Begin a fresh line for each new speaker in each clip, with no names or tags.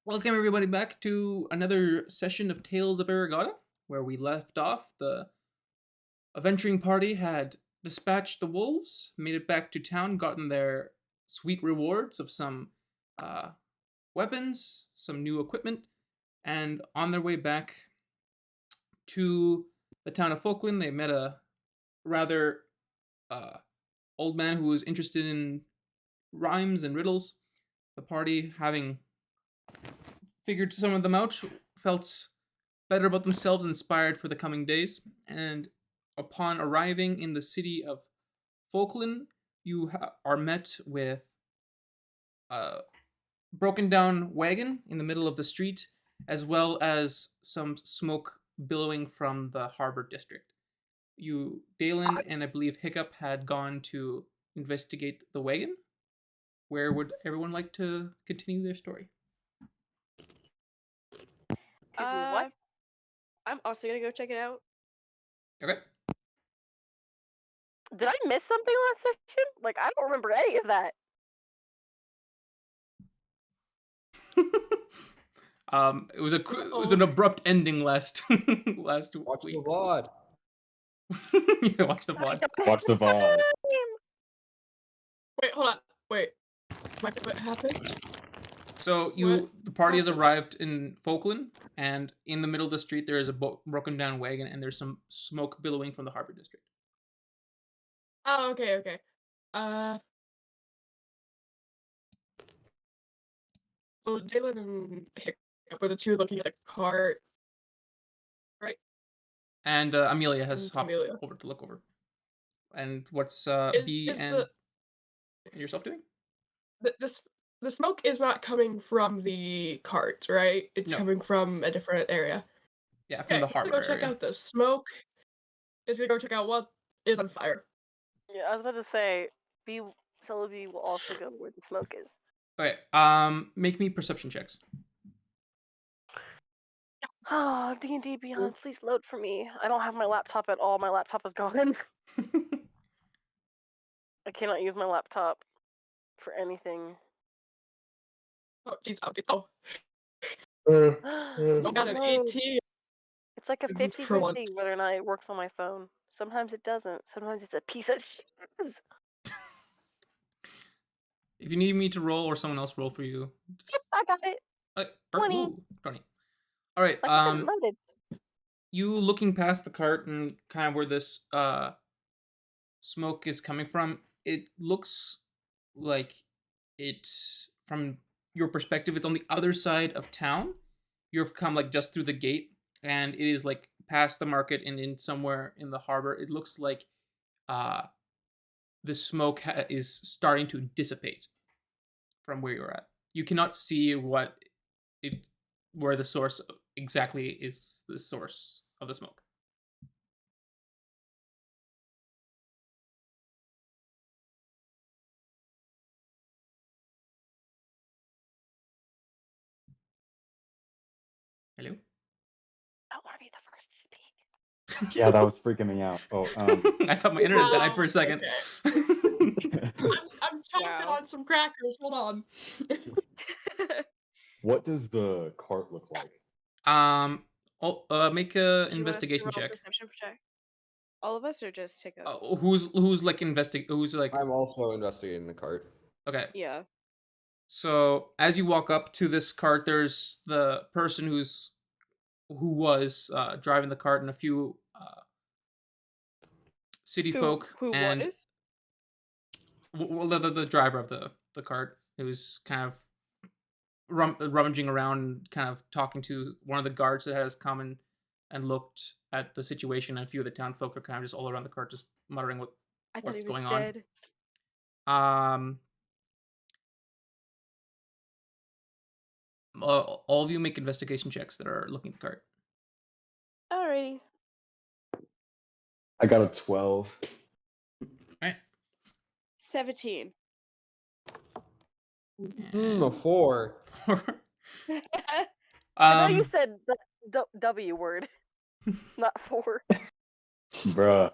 Welcome everybody back to another session of Tales of Eragotta, where we left off. The adventuring party had dispatched the wolves, made it back to town, gotten their sweet rewards of some uh, weapons, some new equipment, and on their way back to the town of Falkland, they met a rather uh, old man who was interested in rhymes and riddles. The party, having figured some of them out, felt better about themselves, inspired for the coming days. And upon arriving in the city of Falkland, you are met with a broken down wagon in the middle of the street, as well as some smoke billowing from the harbor district. Dalen, and I believe Hiccup had gone to investigate the wagon. Where would everyone like to continue their story?
Excuse me, what? I'm also gonna go check it out.
Okay.
Did I miss something last session? Like, I don't remember any of that.
It was an abrupt ending last last
Watch
week.
the VOD.
Yeah, watch the VOD.
Watch the VOD.
Wait, hold on. Wait. What happened?
So the party has arrived in Falkland, and in the middle of the street there is a broken down wagon, and there's some smoke billowing from the harbor district.
Oh, okay. So Jalen and Hiccup were the two looking at a cart, right?
And Amelia has
And
hopped
Amelia.
over to look over. And what's B
Is
and yourself doing?
the smoke is not coming from the cart, right? It's
No.
coming from a different area.
Yeah, from the
he's
harbor
gonna go check
area.
out the smoke. He's gonna go check out what is on fire.
Yeah, I was about to say, some of you will also go where the smoke is.
Okay, make me perception checks.
Oh, D&D Beyond, please load for me. I don't have my laptop at all. My laptop is gone. I cannot use my laptop for anything.
Oh, jeez, oh.
I
I got an 18.
It's like a
For
50-50
once.
whether or not it works on my phone. Sometimes it doesn't. Sometimes it's a piece of shit.
If you need me to roll or someone else roll for you,
I got it. 20.
20. All right.
Like I said, loaded.
You looking past the cart and kind of where this smoke is coming from, it looks like it, from your perspective, it's on the other side of town. You've come like just through the gate, and it is like past the market and in somewhere in the harbor. It looks like the smoke is starting to dissipate from where you're at. You cannot see where the source exactly is, the source of the smoke. Hello?
I don't want to be the first to speak.
Yeah, that was freaking me out. Oh,
I thought my internet died for a second.
Okay. I'm chomping on some crackers. Hold on.
What does the cart look like?
Make a investigation check.
Perception check. All of us, or just take a.
Who's like Who's like?
I'm also investigating the cart.
Okay.
Yeah.
So as you walk up to this cart, there's the person who was driving the cart and a few city folk.
Who
and
was?
Well, the driver of the cart, who was kind of rummaging around, kind of talking to one of the guards that has come and looked at the situation, and a few of the town folk are kind of just all around the cart, just muttering what's going
dead.
on. All of you make investigation checks that are looking at the cart.
Alrighty.
I got a 12.
Alright.
17.
A 4.
I thought you said the W word, not 4.
Bruh.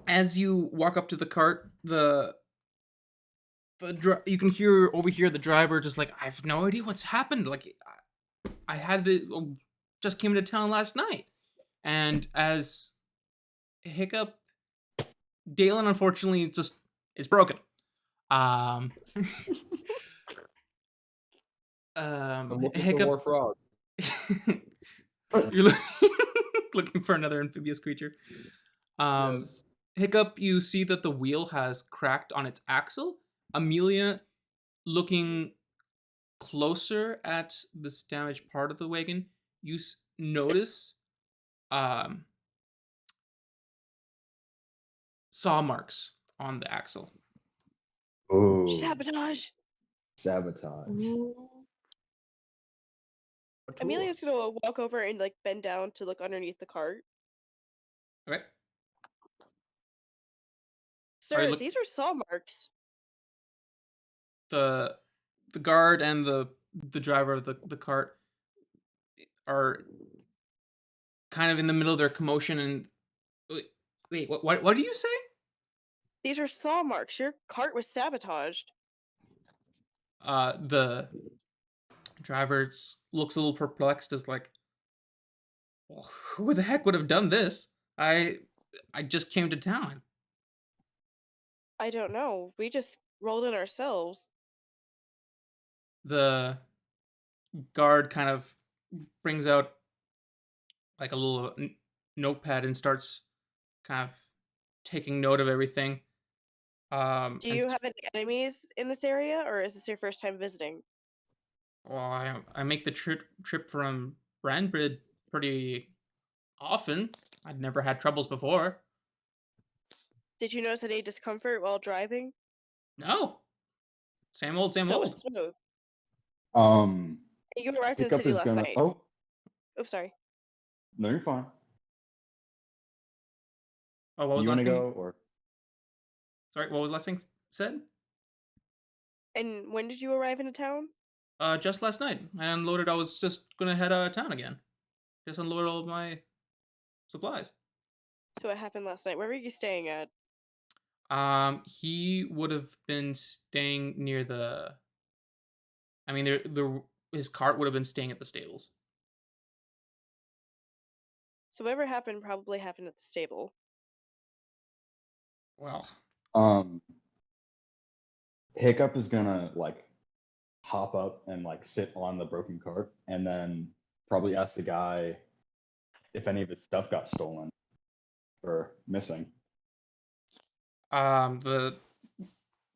As you walk up to the cart, the you can overhear the driver just like, I have no idea what's happened. Like, I had just came into town last night, and as Hiccup, Dalen unfortunately just is broken.
I'm looking for
Hiccup,
more frogs.
you're looking for another amphibious creature.
Yes.
Hiccup, you see that the wheel has cracked on its axle. Amelia, looking closer at this damaged part of the wagon, you notice saw marks on the axle.
Oh,
Sabotage.
sabotage.
Amelia's gonna walk over and like bend down to look underneath the cart.
Okay.
Sir, these are saw marks.
The guard and the driver of the cart are kind of in the middle of their commotion and wait, what did you say?
These are saw marks. Your cart was sabotaged.
The driver looks a little perplexed, as like, well, who the heck would have done this? I just came to town.
I don't know. We just rolled in ourselves.
The guard kind of brings out like a little notepad and starts kind of taking note of everything.
Do you have any enemies in this area, or is this your first time visiting?
Well, I make the trip from Brandbrid pretty often. I'd never had troubles before.
Did you notice any discomfort while driving?
No. Same old, same
So it was
old.
smooth.
Um,
You arrived in the
Hiccup
city
is
last
gonna.
night.
Oh,
Oops, sorry.
no, you're fine.
Oh, what
Do
was
you
the
want to
last thing?
go or?
Sorry, what was the last thing said?
And when did you arrive into town?
Just last night. I unloaded. I was just gonna head out of town again. Just unloaded all of my supplies.
So what happened last night? Where were you staying at?
He would have been staying near the. I mean, his cart would have been staying at the stables.
So whatever happened probably happened at the stable.
Well,
Hiccup is gonna like hop up and like sit on the broken cart, and then probably ask the guy if any of his stuff got stolen or missing.
the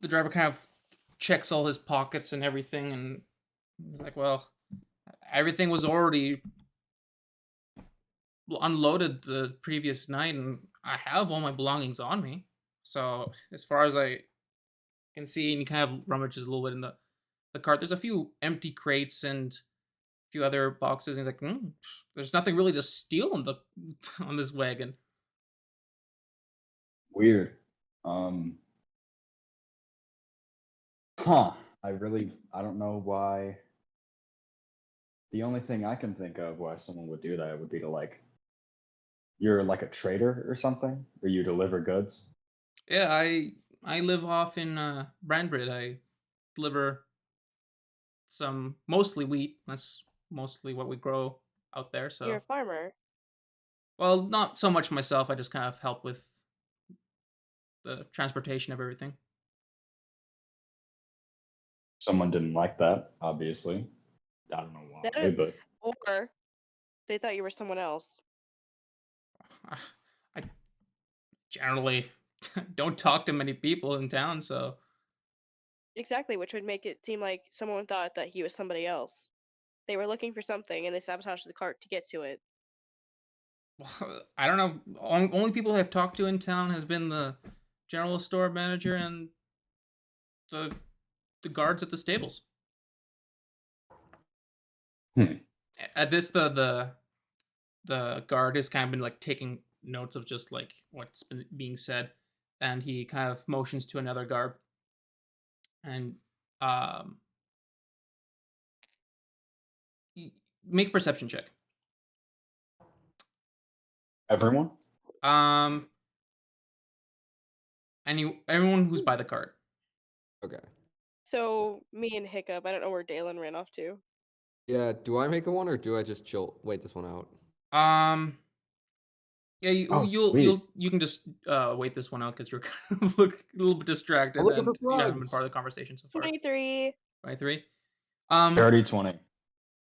driver kind of checks all his pockets and everything, and he's like, "Well, everything was already unloaded the previous night, and I have all my belongings on me. So as far as I can see," and he kind of rummages a little bit in the cart. There's a few empty crates and a few other boxes. And he's like, "There's nothing really to steal on the on this wagon."
Weird. Huh. I don't know why. The only thing I can think of why someone would do that would be to like, you're like a trader or something, or you deliver goods.
Yeah, I live off in Brandbrid. I deliver some mostly wheat. That's mostly what we grow out there.
You're a
So,
farmer.
well, not so much myself. I just kind of help with the transportation of everything.
Someone didn't like that, obviously. I don't know why,
That is,
but
or they thought you were someone else.
I generally don't talk to many people in town, so
Exactly, which would make it seem like someone thought that he was somebody else. They were looking for something and they sabotaged the cart to get to it.
well, I don't know. Only people I've talked to in town has been the general store manager and the guards at the stables. At this, the guard has kind of been like taking notes of just like what's been being said, and he kind of motions to another guard, and um, make a perception check.
everyone?
Um, everyone who's by the cart.
Okay.
So me and Hiccup, I don't know where Dalen ran off to.
Yeah, do I make a one or do I just chill wait this one out?
Yeah,
Oh, sweet.
you can just wait this one out because you're kind of look a little bit distracted
I'm looking for
and you haven't been
frogs.
part of the conversation so far.
23.
23.
Dirty 20.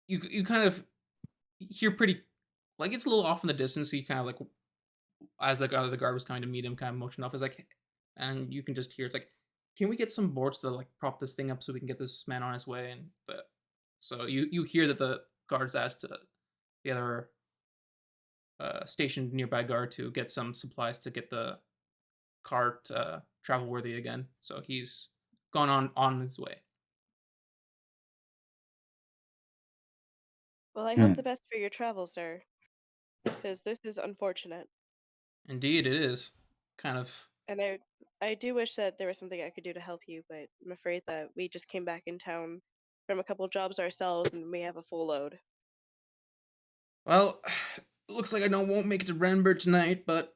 You kind of hear pretty like it's a little off in the distance. So you kind of like as like the guard was coming to meet him, kind of motion off. Is like, and you can just hear it's like, can we get some boards to like prop this thing up so we can get this man on his way? And so you hear that the guards asked the other stationed nearby guard to get some supplies to get the cart travel worthy again. So he's gone on his way.
Well, I
Hmm.
hope the best for your travels, sir. Because this is unfortunate.
Indeed, it is kind of.
And I do wish that there was something I could do to help you, but I'm afraid that we just came back in town from a couple jobs ourselves and we have a full load.
Well, looks like I won't make it to Renberg tonight, but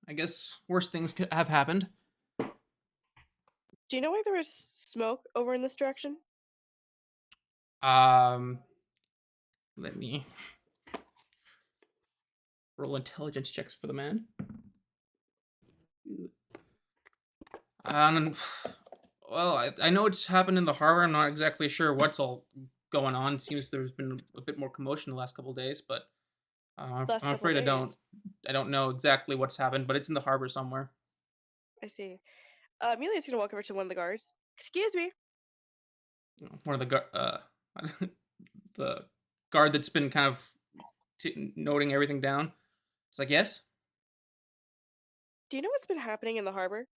I guess worse things could have happened.
Do you know why there was smoke over in this direction?
Let me roll intelligence checks for the man. Well, I know it's happened in the harbor. I'm not exactly sure what's all going on. It seems there's been a bit more commotion the last couple of days, but
Last
I'm
couple
afraid
days.
I don't know exactly what's happened, but it's in the harbor somewhere.
I see. Amelia's gonna walk over to one of the guards. Excuse me.
One of the the guard that's been kind of noting everything down. It's like, yes.
Do you know what's been happening in the harbor?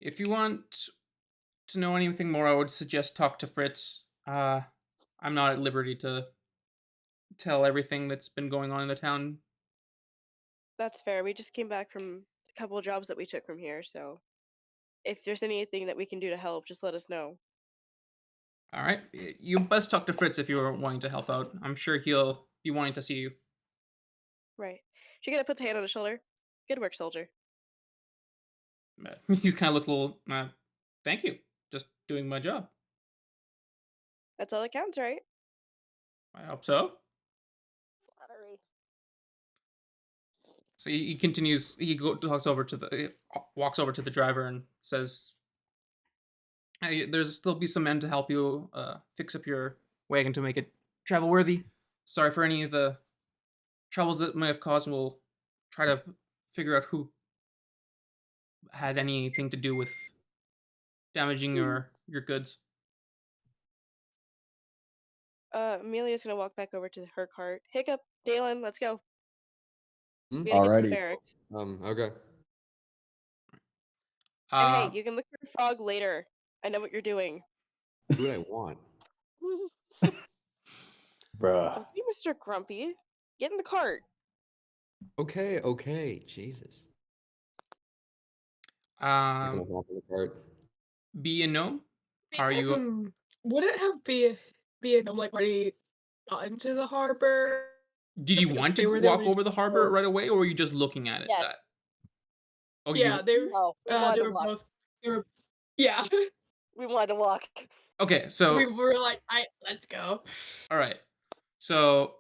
If you want to know anything more, I would suggest talk to Fritz. I'm not at liberty to tell everything that's been going on in the town.
That's fair. We just came back from a couple of jobs that we took from here, so if there's anything that we can do to help, just let us know.
All right, you best talk to Fritz if you're wanting to help out. I'm sure he'll be wanting to see you.
Right. She gonna put her hand on his shoulder. Good work, soldier.
He's kind of looks a little. Thank you. Just doing my job.
That's all that counts, right?
I hope so.
Flattery.
So he continues. Walks over to the driver and says, hey, there'll be some men to help you fix up your wagon to make it travel worthy. Sorry for any of the troubles that may have caused, and we'll try to figure out who had anything to do with damaging your goods.
Amelia's gonna walk back over to her cart. Hiccup, Dalen, let's go.
Hmm?
We gotta get to the
Alrighty.
barracks.
Okay.
And hey,
Uh,
you can look for a frog later. I know what you're doing.
Who do I want?
Bruh.
Okay, Mr. Grumpy. Get in the cart.
Okay. Jesus. He's gonna hop in the cart.
B and gnome, are you?
Would it have be I'm like already got into the harbor?
Did you
Because
want
they
to
were there
walk
when you
over the harbor
told-
right away, or were you just looking at it?
Yes.
Oh,
Yeah,
you.
Oh, we wanted
they
to
were
walk.
both they were yeah.
We wanted to walk.
Okay, so
We were like, let's go.
all right. So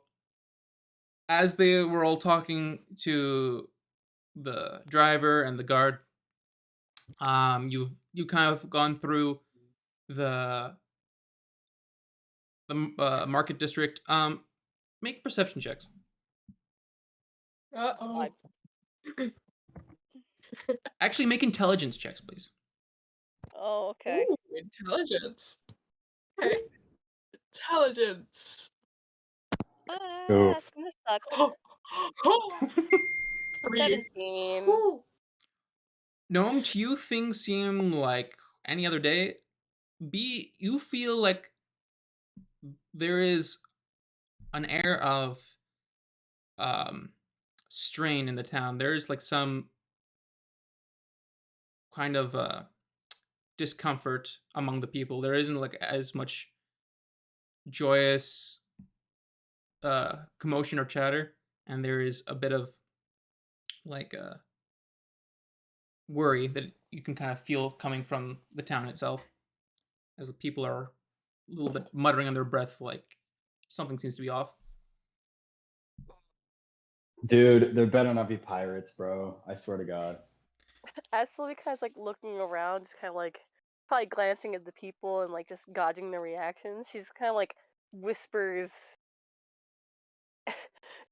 as they were all talking to the driver and the guard, you kind of gone through the market district. Make perception checks.
Uh-oh.
Actually, make intelligence checks, please.
Oh, okay.
Ooh, intelligence. Okay. Intelligence.
Oof.
It's gonna suck.
Oh, 3.
17.
Ooh.
Gnome, to you things seem like any other day. B, you feel like there is an air of strain in the town. There's like some kind of discomfort among the people. There isn't like as much joyous commotion or chatter, and there is a bit of like worry that you can kind of feel coming from the town itself, as the people are a little bit muttering under their breath, like something seems to be off.
Dude, there better not be pirates, bro. I swear to God.
As Sylvie kind of like looking around, just kind of like probably glancing at the people and like just gauging their reactions, she's kind of like whispers,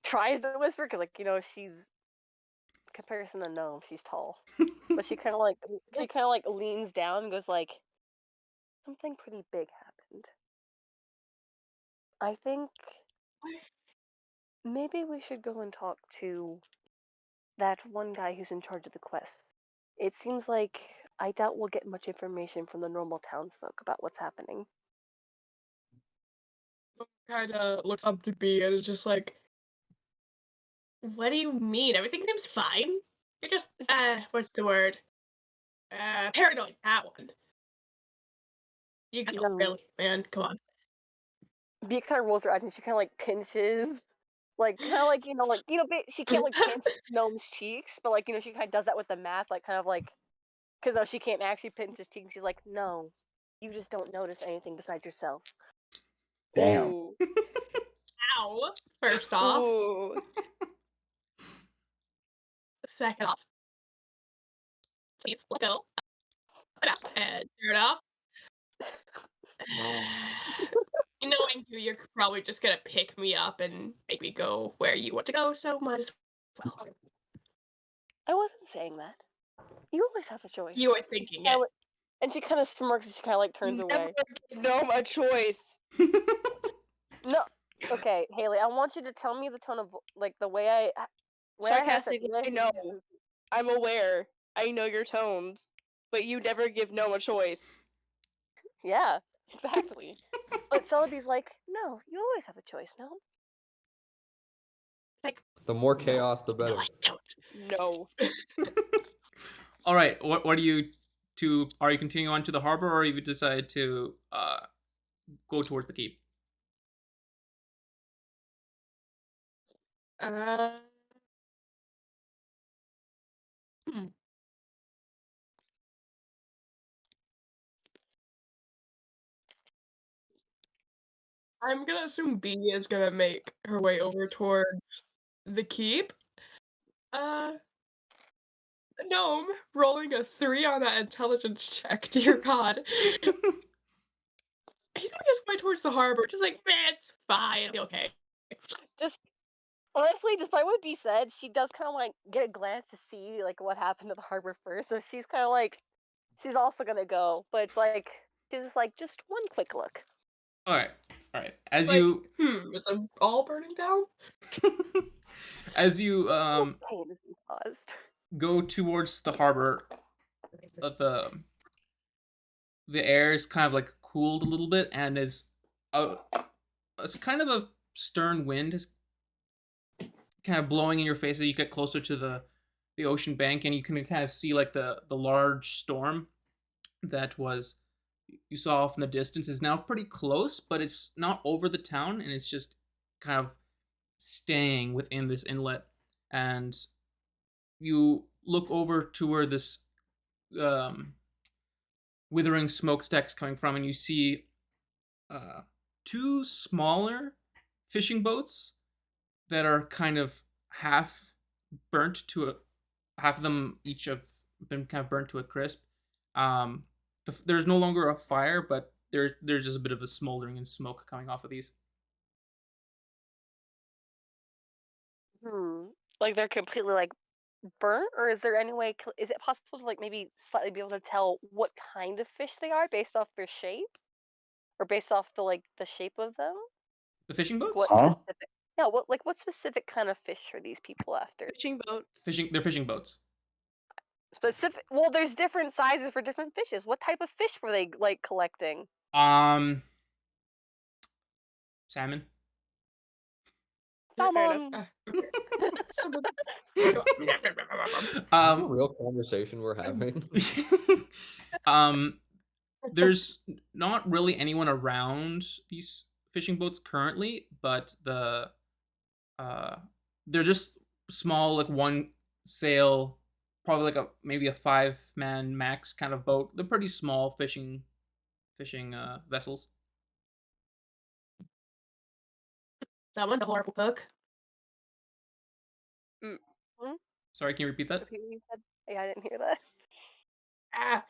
tries to whisper because like she's comparison to gnome, she's tall, but she kind of like leans down and goes like, something pretty big happened. I think maybe we should go and talk to that one guy who's in charge of the quest. It seems like I doubt we'll get much information from the normal townsfolk about what's happening.
Kind of looks up to B and is just like, what do you mean? Everything seems fine. You're just, what's the word? Paranoid. That one. You can tell, really, man. Come on.
B kind of rolls her eyes and she kind of like pinches, like kind of like she can't like pinch Gnome's cheeks, but like she kind of does that with the mask, like kind of like because she can't actually pinch his cheeks. She's like, no, you just don't notice anything besides yourself.
Damn.
Ooh.
Ow. First off.
Ooh.
Second off. Please let go. And third off. Knowing you, you're probably just gonna pick me up and make me go where you want to go, so might as well.
I wasn't saying that. You always have a choice.
You were thinking it.
And she kind of smirks and she kind of like turns away.
Give Gnome a choice.
No. Okay, Haley, I want you to tell me the tone of like the way I
Sarcastically, I know. I'm aware. I know your tones, but you never give Gnome a choice.
Yeah, exactly. But Celeby's like, no, you always have a choice, no?
Like,
The more chaos, the better.
no, I don't.
No.
All right, what do you two? Are you continuing on to the harbor, or you decide to go towards the keep?
I'm gonna assume B is gonna make her way over towards the keep. Gnome rolling a 3 on that intelligence check, dear God. He's gonna just way towards the harbor, just like, man, it's fine, it'll be okay.
Just honestly, despite what B said, she does kind of like get a glance to see like what happened to the harbor first. So she's kind of like, she's also gonna go, but it's like she's just like just one quick look.
All right. As
Like,
you
is it all burning down?
as you
Pain is being caused.
go towards the harbor, the air is kind of like cooled a little bit, and it's kind of a stern wind is kind of blowing in your face as you get closer to the ocean bank, and you can kind of see like the large storm that you saw off in the distance is now pretty close, but it's not over the town, and it's just kind of staying within this inlet. And you look over to where this withering smokestack's coming from, and you see two smaller fishing boats that are kind of half of them each have been kind of burnt to a crisp. There's no longer a fire, but there's just a bit of a smoldering and smoke coming off of these.
Like they're completely like burnt, or is there any way? Is it possible to like maybe slightly be able to tell what kind of fish they are based off their shape, or based off the shape of them?
The fishing boats?
What
Huh?
specific? Yeah, what specific kind of fish are these people after?
Fishing boats.
They're fishing boats.
Specific. Well, there's different sizes for different fishes. What type of fish were they like collecting?
Salmon.
Fair
Salmon.
enough.
Is this a real conversation we're having?
There's not really anyone around these fishing boats currently, but they're just small, like one sail probably like maybe a 5-man max kind of boat. They're pretty small fishing vessels.
Someone's a horrible cook.
Sorry, can you repeat that?
Repeat what you said. Yeah, I didn't hear that.
Ah.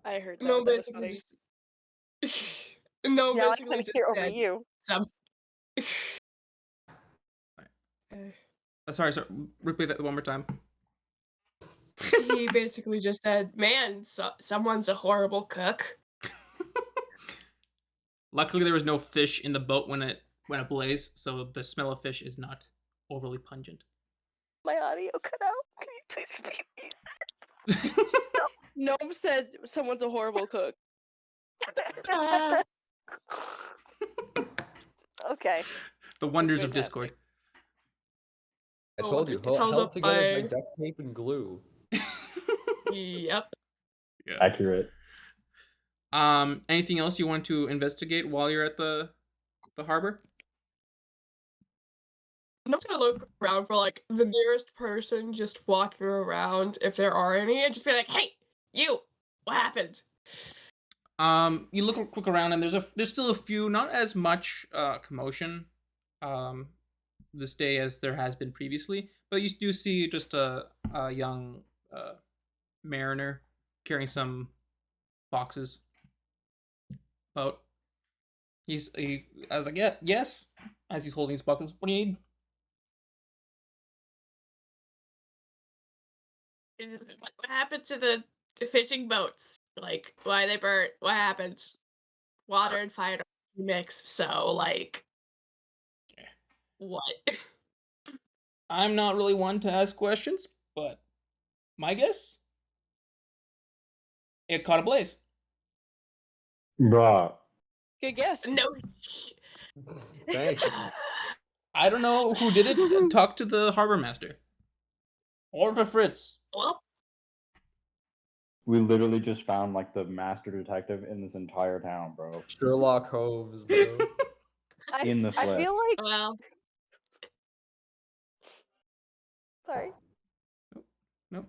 I heard that.
No,
That was
basically
funny.
just. No,
Now I
basically
couldn't
just
hear over
said
you.
some.
Sorry, repeat that one more time.
He basically just said, "Man, someone's a horrible cook."
Luckily, there was no fish in the boat when it went ablaze, so the smell of fish is not overly pungent.
My audio cut out. Can you please repeat what you
Gnome said someone's a horrible cook.
said? Okay.
The wonders of
fantastic.
Discord.
I
Oh,
told you,
it's held
held
up
together by
by-
duct tape and glue.
Yep.
Yeah.
Accurate.
Anything else you want to investigate while you're at the harbor?
I'm just gonna look around for like the nearest person just walking around, if there are any, and just be like, "Hey, you! What happened?"
You look quick around, and there's still a few, not as much commotion, this day as there has been previously, but you do see just a young mariner carrying some boxes. Out. I was like, yeah, yes. As he's holding his boxes, what do you need?
What happened to the fishing boats? Like, why they burnt? What happened? Water and fire don't mix, so like, what?
I'm not really one to ask questions, but my guess, it caught ablaze.
Bruh.
Good guess.
No.
Thank you.
I don't know who did it. Talk to the harbor master. Or to Fritz.
Well,
We literally just found like the master detective in this entire town, bro.
Sherlock Holmes, bro.
In the
I
flesh.
feel like
well,
sorry.
Nope.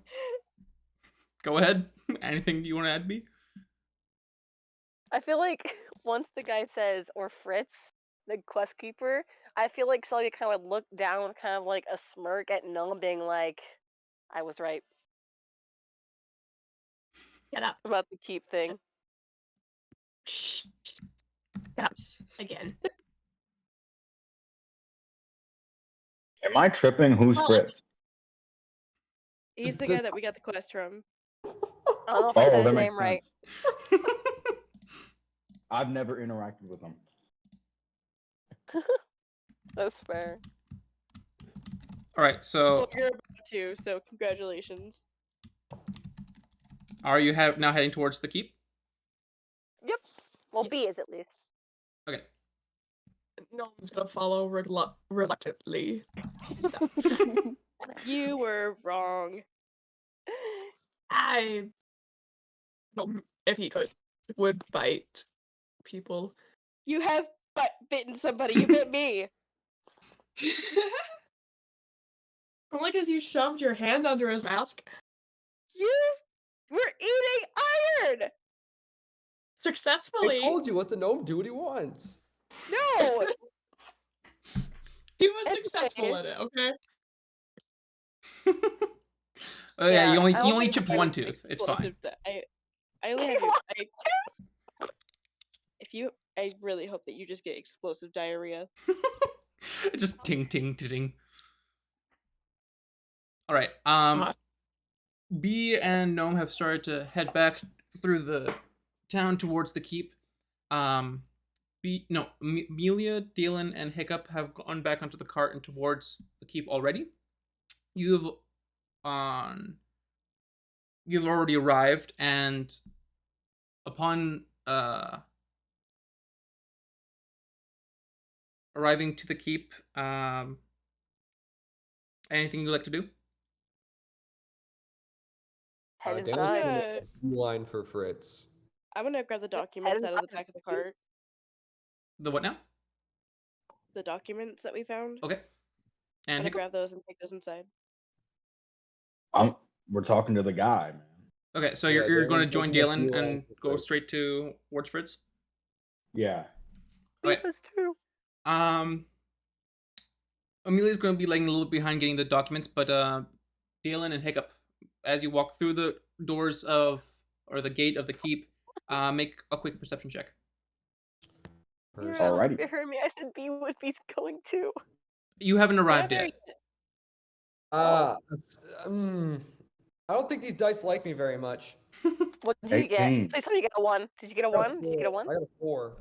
Go ahead. Anything you want to add, B?
I feel like once the guy says or Fritz, the quest keeper, I feel like Sylvia kind of would look down with kind of like a smirk at Gnome, being like, "I was right
get up.
about the keep thing."
Shh. Get up again.
Am I tripping? Who's
Well,
Fritz?
He's the guy that we got the quest from.
I don't know if I
Oh,
said his
that
name
makes
right.
sense. I've never interacted with him.
That's fair.
All right. So,
Well, you're about to, so congratulations.
are you now heading towards the keep?
Yep. Well, B
Yes.
is at least.
Okay.
No one's gonna follow reluctantly.
You were wrong.
I don't. If he could, would bite people.
You have bitten somebody. You bit me.
Only because you shoved your hand under his mask
You were eating iron.
I
successfully.
told you, let the gnome do what he wants.
No.
He was
Anyway.
successful at it. Okay.
Oh yeah,
Yeah,
you only
I
you
don't
only
think
chipped
I
one
was
tooth. It's fine.
explosive I only have you. I really hope that you just get explosive diarrhea.
Just ting ting ting. All right. B and Gnome have started to head back through the town towards the keep. Amelia, Dylan, and Hiccup have gone back onto the cart and towards the keep already. You've already arrived, and upon arriving to the keep, anything you'd like to do?
Head
Dana's
inside.
Yeah.
line for Fritz.
I'm gonna grab the documents out of the back of the cart.
The what now?
The documents that we found.
Okay.
I'm
And
gonna
Hiccup?
grab those and take those inside.
We're talking to the guy, man.
Okay, so
Yeah,
you're going to
Dalen's
join
making a
Dalen
beeline
and
for
go
Fritz.
straight towards Fritz.
Yeah.
Okay.
Beef is too.
Amelia's going to be lagging a little bit behind getting the documents, but Dalen and Hiccup, as you walk through the doors of or the gate of the keep, make a quick perception check.
You
Alrighty.
heard me. I said B would be going too.
You haven't
We're not
arrived
there
yet.
yet.
I don't think these dice like me very much.
What did you get?
18.
Please tell me you got a 1. Did you get a 1? Did you get a 1?
I got a 4.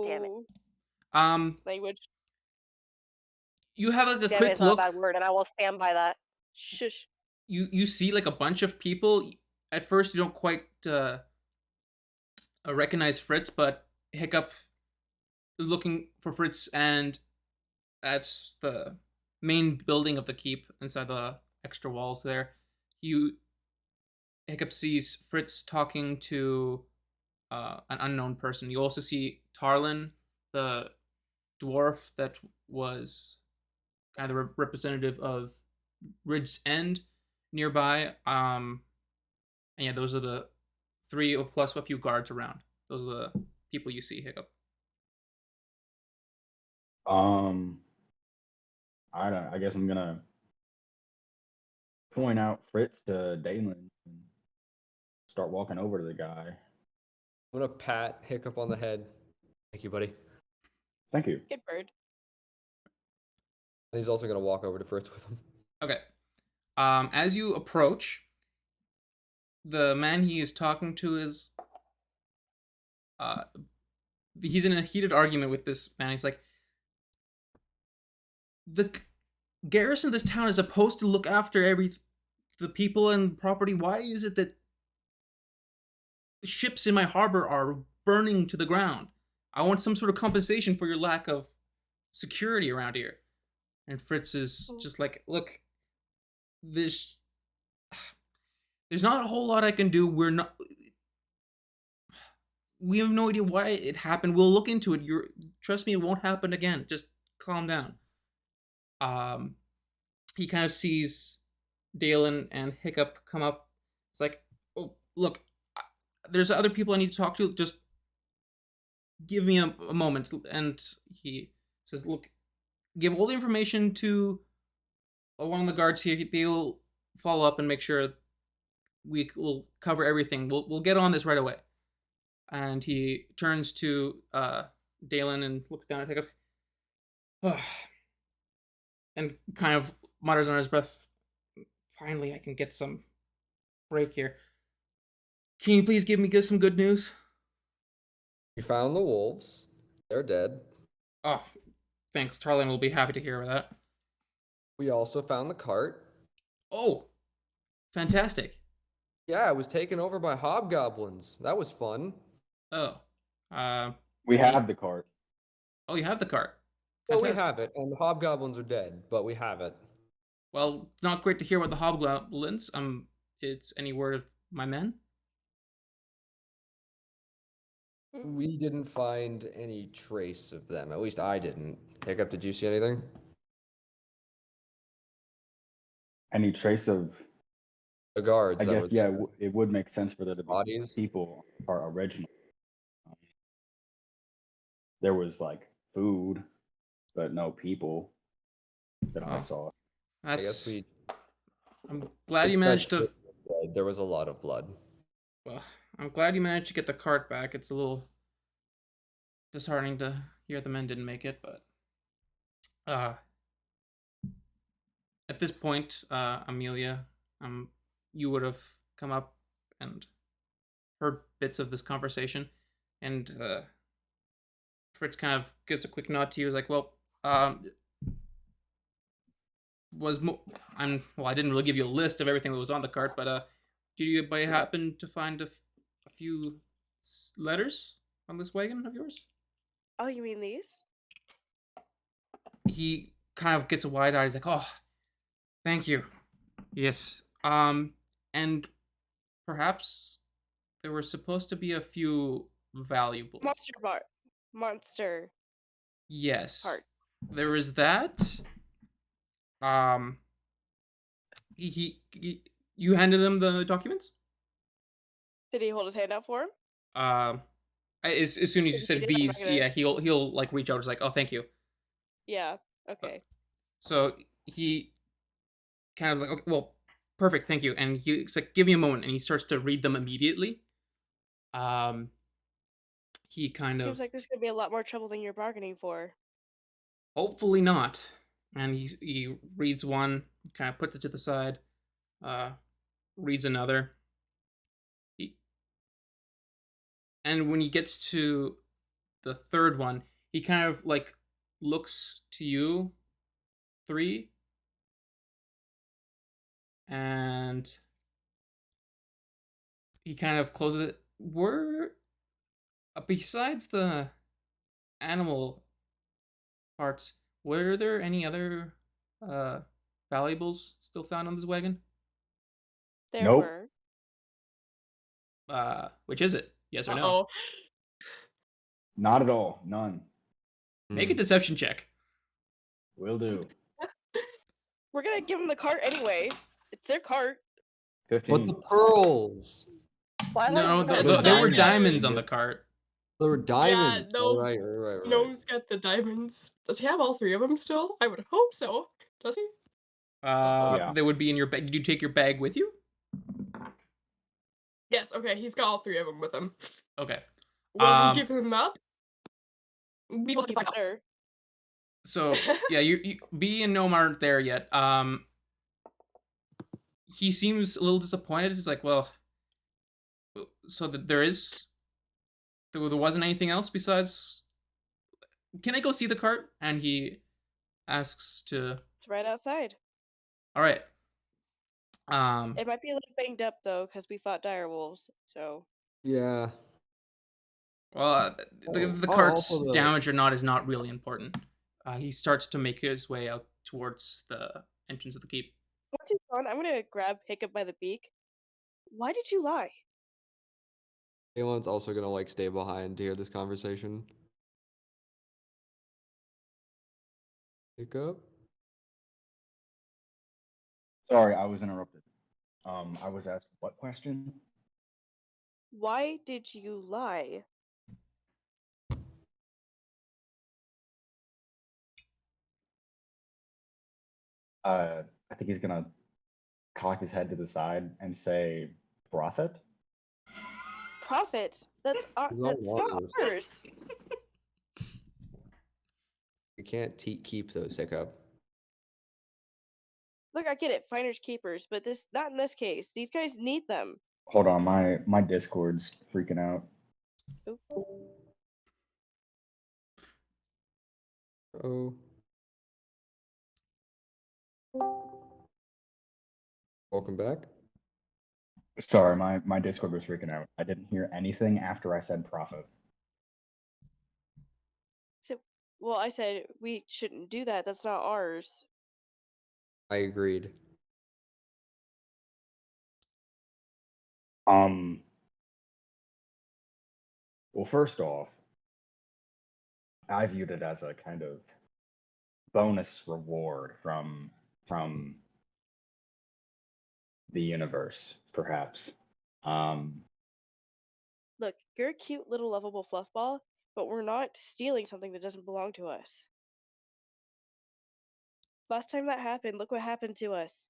Damn it.
Ooh, language.
You have like a
Damn it
quick
is not a
look.
bad word, and I will stand by that.
Shush.
You see like a bunch of people. At first, you don't quite recognize Fritz, but Hiccup is looking for Fritz, and that's the main building of the keep inside the extra walls there. Hiccup sees Fritz talking to an unknown person. You also see Tarlin, the dwarf that was kind of the representative of Ridge's End nearby. And yeah, those are the 3 plus a few guards around. Those are the people you see, Hiccup.
I guess I'm gonna point out Fritz to Dalen and start walking over to the guy.
I'm gonna pat Hiccup on the head. Thank you, buddy.
Thank you.
Good bird.
And he's also gonna walk over to Fritz with him.
Okay. As you approach, the man he is talking to is he's in a heated argument with this man. He's like, the garrison of this town is supposed to look after the people and property. Why is it that ships in my harbor are burning to the ground? I want some sort of compensation for your lack of security around here. And Fritz is just like, look, there's not a whole lot I can do. We have no idea why it happened. We'll look into it. Trust me, it won't happen again. Just calm down. He kind of sees Dalen and Hiccup come up. It's like, oh, look, there's other people I need to talk to. Just give me a moment. And he says, look, give all the information to one of the guards here. They'll follow up and make sure we will cover everything. We'll get on this right away. And he turns to Dalen and looks down at Hiccup. And kind of mutters under his breath, finally I can get some break here. Can you please give me some good news?
We found the wolves. They're dead.
Oh, thanks. Tarlin will be happy to hear that.
We also found the cart.
Oh, fantastic.
Yeah, it was taken over by hobgoblins. That was fun.
Oh,
We have the cart.
oh, you have the cart.
Well, we
Fantastic.
have it, and the hobgoblins are dead, but we have it.
Well, it's not great to hear about the hobgoblins. It's any word of my men?
We didn't find any trace of them. At least I didn't. Hiccup, did you see anything?
Any trace of?
The guards.
I
that
guess
was
yeah. It would make sense for there to be
bodies.
people are original. There was like food, but no people that I
Oh.
saw.
I guess
That's.
we.
I'm glad
it's
you managed
best
to.
blood. There was a lot of blood.
Well, I'm glad you managed to get the cart back. It's a little disheartening to hear the men didn't make it, but at this point, Amelia, you would have come up and heard bits of this conversation, and Fritz kind of gives a quick nod to you. He's like, "Well, I didn't really give you a list of everything that was on the cart, but did you by happen to find a few letters on this wagon of yours?"
Oh, you mean these?
He kind of gets a wide eye. He's like, "Oh, thank you. Yes. And perhaps there were supposed to be a few valuables."
Monster
Yes.
heart.
There was that. you handed him the documents.
Did he hold his hand out for him?
As soon as you
If he
said
did, I'm not
these,
gonna-
yeah, he'll like reach out. It's like, oh, thank you.
Yeah. Okay.
So he kind of like, okay, well, perfect, thank you. And he's like, give me a moment, and he starts to read them immediately. He kind
Seems
of,
like there's gonna be a lot more trouble than you're bargaining for.
hopefully not. And he reads one, kind of puts it to the side, reads another. And when he gets to the third one, he kind of like looks to you, 3, and he kind of closes it. Besides the animal parts, were there any other valuables still found on this wagon?
There
Nope.
were.
Which is it? Yes or no?
Oh,
Not at all. None.
Make a deception check.
Will do.
We're gonna give them the cart anyway. It's their cart.
15.
But the pearls.
Why
No,
like
there were
diamonds.
diamonds on the cart.
There were diamonds.
no.
Right.
Gnome's got the diamonds. Does he have all 3 of them still? I would hope so. Does he?
Yeah.
They would be in your bag. Did you take your bag with you?
Yes. Okay, he's got all 3 of them with him.
Okay.
Will we give him up? We will find out.
Better.
So yeah, you B and Gnome aren't there yet. He seems a little disappointed. He's like, well, so that there wasn't anything else besides. Can I go see the cart? And he asks to.
It's right outside.
All right.
It might be a little banged up though, because we fought dire wolves. So
Yeah.
Well, the
Oh,
cart's
also the-
damage or not is not really important. He starts to make his way out towards the entrance of the keep.
once he's gone, I'm gonna grab Hiccup by the beak. Why did you lie?
Aelin's also gonna like stay behind to hear this conversation. Hiccup.
Sorry, I was interrupted. I was asked what question?
Why did you lie?
I think he's gonna cock his head to the side and say, "Prophet."
Profit. That's
He's not
not
ours.
ours.
We can't keep those, Hiccup.
Look, I get it, finders keepers, but this not in this case. These guys need them.
Hold on, my Discord's freaking out.
Oop.
Oh. Welcome back.
Sorry, my Discord was freaking out. I didn't hear anything after I said prophet.
So, well, I said we shouldn't do that. That's not ours.
I agreed.
Well, first off, I viewed it as a kind of bonus reward from the universe, perhaps.
Look, you're a cute little lovable fluff ball, but we're not stealing something that doesn't belong to us. Last time that happened, look what happened to us.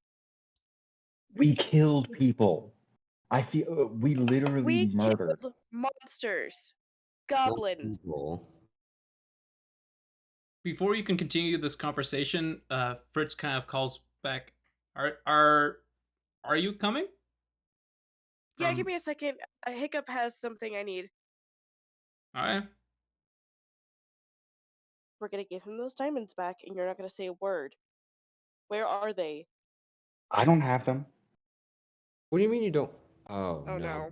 We killed people. I feel we literally
We
murdered.
killed monsters,
Not
goblins.
people.
Before you can continue this conversation, Fritz kind of calls back. Are you coming?
Yeah, give me a second. A Hiccup has something I need.
All right.
We're gonna give him those diamonds back, and you're not gonna say a word. Where are they?
I don't have them.
What do you mean you don't? Oh,
Oh,
no.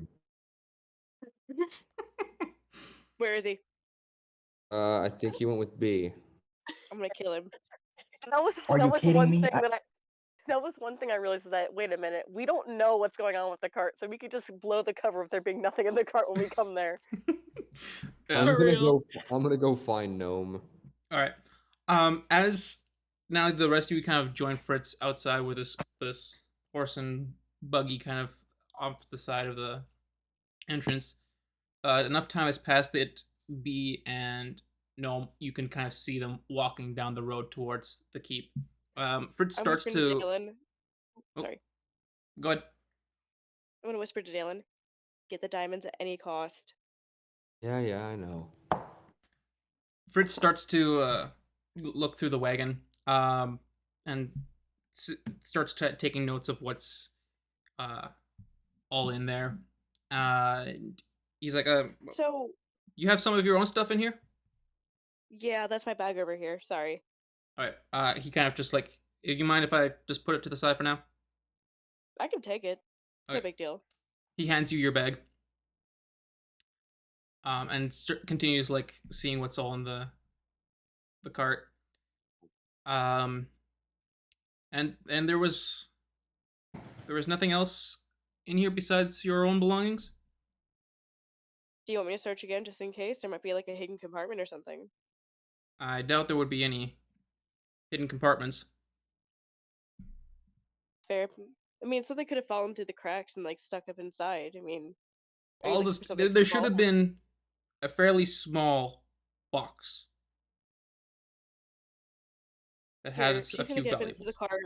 Where is he?
I think he went with B.
I'm gonna kill him.
That was
Are
that
you
was
kidding
one
me?
thing that was one thing I realized is that wait a minute, we don't know what's going on with the cart, so we could just blow the cover of there being nothing in the cart when we come there.
I'm
For real.
gonna go find Gnome.
All right. As now the rest of you kind of join Fritz outside where this horse and buggy kind of off the side of the entrance. Enough time has passed that Bee and Gnome, you can kind of see them walking down the road towards the keep. Fritz
I'm
starts
whispering to
to.
Dalen.
Oh.
Sorry.
Go ahead.
I'm gonna whisper to Dalen. Get the diamonds at any cost.
Yeah, I know.
Fritz starts to look through the wagon and starts taking notes of what's all in there. And he's like,
So
you have some of your own stuff in here?
yeah, that's my bag over here. Sorry.
All right. He kind of just like, you mind if I just put it to the side for now?
I can take it. It's no
Okay.
big deal.
He hands you your bag. And continues like seeing what's all in the cart. And there was nothing else in here besides your own belongings?
Do you want me to search again just in case? There might be like a hidden compartment or something.
I doubt there would be any hidden compartments.
Fair. I mean, something could have fallen through the cracks and like stuck up inside. I mean, are you
All
looking
this
for something
there should
small?
have been a fairly small box that had
Here,
a
she's
few
gonna get up into the
valuables.
cart.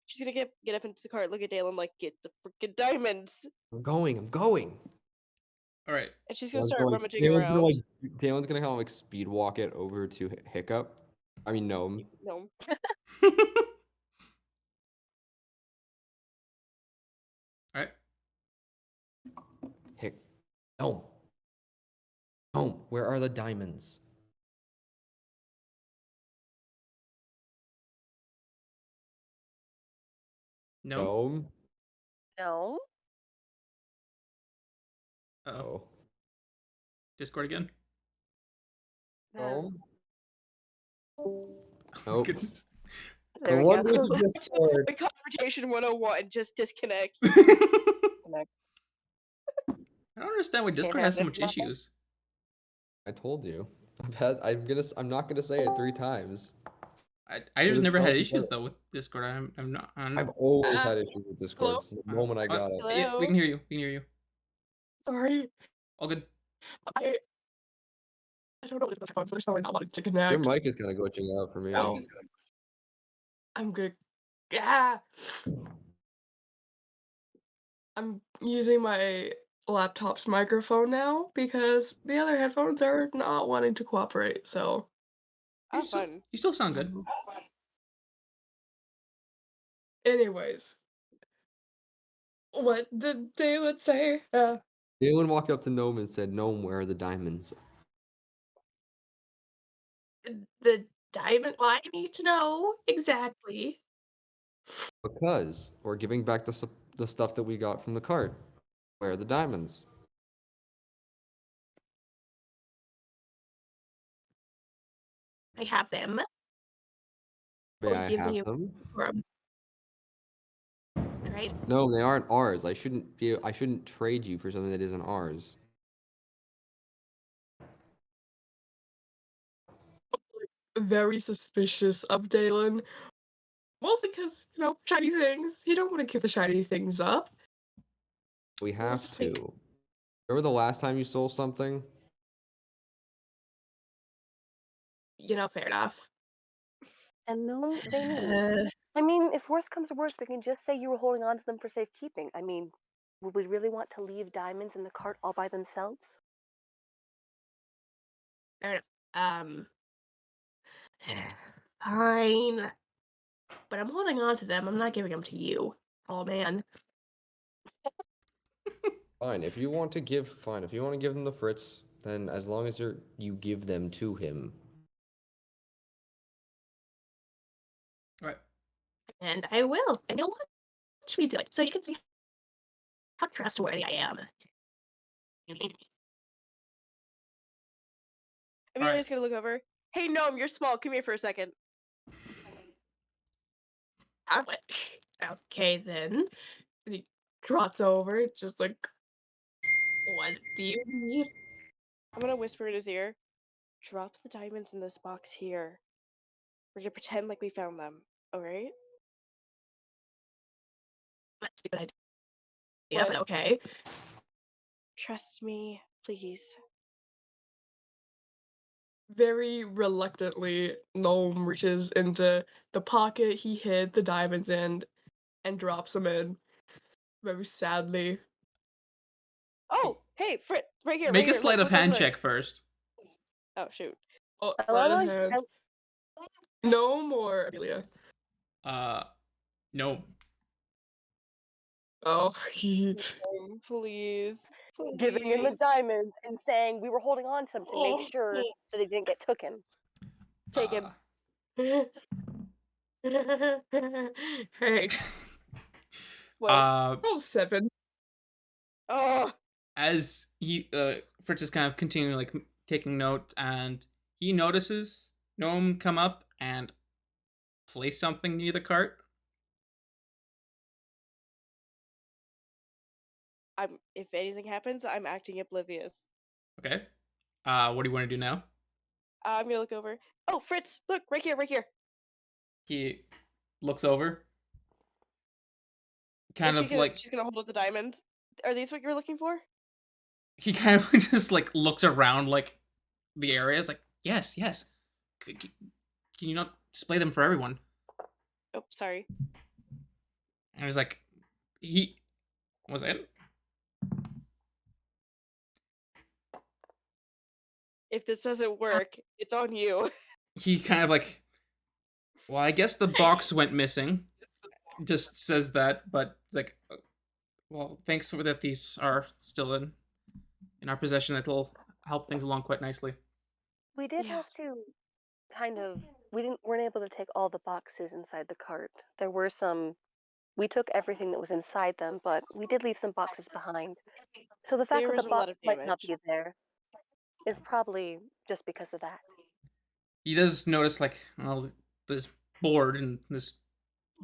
She's gonna get up into the cart. Look at Dalen like, get the freaking diamonds,
I'm going.
All right.
and she's gonna
Dalen's
start
gonna,
rummaging
Dalen's gonna
around.
like Dalen's gonna kind of like speed walk it over to Hiccup. I mean Gnome.
No,
All right.
Gnome, where are the diamonds?
No.
Gnome.
No.
Uh-oh.
Oh.
Discord again.
Gnome.
Oh my
Nope.
goodness.
There
The
we
one
go.
was a Discord.
the confrontation 101 just disconnects.
I don't understand why Discord has so
happen.
much issues.
I told you. I'm not gonna say it 3 times.
I
But
just
it's
never had
not
issues
together.
though with Discord. I'm not.
I've always
Ah,
had issues with
hello?
Discord since the moment I got it.
Yeah, we
Hello?
can hear you. We can hear you.
Sorry.
All good.
I don't know what my phone's really not wanting to connect.
Your mic is kind of glitching out for me.
No. I'm good. Yeah. I'm using my laptop's microphone now because the other headphones are not wanting to cooperate. So
Oh, fun.
You still sound good.
anyways, what did David say?
Dalen walked up to Gnome and said, "Gnome, where are the diamonds?"
The diamond. Well, I need to know exactly.
Because we're giving back the stuff that we got from the cart. Where are the diamonds?
I have them.
May
Will
I
give
have
me
them?
for 'em. Right.
No, they aren't ours. I shouldn't trade you for something that isn't ours.
Very suspicious of Dalen. Mostly because, shiny things. You don't want to give the shiny things up.
We have
just like-
to. Remember the last time you stole something?
Fair enough.
And no, they knew.
Uh,
I mean, if worse comes to worse, we can just say you were holding on to them for safekeeping. I mean, would we really want to leave diamonds in the cart all by themselves?
fair enough. Fine. But I'm holding on to them. I'm not giving them to you. Oh, man.
Fine. If you want to give them to Fritz, then as long as you give them to him.
All right.
And I will. And you'll watch me do it. So you can see how trustworthy I am.
Amelia's gonna look over. Hey, Gnome, you're small. Come here for a second.
Okay, then. And he trots over, just like, what do you need?
I'm gonna whisper in his ear. Drop the diamonds in this box here. We're gonna pretend like we found them. All right?
stupid idea. Yeah, but
What?
okay.
Trust me, please.
Very reluctantly, Gnome reaches into the pocket he hid the diamonds in and drops them in. Very sadly.
Oh, hey, Frit, right here,
Make
right
a
here.
sleight of
Look, look,
hand
look.
check first.
Oh shoot.
Oh,
I
sleight
love
of
how
hand. Gnome or Amelia?
No.
Oh,
Please,
giving him the
please.
diamonds and saying we were holding on to them to make sure that they didn't get taken.
Take him.
Hey,
What?
roll 7.
Oh,
As Fritz is kind of continuing like taking note, and he notices Gnome come up and place something near the cart.
if anything happens, I'm acting oblivious.
Okay. What do you want to do now?
I'm gonna look over. Oh, Fritz, look, right here, right here.
He looks over, kind
Is she
of
gonna,
like
she's gonna hold up the diamonds. Are these what you're looking for?
he kind of just like looks around like the area. It's like, yes, yes. Can you not display them for everyone?
Oh, sorry.
And he's like, he was it?
If this doesn't work, it's on you.
He kind of like, well, I guess the box went missing. Just says that, but it's like, well, thanks for that. These are still in our possession. That'll help things along quite nicely.
We did
Yeah.
have to kind of weren't able to take all the boxes inside the cart. There were some we took everything that was inside them, but we did leave some boxes behind. So the fact
There
that
was
the
a lot
box
of
might not
damage.
be there is probably just because of that.
He does notice like, well, this board and this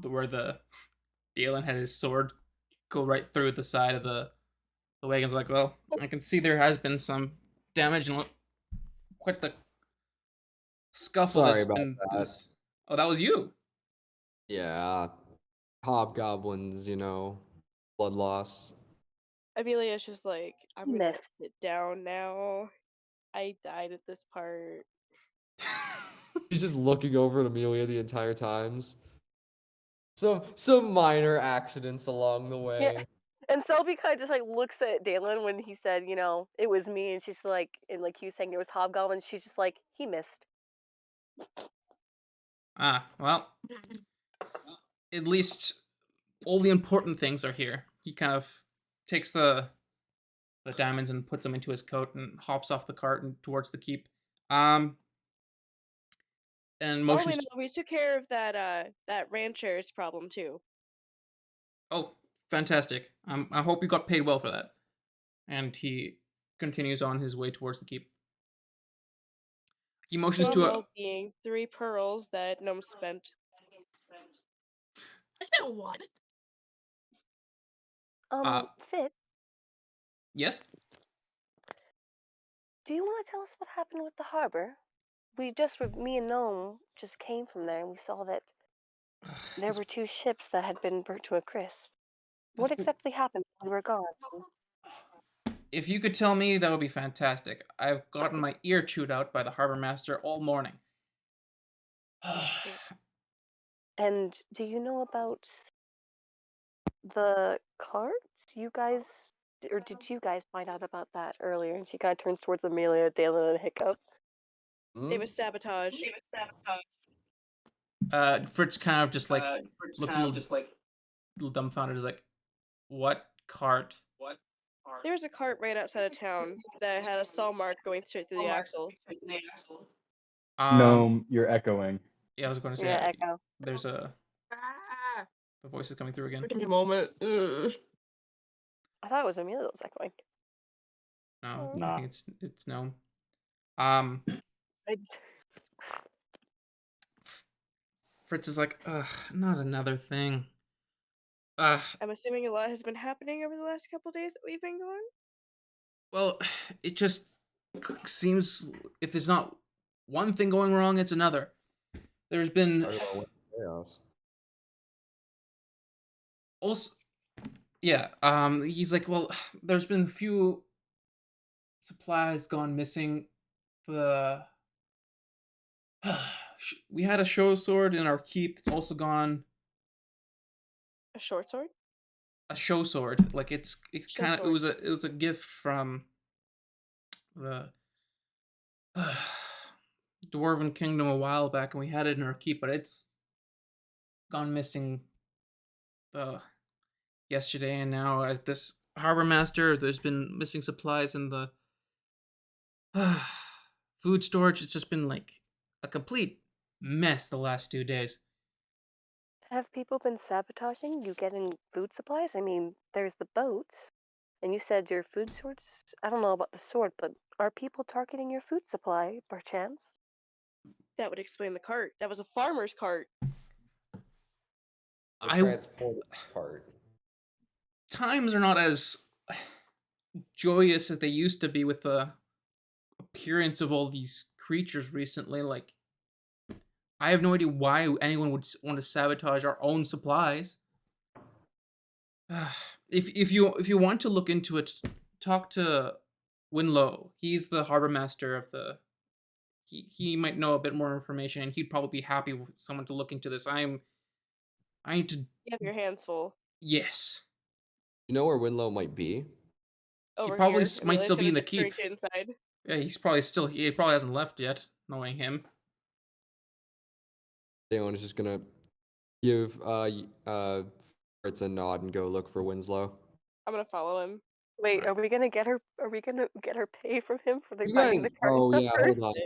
where the Galen had his sword go right through the side of the wagon's like, well, I can see there has been some damage and quite the scuffle
Sorry
that's
about
been
that.
this. Oh, that was you.
Yeah, hobgoblins, blood loss.
Amelia's just like, I'm gonna
Missed.
sit down now. I died at this part.
She's just looking over at Amelia the entire times. Some minor accidents along the way.
Yeah. And Selby kind of just like looks at Dalen when he said, it was me, and she's like, and like he was saying it was Hobgoblin. She's just like, he missed.
Well, at least all the important things are here. He kind of takes the diamonds and puts them into his coat and hops off the cart and towards the keep. And
Oh,
motions.
wait, no, we took care of that rancher's problem too.
Oh, fantastic! I hope you got paid well for that. And he continues on his way towards the keep. He motions to a.
Well being 3 pearls that Gnome spent.
I spent 1.
Fit,
Yes.
do you want to tell us what happened with the harbor? Me and Gnome just came from there, and we saw that there were 2 ships that had been burnt to a crisp. What exactly happened when we were gone?
If you could tell me, that would be fantastic. I've gotten my ear chewed out by the harbor master all morning.
And do you know about the carts? Or did you guys find out about that earlier? And she kind of turns towards Amelia, Dalen, and Hiccup.
It was sabotage.
Fritz kind of just like looks a little dumbfounded. Is like, what cart?
There was a cart right outside of town that had a saw mark going straight through the axle.
Gnome, you're echoing.
Yeah, I was going to say.
Yeah, Echo.
There's a.
Ah,
The voice is coming through again.
freaking moment. Ugh.
I thought it was Amelia that was echoing.
No,
Nah.
I think it's no. Fritz is like, ugh, not another thing.
I'm assuming a lot has been happening over the last couple days that we've been gone.
Well, it just seems if there's not one thing going wrong, it's another. There's been
Chaos.
also Yeah. He's like, well, there's been a few supplies gone missing. The we had a show sword in our keep that's also gone.
A short sword?
A show sword, like it's
Show
kind of
sword.
it was a gift from the Dwarven Kingdom a while back, and we had it in our keep, but it's gone missing uh yesterday, and now at this harbor master, there's been missing supplies in the food storage. It's just been like a complete mess the last 2 days.
Have people been sabotaging you getting food supplies? I mean, there's the boats, and you said your food swords. I don't know about the sword, but are people targeting your food supply, perchance?
That would explain the cart. That was a farmer's cart.
The
I
transport part.
Times are not as joyous as they used to be with the appearance of all these creatures recently. Like, I have no idea why anyone would want to sabotage our own supplies. If you want to look into it, talk to Winlow. He's the harbor master of the. He might know a bit more information, and he'd probably be happy with someone to look into this. I need to.
You have your hands full.
Yes.
You know where Winlow might be?
He
Over
probably
here.
might
Amelia's
still be
gonna
in the
gesture
keep.
to inside.
Yeah, he's probably still. He probably hasn't left yet, knowing him.
Dalen is just gonna give Fritz a nod and go look for Winslow.
I'm gonna follow him.
Wait,
Alright.
are we gonna get her? Are we gonna get her pay from him for the
You
finding
guys.
the cart and
Oh
stuff
yeah,
first?
hold on.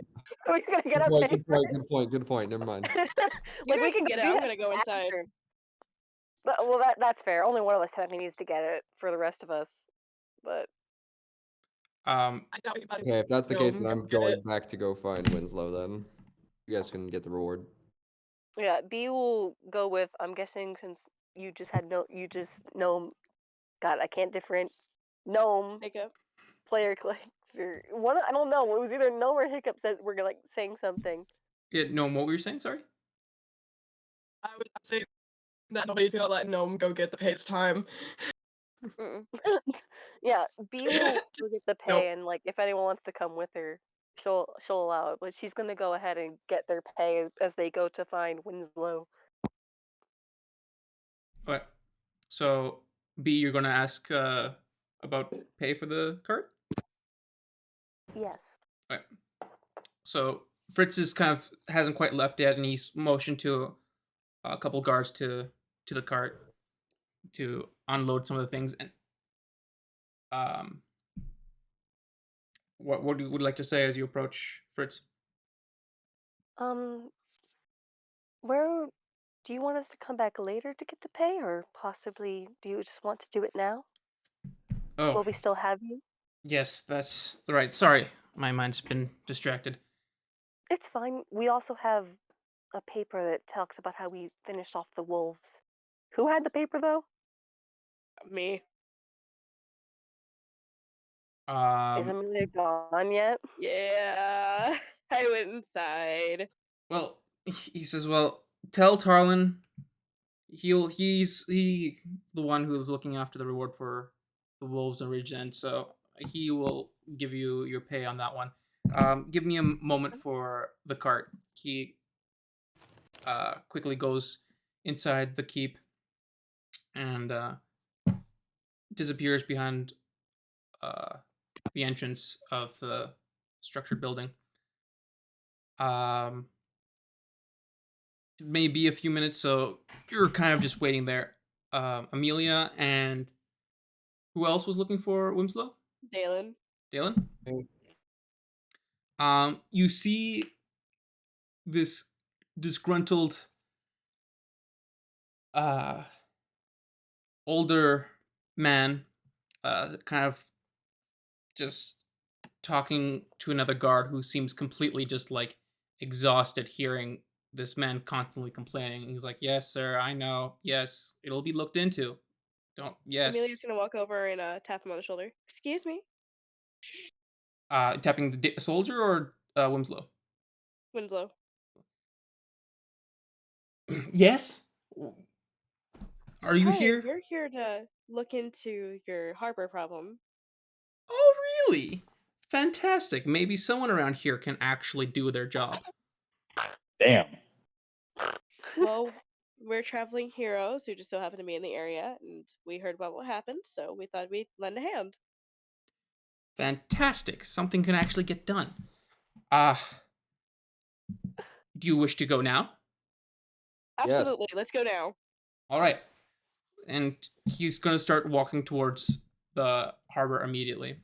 Are we gonna get
Good
our
point.
pay
Good
first?
point. Good point. Good point. Never mind.
You
Like we
guys
can
can get
do
it. I'm
that
gonna go inside.
after. Well, that's fair. Only one of us technically needs to get it for the rest of us. But
Um,
I doubt anybody
Okay, if that's the case, then
will
I'm
get
going
it.
back to go find Winslow. Then you guys can get the reward.
yeah, B will go with. I'm guessing since you just had no, you just gnome. God, I can't different gnome
Hiccup.
player collector. One, I don't know. It was either gnome or hiccup said we're like saying something.
yeah, no, what were you saying? Sorry.
I would say that nobody's gonna let Gnome go get the paid time.
Mm-mm.
Yeah, B will go get the
Nope.
pay, and like if anyone wants to come with her, she'll allow it. But she's gonna go ahead and get their pay as they go to find Winslow.
Okay. So B, you're gonna ask about pay for the cart.
Yes.
Okay. So Fritz is kind of hasn't quite left yet, and he's motioned to a couple guards to the cart to unload some of the things. And um, what would you like to say as you approach Fritz?
Um, where do you want us to come back later to get the pay, or possibly do you just want to do it now?
Oh,
Will we still have you?
yes, that's right. Sorry, my mind's been distracted.
It's fine. We also have a paper that talks about how we finished off the wolves. Who had the paper though?
Me.
Is
Um,
Amelia gone yet?
Yeah. I went inside.
well, he says, well, tell Tarlin he's the one who's looking after the reward for the wolves and Ridge End, so he will give you your pay on that one. Give me a moment for the cart. He quickly goes inside the keep and disappears behind the entrance of the structured building. It may be a few minutes, so you're kind of just waiting there. Amelia and who else was looking for Winslow?
Dalen.
Dalen? You see this disgruntled, uh, older man, kind of just talking to another guard who seems completely just like exhausted hearing this man constantly complaining. He's like, "Yes, sir, I know. Yes, it'll be looked into. Don't. Yes."
Amelia's gonna walk over and tap him on the shoulder. Excuse me.
Tapping the soldier or Winslow?
Winslow.
Yes. Are you
Hi,
here?
we're here to look into your harbor problem.
Oh, really? Fantastic. Maybe someone around here can actually do their job.
Damn.
Well, we're traveling heroes who just so happen to be in the area, and we heard about what happened, so we thought we'd lend a hand.
Fantastic. Something can actually get done. Do you wish to go now?
Yes.
Absolutely, let's go now.
All right. And he's going to start walking towards the harbor immediately.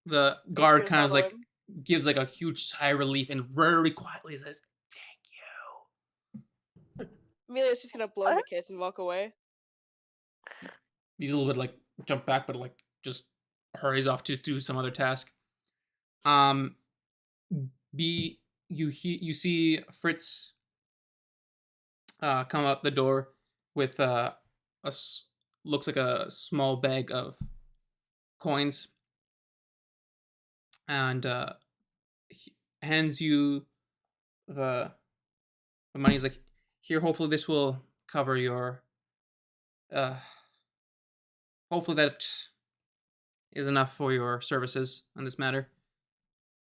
The guard
gonna
kind of
follow
like
him.
gives like a huge sigh of relief and very quietly says, "Thank you."
Amelia's just gonna blow him a
What?
kiss and walk away.
He's a little bit like jump back, but like just hurries off to do some other task. You see Fritz come out the door with looks like a small bag of coins, and he hands you the money. He's like, "Here, hopefully this will cover your. Hopefully that is enough for your services on this matter."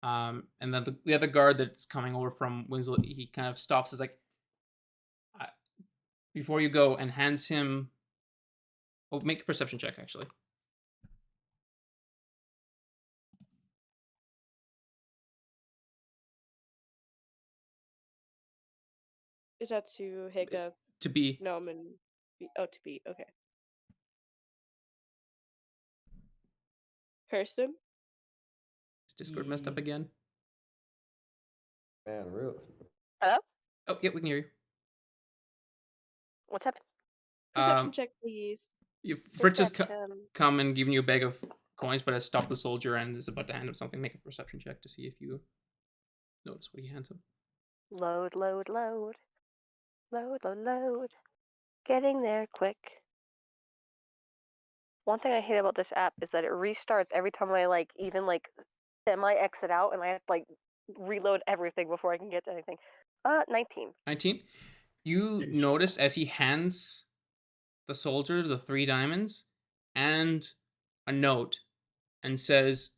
And then the other guard that's coming over from Winslow, he kind of stops. Is like, before you go, and hands him. Oh, make a perception check, actually.
Is that to Hiccup,
To be.
Gnome, and oh, to be okay. Kirsten?
Is Discord messed up again?
Man, really?
Hello?
Oh, yeah, we can hear you.
What's happening?
Perception check, please.
Fritz has
Perception.
come and given you a bag of coins, but has stopped the soldier and is about to hand him something. Make a perception check to see if you notice what he hands him.
Load, load, load. Load, load, load. Getting there quick. One thing I hate about this app is that it restarts every time I even semi-exit out, and I have to reload everything before I can get to anything. 19.
19. You notice as he hands the soldier the 3 diamonds and a note and says,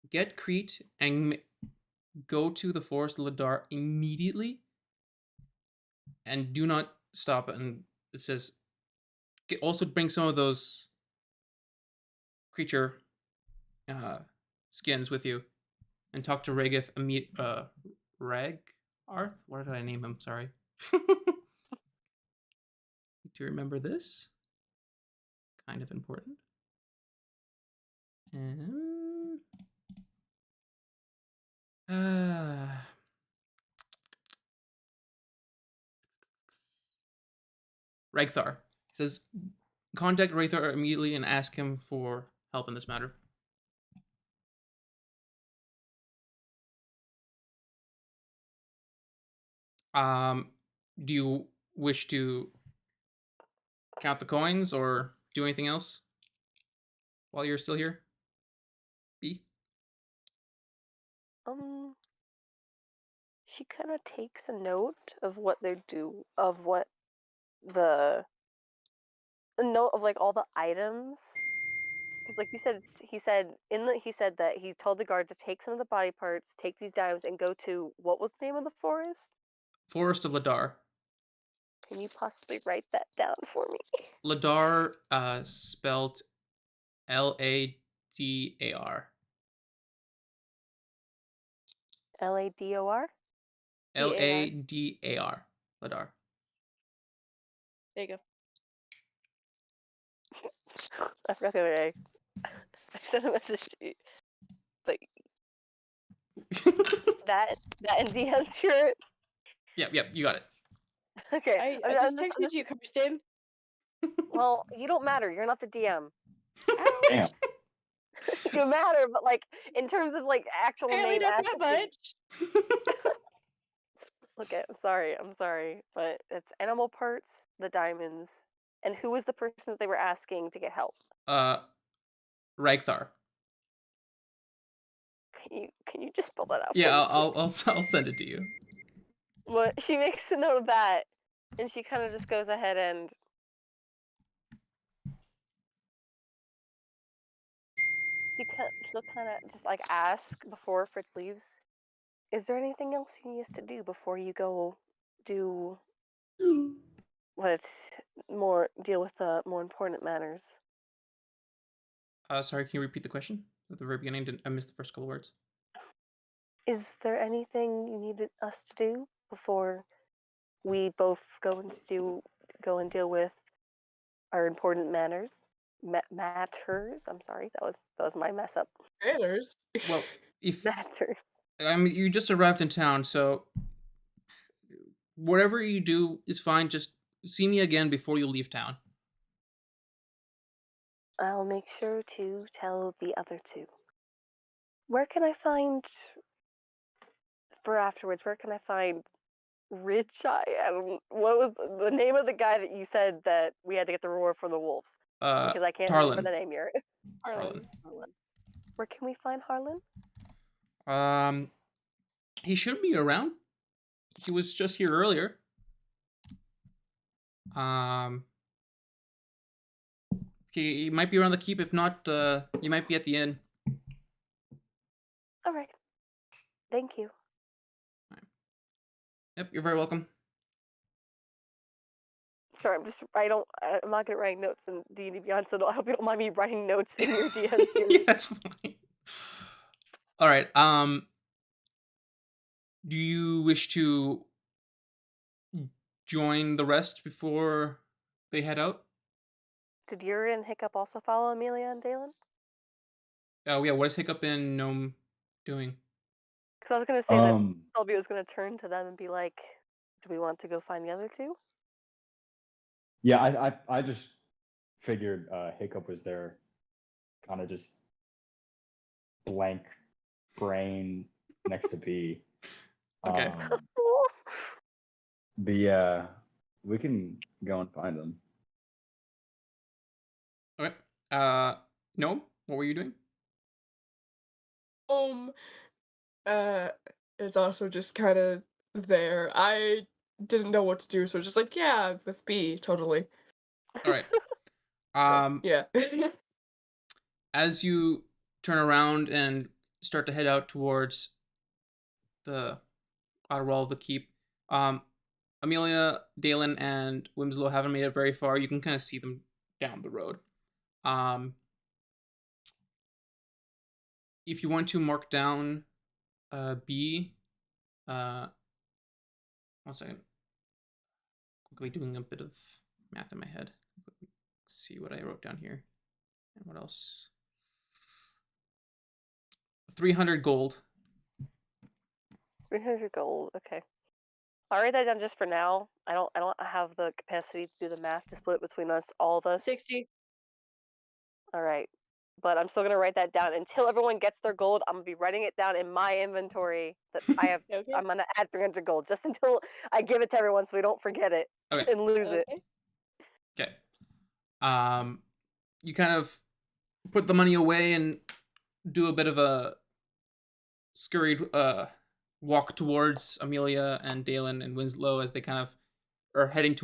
"Get Crete and go to the forest Ladar immediately and do not stop." And it says, also bring some of those creature skins with you and talk to Regith Ragarth? What did I name him? Sorry. Do you remember this? Kind of important. Regthar. He says, contact Regthar immediately and ask him for help in this matter. Do you wish to count the coins or do anything else while you're still here? B?
She kind of takes a note of what they're of what the note of all the items, because like you said, he said that he told the guard to take some of the body parts, take these diamonds, and go to what was the name of the forest?
Forest of Ladar.
Can you possibly write that down for me?
Ladar, spelled Ladar.
Lador?
Ladar. Ladar.
There you go.
I forgot the other day. I sent a message to you. But that and DM's here.
Yep, you got it.
Okay.
I just texted you, Kirsten.
Well, you don't matter. You're not the DM.
Damn.
You matter, but in terms of actual
Apparently
name
not that
attributes.
much.
Okay, I'm sorry, but it's animal parts, the diamonds, and who was the person that they were asking to get help?
Ragthar.
Can you just spell that out?
Yeah,
for me,
I'll send it to you.
But she makes a note of that, and she kind of just goes ahead and she'll kind of just like ask before Fritz leaves. Is there anything else you need us to do before you go do deal with the more important matters?
Sorry, can you repeat the question at the very beginning? I missed the first couple words.
Is there anything you needed us to do before we both go and deal with our important matters? Matters. I'm sorry, that was my mess up.
Manners.
Well, if
Matters.
you just arrived in town, so whatever you do is fine. Just see me again before you leave town.
I'll make sure to tell the other two. Where can I find for afterwards? Where can I find Rich Eye? What was the name of the guy that you said that we had to get the reward from the wolves? Because I can't remember the name here.
Harlan.
Harlan. Where can we find Harlan?
He should be around. He was just here earlier. He might be around the keep. If not, you might be at the inn.
All right. Thank you.
Yep, you're very welcome.
Sorry, I'm not good at writing notes in D&D Beyond, so I hope you don't mind me writing notes in your DM series.
Yeah, that's fine. All right. Do you wish to join the rest before they head out?
Did Yuri and Hiccup also follow Amelia and Dalen?
Oh yeah. What is Hiccup and Gnome doing?
Because I was gonna say that Shelby was gonna turn to them and be like, "Do we want to go find the other two?"
Yeah, I just figured Hiccup was there, kind of just blank brain next to B.
Okay.
But yeah, we can go and find them.
Okay. Gnome, what were you doing?
Is also just kind of there. I didn't know what to do, so just like, yeah, with B, totally.
All right.
Yeah.
As you turn around and start to head out towards the outer wall of the keep, Amelia, Dalen, and Winslow haven't made it very far. You can kind of see them down the road. If you want to mark down B, 1 second. Quickly doing a bit of math in my head. See what I wrote down here. And what else? 300 gold.
300 gold. Okay. I'll write that down just for now. I don't have the capacity to do the math to split it between us, all of us.
60.
All right. But I'm still gonna write that down until everyone gets their gold. I'm gonna be writing it down in my inventory that I have.
Okay.
I'm gonna add 300 gold just until I give it to everyone, so we don't forget it and lose it.
Okay. You kind of put the money away and do a bit of a scurried walk towards Amelia and Dalen and Winslow as they kind of are heading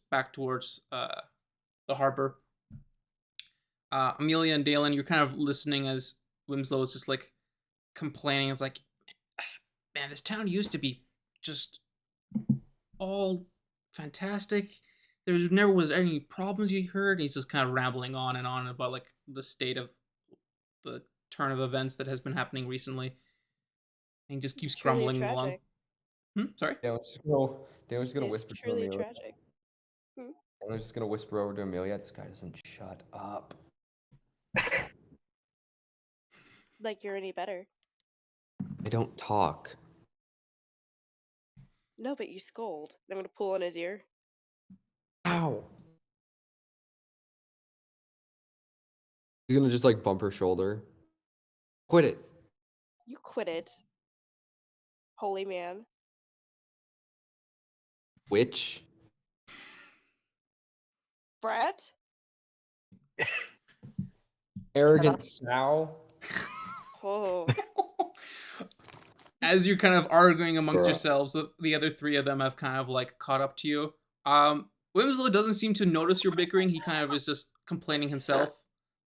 back towards the harbor. Amelia and Dalen, you're kind of listening as Winslow is just like complaining. It's like, man, this town used to be just all fantastic. There never was any problems you heard. He's just kind of rambling on and on about like the state of the turn of events that has been happening recently. And he just keeps grumbling along. Sorry?
They was just gonna whisper to Amelia.
Tragic.
I was just gonna whisper over to Amelia, this guy doesn't shut up.
Like you're any better.
I don't talk.
No, but you scold. I'm gonna pull on his ear.
Ow. He's gonna just like bump her shoulder. Quit it.
You quit it. Holy man.
Witch.
Brett?
Arrogant sow.
Oh.
As you're kind of arguing amongst
Bruh.
yourselves, the other three of them have kind of like caught up to you. Winslow doesn't seem to notice your bickering. He kind of is just complaining himself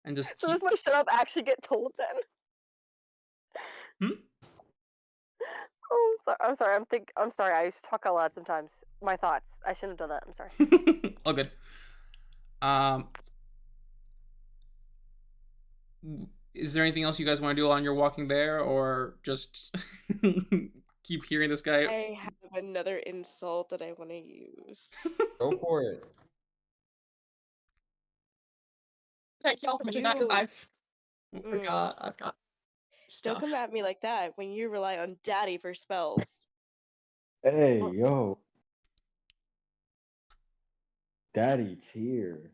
and just
So
keep.
does my shut up actually get told then?
Hmm?
Oh, I'm sorry. I'm sorry. I talk out loud sometimes. My thoughts. I shouldn't have done that. I'm sorry.
All good. Um, is there anything else you guys want to do on your walking there, or just keep hearing this guy?
I have another insult that I want to use.
Go for it.
Thank y'all for mentioning that because I've
Mm,
forgot. I've got
don't
stuff.
come at me like that when you rely on Daddy for spells.
Hey,
Oh.
yo. Daddy's here.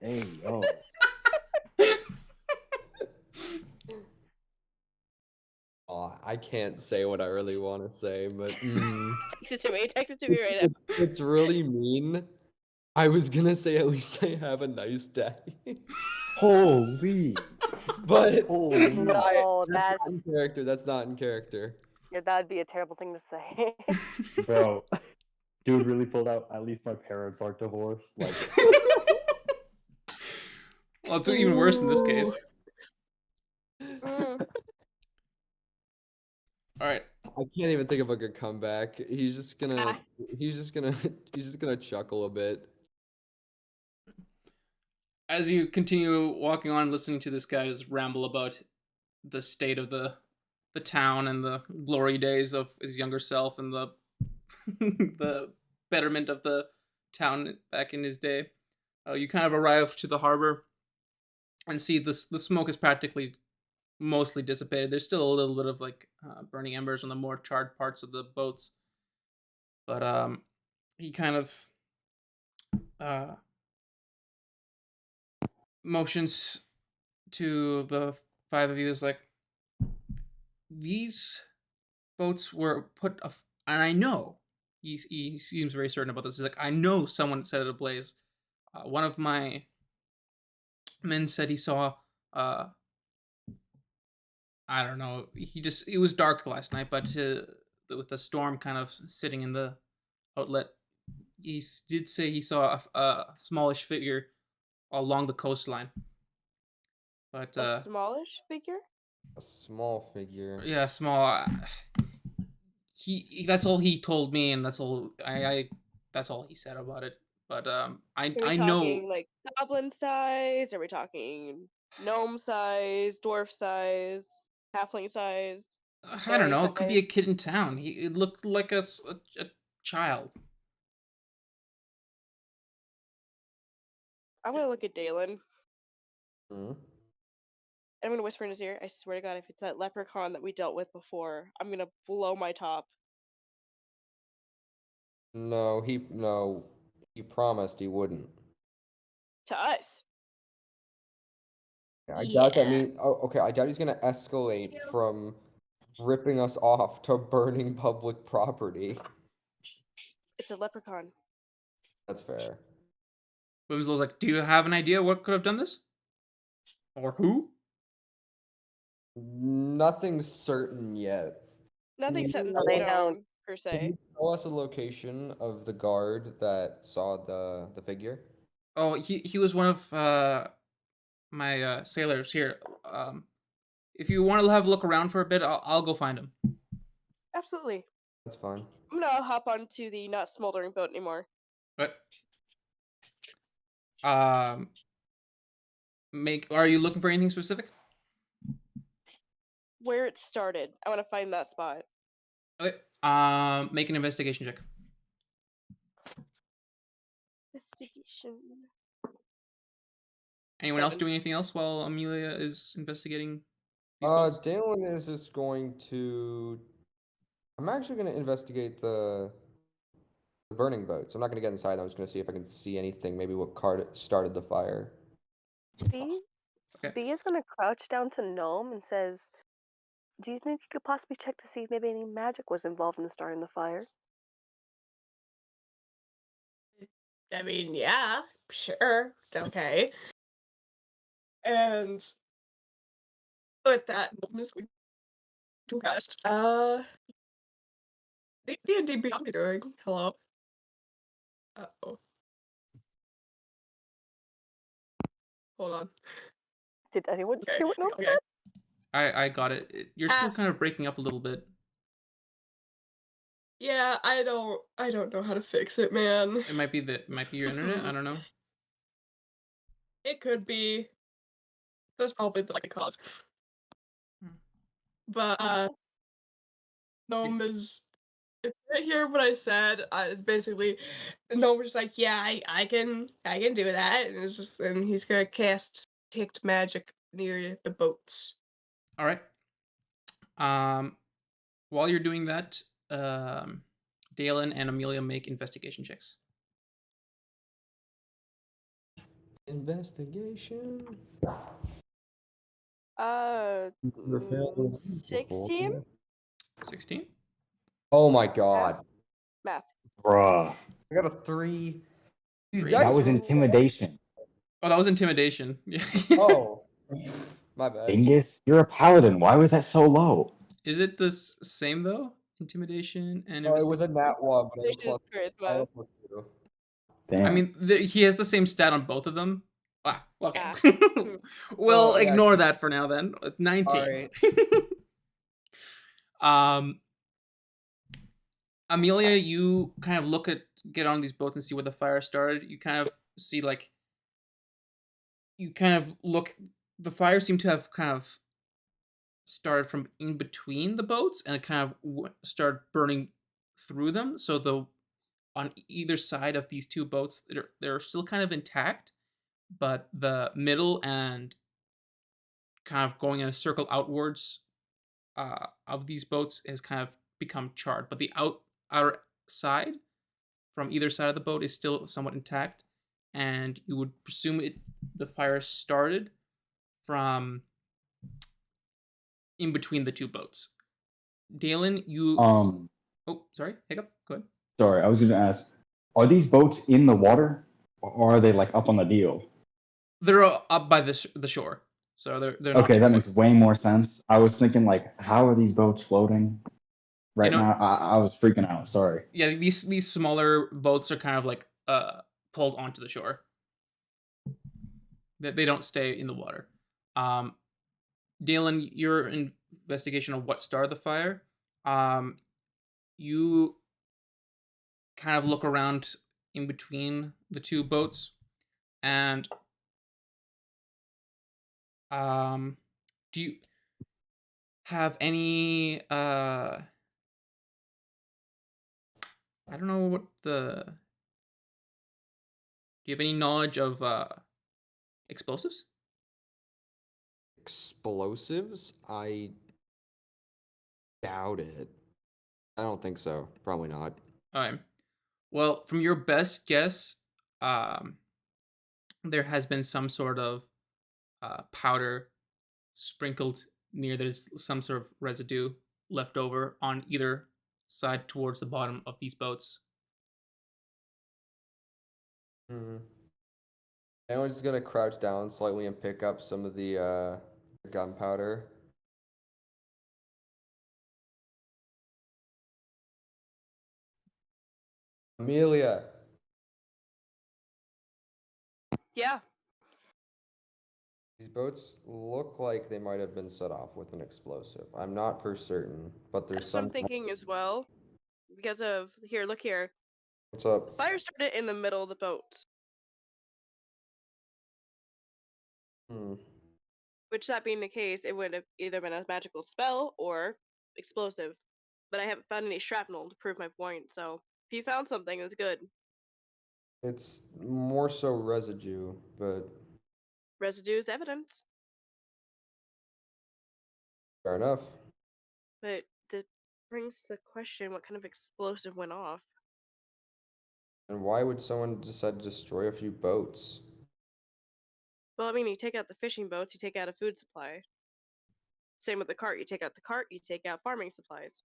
Hey, yo.
Oh, I can't say what I really want to say, but
Text it to me. Text it to me right now.
it's really mean. I was gonna say at least I have a nice day,
Holy.
but
Holy.
No,
that's not in character. That's not in character.
yeah, that'd be a terrible thing to say.
Bro. Dude really pulled out, at least my parents aren't divorced. Like,
Well, it's even worse in this case.
Mm.
All right.
I can't even think of a good comeback. He's just gonna
Ah.
he's just gonna he's just gonna chuckle a bit.
As you continue walking on, listening to this guy just ramble about the state of the town and the glory days of his younger self and the the betterment of the town back in his day, you kind of arrive to the harbor and see the smoke is practically mostly dissipated. There's still a little bit of like burning embers on the more charred parts of the boats, but he kind of uh, motions to the five of you is like, these boats were put and I know he seems very certain about this. He's like, I know someone set it ablaze. One of my men said he saw I don't know. It was dark last night, but with the storm kind of sitting in the outlet, did say he saw a smallish figure along the coastline. But
A smallish figure?
A small figure.
yeah, small. That's all he told me, and that's all that's all he said about it. But
Are we
I
talking
know.
like goblin size? Are we talking gnome size, dwarf size, halfling size,
I don't
fairy
know. It could be a
size?
kid in town. It looked like a child.
I'm gonna look at Dalen.
Hmm?
I'm gonna whisper in his ear. I swear to God, if it's that leprechaun that we dealt with before, I'm gonna blow my top.
No, he promised he wouldn't.
To us.
I doubt that
Yeah.
mean. Oh, okay. I doubt he's gonna escalate from ripping us off to burning public property.
It's a leprechaun.
That's fair.
Wimslow's like, do you have an idea what could have done this? Or who?
Nothing's certain yet.
Nothing's set in
No, they
stone,
don't.
per
Can
se.
you tell us a location of the guard that saw the figure?
Oh, he was one of my sailors here. If you want to have a look around for a bit, I'll go find him.
Absolutely.
That's fine.
I'm gonna hop onto the not smoldering boat anymore.
But are you looking for anything specific?
Where it started. I want to find that spot.
Okay. Make an investigation check.
Investigation.
Anyone else
7.
doing anything else while Amelia is investigating these boats?
Dalen is just going to. I'm actually going to investigate the burning boats. I'm not going to get inside. I'm just going to see if I can see anything. Maybe what card started the fire.
B
Okay.
B is gonna crouch down to Gnome and says, "Do you think you could possibly check to see if maybe any magic was involved in starting the fire?"
I mean, yeah, sure, okay. And with that, Miss going to cast. D&D Beyond me doing? Hello. Uh-oh. Hold on.
Did anyone just
Okay,
hear what Norm
okay.
said?
I got it. You're still
Ah.
kind of breaking up a little bit.
Yeah, I don't know how to fix it, man.
It might be your internet. I don't know.
It could be. That's probably like a cause.
Hmm.
But Gnome
You-
is if you hear what I said, it's basically Gnome was just like, yeah, I can do that, and it's just and he's gonna cast detect magic near the boats.
All right. While you're doing that, Dalen and Amelia make investigation checks.
Investigation.
Never failed a
16?
16.
Oh my god.
Math.
Bruh.
I got a 3. These
Three?
dice
That was
were-
intimidation.
Oh, that was intimidation.
Oh. My bad.
Dingus, you're a paladin. Why was that so low?
Is it the same though? Intimidation and
Oh, it was a
investigation?
nat 1, but it was
Vision
plus,
charisma.
plus 2.
Damn.
I mean, he has the same stat on both of them. Ah, okay.
Ah.
We'll
Oh, yeah.
ignore that for now then. 19.
Alright.
Amelia, you kind of get on these boats and see where the fire started. You kind of see the fire seemed to have kind of started from in between the boats and it kind of started burning through them. So on either side of these two boats, they're still kind of intact, but the middle and kind of going in a circle outwards of these boats has kind of become charred. But the outer side from either side of the boat is still somewhat intact, and you would presume the fire started from in between the two boats. Dalen, you
Um,
oh sorry, hiccup. Go ahead.
sorry, I was gonna ask, are these boats in the water, or are they like up on the deal?
They're up by the shore, so they're not
Okay,
in
that
the
makes
water.
way more sense. I was thinking like, how are these boats floating right
know-
now? I was freaking out. Sorry.
Yeah, these smaller boats are kind of like pulled onto the shore. They don't stay in the water. Dalen, your investigation of what started the fire, you kind of look around in between the two boats, and do you have any I don't know what the do you have any knowledge of explosives?
Explosives? I doubt it. I don't think so. Probably not.
Well, from your best guess, there has been some sort of powder sprinkled near. There's some sort of residue left over on either side towards the bottom of these boats.
Hmm. Anyone's gonna crouch down slightly and pick up some of the gunpowder. Amelia.
Yeah.
These boats look like they might have been set off with an explosive. I'm not for certain, but there's
That's what I'm
some.
thinking as well. Because of here, look here.
What's up?
The fire started in the middle of the boat.
Hmm.
Which that being the case, it would have either been a magical spell or explosive. But I haven't found any shrapnel to prove my point, so if you found something, it's good.
It's more so residue, but
Residue is evidence.
fair enough.
But that brings the question, what kind of explosive went off?
And why would someone decide to destroy a few boats?
Well, I mean, you take out the fishing boats, you take out a food supply. Same with the cart. You take out the cart, you take out farming supplies.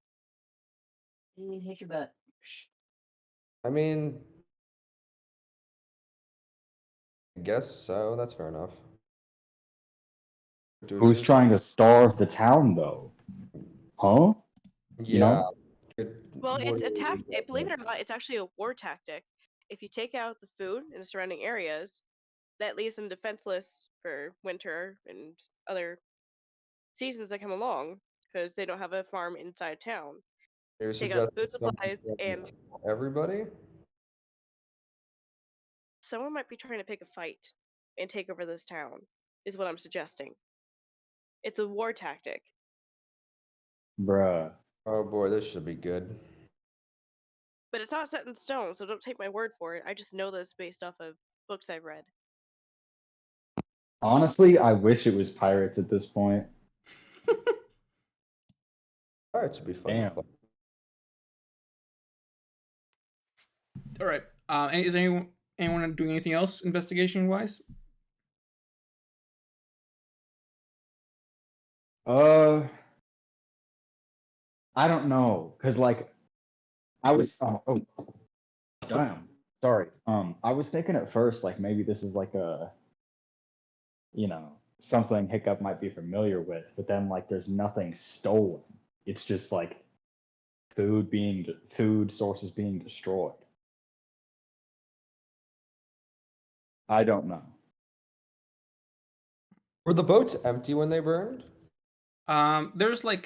Hit your butt.
I mean, I guess so. That's fair enough.
Who's trying to starve the town though? Huh? You
Yeah.
know?
Well, it's a
Would-
tactic. Believe it or not, it's actually a war tactic. If you take out the food in the surrounding areas, that leaves them defenseless for winter and other seasons that come along because they don't have a farm inside town.
You're
Take out the
suggesting
food supplies, and
everybody?
someone might be trying to pick a fight and take over this town, is what I'm suggesting. It's a war tactic.
Bruh.
Oh boy, this should be good.
But it's not set in stone, so don't take my word for it. I just know this based off of books I've read.
Honestly, I wish it was pirates at this point.
Alright, should be fun.
Damn.
All right. And is anyone doing anything else investigation wise?
I don't know, cause like I was. Oh, damn. Sorry. I was thinking at first like maybe this is like a, something Hiccup might be familiar with, but then like there's nothing stolen. It's just like food sources being destroyed. I don't know.
Were the boats empty when they burned?
There's like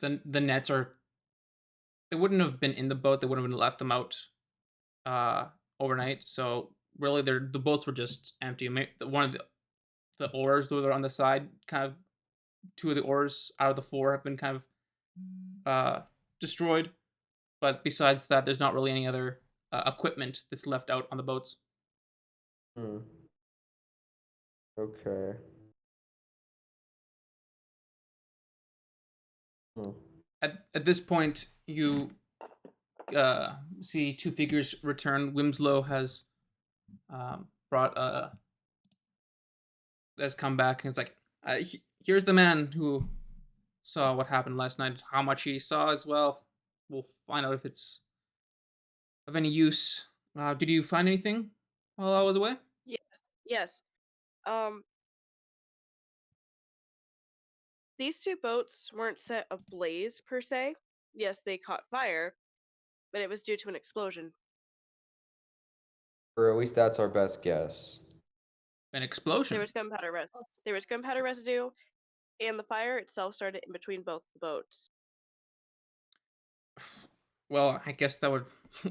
the nets are. They wouldn't have been in the boat. They would have left them out overnight. So really, the boats were just empty. One of the oars that were on the side, kind of 2 of the oars out of the 4 have been kind of destroyed. But besides that, there's not really any other equipment that's left out on the boats.
Okay.
At this point, you see 2 figures return. Wimslow has has come back and it's like, here's the man who saw what happened last night. How much he saw as well. We'll find out if it's of any use. Did you find anything while I was away?
Yes. These 2 boats weren't set ablaze per se. Yes, they caught fire, but it was due to an explosion.
Or at least that's our best guess.
An explosion.
There was gunpowder residue, and the fire itself started in between both the boats.
Well, I guess that would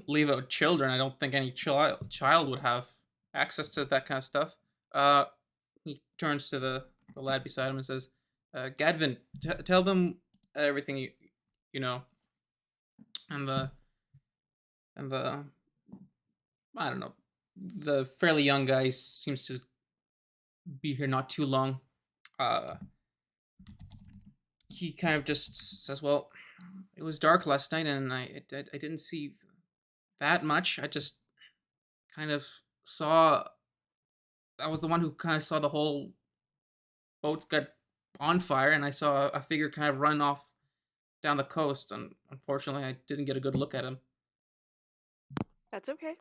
leave out children. I don't think any child would have access to that kind of stuff. He turns to the lad beside him and says, Gadvin, tell them everything you know. And the I don't know, the fairly young guy seems to be here not too long. He kind of just says, well, it was dark last night and I didn't see that much. I just kind of saw, I was the one who kind of saw the whole boats got on fire, and I saw a figure kind of run off down the coast, and unfortunately I didn't get a good look at him.
That's okay.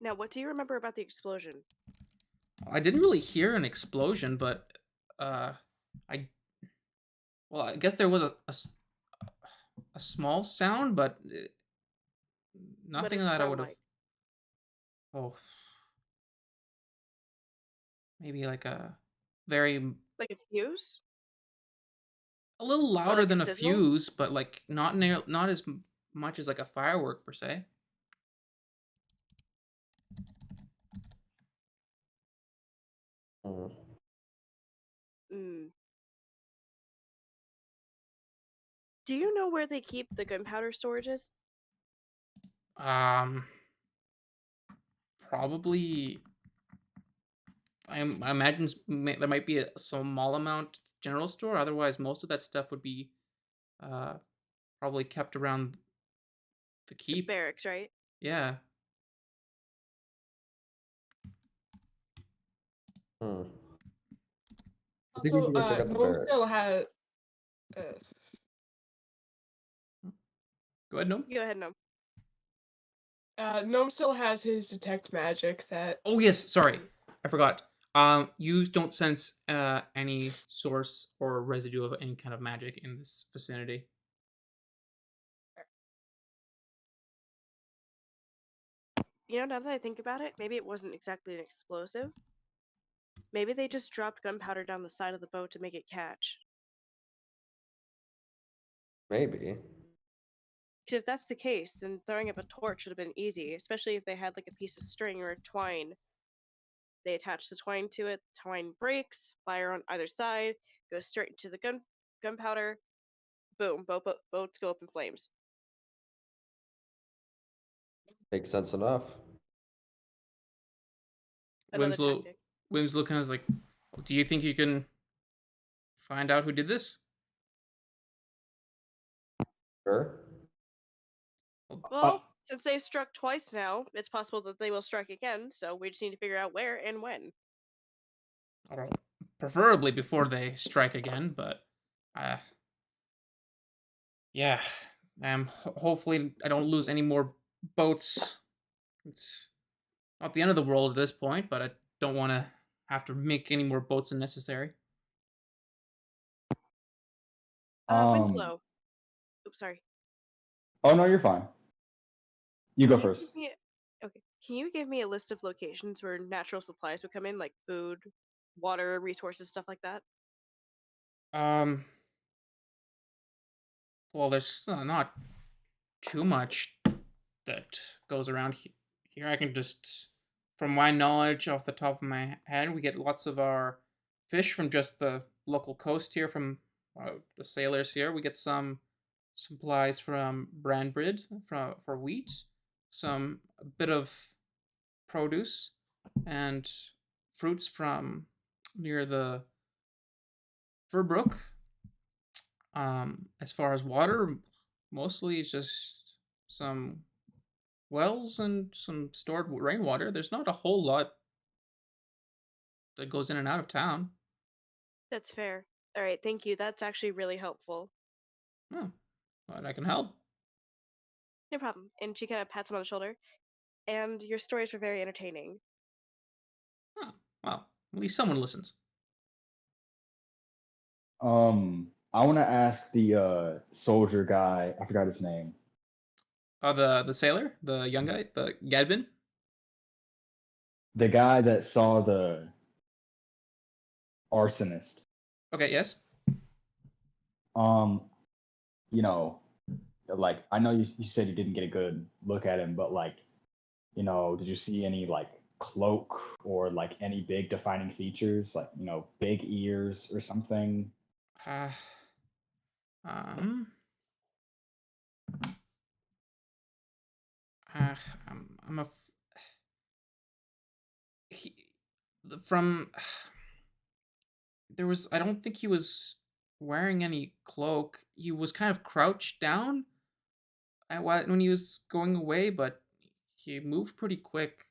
Now, what do you remember about the explosion?
I didn't really hear an explosion, but I guess there was a small sound, but nothing that I would have. Oh, maybe like a very
like a fuse?
A little louder
like
than
a
a
sizzle?
fuse, but like not as much as like a firework per se.
Mm. Do you know where they keep the gunpowder storages?
Probably. I imagine there might be a small amount general store. Otherwise, most of that stuff would be probably kept around the keep.
Barracks, right?
Yeah.
I think we
Also,
should go check out the
Gnome still
barracks.
has.
Go ahead, Gnome.
Go ahead, no.
Gnome still has his detect magic that.
Oh yes, sorry, I forgot. You don't sense any source or residue of any kind of magic in this vicinity.
now that I think about it, maybe it wasn't exactly an explosive. Maybe they just dropped gunpowder down the side of the boat to make it catch.
Maybe.
Because if that's the case, then throwing up a torch would have been easy, especially if they had like a piece of string or a twine. They attach the twine to it, twine breaks, fire on either side, goes straight into the gunpowder, boom, boats go up in flames.
Makes sense enough.
Another
Winslow
tactic.
kind of like, do you think you can find out who did this?
Sure.
Well, since they've struck twice now, it's possible that they will strike again, so we just need to figure out where and when.
Or preferably before they strike again, but yeah. Hopefully I don't lose any more boats. It's not the end of the world at this point, but I don't want to have to make any more boats unnecessary.
Winslow. Oops, sorry.
Oh no, you're fine. You go
Can you
first.
give me okay. Can you give me a list of locations where natural supplies would come in, like food, water, resources, stuff like that?
Well, there's not too much that goes around here. I can just, from my knowledge off the top of my head, we get lots of our fish from just the local coast here, from the sailors here. We get some supplies from Brandbrid for wheat, a bit of produce, and fruits from near the Furbrook. As far as water, mostly it's just some wells and some stored rainwater. There's not a whole lot that goes in and out of town.
That's fair. All right, thank you. That's actually really helpful.
Oh, but I can help.
No problem. And she kind of pats him on the shoulder. And your stories were very entertaining.
Oh, well, at least someone listens.
I want to ask the soldier guy. I forgot his name.
Oh, the sailor, the young guy, the Gadbin.
The guy that saw the arsonist.
Okay, yes.
You know, like I know you said you didn't get a good look at him, but like, did you see any like cloak or like any big defining features, like big ears or something?
Uh, um. Uh, I'm a. He, from there was. I don't think he was wearing any cloak. He was kind of crouched down when he was going away, but he moved pretty quick.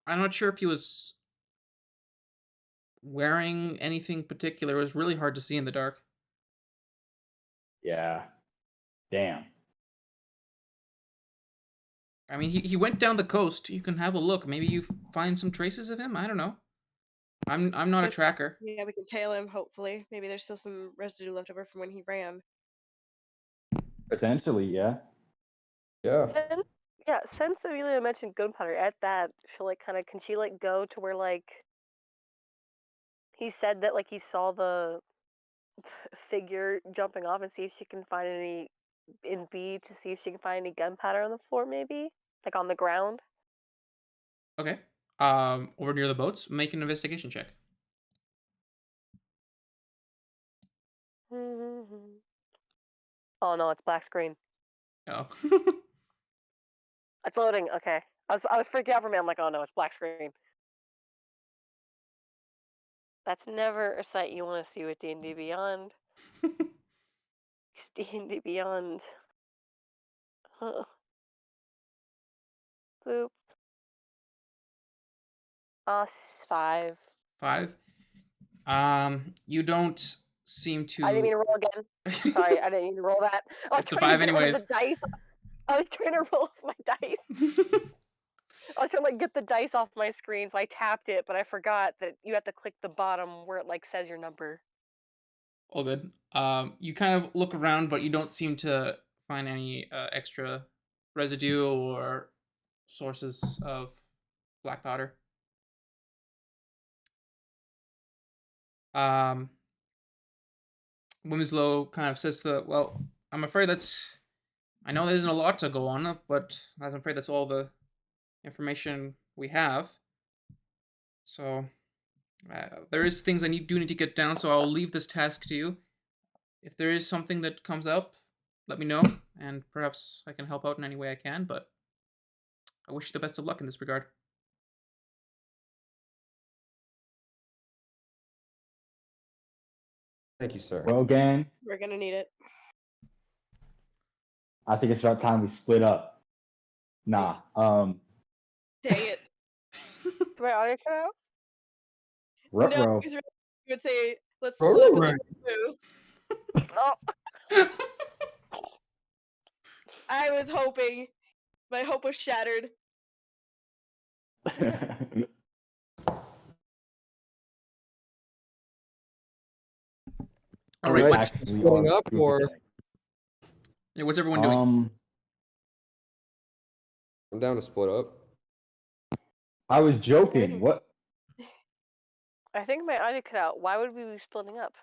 I'm not sure if he was wearing anything particular. It was really hard to see in the dark.
Yeah. Damn.
I mean, he went down the coast. You can have a look. Maybe you find some traces of him. I don't know. I'm not a tracker.
Yeah, we can tail him, hopefully. Maybe there's still some residue left over from when he ran.
Potentially, yeah.
Yeah.
Since Amelia mentioned gunpowder, at that, can she like go to where like he said that like he saw the figure jumping off and see if she can find any in B to see if she can find any gunpowder on the floor, maybe like on the ground.
Okay. Over near the boats, make an investigation check.
Oh no, it's black screen.
Oh.
It's loading. Okay, I was freaking out for me. I'm like, oh no, it's black screen. That's never a sight you want to see with D&D Beyond. D&D Beyond. Boop. 5.
5. You don't seem to.
I didn't mean to roll again. Sorry, I didn't mean to roll that. I was
It's a
trying
5
to get rid of
anyways.
the dice. I was trying to roll my dice. I was trying to like get the dice off my screen, so I tapped it, but I forgot that you have to click the bottom where it like says your number.
All good. You kind of look around, but you don't seem to find any extra residue or sources of black powder. Winslow kind of says that, well, I'm afraid that's. I know there isn't a lot to go on, but I'm afraid that's all the information we have. So there is things I do need to get down, so I'll leave this task to you. If there is something that comes up, let me know, and perhaps I can help out in any way I can, but I wish you the best of luck in this regard.
Thank you, sir.
Well, gang,
We're gonna need it.
I think it's about time we split up. Nah.
Dang it.
My audio cut out?
No,
Ruh-roh.
because we would say, let's
Oh,
split up
right.
and lose.
Oh,
I was hoping. My hope was shattered.
All right,
Alright,
what's
Actually,
splitting
on
up
Scuba
or
Gang.
yeah, what's everyone doing?
I'm down to split up.
I was joking. What?
I think my audio cut out. Why would we be splitting up?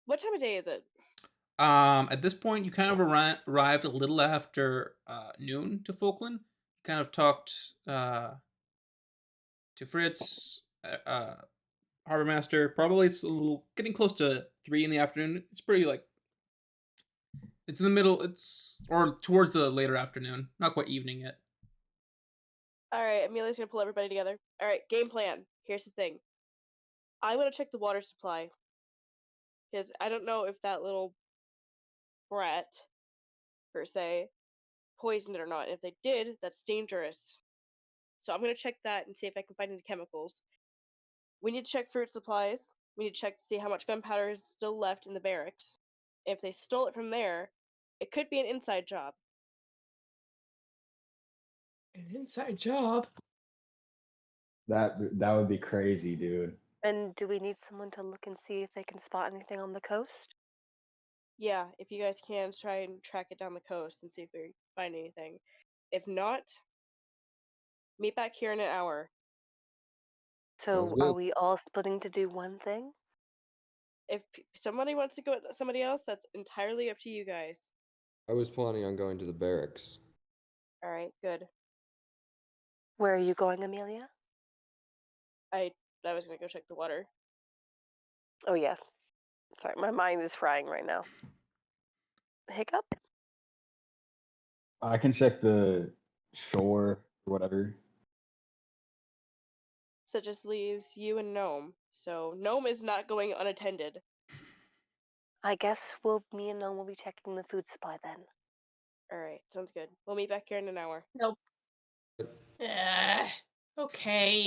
What time of day is it?
At this point, you kind of arrived a little after noon to Falkland. Kind of talked to Fritz, Harbor Master. Probably it's a little getting close to 3 in the afternoon. It's pretty like it's in the middle. It's or towards the later afternoon, not quite evening yet.
Alright, Amelia's gonna pull everybody together. Alright, game plan. Here's the thing. I want to check the water supply. Because I don't know if that little brat, per se, poisoned it or not. If they did, that's dangerous. So I'm gonna check that and see if I can find any chemicals. We need to check fruit supplies. We need to check to see how much gunpowder is still left in the barracks. If they stole it from there, it could be an inside job.
An inside job.
That would be crazy, dude.
And do we need someone to look and see if they can spot anything on the coast?
Yeah, if you guys can, try and track it down the coast and see if we find anything. If not, meet back here in an hour.
So
good.
are we all splitting to do one thing?
If somebody wants to go with somebody else, that's entirely up to you guys.
I was planning on going to the barracks.
Alright, good.
Where are you going, Amelia?
I was gonna go check the water.
Oh yeah. Sorry, my mind is frying right now. Hiccup?
I can check the shore or whatever.
So it just leaves you and Gnome. So Gnome is not going unattended.
I guess me and Gnome will be checking the food supply then.
Alright, sounds good. We'll meet back here in an hour.
Nope. Okay.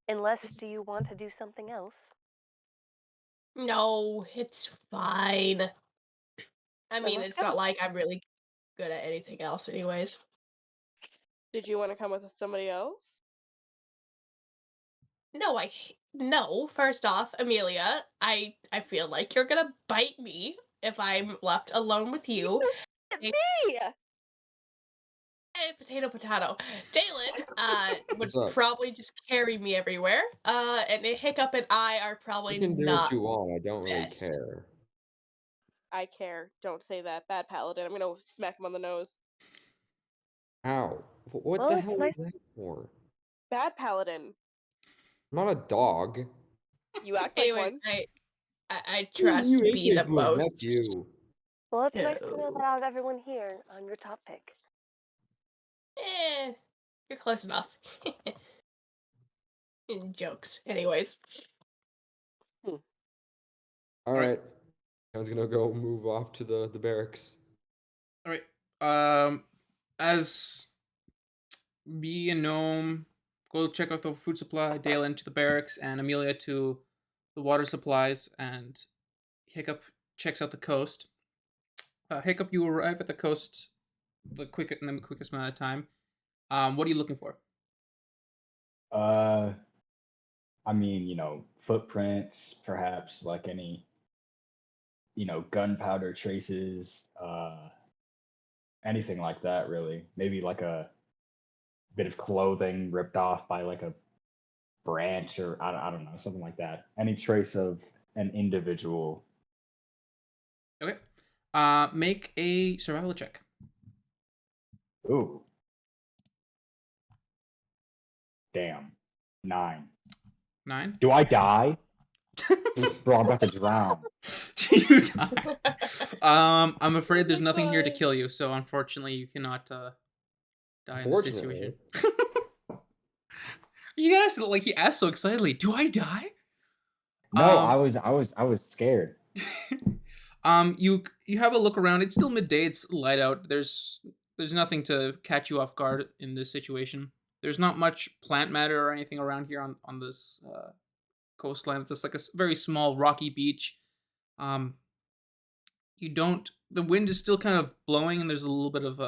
Unless do you want to do something else?
No, it's fine. I
Then
mean,
let's
it's not
go.
like I'm really good at anything else, anyways.
Did you want to come with somebody else?
No. First off, Amelia, I feel like you're gonna bite me if I'm left alone with you.
Me!
Potato. Dalen would
What's up?
probably just carry me everywhere. And Hiccup and I are
You
probably
can do
not
what you want. I don't really
best.
care.
I care. Don't say that. Bad paladin. I'm gonna smack him on the nose.
How? What
Well,
the
it's
hell
nice.
is that for?
Bad paladin.
I'm not a dog.
You act like
Anyways,
one.
I trust
You
B the
ate good.
most.
That's you.
Well, it's nice to know
No.
that out of everyone here, I'm your top pick.
You're close enough. Jokes. Anyways.
All right. I was gonna go move off to the barracks.
All right. As B and Gnome go check out the food supply, Dalen to the barracks, and Amelia to the water supplies, and Hiccup checks out the coast. Hiccup, you arrive at the coast in the quickest amount of time. What are you looking for?
I mean, footprints, perhaps like any, gunpowder traces, anything like that, really. Maybe like a bit of clothing ripped off by like a branch or I don't know, something like that. Any trace of an individual.
Okay. Make a survival check.
Ooh. Damn. 9.
9.
Do I die? Bro, I'm about to drown.
You die. I'm afraid there's nothing here to kill you, so unfortunately you cannot die in this situation. He asked like he asked so excitedly, "Do I die?"
No,
Um,
I was scared.
you have a look around. It's still midday. It's light out. There's nothing to catch you off guard in this situation. There's not much plant matter or anything around here on this coastline. It's just like a very small rocky beach. Um, you don't. The wind is still kind of blowing, and there's a little bit of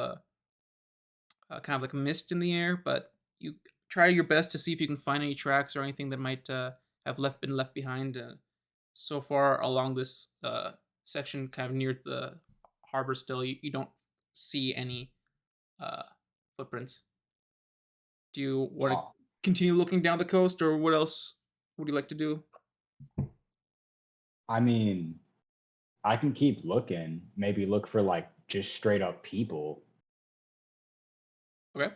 kind of like mist in the air. But you try your best to see if you can find any tracks or anything that might have been left behind. So far along this section, kind of near the harbor, still you don't see any footprints. Do you want to
Huh.
continue looking down the coast, or what else would you like to do?
I mean, I can keep looking. Maybe look for like just straight up people.
Okay.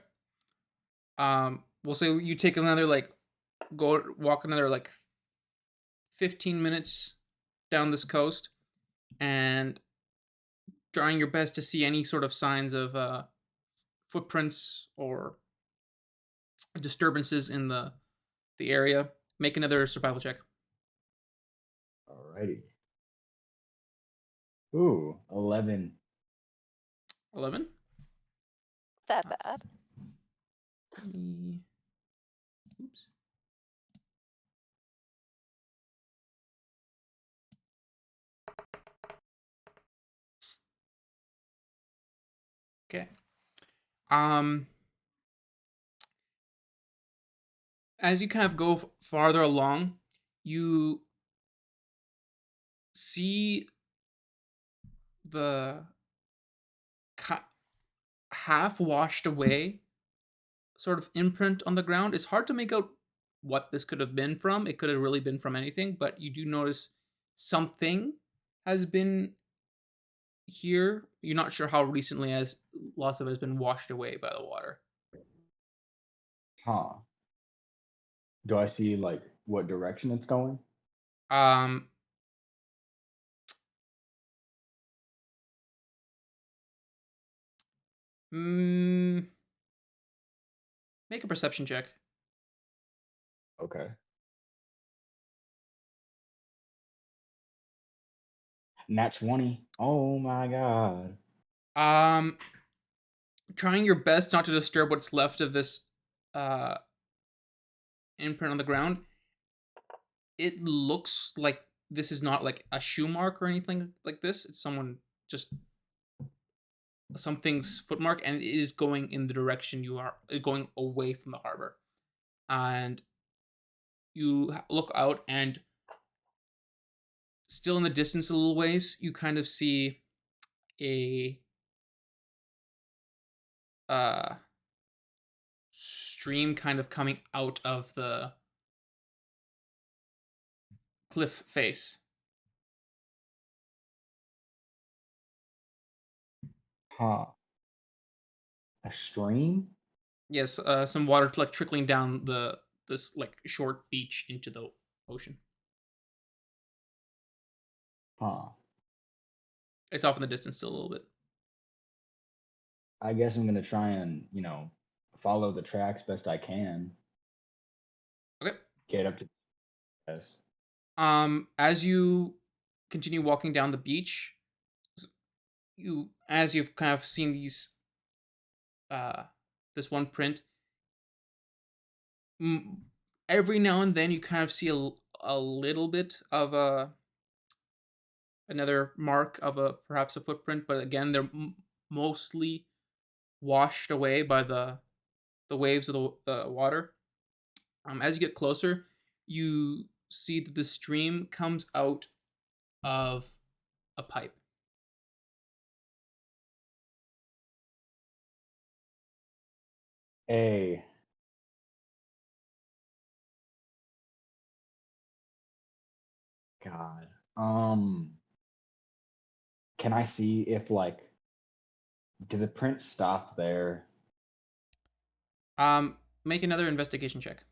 We'll say you take another like go walk another like 15 minutes down this coast, and trying your best to see any sort of signs of footprints or disturbances in the area. Make another survival check.
Alrighty. Ooh, 11.
11.
That bad.
Oops. Okay. As you kind of go farther along, you see the half washed away sort of imprint on the ground. It's hard to make out what this could have been from. It could have really been from anything, but you do notice something has been here. You're not sure how recently, as lots of it has been washed away by the water.
Huh. Do I see like what direction it's going?
Um, mm, Make a perception check.
Okay. Nat 20. Oh my god.
Um, Trying your best not to disturb what's left of this uh imprint on the ground. It looks like this is not like a shoe mark or anything like this. It's someone just something's footmark, and it is going in the direction you are going away from the harbor. And you look out, and still in the distance a little ways, you kind of see a stream kind of coming out of the cliff face.
Huh. A stream?
Yes, some water like trickling down this like short beach into the ocean.
Huh.
It's off in the distance still a little bit.
I guess I'm gonna try and, follow the tracks best I can.
Okay.
Get up to this.
As you continue walking down the beach, as you've kind of seen these this one print, every now and then you kind of see a little bit of another mark of perhaps a footprint, but again they're mostly washed away by the waves of the water. As you get closer, you see that the stream comes out of a pipe.
a God. Can I see if like did the print stop there?
Make another investigation check.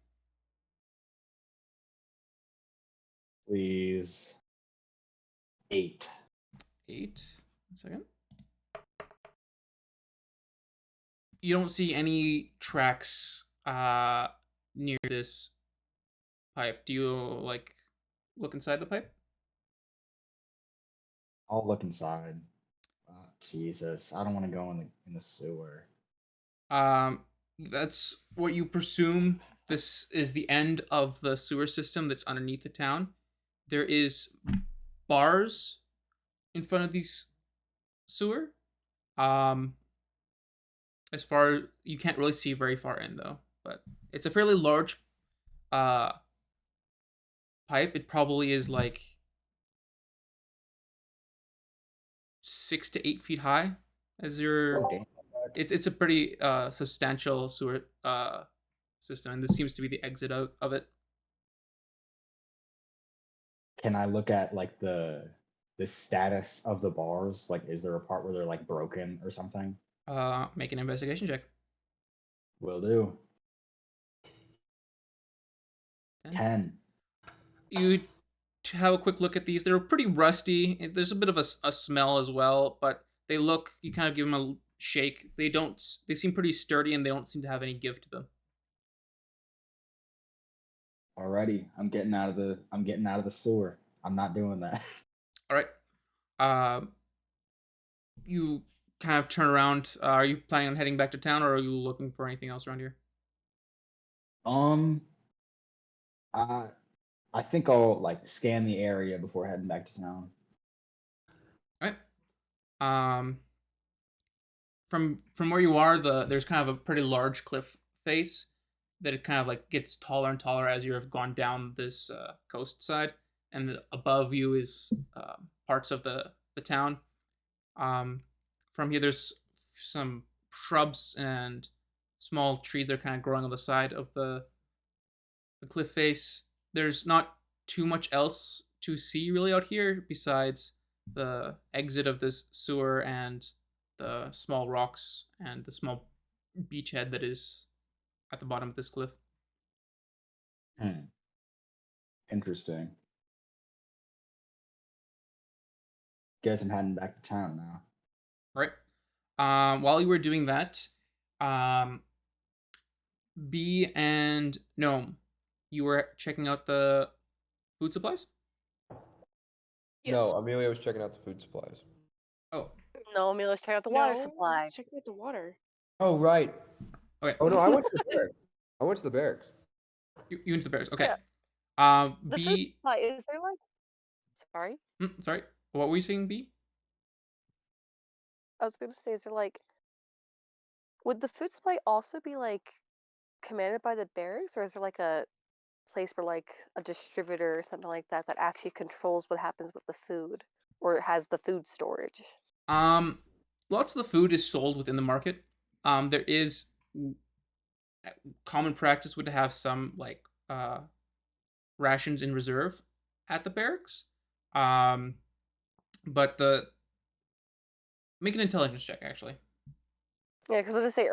Please. 8.
8. 1 second. You don't see any tracks near this pipe. Do you like look inside the pipe?
I'll look inside. Jesus, I don't want to go in the sewer.
That's what you presume. This is the end of the sewer system that's underneath the town. There is bars in front of these sewer. As far you can't really see very far in though, but it's a fairly large uh pipe. It probably is like 6 to 8 feet high. As your
Oh, damn.
it's a pretty substantial sewer system, and this seems to be the exit out of it.
Can I look at like the status of the bars? Like, is there a part where they're like broken or something?
Make an investigation check.
Will do.
10.
10.
You have a quick look at these. They're pretty rusty. There's a bit of a smell as well, but they look. You kind of give them a shake. They don't. They seem pretty sturdy, and they don't seem to have any give to them.
Alrighty, I'm getting out of the sewer. I'm not doing that.
All right. You kind of turn around. Are you planning on heading back to town, or are you looking for anything else around here?
I I think I'll like scan the area before heading back to town.
All right. From where you are, there's kind of a pretty large cliff face that it kind of like gets taller and taller as you have gone down this coast side, and above you is parts of the town. From here, there's some shrubs and small trees that are kind of growing on the side of the cliff face. There's not too much else to see really out here besides the exit of this sewer and the small rocks and the small beachhead that is at the bottom of this cliff.
Interesting. Guess I'm heading back to town now.
Right. While you were doing that, B and Gnome, you were checking out the food supplies?
No, Amelia was checking out the food supplies.
Oh,
No, I mean, let's check out the
No,
water
I was
supply.
checking out the water.
Oh, right.
okay.
Oh, no, I went to the barracks. I went to the barracks.
You went to the bears. Okay.
Yeah. The food
B.
supply, is there like... Sorry?
Sorry. What were you saying, B?
I was gonna say, is there like... Would the food supply also be like commanded by the barracks, or is there like a place where like a distributor or something like that that actually controls what happens with the food, or it has the food storage?
Lots of the food is sold within the market. There is common practice would have some like rations in reserve at the barracks. But make an intelligence check actually.
Yeah, because I was gonna say,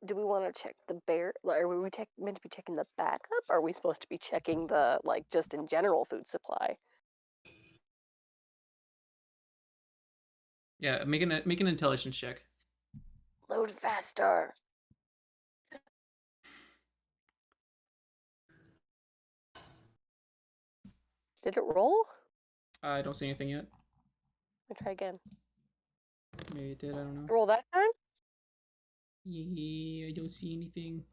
do we want to check the bear? Like, are we meant to be checking the backup? Or are we supposed to be checking the like just in general food supply?
Yeah, make an intelligence check.
Load faster. Did it roll?
I don't see anything yet.
Let me try again.
Maybe it did. I don't know.
Roll that time?
Yeah, I don't see anything.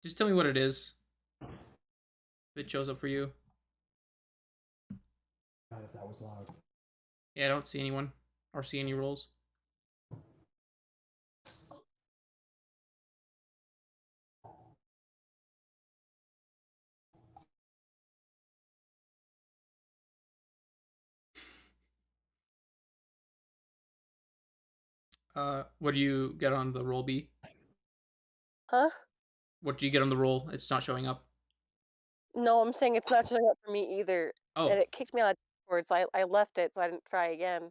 Just tell me what it is. If it shows up for you.
God, if that was loud.
Yeah, I don't see anyone or see any rolls. What do you get on the roll B?
Huh?
What do you get on the roll? It's not showing up.
No, I'm saying it's not showing up for me either. And
Oh,
it kicked me out of Discord, so I left it, so I didn't try again.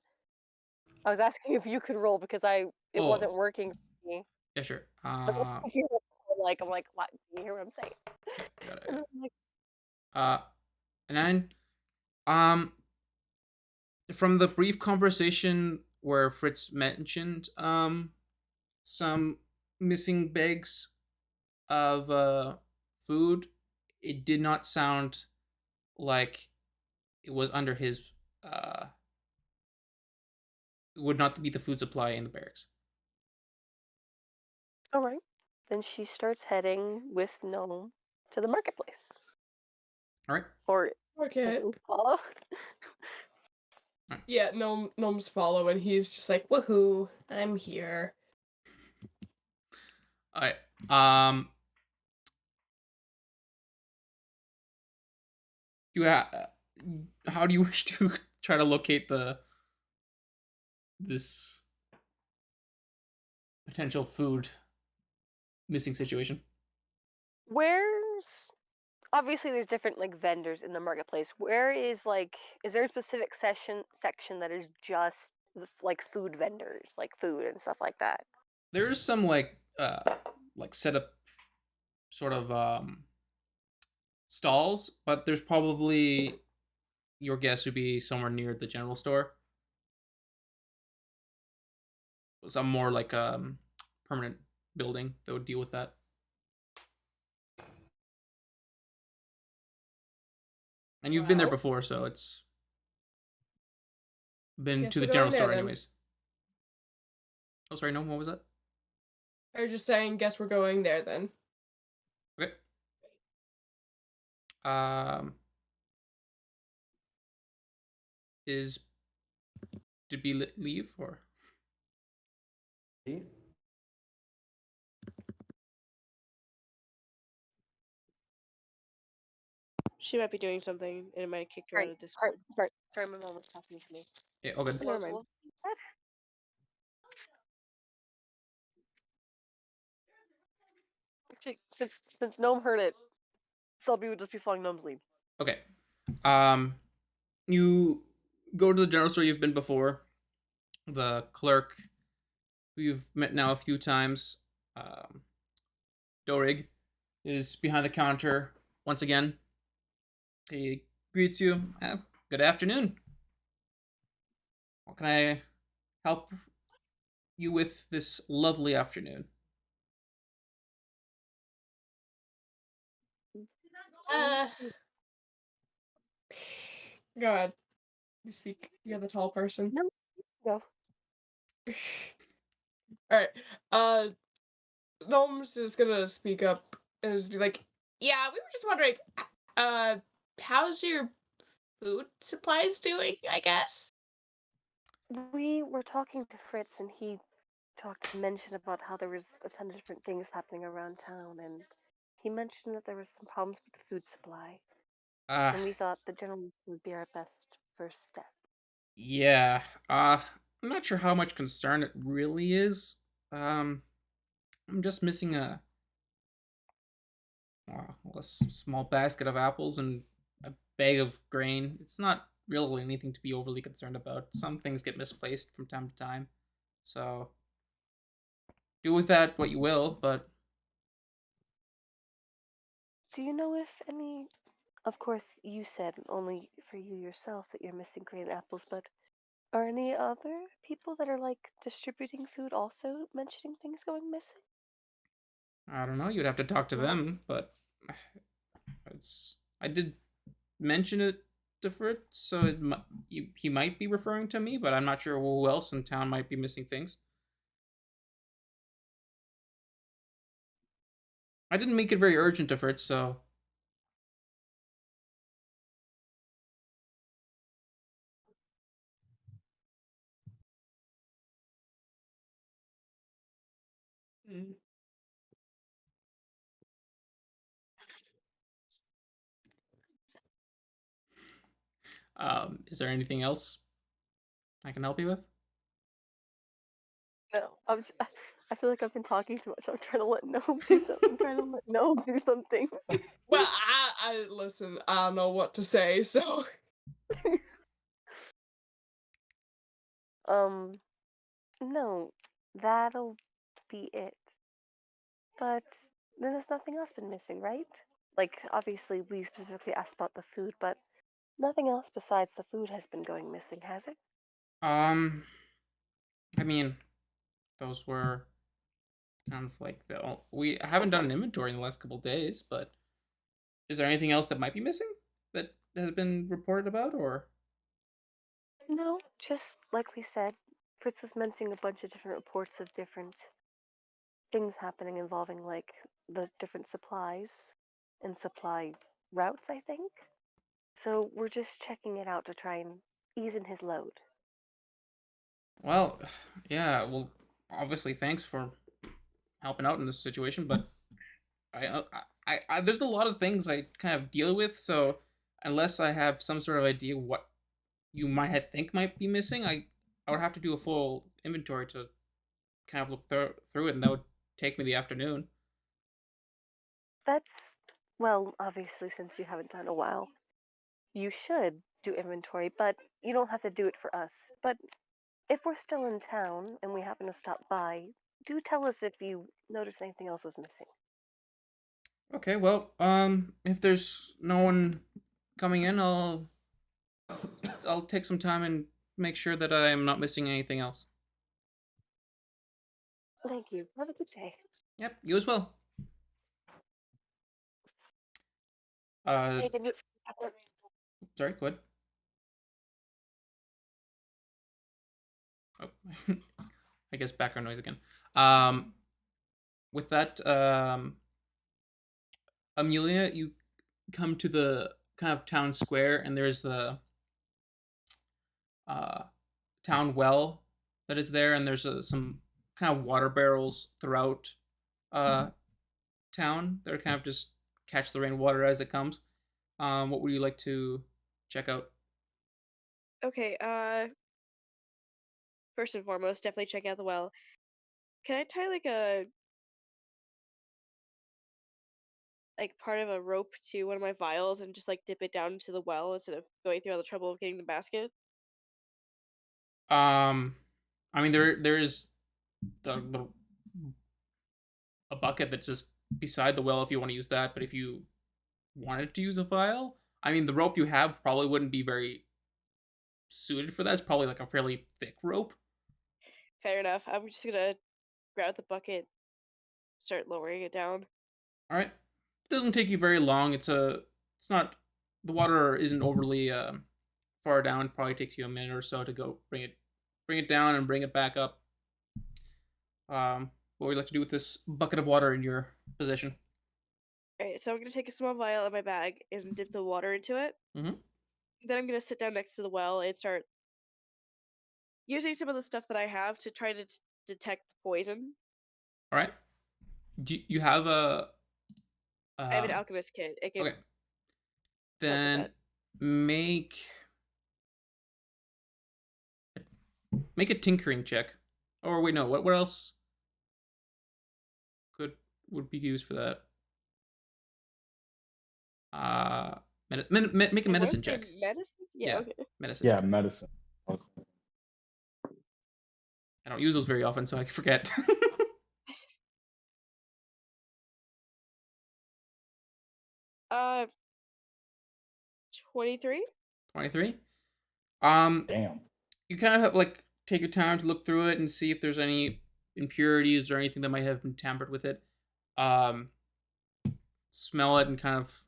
I was asking if you could roll because it wasn't
oh,
working for me.
yeah, sure.
But if you I'm like, what? Do you hear what I'm saying?
I got it.
And I'm like,
Uh, and then, um, from the brief conversation where Fritz mentioned, some missing bags of food, it did not sound like it was under his it would not be the food supply in the barracks.
all right. Then she starts heading with Gnome to the marketplace.
All right.
Or
Okay.
doesn't follow.
Yeah, Gnome's following. He's just like, woohoo, I'm here.
All right. You how do you wish to try to locate this potential food missing situation?
Where's obviously there's different like vendors in the marketplace. Where is like is there a specific section that is just like food vendors, like food and stuff like that?
There's some like set up sort of stalls, but there's probably your guess would be somewhere near the general store. Some more like permanent building that would deal with that. And you've been there
Well,
before, so it's been
guess
to the
we're
general
going there
store
then.
anyways. Oh, sorry, no, what was that?
I was just saying, guess we're going there then.
Okay. Um, is did B leave or?
See?
She might be doing something, and it might have kicked her out
Sorry,
of Discord.
sorry, my mom was talking to me.
Yeah, all good.
Never mind.
What was that? Actually, since Gnome heard it, Selby would just be following Gnome's lead.
Okay. You go to the general store you've been before. The clerk, who you've met now a few times, Dorig, is behind the counter once again. He greets you. Good afternoon. What can I help you with this lovely afternoon?
Uh, go ahead. You speak. You're the tall person.
No, go.
Alright. Gnome's just gonna speak up and just be like, yeah, we were just wondering, uh, how's your food supplies doing, I guess?
We were talking to Fritz, and he mentioned about how there was a ton of different things happening around town, and he mentioned that there was some problems with the food supply,
Uh,
and we thought the general would be our best first step.
yeah. I'm not sure how much concern it really is. Um, I'm just missing a small basket of apples and a bag of grain. It's not really anything to be overly concerned about. Some things get misplaced from time to time. So do with that what you will, but
Do you know if any? Of course, you said only for you yourself that you're missing grain apples, but are any other people that are like distributing food also mentioning things going missing?
I don't know. You'd have to talk to them, but I did mention it to Fritz, so he might be referring to me, but I'm not sure who else in town might be missing things. I didn't make it very urgent to Fritz, so
Mm.
is there anything else I can help you with?
No, I feel like I've been talking too much. I'm trying to let Gnome do something. I'm trying to let Gnome do some things.
Well, I listen. I don't know what to say. So
No, that'll be it. But then there's nothing else been missing, right? Like, obviously, we specifically asked about the food, but nothing else besides the food has been going missing, has it?
I mean, those were kind of like we haven't done an inventory in the last couple days, but is there anything else that might be missing that has been reported about, or?
No, just like we said, Fritz was mentioning a bunch of different reports of different things happening involving like the different supplies and supply routes, I think. So we're just checking it out to try and ease in his load.
Well, yeah. Well, obviously, thanks for helping out in this situation, but there's a lot of things I kind of deal with, so unless I have some sort of idea what you might think might be missing, I would have to do a full inventory to kind of look through it, and that would take me the afternoon.
That's, well, obviously, since you haven't done a while, you should do inventory, but you don't have to do it for us. But if we're still in town and we happen to stop by, do tell us if you notice anything else was missing.
Okay, well, if there's no one coming in, I'll take some time and make sure that I'm not missing anything else.
Thank you. Have a good day.
Yep, you as well. Uh,
Hey, did you...
sorry, go ahead. Oh, I guess background noise again. With that, Amelia, you come to the kind of town square, and there's the uh, town well that is there, and there's some kind of water barrels throughout uh, town. They're kind of just catch the rainwater as it comes. What would you like to check out?
Okay, first and foremost, definitely check out the well. Can I tie like part of a rope to one of my vials and just like dip it down into the well instead of going through all the trouble of getting the basket?
Um, I mean there is the a bucket that's just beside the well if you want to use that. But if you wanted to use a vial, I mean the rope you have probably wouldn't be very suited for that. It's probably like a fairly thick rope.
Fair enough. I'm just gonna grab the bucket, start lowering it down.
All right, it doesn't take you very long. It's not the water isn't overly far down. It probably takes you a minute or so to go bring it down and bring it back up. What would you like to do with this bucket of water in your possession?
Alright, so I'm gonna take a small vial in my bag and dip the water into it.
Mm-hmm.
Then I'm gonna sit down next to the well and start using some of the stuff that I have to try to detect poison.
All right. Do you have a?
I have an
Um,
alchemist kit. It can
okay.
help with
Then
that.
make make a tinkering check. Or wait, no. What else could would be used for that? Make a
I want
medicine
to say
check.
medicine? Yeah,
Yeah,
okay.
medicine
Yeah,
check.
medicine. I was thinking-
I don't use those very often, so I forget.
23?
23.
Damn.
You kind of have, like take your time to look through it and see if there's any impurities or anything that might have been tampered with it. Um, Smell it and kind of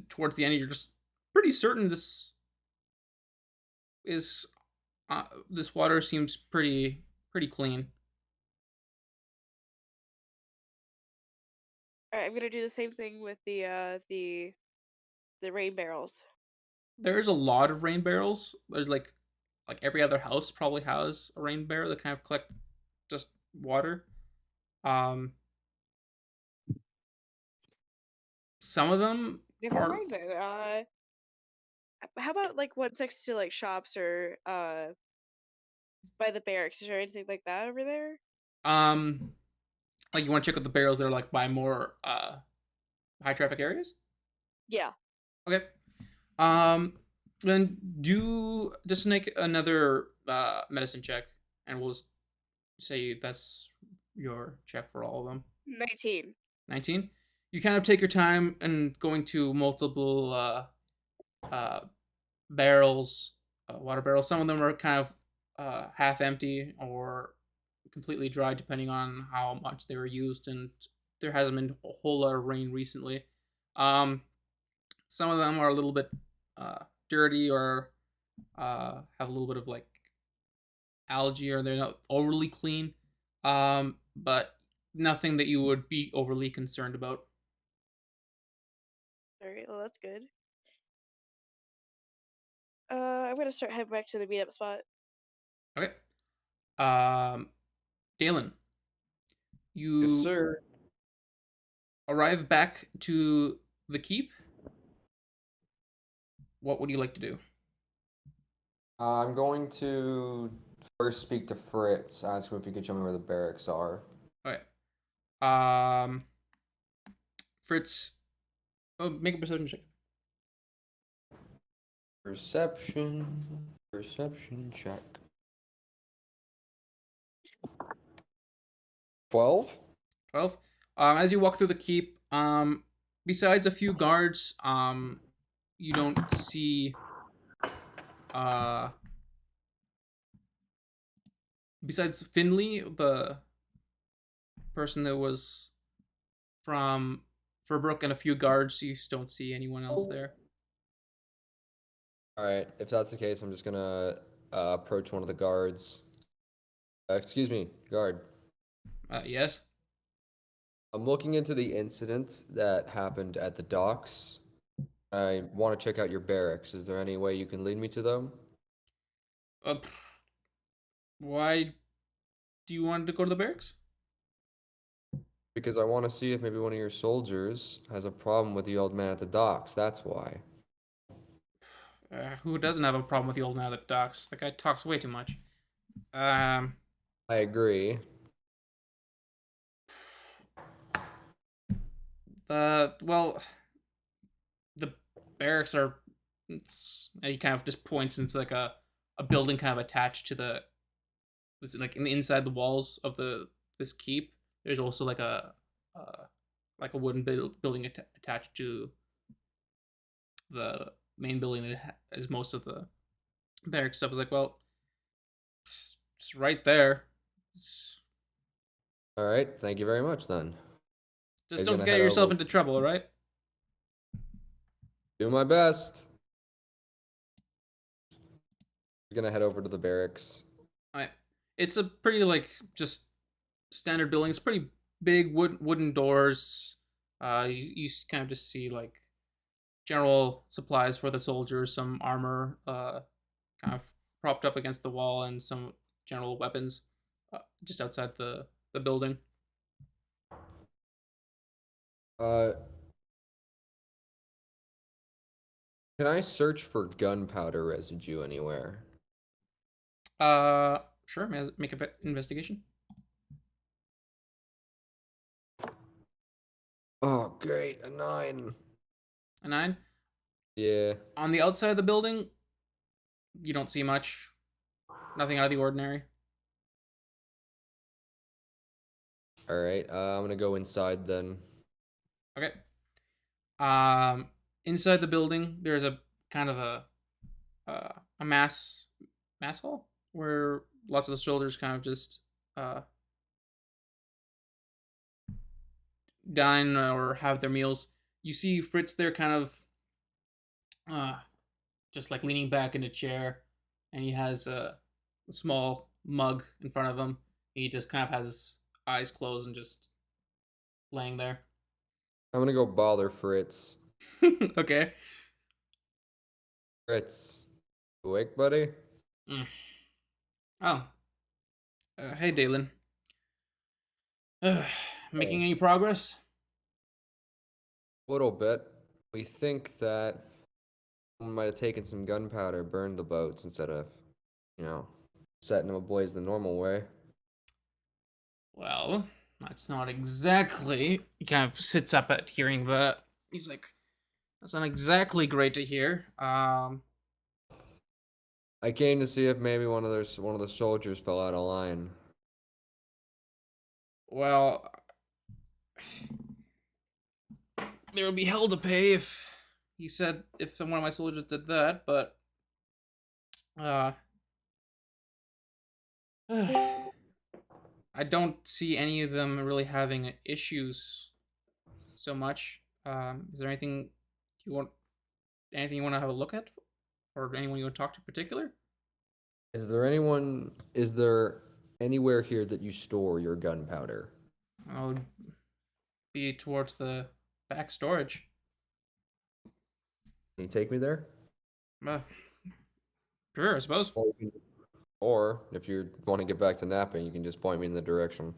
towards the end, you're just pretty certain is this water seems pretty clean.
Alright, I'm gonna do the same thing with the rain barrels.
There's a lot of rain barrels. There's like every other house probably has a rain barrel that kind of collect just water. Um, some of them
Never
are
mind then. How about like ones next to like shops or by the barracks. Is there anything like that over there?
Like you want to check out the barrels that are like by more high traffic areas?
Yeah.
Okay. Then do just make another medicine check, and we'll just say that's your check for all of them.
19.
19. You kind of take your time and going to multiple uh, barrels, water barrels. Some of them are kind of half empty or completely dry, depending on how much they were used. And there hasn't been a whole lot of rain recently. Some of them are a little bit dirty or have a little bit of like algae, or they're not overly clean. But nothing that you would be overly concerned about.
Alright, well, that's good. I'm gonna start heading back to the meetup spot.
Okay. Dalen,
Yes,
you
sir.
arrive back to the keep. What would you like to do?
I'm going to first speak to Fritz, ask him if he could show me where the barracks are.
Okay. Fritz, make a perception check.
Perception check. 12?
12. As you walk through the keep, besides a few guards, you don't see, besides Finley, the person that was from Furbrook, and a few guards, you just don't see anyone else there.
Alright, if that's the case, I'm just gonna approach one of the guards. Excuse me, guard.
Yes?
I'm looking into the incident that happened at the docks. I want to check out your barracks. Is there any way you can lead me to them?
Why do you want to go to the barracks?
Because I want to see if maybe one of your soldiers has a problem with the old man at the docks. That's why.
Who doesn't have a problem with the old man at the docks? That guy talks way too much.
I agree.
Well, the barracks are. He kind of just points into like a building kind of attached to the. It's like inside the walls of this keep. There's also like a wooden building attached to the main building that is most of the barracks stuff. I was like, well, it's right there.
All right, thank you very much then.
Just
He's
don't
gonna
get
head
yourself
over.
into trouble, all right?
Do my best. He's gonna head over to the barracks.
All right. It's a pretty like just standard building. It's pretty big wooden doors. You kind of just see like general supplies for the soldiers, some armor, kind of propped up against the wall, and some general weapons, just outside the building.
Can I search for gunpowder residue anywhere?
Sure. Make an investigation.
Oh, great, a 9.
A 9.
Yeah.
On the outside of the building, you don't see much. Nothing out of the ordinary.
All right, I'm gonna go inside then.
Okay. Inside the building, there's a kind of a mass hall where lots of the soldiers kind of just dine or have their meals. You see Fritz there, kind of just like leaning back in a chair, and he has a small mug in front of him. He just kind of has his eyes closed and just laying there.
I'm gonna go bother Fritz.
Okay.
Fritz, awake, buddy?
Oh. Hey, Dalen. Making any progress?
A little bit. We think that someone might have taken some gunpowder, burned the boats instead of, setting them ablaze the normal way.
Well, that's not exactly. He kind of sits up at hearing that. He's like, that's not exactly great to hear.
I came to see if maybe one of the soldiers fell out of line.
Well, there would be hell to pay if he said if one of my soldiers did that, but I don't see any of them really having issues so much. Is there anything you want? Anything you want to have a look at, or anyone you want to talk to in particular?
Is there anywhere here that you store your gunpowder?
I would be towards the back storage.
Can you take me there?
Uh, sure, I suppose.
Or if you want to get back to napping, you can just point me in the direction.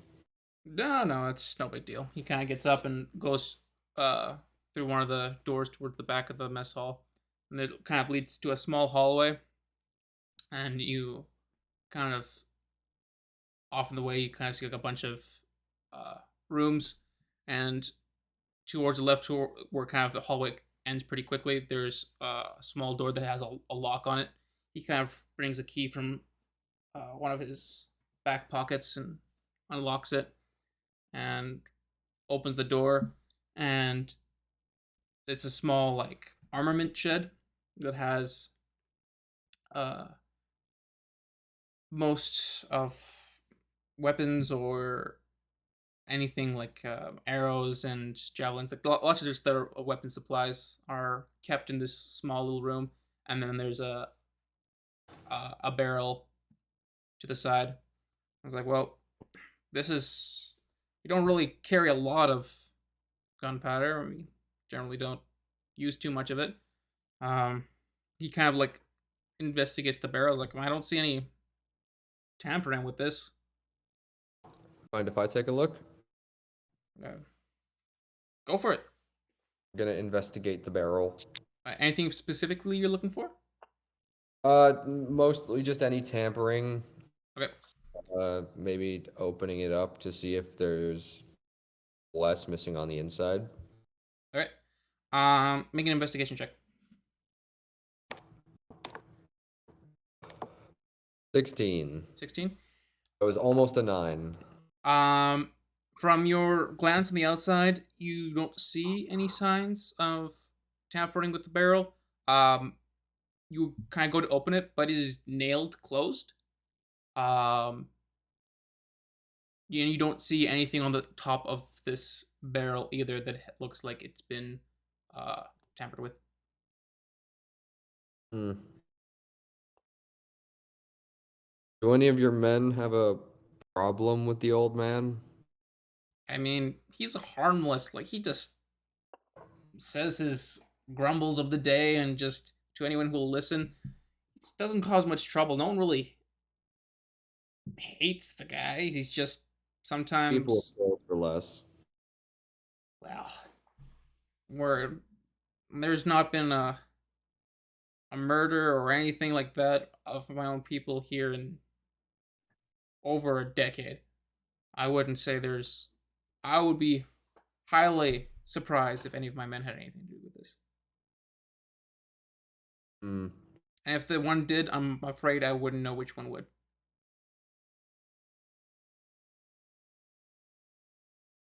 No, it's no big deal. He kind of gets up and goes through one of the doors towards the back of the mess hall, and it kind of leads to a small hallway. And you kind of off in the way, you kind of see like a bunch of rooms, and towards the left, where kind of the hallway ends pretty quickly, there's a small door that has a lock on it. He kind of brings a key from one of his back pockets and unlocks it and opens the door, and it's a small like armament shed that has most of weapons or anything like arrows and javelins. Like lots of just their weapon supplies are kept in this small little room, and then there's a barrel to the side. I was like, well, this is we don't really carry a lot of gunpowder. We generally don't use too much of it. He kind of like investigates the barrels. Like, I don't see any tampering with this.
Mind if I take a look?
Go for it.
I'm gonna investigate the barrel.
Anything specifically you're looking for?
Mostly just any tampering.
Okay.
Maybe opening it up to see if there's less missing on the inside.
All right. Make an investigation check.
16.
16.
It was almost a 9.
From your glance on the outside, you don't see any signs of tampering with the barrel. You kind of go to open it, but it is nailed closed. You don't see anything on the top of this barrel either that looks like it's been tampered with.
Do any of your men have a problem with the old man?
I mean, he's harmless. Like, he just says his grumbles of the day, and just to anyone who will listen, it doesn't cause much trouble. No one really hates the guy. He's just sometimes
People kill for less.
well, where there's not been a murder or anything like that of my own people here in over a decade. I wouldn't say there's. I would be highly surprised if any of my men had anything to do with this. And if the one did, I'm afraid I wouldn't know which one would.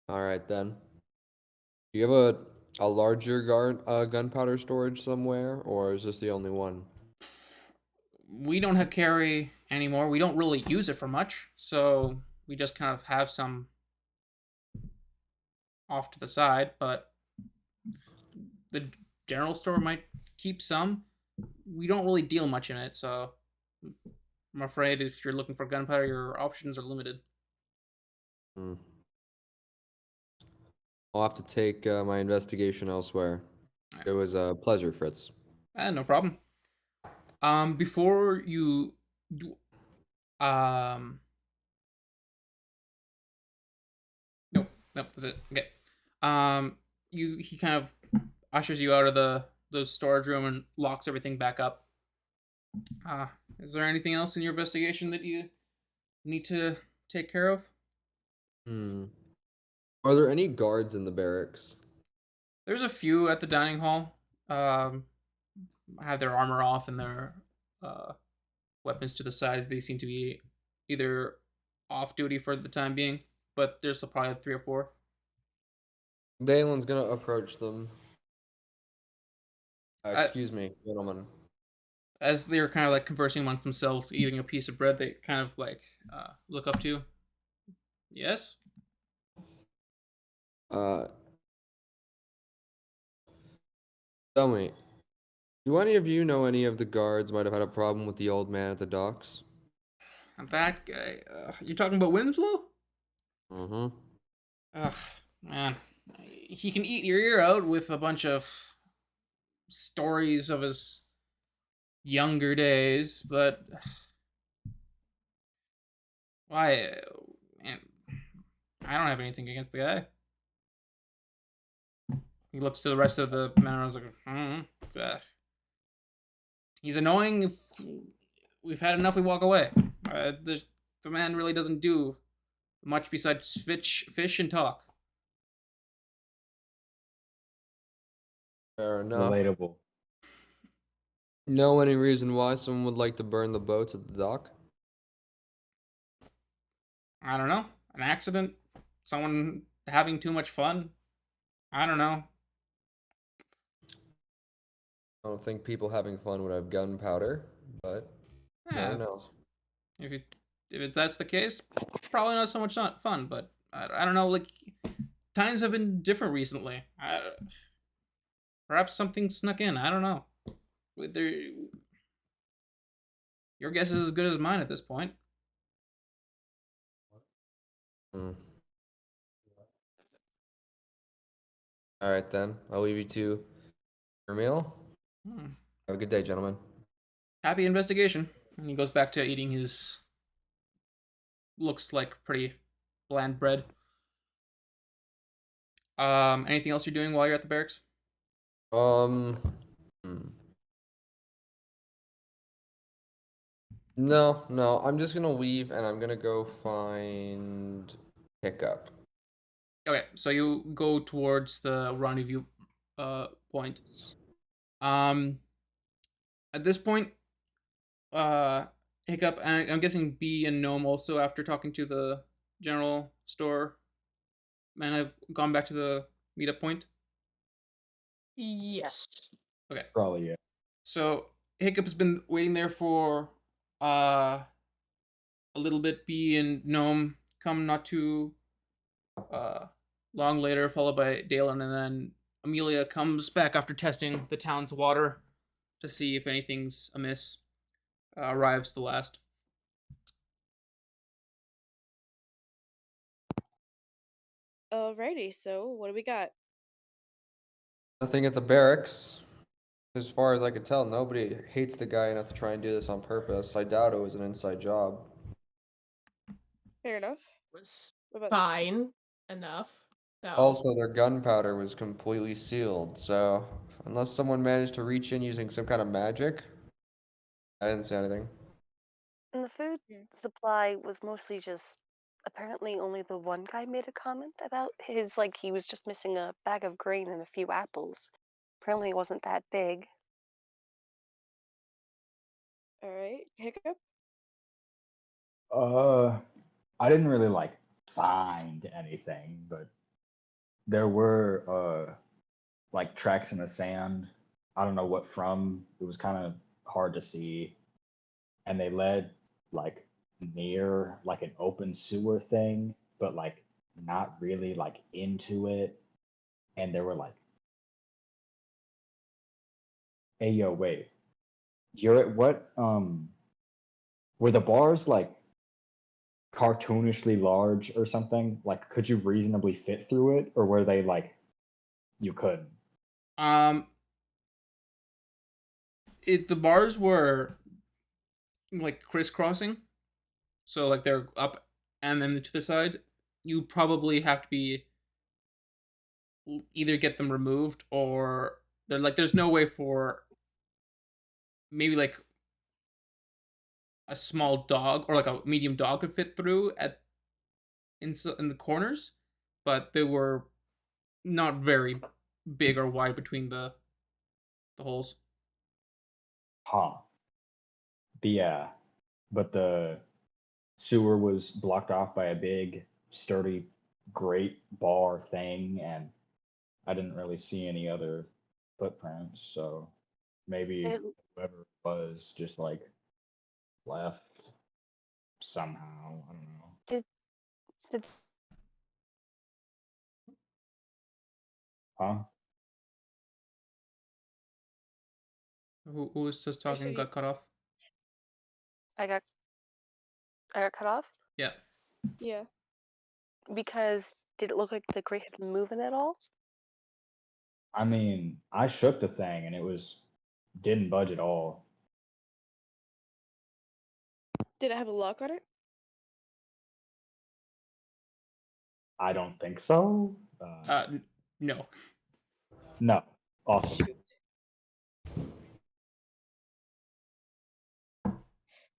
All right then. Do you have a larger gunpowder storage somewhere, or is this the only one?
We don't carry anymore. We don't really use it for much, so we just kind of have some off to the side. But the general store might keep some. We don't really deal much in it, so I'm afraid if you're looking for gunpowder, your options are limited.
I'll have to take my investigation elsewhere. It was a pleasure, Fritz.
No problem. Before you do, nope, that's it. Okay. He kind of ushers you out of the storage room and locks everything back up. Is there anything else in your investigation that you need to take care of?
Are there any guards in the barracks?
There's a few at the dining hall. Um, have their armor off and their uh, weapons to the side. They seem to be either off duty for the time being, but there's still probably 3 or 4.
Dalen's gonna approach them.
Uh,
Excuse me, gentlemen.
as they're kind of like conversing amongst themselves, eating a piece of bread, they kind of like look up to you. Yes?
Uh, Tell me, do any of you know any of the guards might have had a problem with the old man at the docks?
That guy. You talking about Winslow?
Mm-hmm.
Ugh, man. He can eat your ear out with a bunch of stories of his younger days, but why? Man, I don't have anything against the guy. He looks to the rest of the men and I was like, he's annoying. If we've had enough, we walk away. The man really doesn't do much besides fish and talk.
Fair enough.
Relatable.
Know any reason why someone would like to burn the boats at the dock?
I don't know. An accident? Someone having too much fun? I don't know.
I don't think people having fun would have gunpowder, but
Yeah,
never know.
if that's the case, probably not so much not fun. But I don't know. Like times have been different recently. Perhaps something snuck in. I don't know. There, your guess is as good as mine at this point.
Hmm. All right then, I'll leave you to your meal.
Hmm.
Have a good day, gentlemen.
Happy investigation. And he goes back to eating his looks like pretty bland bread. Anything else you're doing while you're at the barracks?
Um, hmm. No, I'm just gonna leave and I'm gonna go find Hiccup.
Okay, so you go towards the rendezvous point. Um, at this point, uh, Hiccup, and I'm guessing B and Gnome also, after talking to the general store man, have gone back to the meetup point.
Yes.
Okay,
Probably, yeah.
so Hiccup's been waiting there for uh a little bit. B and Gnome come not too uh long later, followed by Dalen, and then Amelia comes back after testing the town's water to see if anything's amiss. Arrives the last.
Alrighty, so what do we got?
Nothing at the barracks. As far as I could tell, nobody hates the guy enough to try and do this on purpose. I doubt it was an inside job.
Fair enough.
Was
What about
fine enough. So
Also, their gunpowder was completely sealed, so unless someone managed to reach in using some kind of magic, I didn't see anything.
And the food
Yeah.
supply was mostly just apparently only the one guy made a comment about his like he was just missing a bag of grain and a few apples. Apparently it wasn't that big.
Alright, Hiccup?
I didn't really like find anything, but there were like tracks in the sand. I don't know what from. It was kind of hard to see, and they led like near like an open sewer thing, but like not really like into it. And there were like, hey yo, wait, you're at what? Were the bars like cartoonishly large or something? Like, could you reasonably fit through it, or were they like you couldn't?
Um, the bars were like crisscrossing, so like they're up and then to the side. You probably have to be either get them removed or they're like there's no way for maybe like a small dog or like a medium dog could fit through in the corners, but they were not very big or wide between the holes.
Huh. But yeah, but the sewer was blocked off by a big, sturdy, great bar thing, and I didn't really see any other footprints. So maybe
It,
whoever it was just like left somehow. I don't know.
did
Huh?
Who was just
I
talking
said
got cut off?
I got I got cut off
Yeah.
yeah.
because did it look like the grate had been moving at all?
I mean, I shook the thing and it didn't budge at all.
Did it have a lock on it?
I don't think so.
No.
No. Awesome.
Shoot.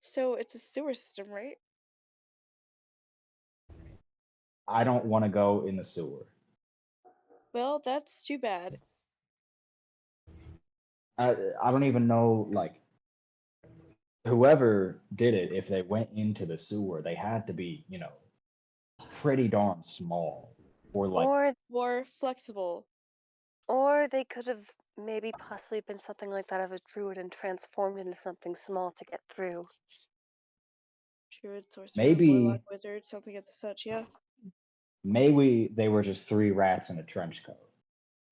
So it's a sewer system, right?
I don't want to go in the sewer.
Well, that's too bad.
I don't even know, like, whoever did it, if they went into the sewer, they had to be, pretty darn small. Or like,
Or
More flexible.
they could have maybe possibly been something like that of a druid and transformed into something small to get through.
Druid, sorcerer,
maybe
warlock, wizard, something of the such, yeah.
maybe they were just 3 rats in a trench coat.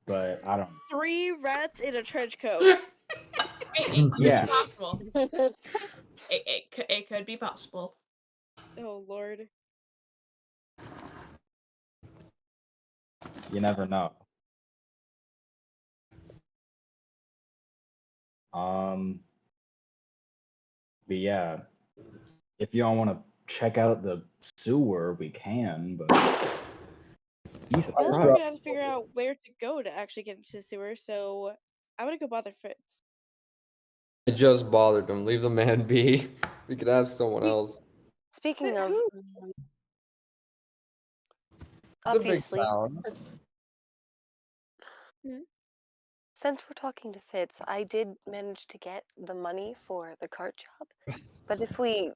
But I don't
3 rats in a trench coat.
It could
Yeah.
be possible. It could be possible.
Oh lord.
You never know. But yeah, if y'all want to check out the sewer, we can, but Jesus
Well, we're
Christ.
gonna have to figure out where to go to actually get into the sewer, so I'm gonna go bother Fritz.
I just bothered him. Leave the man be. We could ask someone else.
Speaking of,
Who?
It's a big
obviously,
town.
since we're talking to Fitz, I did manage to get the money for the cart job. But if we,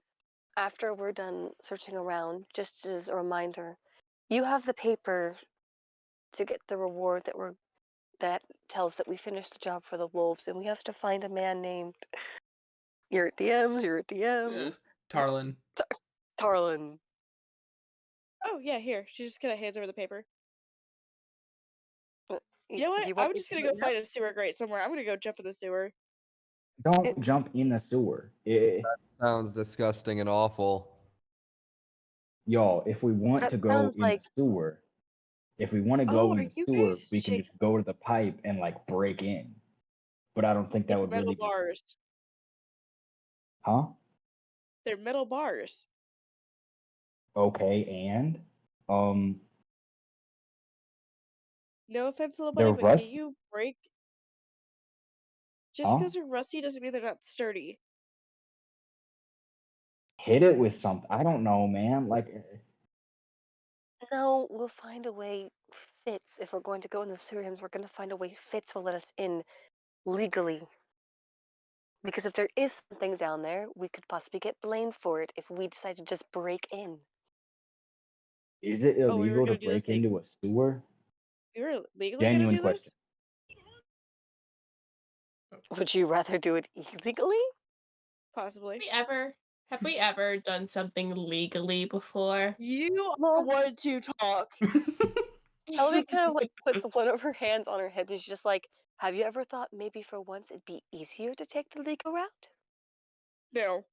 after we're done searching around, just as a reminder, you have the paper to get the reward that tells that we finished the job for the wolves, and we have to find a man named your DMs,
Tarlin.
Tarlin.
Oh yeah, here. She just kinda hands over the paper.
Uh,
You know what?
you want
I'm
me
just
to
gonna
do
go
it
find a sewer grate somewhere. I'm gonna go jump in the sewer.
Don't jump in the sewer.
Sounds disgusting and awful.
Y'all, if we want
That
to go
sounds
in the
like
sewer, if we want to
Oh,
go in
are
the
you
sewer,
guys
we can just go to the pipe and like break in. But I don't think that
It's
would
metal
really be.
bars.
Huh?
They're metal bars.
Okay, and um,
No offense, little
they're
buddy, but can
rusty.
you break? Just
Huh?
because they're rusty doesn't mean they're not sturdy.
Hit it with something. I don't know, man. Like,
no, we'll find a way. Fitz, if we're going to go in the Syrians, we're going to find a way Fitz will let us in legally. Because if there is something down there, we could possibly get blamed for it if we decide to just break in.
is it
Oh, we were
illegal to
gonna do this
break into a sewer?
We were legally gonna
Genuine
do this?
question.
Would you rather do it illegally?
Possibly.
Have we ever done something legally before?
You
Well-
want to talk.
Elby kind of like puts one of her hands on her hip and she's just like, have you ever thought maybe for once it'd be easier to take the legal route?
No.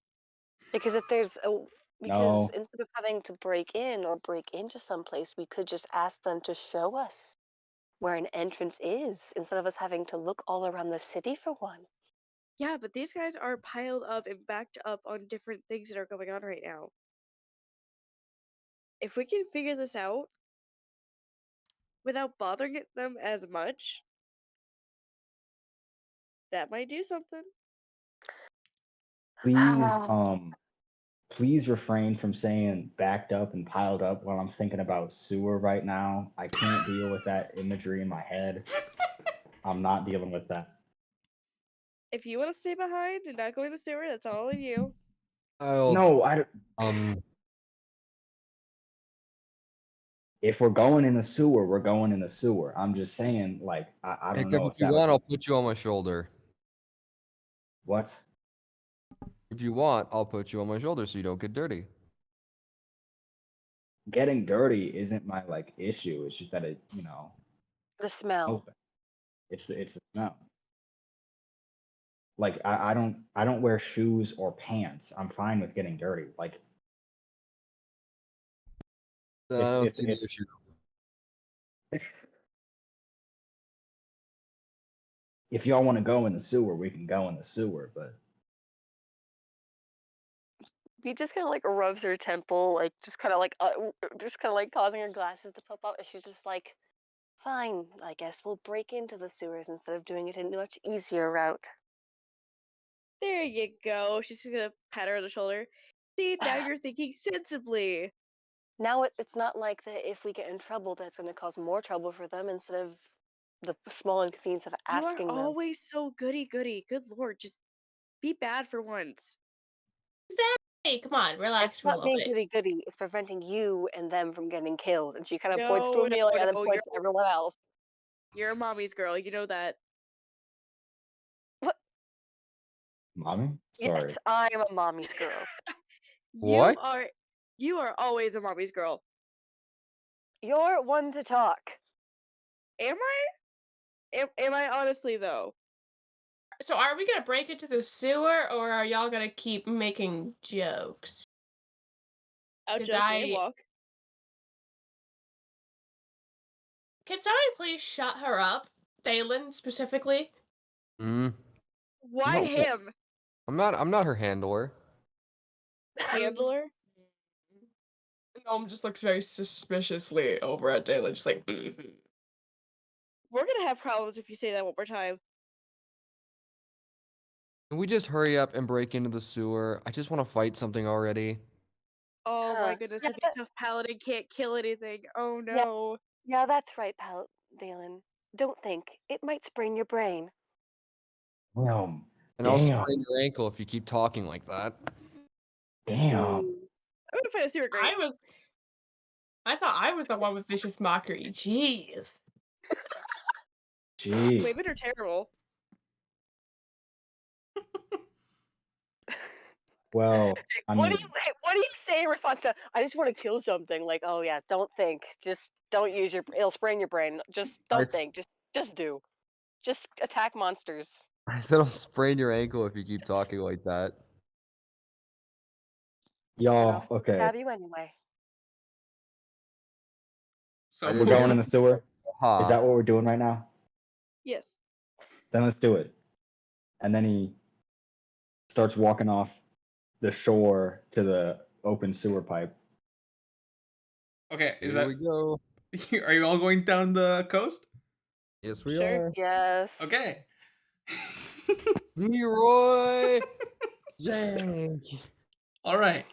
Because if there's a
No.
instead of having to break in or break into some place, we could just ask them to show us where an entrance is instead of us having to look all around the city for one.
Yeah, but these guys are piled up and backed up on different things that are going on right now. If we can figure this out without bothering them as much, that might do something.
Please, please refrain from saying backed up and piled up while I'm thinking about sewer right now. I can't deal with that imagery in my head. I'm not dealing with that.
If you want to stay behind and not go in the sewer, that's all on you.
No, I don't. If we're going in the sewer, we're going in the sewer. I'm just saying, like, I don't
Hiccup,
know
if
if
you
that would
want,
be
I'll put you on my shoulder.
what.
If you want, I'll put you on my shoulder so you don't get dirty.
Getting dirty isn't my like issue. It's just that it,
The smell.
open. It's the smell. Like I don't wear shoes or pants. I'm fine with getting dirty. Like
Then I don't
it's
see the
it's
issue.
if y'all want to go in the sewer, we can go in the sewer, but
He just kind of like rubs her temple, like just kind of like causing her glasses to pop up, and she's just like, "Fine, I guess we'll break into the sewers instead of doing it a much easier route."
There you go. She's just gonna pat her on the shoulder. See, now you're thinking sensibly.
Now it's not like that if we get in trouble, that's going to cause more trouble for them instead of the small inconvenience of
You are
asking them.
always so goody-goody. Good lord, just be bad for once.
Hey, come on, relax
It's
for a
not
little
being
bit.
goody goody. It's preventing you and them from getting killed. And she kind of points to
No,
Amelia and then
no,
points to everyone else.
you're a mommy's girl. You know that.
What?
mommy,
Yes,
sorry.
I'm a mommy's girl.
You
What?
are always a mommy's girl.
You're one to talk.
Am I? Am I honestly though?
So are we gonna break into the sewer, or are y'all gonna keep making jokes?
Out
'Cause
joke and walk.
Can somebody please shut her up? Dalen, specifically?
Mm.
Why
No.
him?
I'm not her handler.
Handler?
Gnome just looks very suspiciously over at Dalen, just like,
We're gonna have problems if you say that one more time.
Can we just hurry up and break into the sewer? I just want to fight something already.
Oh my
Huh.
goodness,
Yeah,
the big tough paladin can't kill anything. Oh
Yeah.
no.
Yeah, that's right, Dalen. Don't think. It might sprain your brain.
Damn.
And I'll
Damn.
sprain your ankle if you keep talking like that.
Damn.
I'm gonna find a sewer grate.
I thought I was the one with vicious mockery. Jeez.
Gee.
Women are terrible.
Well, I
What
mean,
do you say in response to? I just want to kill something. Like, oh yeah, don't think. Just don't use your. It'll sprain your brain. Just don't think. Just do. Just attack monsters.
I said I'll sprain your ankle if you keep talking like that.
y'all, okay.
Stab you anyway.
So
We're going in the sewer.
Ha.
Is that what we're doing right now?
Yes.
Then let's do it. And then he starts walking off the shore to the open sewer pipe.
okay, is
Here
that
we go.
are you all going down the coast?
Yes, we
Sure.
are.
Yes.
Okay.
Leroy. Yay.
All right.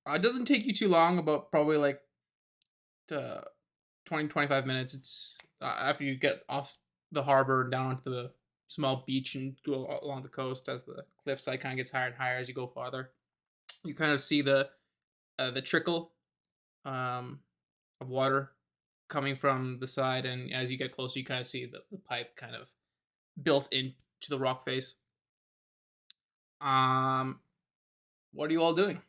It doesn't take you too long, about probably like 20 25 minutes. It's after you get off the harbor and down onto the small beach and go along the coast as the cliffside kind of gets higher and higher as you go farther. You kind of see the trickle of water coming from the side, and as you get closer, you kind of see the pipe kind of built into the rock face. What are you all doing?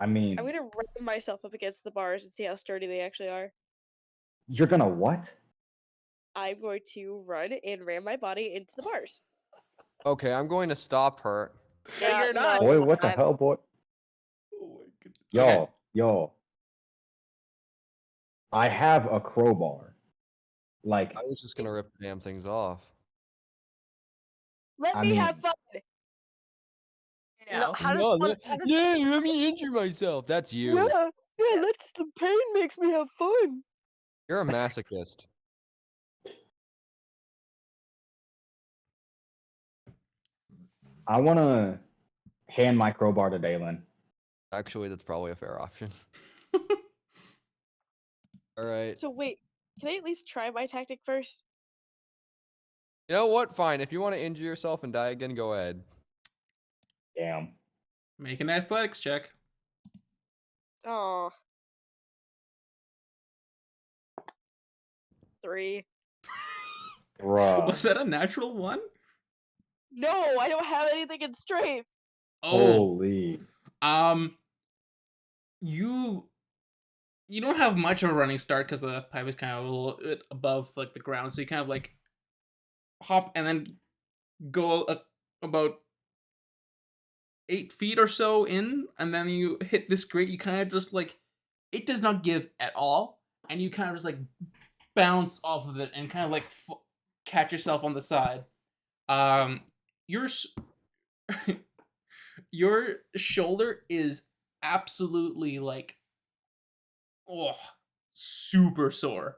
I mean,
I'm gonna ram myself up against the bars and see how sturdy they actually are.
you're gonna what?
I'm going to run and ram my body into the bars.
Okay, I'm going to stop her.
No,
Yeah,
you're
no,
not.
Boy, what the
I'm-
hell, boy?
Oh my goodness.
Y'all. I have a crowbar. Like,
I was just gonna rip the damn things off.
Let
I
me
mean-
have fun.
No, how does
No,
fun?
let-
How does,
yeah, let me injure myself. That's you.
yeah,
Yes.
let's. The pain makes me have fun.
You're a masochist.
I want to hand my crowbar to Dalen.
Actually, that's probably a fair option. All right.
So wait, can I at least try my tactic first?
You know what? Fine. If you want to injure yourself and die again, go ahead.
Damn.
Make an athletics check.
Oh. 3.
Bruh.
Was that a natural one?
No, I don't have anything in strength.
Oh,
Holy.
you don't have much of a running start because the pipe is kind of a little bit above like the ground, so you kind of like hop and then go about 8 feet or so in, and then you hit this grate. You kind of just like, it does not give at all, and you kind of just like bounce off of it and kind of like catch yourself on the side. Your your shoulder is absolutely like, oh, super sore.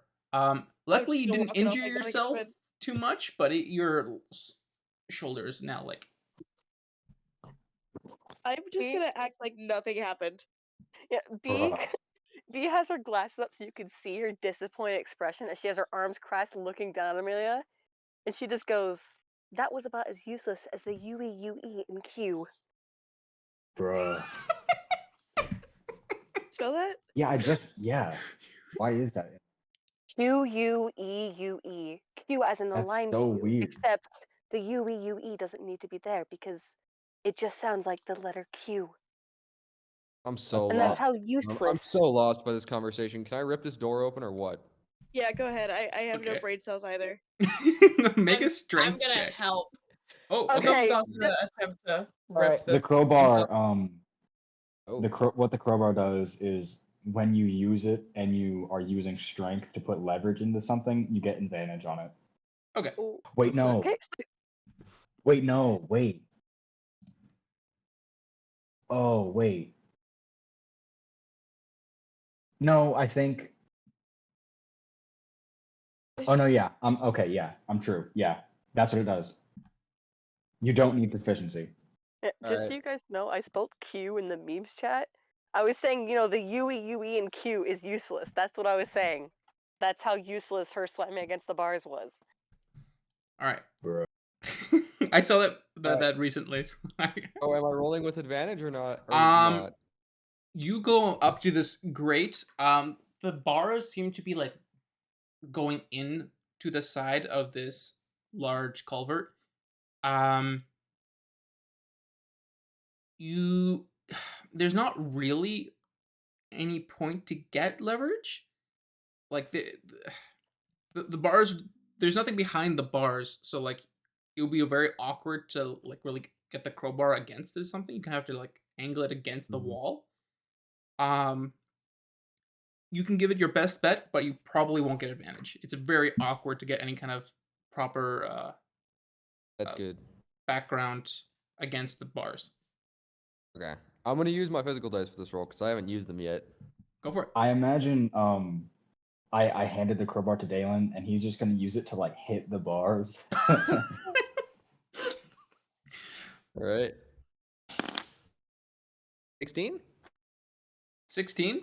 Luckily you
still
didn't
walking off,
injure
I gotta get
yourself
rid.
too much, but your shoulder is now like.
I'm just
B-
gonna act like nothing happened.
Yeah, B
Bruh.
B has her glasses up so you can see her disappointed expression as she has her arms crossed looking down at Amelia. And she just goes, that was about as useless as the UE, UE, and Q.
Bruh.
Spell that?
Yeah. Why is that?
Q, U, E, U, E. Q as in the
That's
line
so
Q.
weird.
Except the UE, UE doesn't need to be there because it just sounds like the letter Q.
I'm so
And
lost.
that's how
I'm
useless.
so lost by this conversation. Can I rip this door open or what?
Yeah, go ahead. I have no
Okay.
brain cells either.
Make a
I'm
strength
gonna
check.
help.
Oh,
Okay.
okay.
He's also gonna attempt to
Alright,
rip
The
this.
crowbar,
Oh,
what the crowbar does is when you use it and you are using strength to put leverage into something, you get advantage on it.
Okay.
Ooh.
Wait, no.
Okay.
Wait, no. Wait. Oh, wait. No, I think. Oh no, yeah. Okay, yeah. I'm true. Yeah. That's what it does. You don't need proficiency.
Yeah, just so you guys know, I spelled Q in the memes chat. I was saying, the UE, UE, and Q is useless. That's what I was saying. That's how useless her slamming against the bars was.
All right.
Bro.
I saw that
Alright.
that recently.
Oh, am I rolling with advantage or not? Or
Um,
not?
You go up to this grate. The bars seem to be like going in to the side of this large culvert. Um, you there's not really any point to get leverage. Like the bars, there's nothing behind the bars, so like it would be very awkward to like really get the crowbar against this something. You kind of have to like angle it against the
Mhm.
wall. You can give it your best bet, but you probably won't get advantage. It's very awkward to get any kind of proper
That's
uh,
good.
background against the bars.
Okay. I'm gonna use my physical dice for this roll because I haven't used them yet.
Go for it.
I imagine I handed the crowbar to Dalen and he's just gonna use it to like hit the bars.
Alright. 16?
16.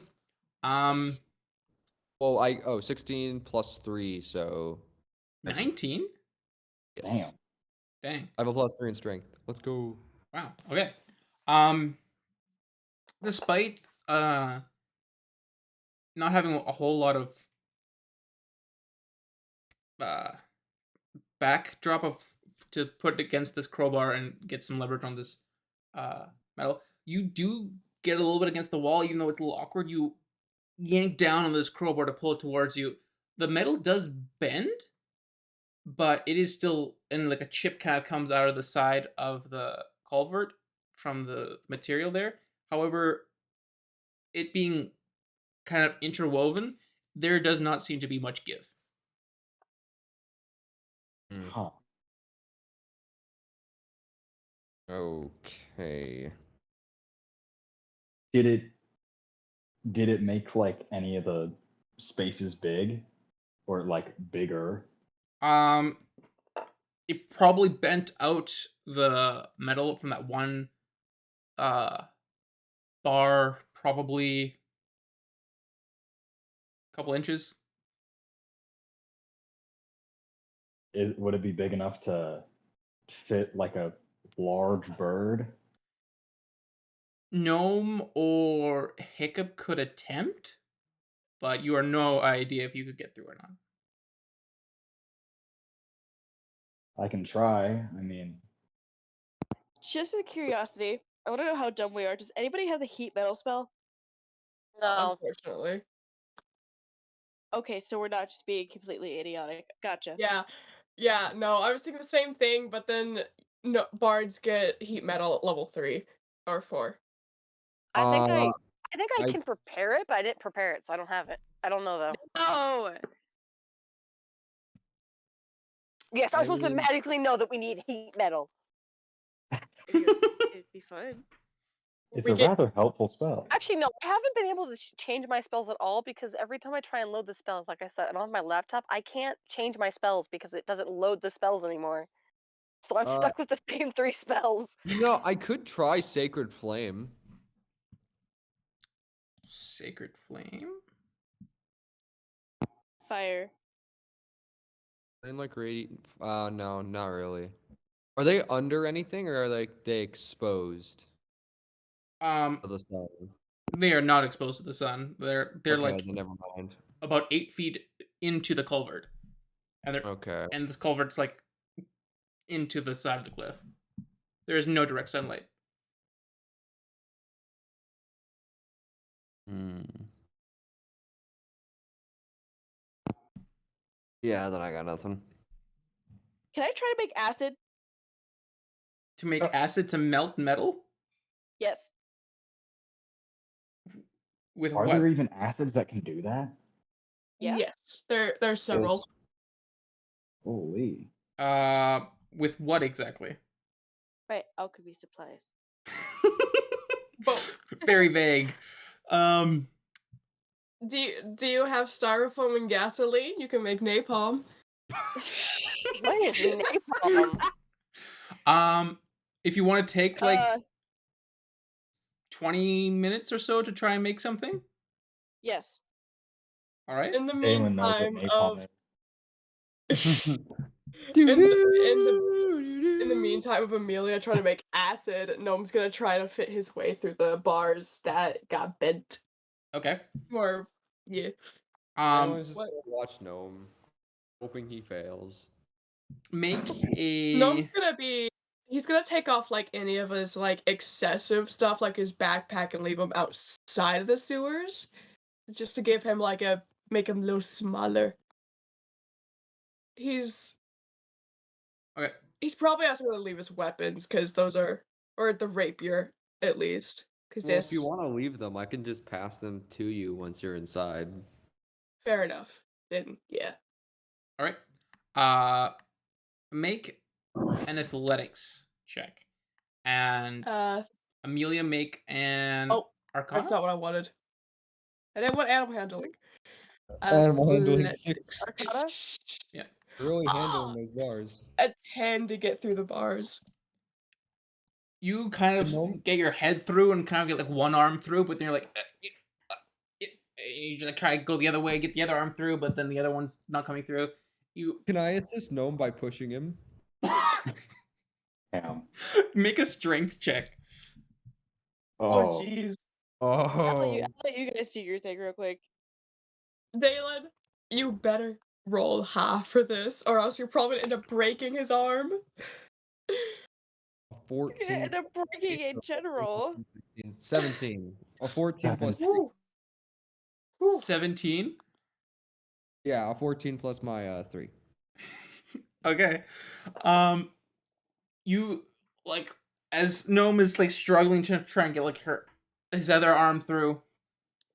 Well, 16 plus 3, so
19.
yes.
Damn.
Dang.
I have a plus 3 in strength. Let's go.
Wow. Okay. Despite not having a whole lot of backdrop to put against this crowbar and get some leverage on this metal, you do get a little bit against the wall, even though it's a little awkward. You yank down on this crowbar to pull it towards you. The metal does bend, but it is still, and like a chip kind of comes out of the side of the culvert from the material there. However, it being kind of interwoven, there does not seem to be much give.
Huh.
Okay.
Did it make like any of the spaces big or like bigger?
It probably bent out the metal from that one bar probably a couple inches.
Would it be big enough to fit like a large bird?
Gnome or Hiccup could attempt, but you are no idea if you could get through or not.
I can try. I mean,
Just out of curiosity, I want to know how dumb we are. Does anybody have the heat metal spell?
No.
Unfortunately.
Okay, so we're not just being completely idiotic. Gotcha.
Yeah. Yeah, no, I was thinking the same thing, but then no bards get heat metal at level 3 or 4.
I think I
I-
can prepare it, but I didn't prepare it, so I don't have it. I don't know though.
Oh,
Yes, I was supposed to
I-
magically know that we need heat metal.
it'd be fun.
it's
We
a
get-
rather helpful spell.
Actually, no, I haven't been able to change my spells at all because every time I try and load the spells, like I said, and on my laptop, I can't change my spells because it doesn't load the spells anymore. So I'm
Uh,
stuck with the same 3 spells.
I could try Sacred Flame.
Sacred Flame?
Fire.
And like radiant. No, not really. Are they under anything, or are they exposed to the sun?
They are not exposed to the sun. They're
Okay,
like
then never mind.
about 8 feet into the culvert, and
Okay.
this culvert's like into the side of the cliff. There is no direct sunlight.
Yeah, then I got nothing.
Can I try to make acid?
To make acid to melt metal
Yes.
with
Are
what?
there even acids that can do that?
Yeah.
Yes, there's several.
Holy.
With what exactly?
My alchemy supplies.
But
Very vague.
do you have styrofoam and gasoline? You can make napalm.
What is napalm?
If you want to take like
Uh,
20 minutes or so to try and make something,
yes.
all right.
In the
Galen knows what
meantime
napalm
of
is.
in the meantime of Amelia trying to make acid, Gnome's gonna try to fit his way through the bars that got bent.
Okay.
Or yeah.
Everyone's just
what-
gonna watch Gnome, hoping he fails.
Make a
Gnome's he's gonna take off like any of his like excessive stuff, like his backpack, and leave him outside of the sewers. Just to give him like make him a little smaller. He's
okay.
probably also gonna leave his weapons because those are, or the rapier at least. Because
Well, if you want to leave them, I can just pass them to you once you're inside.
fair enough. Then yeah.
All right. Make an athletics check, and Amelia make an
Oh,
Arcana.
that's not what I wanted. I didn't want animal handling.
Animal handling
Athletics.
6.
Arcana?
Yeah.
Really handling those bars.
A 10 to get through the bars.
You kind of
Gnome?
get your head through and kind of get like one arm through, but then you're like, you just try to go the other way, get the other arm through, but then the other one's not coming through. You
Can I assist Gnome by pushing him?
Damn.
make a strength check.
Oh
Oh,
jeez.
Oh.
I'll let you guys do your thing real quick.
Dalen, you better roll half for this, or else you're probably gonna end up breaking his arm.
14.
You're gonna end up breaking in general.
17. A 14 plus.
Woo. Woo.
17.
Yeah, a 14 plus my 3.
Okay. You like as Gnome is like struggling to try and get like his other arm through,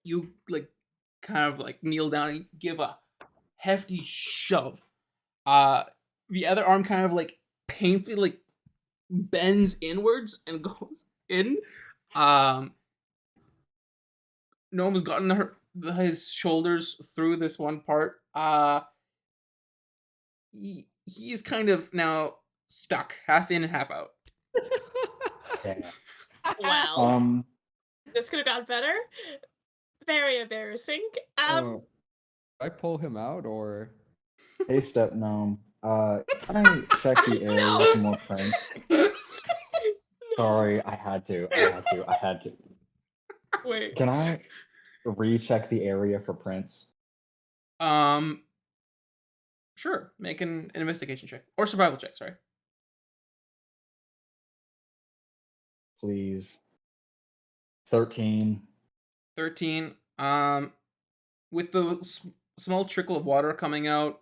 you like kind of like kneel down and give a hefty shove. The other arm kind of like painfully like bends inwards and goes in. Gnome's gotten his shoulders through this one part. He is kind of now stuck, half in and half out.
Damn.
Well, this could have gone better. Very embarrassing.
I pull him out or?
Hey, step gnome. Can I check the area
No.
for more prints? Sorry, I had to.
Wait.
Can I recheck the area for prints?
Sure. Make an investigation check or survival check. Sorry.
Please. 13.
13. With the small trickle of water coming out,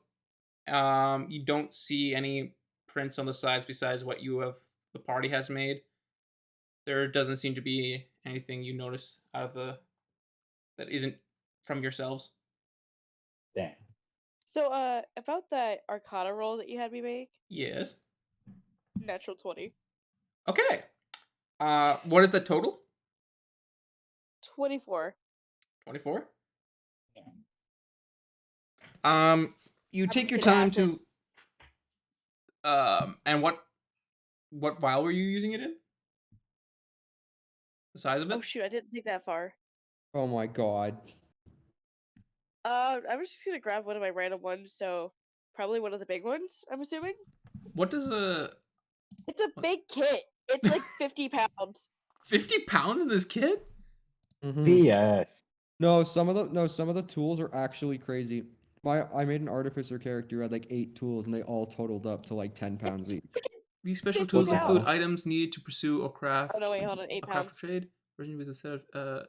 you don't see any prints on the sides besides what the party has made. There doesn't seem to be anything you notice that isn't from yourselves.
Damn.
So, about that Arcana roll that you had me make,
Yes.
natural 20.
Okay. What is the total?
24.
24. You take your
good
time
acid.
and what vial were you using it in? The size of it?
Oh shoot, I didn't think that far.
Oh my god.
I was just gonna grab one of my random ones, so probably one of the big ones, I'm assuming.
What does a
It's a big kit. It's like 50 pounds.
50 pounds in this kit?
BS.
No, some of the tools are actually crazy. I made an artificer character who had like 8 tools and they all totaled up to like 10 pounds each.
These special
50
tools include
pounds.
items needed to pursue or craft.
Oh no, wait, hold on, 8
a craft or
pounds.
trade. Version with a set of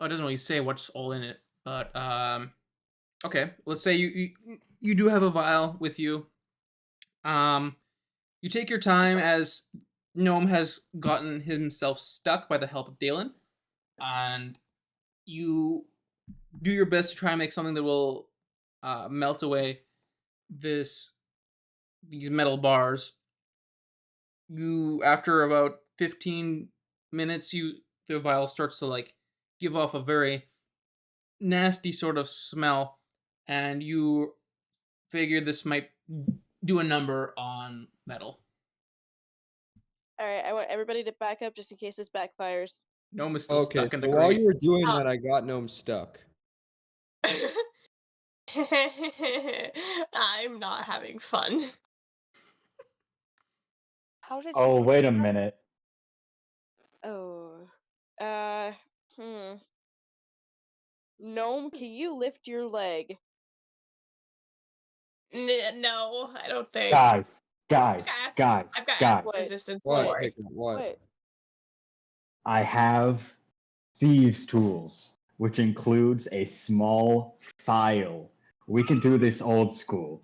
it doesn't really say what's all in it, but okay. Let's say you do have a vial with you. You take your time as Gnome has gotten himself stuck by the help of Dalen, and you do your best to try and make something that will melt away these metal bars. You, after about 15 minutes, the vial starts to like give off a very nasty sort of smell, and you figure this might do a number on metal.
Alright, I want everybody to back up just in case this backfires.
Gnome is still
Okay,
stuck in the
so while
grate.
you were doing
Oh.
that, I got Gnome stuck.
I'm not having fun.
How did
Oh,
you
wait a minute.
Oh. Gnome, can you lift your leg?
No, I don't think.
Guys,
I've got acid
What?
resistance.
What?
Don't worry.
Hiccup, what?
What?
I have thieves' tools, which includes a small file. We can do this old school.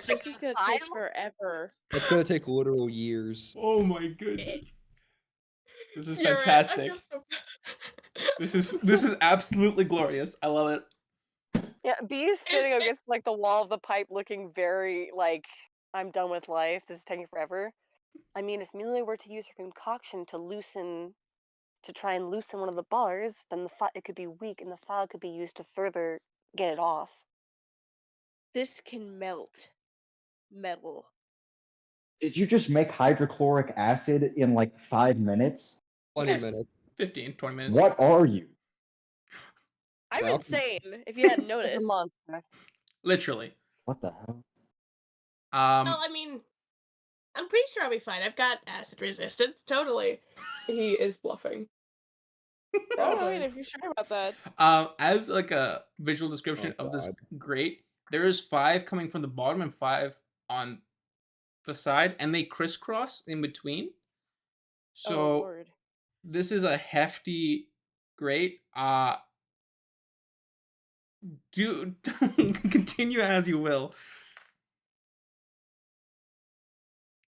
This is gonna take forever.
It's gonna take literal years.
Oh my goodness. This is
You're right,
fantastic.
I feel so
This is absolutely glorious. I love it.
Yeah, B is sitting against like the wall of the pipe, looking very like I'm done with life. This is taking forever. I mean, if Melee were to use her concoction to try and loosen one of the bars, then it could be weak, and the file could be used to further get it off.
This can melt metal.
Did you just make hydrochloric acid in like 5 minutes?
20
Yes.
minutes.
15, 20 minutes.
What are you?
I'm
Well,
insane, if you hadn't
It's a
noticed.
monster.
Literally.
What the hell?
Well, I mean, I'm pretty sure I'll be fine. I've got acid resistance. Totally. He is bluffing.
Alright, if you're sure about that.
As like a visual description
Oh,
of this
God.
grate, there is 5 coming from the bottom and 5 on the side, and they crisscross in between.
Oh
So
lord.
this is a hefty grate. Do continue as you will.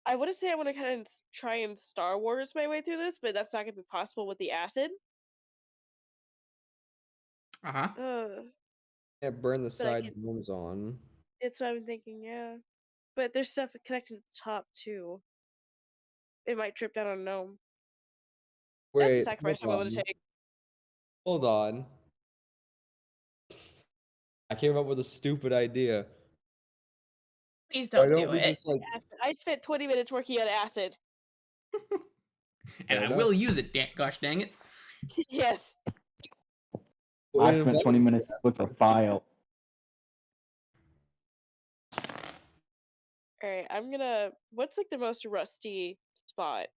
I want to say I want to kind of try and Star Wars my way through this, but that's not going to be possible with the acid.
Uh-huh.
Yeah, burn the
But I
side
can-
rooms on.
It's what I'm thinking, yeah. But there's stuff connected to the top too. It might trip down on Gnome. That's
Wait,
the sacrifice I'm
hold
willing to
on.
take.
Hold on. I came up with a stupid idea.
Please
Why
don't do
don't we
it.
just like
Acid. I spent 20 minutes working on acid.
And
Fair
I will
enough.
use it. Gosh dang it!
Yes.
I spent 20 minutes to look a file.
Alright, I'm gonna. What's like the most rusty spot?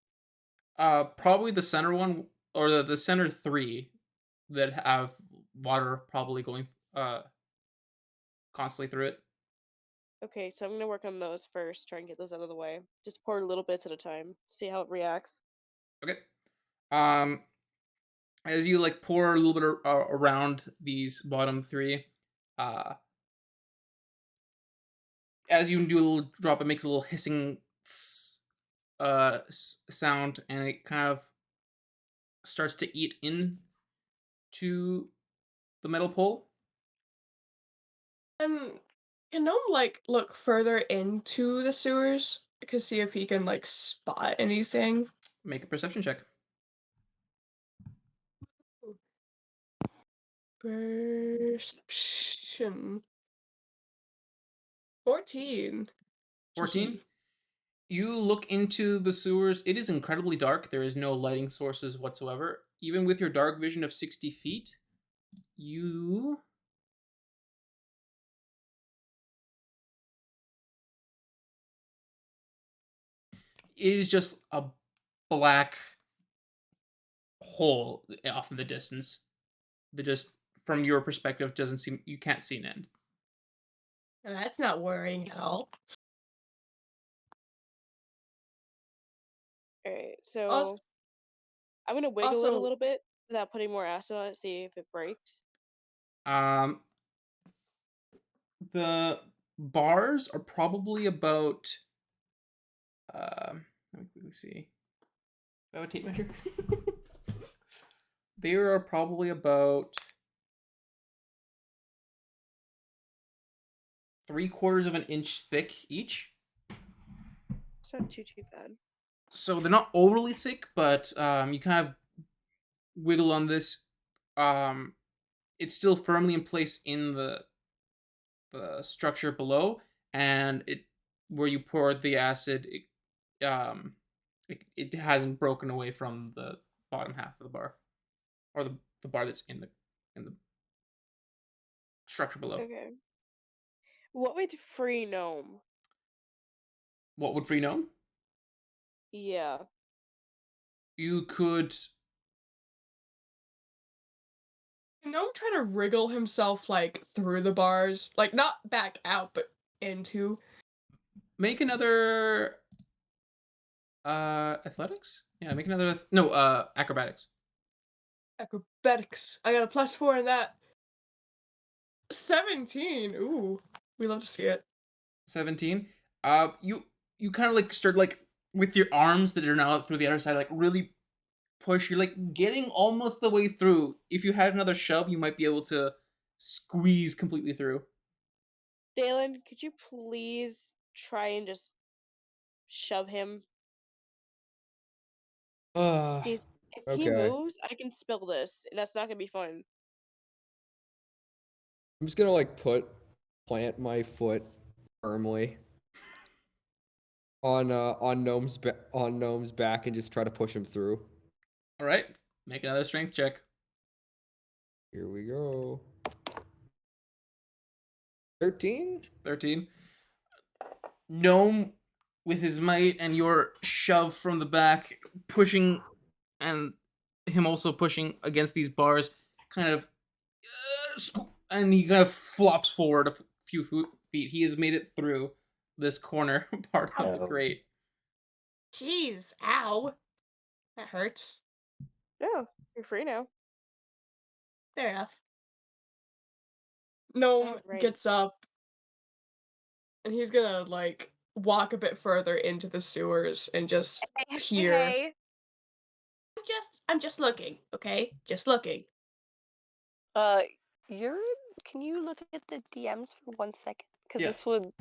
Probably the center one or the center three that have water probably going constantly through it.
Okay, so I'm gonna work on those first, try and get those out of the way. Just pour little bits at a time, see how it reacts.
Okay. Um, as you like pour a little bit around these bottom three, uh, as you do a little drop, it makes a little hissing sound, and it kind of starts to eat into the metal pole.
Can Gnome like look further into the sewers to see if he can like spot anything?
Make a perception check.
Perception. 14.
14. You look into the sewers. It is incredibly dark. There is no lighting sources whatsoever. Even with your dark vision of 60 feet, you it is just a black hole off in the distance. That just from your perspective doesn't seem you can't see an end.
That's not worrying at all.
Alright, so
Also,
I'm gonna wiggle it a
also
little bit without putting more acid on it, see if it breaks.
Um, the bars are probably about. Let me quickly see. Do I have a tape measure? They are probably about 3/4 of an inch thick each.
It's not too bad.
So they're not overly thick, but you kind of wiggle on this. It's still firmly in place in the structure below, and it where you poured the acid, it hasn't broken away from the bottom half of the bar, or the bar that's in the structure below.
Okay. What would free gnome?
What would free gnome?
Yeah.
You could
can Gnome try to wriggle himself like through the bars, like not back out, but into.
make another athletics. Yeah, make another no acrobatics.
Acrobatics. I got a +4 in that. 17. Ooh, we love to see it.
17. You kind of like start like with your arms that are now through the other side, like really push. You're like getting almost the way through. If you had another shove, you might be able to squeeze completely through.
Dalen, could you please try and just shove him? He's if he
Okay.
moves, I can spill this, and that's not gonna be fun.
I'm just gonna like plant my foot firmly on Gnome's back and just try to push him through.
All right, make another strength check.
Here we go. 13?
13. Gnome, with his might and your shove from the back, pushing, and him also pushing against these bars, kind of, and he kind of flops forward a few feet. He has made it through this corner part of the
Oh.
grate.
Jeez, ow. That hurts.
No, you're free now.
Fair enough. Gnome
Alright.
gets up and he's gonna like walk a bit further into the sewers and just peer.
Hey,
I'm just looking, okay? Just looking.
You're. Can you look at the DMs for 1 second? Because
Yeah.
this would.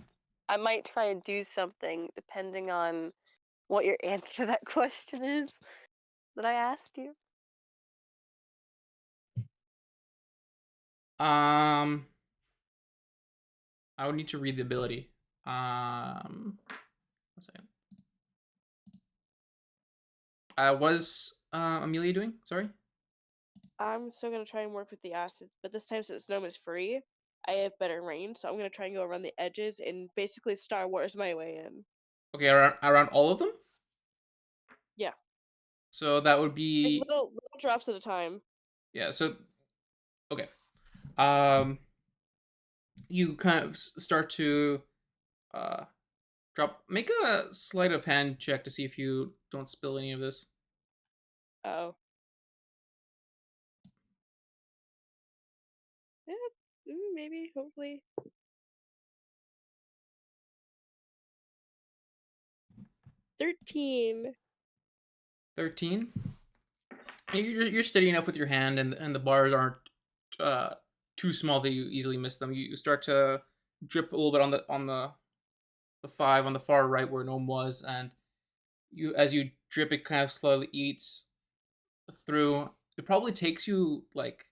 I might try and do something depending on what your answer to that question is that I asked you.
I would need to read the ability. One second. Was Amelia doing? Sorry.
I'm still gonna try and work with the acid, but this time since Gnome is free, I have better range, so I'm gonna try and go around the edges and basically Star Wars my way in.
Okay, around all of them.
Yeah.
So that would
Like
be
little drops at a time.
yeah. So okay. You kind of start to drop. Make a sleight of hand check to see if you don't spill any of this.
Oh. Yeah, maybe, hopefully. 13.
13. You're steady enough with your hand, and the bars aren't too small that you easily miss them. You start to drip a little bit on the 5 on the far right where Gnome was, and as you drip, it kind of slowly eats through. It probably takes you like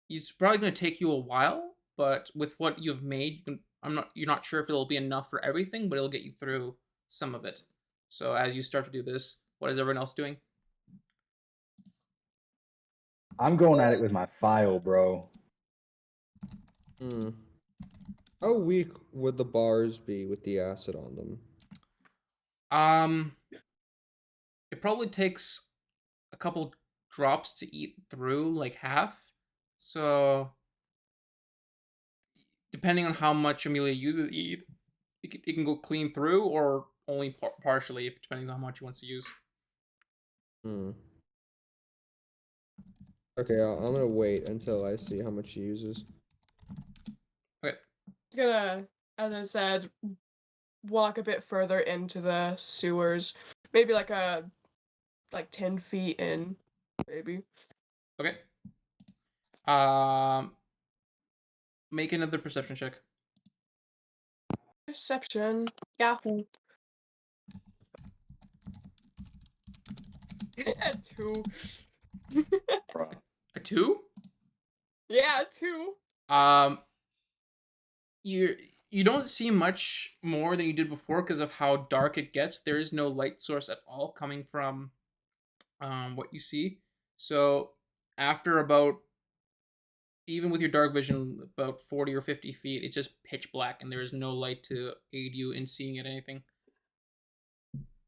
it's probably going to take you a while, but with what you've made, you're not sure if it'll be enough for everything, but it'll get you through some of it. So as you start to do this, what is everyone else doing?
I'm going at it with my file, bro.
Hmm. How weak would the bars be with the acid on them?
It probably takes a couple drops to eat through, like half. So depending on how much Amelia uses, it can go clean through or only partially, if depending on how much he wants to use.
Hmm. Okay, I'm gonna wait until I see how much she uses.
Okay.
Gonna, as I said, walk a bit further into the sewers. Maybe like 10 feet in, maybe.
Okay. Make another perception check.
Perception. Yahoo. Yeah, 2.
Bro.
A 2?
Yeah, 2.
Um, you don't see much more than you did before because of how dark it gets. There is no light source at all coming from what you see. So after about even with your dark vision, about 40 or 50 feet, it's just pitch black and there is no light to aid you in seeing at anything.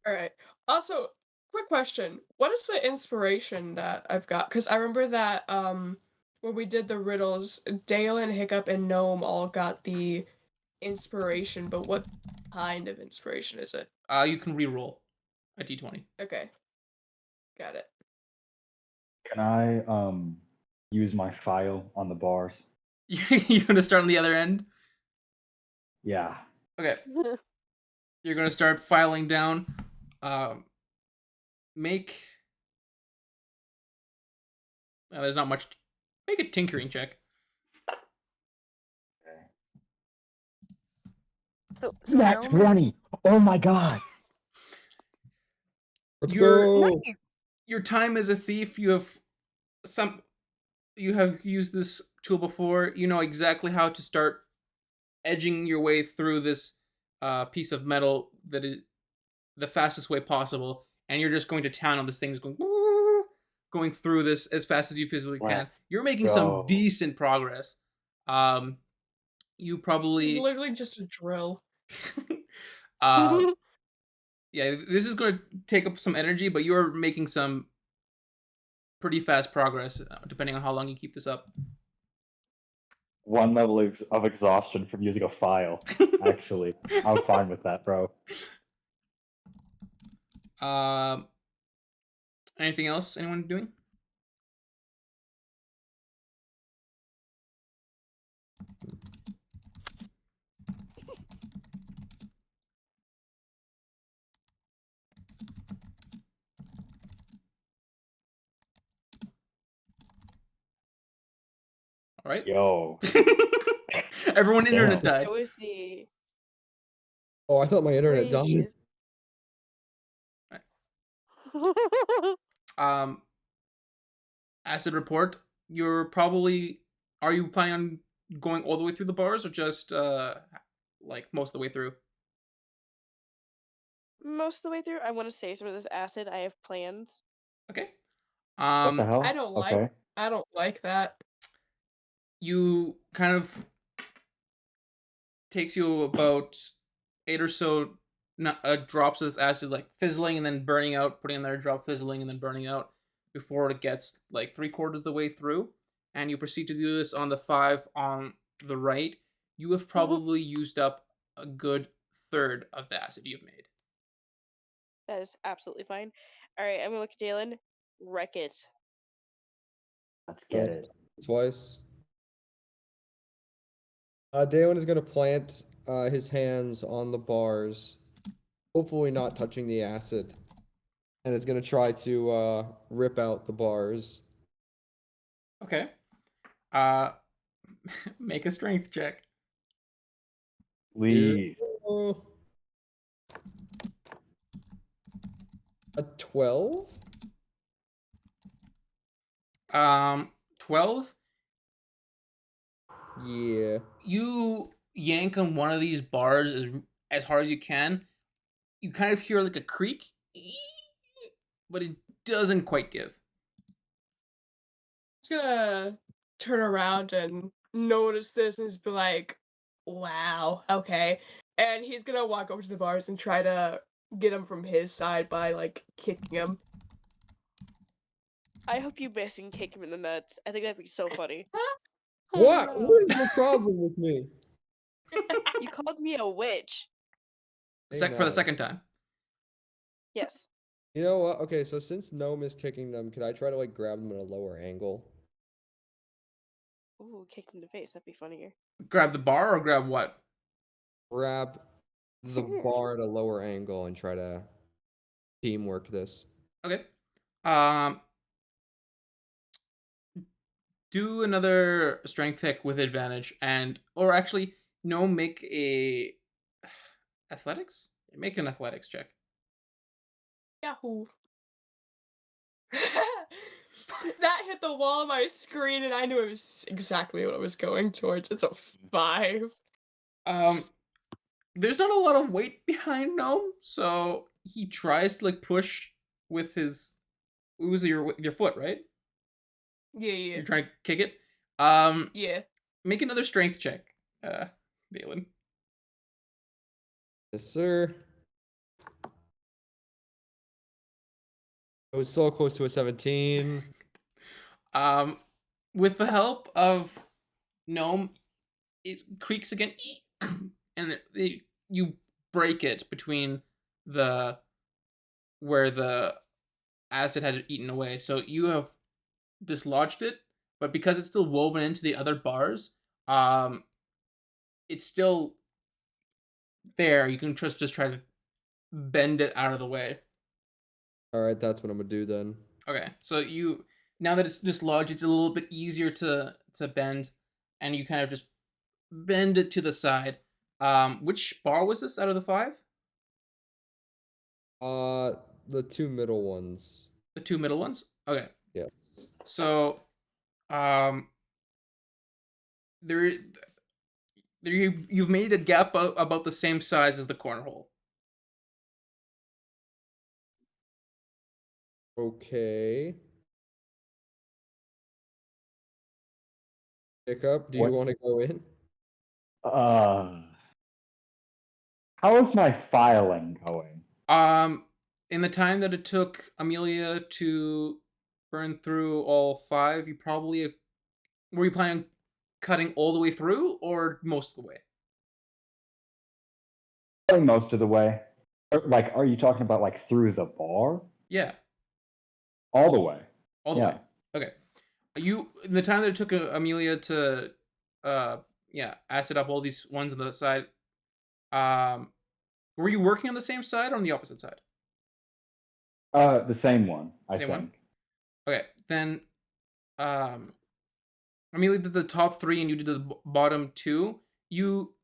All right. Also, quick question. What is the inspiration that I've got? Because I remember that when we did the riddles, Dale and Hiccup and Gnome all got the inspiration, but what kind of inspiration is it?
You can re-roll a d20.
Okay. Got it.
Can I use my file on the bars?
You're gonna start on the other end.
Yeah.
Okay. You're gonna start filing down. Make. There's not much. Make a tinkering check.
So
Nat
Gnome is
20. Oh my god.
Let's
You're-
go.
nice.
Your time as a thief, you have used this tool before. You know exactly how to start edging your way through this piece of metal that is the fastest way possible, and you're just going to town on this thing, just going through this as fast as you physically can.
Let's
You're making
go.
some decent progress. You probably
Literally just a drill.
uh yeah, this is going to take up some energy, but you're making some pretty fast progress depending on how long you keep this up.
One level of exhaustion from using a file. Actually, I'm fine with that, bro.
Anything else anyone doing? All right.
Yo.
Everyone internet
Damn.
died.
It was the
Oh, I thought my internet died.
craziest.
Um, acid report. You're probably. Are you planning on going all the way through the bars or just like most of the way through?
Most of the way through, I want to save some of this acid. I have plans.
Okay.
What the hell?
I don't like that.
You kind of takes you about 8 or so drops of this acid, like fizzling and then burning out, putting another drop, fizzling and then burning out before it gets like 3/4 of the way through. And you proceed to do this on the 5 on the right. You have probably used up a good third of the acid you've made.
That is absolutely fine. All right, I'm gonna look at Jalen. Wreck it.
Let's get it.
Twice. Dalen is going to plant his hands on the bars, hopefully not touching the acid, and is going to try to rip out the bars.
Okay. Make a strength check.
Leave.
A 12?
12.
Yeah.
You yank on one of these bars as hard as you can. You kind of hear like a creak, but it doesn't quite give.
Just gonna turn around and notice this and just be like, wow, okay. And he's gonna walk over to the bars and try to get him from his side by like kicking him.
I hope you miss and kick him in the nuts. I think that'd be so funny.
What?
no.
What is the problem with me?
You called me a witch.
Hey,
For the
now.
second time.
Yes.
You know what? Okay, so since Gnome is kicking them, could I try to like grab them at a lower angle?
Ooh, kick him in the face. That'd be funnier.
Grab the bar or grab what?
Grab the bar at a lower angle and try to teamwork this.
Okay. Do another strength check with advantage, or actually, no, make a athletics. Make an athletics check.
Yahoo. That hit the wall of my screen and I knew it was exactly what I was going towards. It's a 5.
There's not a lot of weight behind Gnome, so he tries to like push with his your foot, right?
Yeah, yeah.
You're trying to kick it.
Yeah.
Make another strength check, Dalen.
Yes, sir. I was so close to a 17.
With the help of Gnome, it creaks again, and you break it between where the acid had eaten away. So you have dislodged it, but because it's still woven into the other bars, it's still there. You can just try to bend it out of the way.
All right, that's what I'm gonna do then.
Okay, so now that it's dislodged, it's a little bit easier to bend, and you kind of just bend it to the side. Which bar was this out of the 5?
The 2 middle ones.
The 2 middle ones. Okay,
Yes.
so you've made a gap about the same size as the corner hole.
Okay. Hiccup, do you
What's-
want to go in?
How is my filing going?
In the time that it took Amelia to burn through all 5, you probably were you planning on cutting all the way through or most of the way?
Filing most of the way. Like, are you talking about like through the bar?
Yeah,
All the way.
all the
Yeah.
way. Okay. In the time that it took Amelia to acid up all these ones on the side, were you working on the same side or on the opposite side?
The same one, I
Same
think.
one? Okay, then Amelia did the top 3 and you did the bottom 2. You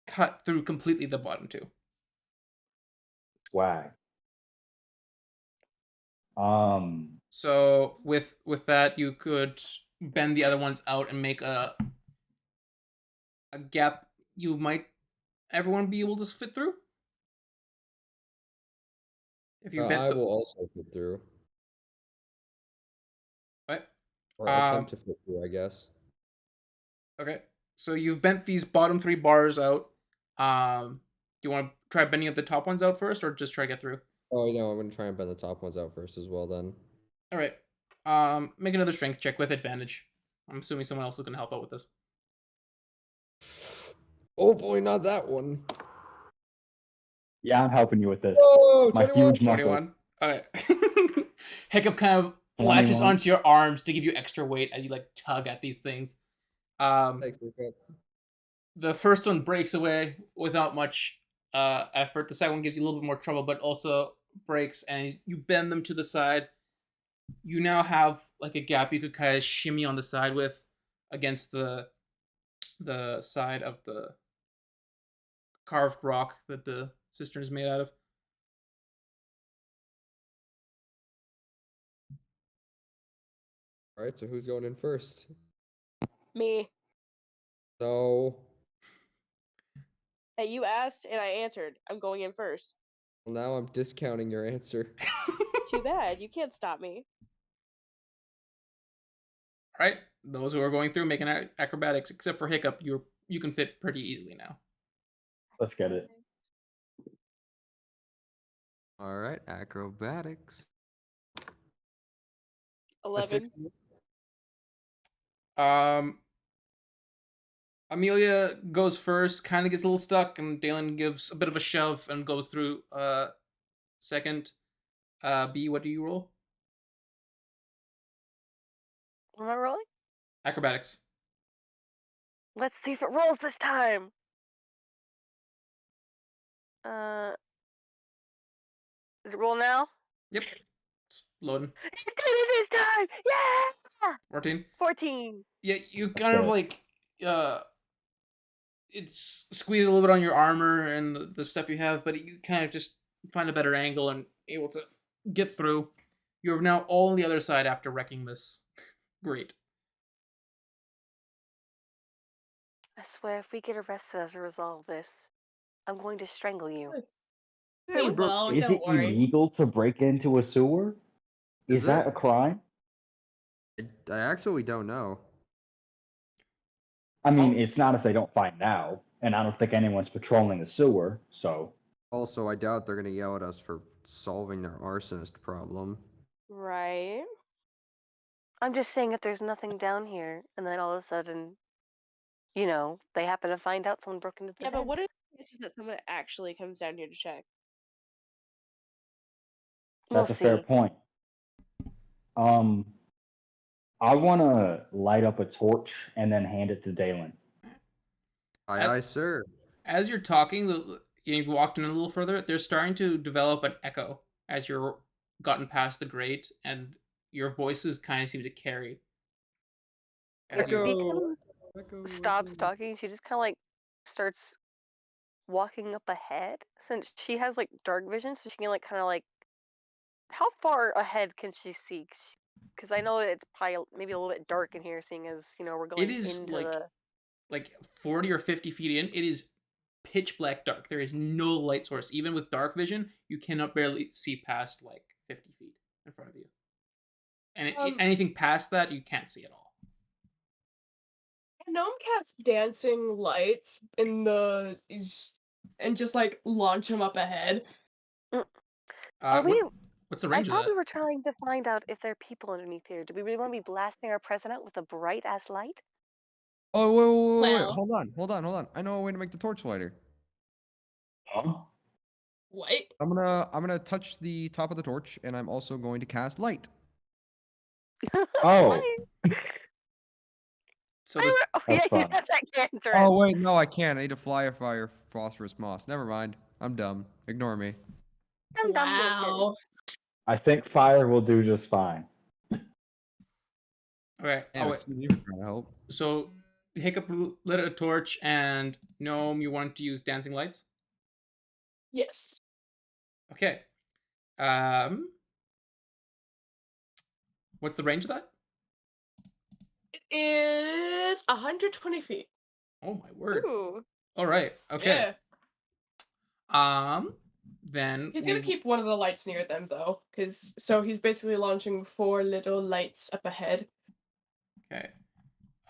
cut through completely the bottom 2.
Swag.
So with that, you could bend the other ones out and make a gap you might everyone be able to fit through. If you bent
I
the
will also fit through,
what?
or attempt to fit through, I guess.
Okay. So you've bent these bottom 3 bars out. Do you want to try bending up the top ones out first, or just try to get through?
Oh no, I'm gonna try and bend the top ones out first as well. Then.
All right. Make another strength check with advantage. I'm assuming someone else is going to help out with this.
Hopefully not that one.
Yeah, I'm helping you with this.
Oh,
My
21.
huge muscles.
21. All right. Hiccup kind of latches
21.
onto your arms to give you extra weight as you like tug at these things.
Thanks, Luca.
The first one breaks away without much effort. The second one gives you a little bit more trouble, but also breaks, and you bend them to the side. You now have like a gap you could kind of shimmy on the side with against the side of the carved rock that the cistern is made out of.
All right, so who's going in first?
Me.
No.
Hey, you asked and I answered. I'm going in first.
Well, now I'm discounting your answer.
Too bad. You can't stop me.
All right, those who are going through making acrobatics, except for Hiccup, you can fit pretty easily now.
Let's get it.
All right, acrobatics. A
11.
16.
Amelia goes first, kind of gets a little stuck, and Dalen gives a bit of a shove and goes through second. B, what do you roll?
What am I rolling?
Acrobatics.
Let's see if it rolls this time. Does it roll now?
Yep. It's loading.
It did it this time! Yeah!
14.
14.
Yeah, you kind of
Okay.
like it's squeezed a little bit on your armor and the stuff you have, but you kind of just find a better angle and able to get through. You're now all on the other side after wrecking this. Great.
I swear, if we get arrested as a result of this, I'm going to strangle you.
We will,
Is
don't
it
worry.
illegal to break into a sewer?
Is
Is that
it?
a crime?
I actually don't know.
I mean,
Oh.
it's not if they don't find out, and I don't think anyone's patrolling the sewer, so
Also, I doubt they're gonna yell at us for solving their arsonist problem.
Right.
I'm just saying if there's nothing down here, and then all of a sudden, they happen to find out someone broke into the
Yeah, but
vent.
what if this is that someone actually comes down here to check?
We'll
that's a fair
see.
point. I want to light up a torch and then hand it to Dalen.
Aye, aye, sir.
As you're talking, you've walked in a little further. They're starting to develop an echo as you're gotten past the grate, and your voices kind of seem to carry. As
If
you,
Beacon stops talking, she just kind of like starts walking up ahead. Since she has like dark vision, so she can like kind of like. How far ahead can she see? Because I know it's probably maybe a little bit dark in here, seeing as we're going
it is
into the.
like 40 or 50 feet in. It is pitch black dark. There is no light source. Even with dark vision, you cannot barely see past like 50 feet in front of you. And anything past that, you can't see at all.
Gnome cast dancing lights in the and just like launch him up ahead.
Are we?
What's the
I
range of
thought
that?
we were trying to find out if there are people underneath here. Do we really want to be blasting our present out with a bright ass light?
Oh, wait.
Well-
Hold on. I know a way to make the torch lighter.
Huh?
What?
I'm gonna touch the top of the torch, and I'm also going to cast light.
Oh,
So this,
Oh yeah,
That's
you
fine.
have that cancer.
Oh wait, no, I can't. I need to fly a fire phosphorus moss. Never mind. I'm dumb. Ignore me.
I'm dumb bitches.
Wow.
I think fire will do just fine.
okay.
Damn,
Oh, wait.
excuse me for trying to help.
So Hiccup lit a torch, and Gnome, you want to use dancing lights?
Yes.
Okay. What's the range of that?
It is 120 feet.
Oh my word.
Ooh.
All right. Okay.
Yeah.
Then
He's
we
gonna keep one of the lights near them though, so he's basically launching 4 little lights up ahead.
Okay.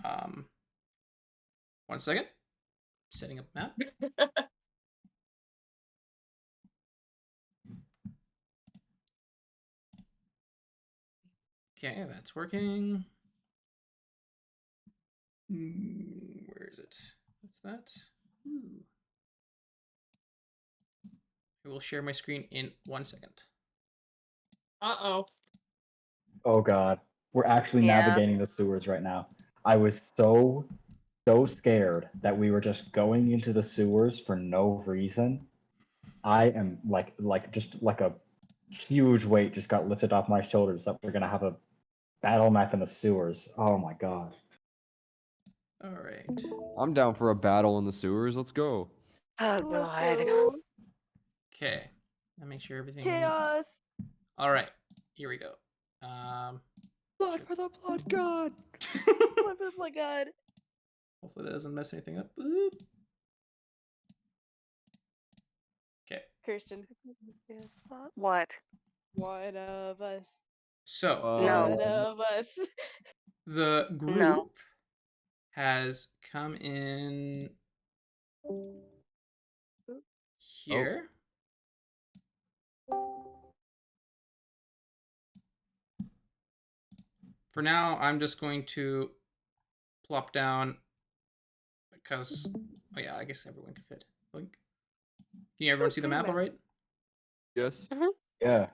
1 second. Setting up map. Okay, that's working. Where is it? What's that? Ooh. I will share my screen in 1 second.
Uh-oh.
Oh god. We're actually
Yeah.
navigating the sewers right now. I was so scared that we were just going into the sewers for no reason. I am like just like a huge weight just got lifted off my shoulders that we're gonna have a battle map in the sewers. Oh my god.
All right.
I'm down for a battle in the sewers. Let's go.
Oh
Let's
god.
go.
Okay. Let me make sure everything.
Chaos.
All right. Here we go.
Blood for the blood god.
Blood for the blood god.
Hopefully that doesn't mess anything up. Boop. Okay.
Kirsten,
What?
one of us.
So
No.
One of us.
the group
No.
has come in here. For now, I'm just going to plop down because, oh yeah, I guess everyone can fit. Blink. Can everyone see the map all right?
Yes.
Yeah.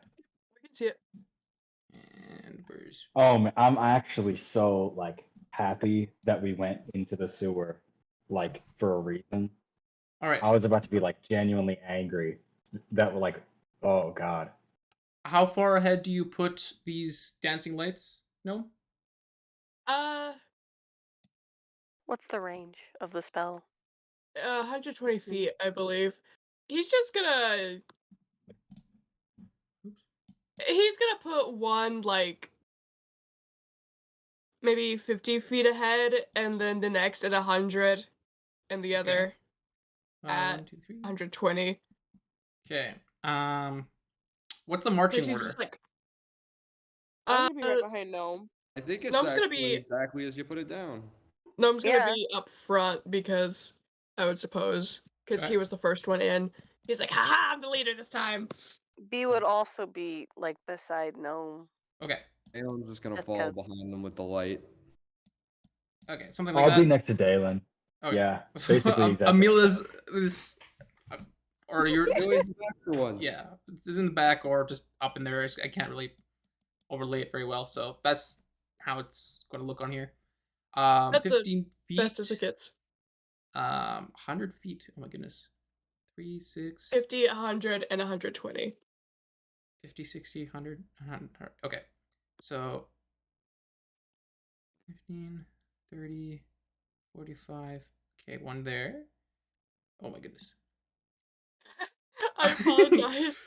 We can see it.
And where's...
Oh man, I'm actually so like happy that we went into the sewer like for a reason.
All right.
I was about to be like genuinely angry that like oh god.
How far ahead do you put these dancing lights? No?
What's the range of the spell?
120 feet, I believe. He's just gonna... He's gonna put one, like, maybe 50 feet ahead, and then the next at 100, and the other at
1, 2, 3.
120.
Okay. What's the marching
Because he's
order?
just like...
I'm gonna be right behind Gnome.
I think it's
Gnome's gonna
actually
be...
exactly as you put it down.
Gnome's gonna
Yeah.
be up front because, I would suppose, because he was the first one in. He's like, haha, I'm the leader this time.
B would also be like beside Gnome.
Okay.
Aeon's just gonna
Just
fall
'cause.
behind them with the light.
Okay, something like
I'll
that.
be next to Dalen.
Okay.
Yeah.
So,
Basically exactly.
Amila's this, or you're
Really the back for once.
yeah, it's in the back or just up in there. I can't really overlay it very well, so that's how it's going to look on here.
That's
15 feet.
Best as it gets.
100 feet. Oh my goodness. 3, 6.
50, 100, and 120.
50, 60, 100, 100. Okay. So 15, 30, 45. Okay, one there. Oh my goodness.
I apologize.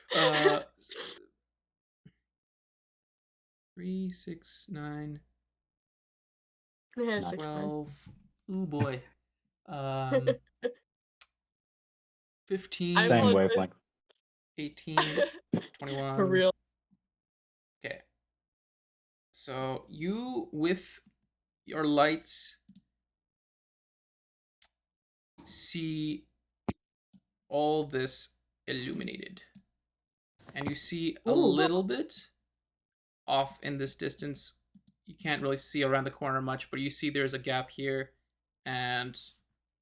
3, 6, 9,
Yeah,
Nice.
12. Ooh boy. 15.
I
Same
apologize.
wavelength.
18, 21.
For real.
Okay. So you with your lights see all this illuminated. And you see a
Ooh.
little bit off in this distance. You can't really see around the corner much, but you see there's a gap here, and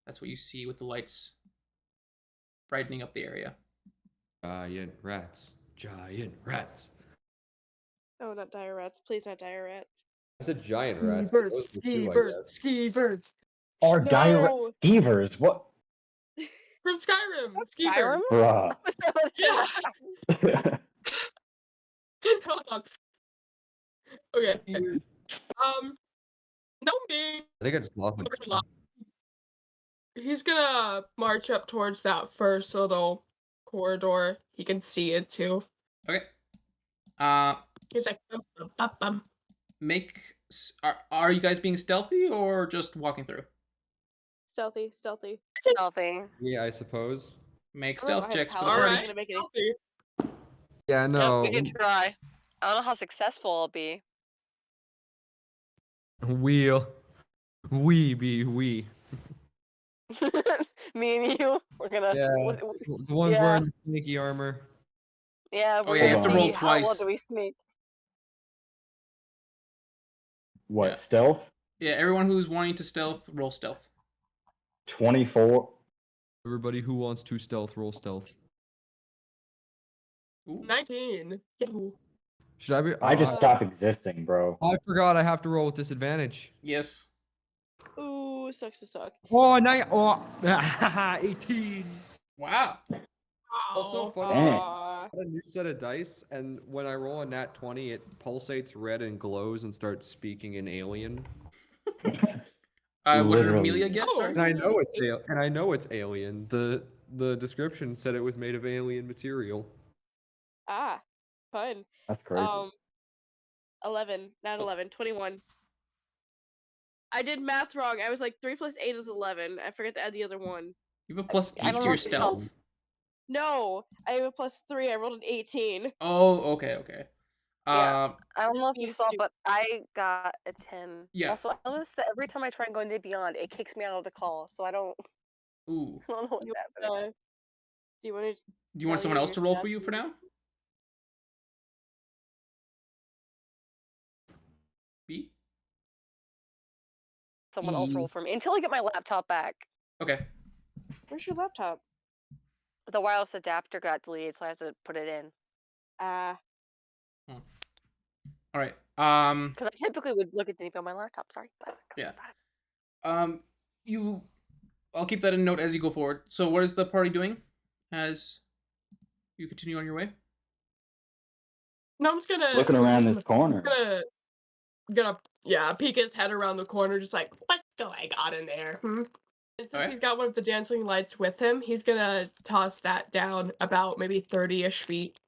that's what you see with the lights brightening up the area.
Giant rats. Giant rats.
Oh, not dire rats. Please, not dire rats.
I said giant rats. but those were two, I guess.
Skeevers.
Our
No.
dire skeevers. What?
From Skyrim.
Skyrim?
Bruh.
Yeah. Hold on. Okay. No being.
I think I just lost my.
He's gonna march up towards that first little corridor. He can see it too.
Okay.
He's like, bum, bum, bum.
Are you guys being stealthy or just walking through?
Stealthy, stealthy.
Stealthy.
Yeah, I suppose.
Make
I don't know,
stealth
I have
checks for the
power,
party.
I'm gonna make it a-
Stealthy.
Yeah, no.
We can try. I don't know how successful I'll be.
We'll. We be we.
Me and you, we're gonna.
Yeah. The ones
yeah.
wearing sneaky armor.
Yeah,
Oh,
we're
yeah, you
gonna
have to
see
roll
how well
twice.
do we sneak.
What,
Yeah.
stealth?
Yeah, everyone who's wanting to stealth, roll stealth.
24.
Everybody who wants to stealth, roll stealth.
Ooh.
19. Yahoo.
Should I be?
I just
Uh,
stopped existing, bro.
I forgot I have to roll with disadvantage.
Yes.
Ooh, sucks to suck.
Oh, 18.
Wow.
Also
Wow.
funny.
Dang.
Aw.
I got a new set of dice, and when I roll a nat 20, it pulsates red and glows and starts speaking in alien.
What did
Literally.
Amelia get?
Oh.
Sorry.
And I know it's alien. The description said it was made of alien material.
Ah, fun.
That's crazy.
11, not 11, 21. I did math wrong. I was like 3 plus 8 is 11. I forgot to add the other one.
You have a plus
I
8
don't
to
know
your
if you saw-
stealth.
No, I have a plus 3. I rolled an 18.
Oh, okay, okay.
Yeah. I don't know if you
Just
saw,
being
but I got a 10.
Yeah.
Also, I noticed that every time I try and go into Beyond, it kicks me out of the call, so I don't,
Ooh.
I don't know what's
You,
happening.
do you want to?
Do you want
tell
someone
you
else
your
to roll
stats
for you for
and-
now? B?
Someone else roll for me until I get my laptop back.
Okay.
Where's your laptop?
The wireless adapter got deleted, so I have to put it in.
Ah,
All right.
Because I typically would look at DP on my laptop. Sorry. But
Yeah. I'll keep that in note as you go forward. So what is the party doing as you continue on your way?
No, I'm just gonna
Looking
since
around
he's in
this
the- I'm
corner.
just gonna peek his head around the corner, just like, what's going on in there? And since
Alright.
he's got one of the dancing lights with him, he's gonna toss that down about maybe 30-ish feet.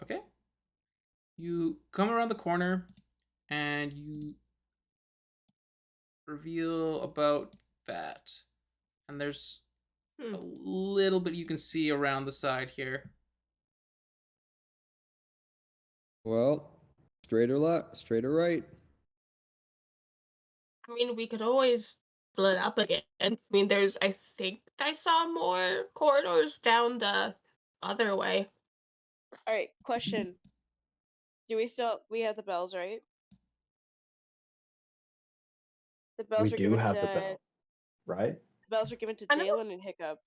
Okay. You come around the corner and you reveal about that. And there's
Hmm.
a little bit you can see around the side here.
Well, straight or left, straight or right.
I mean, we could always split up again. I mean, I think I saw more corridors down the other way.
all right. Question: Do we have the bells, right? The bells
We
were
do
given
have
to
the bell, right?
the bells were given to
I never-
Dalen and Hiccup.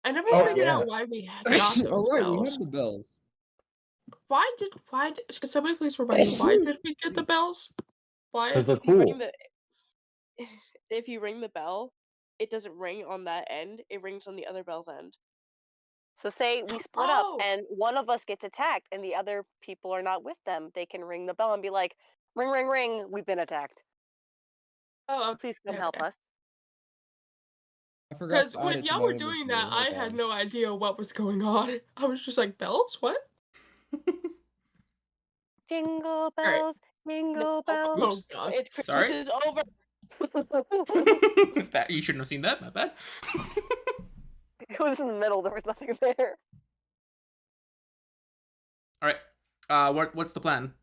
I never
Oh,
figured
yeah.
out why we got those
All right, we
bells.
have the bells.
Why did could somebody please remind me, why did we get the bells? Why?
Because they're
If you
cool.
ring the if you ring the bell, it doesn't ring on that end. It rings on the other bell's end.
So say we split
Oh.
up and one of us gets attacked and the other people are not with them. They can ring the bell and be like, ring, ring, ring, we've been attacked.
Oh,
Please come
okay,
help
okay.
us.
I forgot
Because
to add
when
it to
y'all
my
were doing
inventory,
that, I
hold
had
on.
no idea what was going on. I was just like, bells? What?
Jingle
right.
bells, jingle bells.
Oh
Oops.
god.
It's Christmas
Sorry?
is over.
That you shouldn't have seen that. My bad.
It was in the middle. There was nothing there.
All right. What's the plan?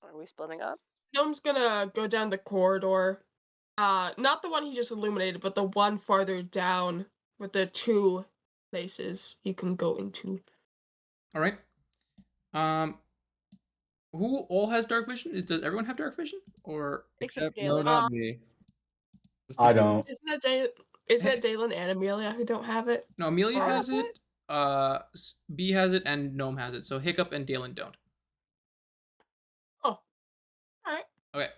Are we splitting up?
Gnome's gonna go down the corridor. Not the one he just illuminated, but the one farther down with the two places you can go into.
All right. Who all has dark vision? Does everyone have dark vision? Or
Except
No,
Dalen.
not me. Just the
I
two.
don't.
Isn't it Dalen and Amelia who don't have it?
no, Amelia
Or-
has it. B has it, and Gnome has it. So Hiccup and Dalen don't.
Oh. Alright.
Okay.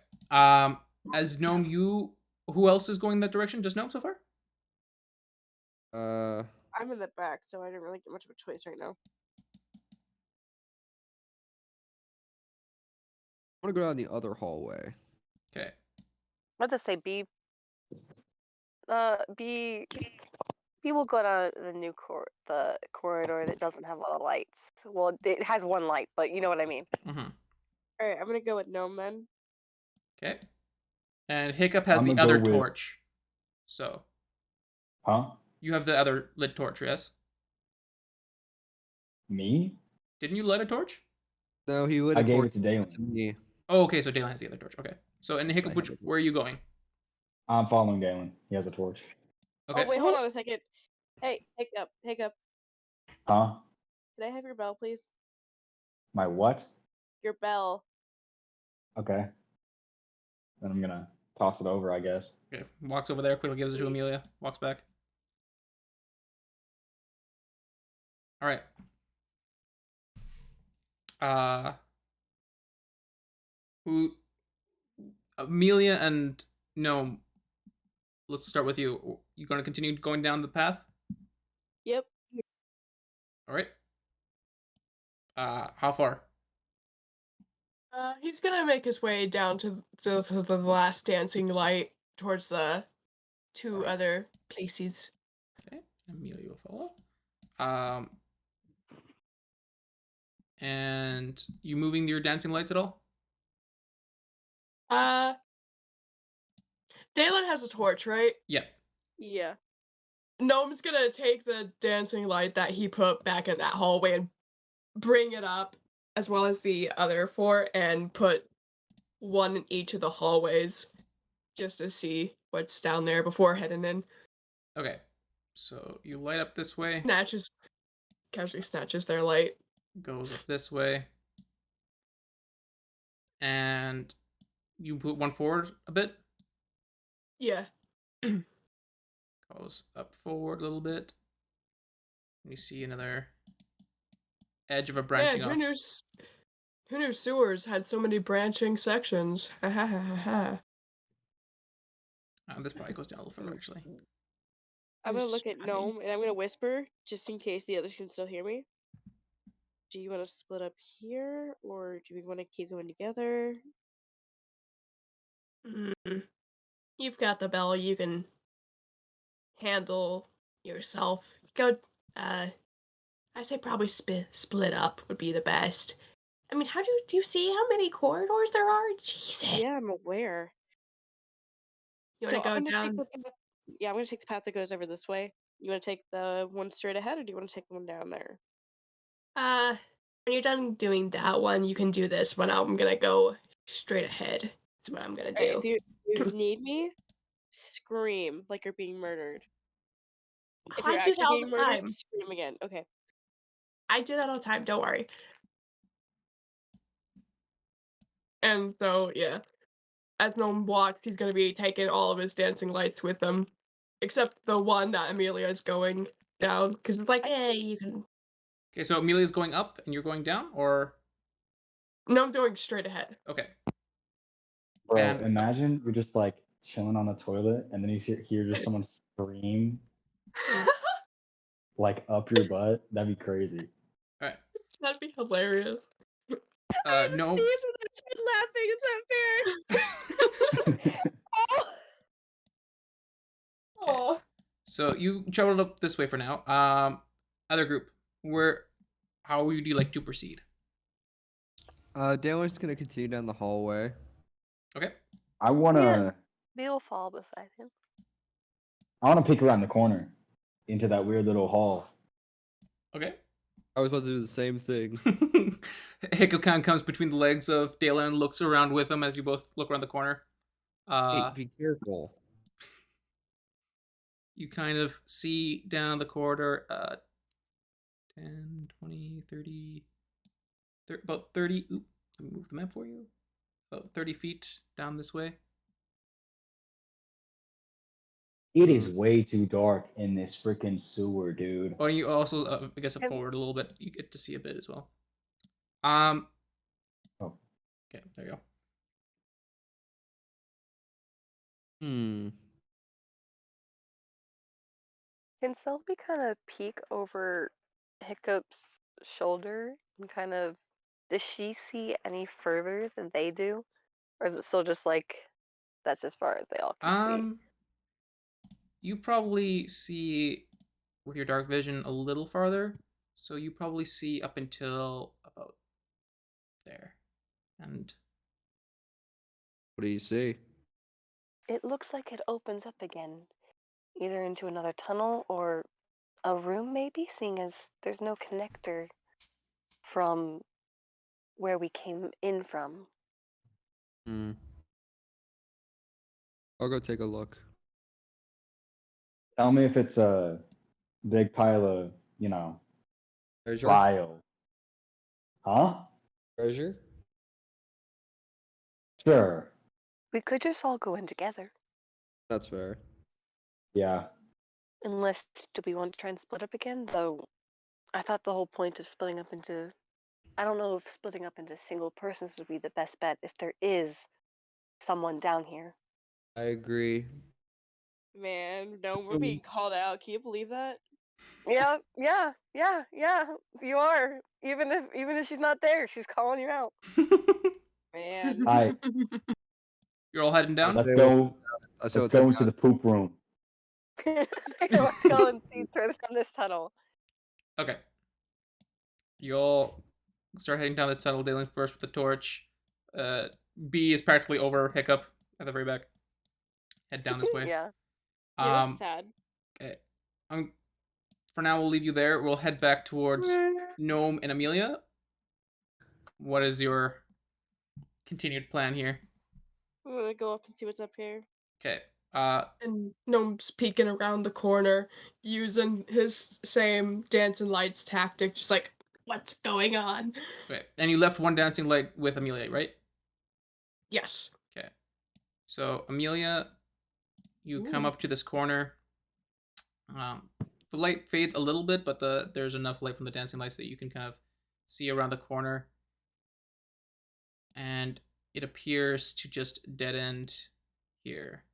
As Gnome, who else is going that direction? Just Gnome so far?
I'm in the back, so I didn't really get much of a choice right now.
I want to go down the other hallway.
Okay.
What to say? B will go down the new the corridor that doesn't have a lot of lights. Well, it has one light, but you know what I mean.
Mm-hmm.
All right, I'm gonna go with Gnome then.
Okay. And Hiccup has
I'm
the
gonna
other
go with-
torch. So
Huh?
you have the other lit torch, yes?
Me?
Didn't you light a torch?
No, he lit
I
a
gave
torch
it to Dalen.
to me.
Oh, okay. So Dalen has the other torch. Okay. So and
So I
Hiccup,
have it.
where are you going?
I'm following Dalen. He has a torch.
Okay.
Oh wait, hold on a second. Hey, Hiccup.
Huh?
Can I have your bell, please?
My what?
Your bell.
Okay. Then I'm gonna toss it over, I guess.
Okay. Walks over there, quickly gives it to
Sweet.
Amelia. Walks back. All right. Who? Amelia and no. Let's start with you. You gonna continue going down the path?
Yep.
All right. How far?
He's gonna make his way down to the last dancing light towards the two
Alright.
other places.
Okay. Amelia will follow. And you moving your dancing lights at all?
Dalen has a torch, right?
Yeah.
Yeah.
Gnome's gonna take the dancing light that he put back in that hallway and bring it up, as well as the other four, and put one in each of the hallways just to see what's down there before heading in.
Okay. So you light up this way.
Casually snatches their light.
Goes up this way. And you put one forward a bit.
Yeah.
Goes up forward a little bit. And you see another edge of a branching
Man,
off.
who knew sewers had so many branching sections? Ha ha ha ha ha.
This probably goes down a little further, actually.
I'm gonna
Who's
look at
funny?
Gnome and I'm gonna whisper just in case the others can still hear me. Do you want to split up here, or do we want to keep going together?
You've got the bell. You can handle yourself. Go. I say probably split up would be the best. I mean, do you see how many corridors there are? Jesus.
Yeah, I'm aware.
You
So
want to go
I'm gonna take
down?
the path. Yeah, I'm gonna take the path that goes over this way. You want to take the one straight ahead, or do you want to take the one down there?
When you're done doing that one, you can do this one. I'm gonna go straight ahead. That's what I'm gonna
Alright,
do.
if you need me, scream like you're being murdered. If
I
you're
do that
actually
all
being
the
murdered,
time.
scream again. Okay.
I do that all the time. Don't worry. And so, yeah, as Gnome walks, he's gonna be taking all of his dancing lights with him, except the one that Amelia is going down, because it's like, hey, you can.
Okay, so Amelia's going up and you're going down, or
No, I'm going straight ahead.
okay.
Bro,
And-
imagine you're just like chilling on the toilet and then you hear just someone scream like up your butt. That'd be crazy.
All right.
That'd be hilarious.
No.
Sneeze when I start laughing. It's not fair. Oh.
Aw.
So you traveled up this way for now. Other group, how would you like to proceed?
Dalen's gonna continue down the hallway.
Okay.
I wanna
They'll fall beside him.
peek around the corner into that weird little hall.
Okay.
I was about to do the same thing.
Hiccup kind of comes between the legs of Dalen and looks around with him as you both look around the corner.
Hey, be careful.
You kind of see down the corridor 10, 20, 30, about 30. Oop, let me move the map for you. About 30 feet down this way.
It is way too dark in this freaking sewer, dude.
Oh, you also, I guess, up
And-
forward a little bit. You get to see a bit as well.
Oh.
Okay, there you go.
Can Selby kind of peek over Hiccup's shoulder and kind of, does she see any further than they do? Or is it still just like, that's as far as they all can
You probably see with your dark vision a little farther, so you probably see up until about there, and
What do you see?
It looks like it opens up again, either into another tunnel or a room, maybe, seeing as there's no connector from where we came in from.
Hmm. I'll go take a look.
Tell me if it's a big pile of,
Treasure?
bile. Huh?
Treasure?
Sure.
We could just all go in together.
That's fair.
Yeah.
Unless, do we want to try and split up again? Though, I thought the whole point of splitting up into... I don't know if splitting up into single persons would be the best bet if there is someone down here.
I agree.
Man, no, we're
So-
being called out. Can you believe that?
Yeah. You are. Even if she's not there, she's calling you out.
Man.
Hi.
You're all heading down?
Let's
say
go.
I say
Let's
let's
go
head
into
down.
the poop room.
Let's go and see through down this tunnel.
Okay. You all start heading down the tunnel, dealing first with the torch. B is practically over. Hiccup at the very back. Head down this way.
Yeah.
Yeah, that's sad.
Okay. For now, we'll leave you there. We'll head back towards Gnome and Amelia. What is your continued plan here?
I'm gonna go up and see what's up here.
Okay.
And Gnome's peeking around the corner, using his same dancing lights tactic, just like, what's going on?
Okay. And you left one dancing light with Amelia, right?
Yes.
Okay. So Amelia, you come
Ooh.
up to this corner. The light fades a little bit, but there's enough light from the dancing lights that you can kind of see around the corner. And it appears to just dead end here.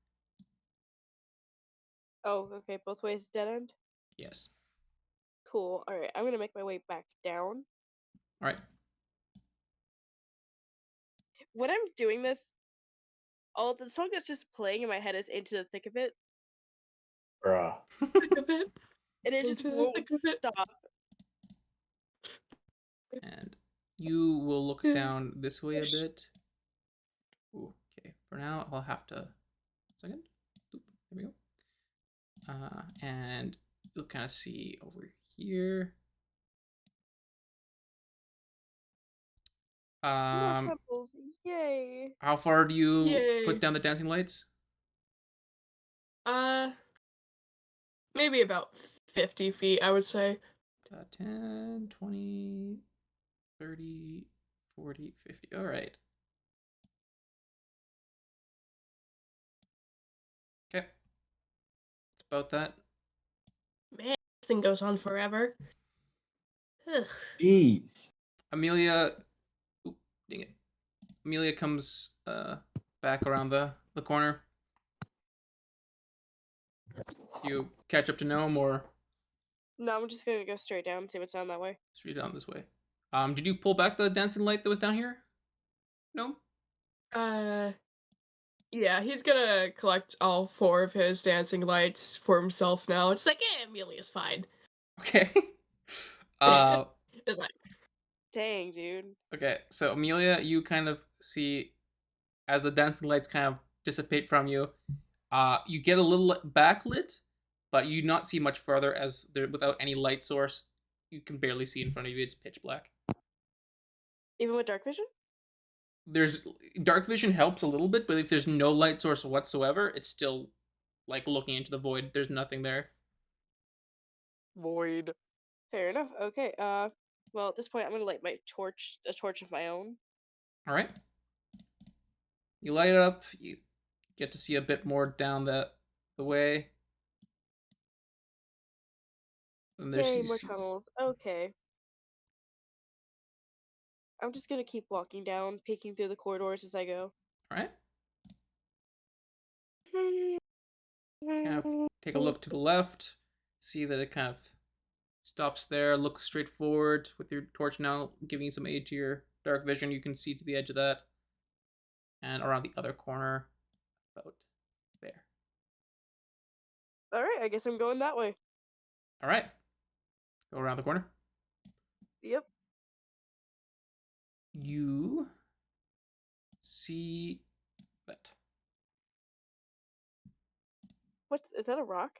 Oh, okay, both ways dead end.
Yes.
Cool. Alright, I'm gonna make my way back down.
All right.
When I'm doing this, all the song that's just playing in my head is Into the Thick of It,
Bruh.
Thick of it.
and it just
Into the
won't
thick of it.
stop.
And you will look
Yeah.
down this way a
Yes.
bit. Ooh, okay. For now, I'll have to... Second. Oop, there we go. And you'll kind of see over here.
More temples. Yay.
How far do you
Yay.
put down the dancing lights?
Maybe about 50 feet, I would say.
10, 20, 30, 40, 50. All right. Okay. It's about that.
Man, this thing goes on forever. Ugh.
Jeez.
Amelia... Oop, dang it. Amelia comes back around the corner. Do you catch up to Gnome or
No, I'm just gonna go straight down and see what's down that way.
straight down this way? Did you pull back the dancing light that was down here? Gnome?
Yeah, he's gonna collect all 4 of his dancing lights for himself now. It's like, Amelia's fine.
Okay.
It's like,
Dang, dude.
Okay, so Amelia, you kind of see as the dancing lights kind of dissipate from you, you get a little backlit, but you not see much further as there without any light source. You can barely see in front of you. It's pitch black.
Even with dark vision?
There's dark vision helps a little bit, but if there's no light source whatsoever, it's still like looking into the void. There's nothing there.
Void.
Fair enough. Okay. Well, at this point, I'm gonna light my torch, a torch of my own.
All right. You light it up. You get to see a bit more down the way. And there's
Yay, more tunnels. Okay. I'm just gonna keep walking down, peeking through the corridors as I go.
all right. Kind of take a look to the left. See that it kind of stops there. Look straight forward with your torch now, giving you some aid to your dark vision. You can see to the edge of that, and around the other corner, about there.
All right, I guess I'm going that way.
All right. Go around the corner.
Yep.
You see that.
Is that a rock?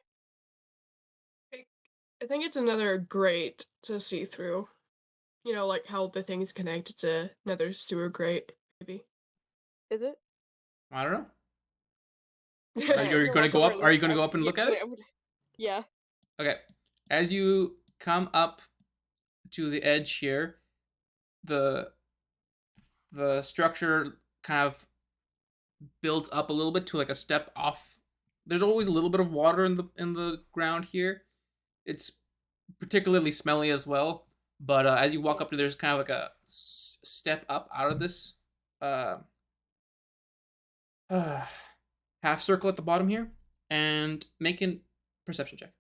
I think it's another grate to see through. You know, like how the things connect to another sewer grate, maybe.
Is it?
I don't know.
Yeah.
Are you
I'm
going to
walk
go
over
up?
and
Are
look.
you going to go up and
Yeah,
look at it?
yeah.
Okay. As you come up to the edge here, the structure kind of builds up a little bit to like a step off. There's always a little bit of water in the ground here. It's particularly smelly as well. But as you walk up to, there's kind of like a step up out of this uh, half circle at the bottom here, and make a perception check.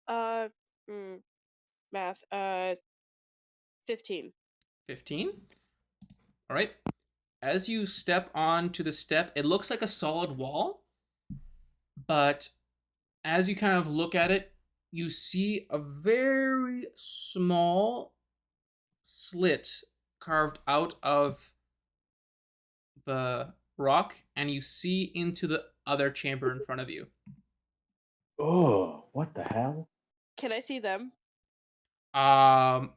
Uh, mm, math. 15.
15. All right. As you step onto the step, it looks like a solid wall, but as you kind of look at it, you see a very small slit carved out of the rock, and you see into the other chamber in front of you.
Oh, what the hell?
Can I see them?
Um,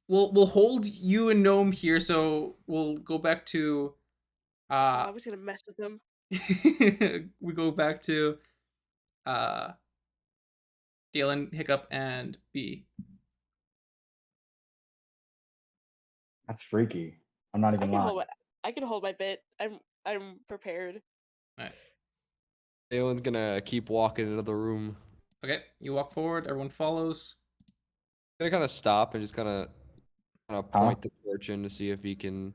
we'll hold you and Gnome here, so we'll go back to
I was gonna mess with them.
we go back to uh Dalen, Hiccup, and B.
That's freaky. I'm not even lying.
I can hold my bit. I'm prepared.
All right.
Dalen's gonna keep walking into the room.
Okay, you walk forward. Everyone follows.
Gonna kind of stop and just kind of point the torch in to see if he can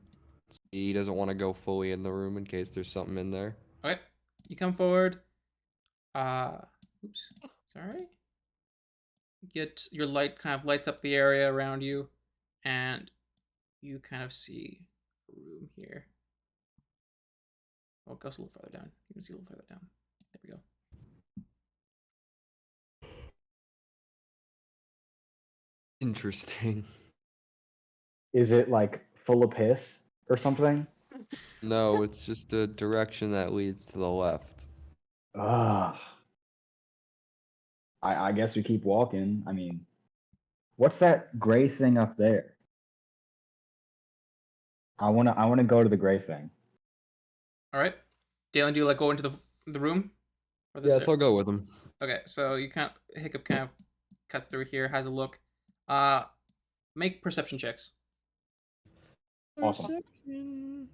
see. He doesn't want to go fully in the room in case there's something in there.
Okay, you come forward. Oops, sorry. Get your light kind of lights up the area around you, and you kind of see a room here. Oh, it goes a little further down. You can see a little further down. There we go.
Interesting.
Is it like full of piss or something?
No, it's just a direction that leads to the left.
Ugh. I guess we keep walking. I mean, what's that gray thing up there? I wanna go to the gray thing.
All right, Dalen, do you like go into the room? Or
Yes, I'll go with him.
Okay, so you kind of Hiccup kind of cuts through here, has a look. Make perception checks.
Awesome.
Perception.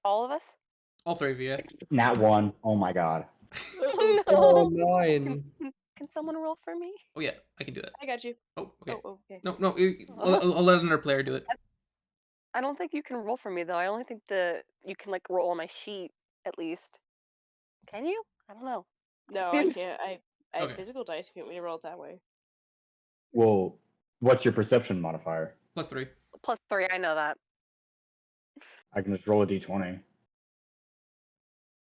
All of us?
All three of you.
Nat 1. Oh my god.
Oh,
No.
9.
Can someone roll for me?
Oh yeah, I can do that.
I got you.
Oh, okay.
Oh, okay.
No, I'll let another player do it.
I don't think you can roll for me though. I only think you can like roll on my sheet at least. Can you? I don't know.
No, I
Seems-
can't. I
Okay.
have physical dice. If you want me to roll it that way.
Well, what's your perception modifier?
+3.
+3. I know that.
I can just roll a d20.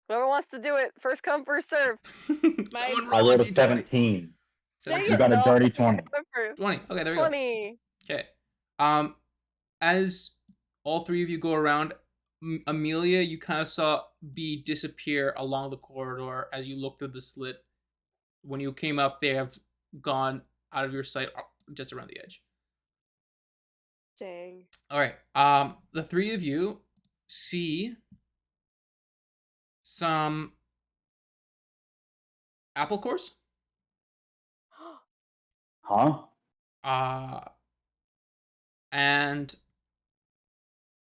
Whoever wants to do it, first come, first serve.
Someone
I
roll
rolled a
D20.
17.
Dang
You
it,
got a
no.
dirty 20.
Come first.
20. Okay, there we go.
20.
Okay. As all three of you go around, Amelia, you kind of saw B disappear along the corridor as you looked through the slit. When you came up, they have gone out of your sight just around the edge.
Dang.
All right. The three of you see some apple cores.
Huh?
And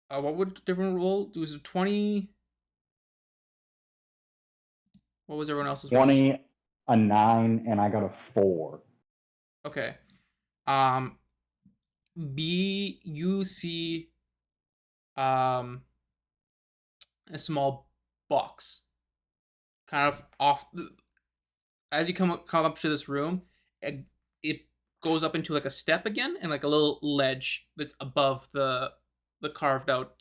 what would different roll? It was a 20. What was everyone else's rolls?
20, a 9, and I got a 4.
Okay. B, you see a small box kind of off as you come up to this room. It goes up into like a step again and like a little ledge that's above the carved out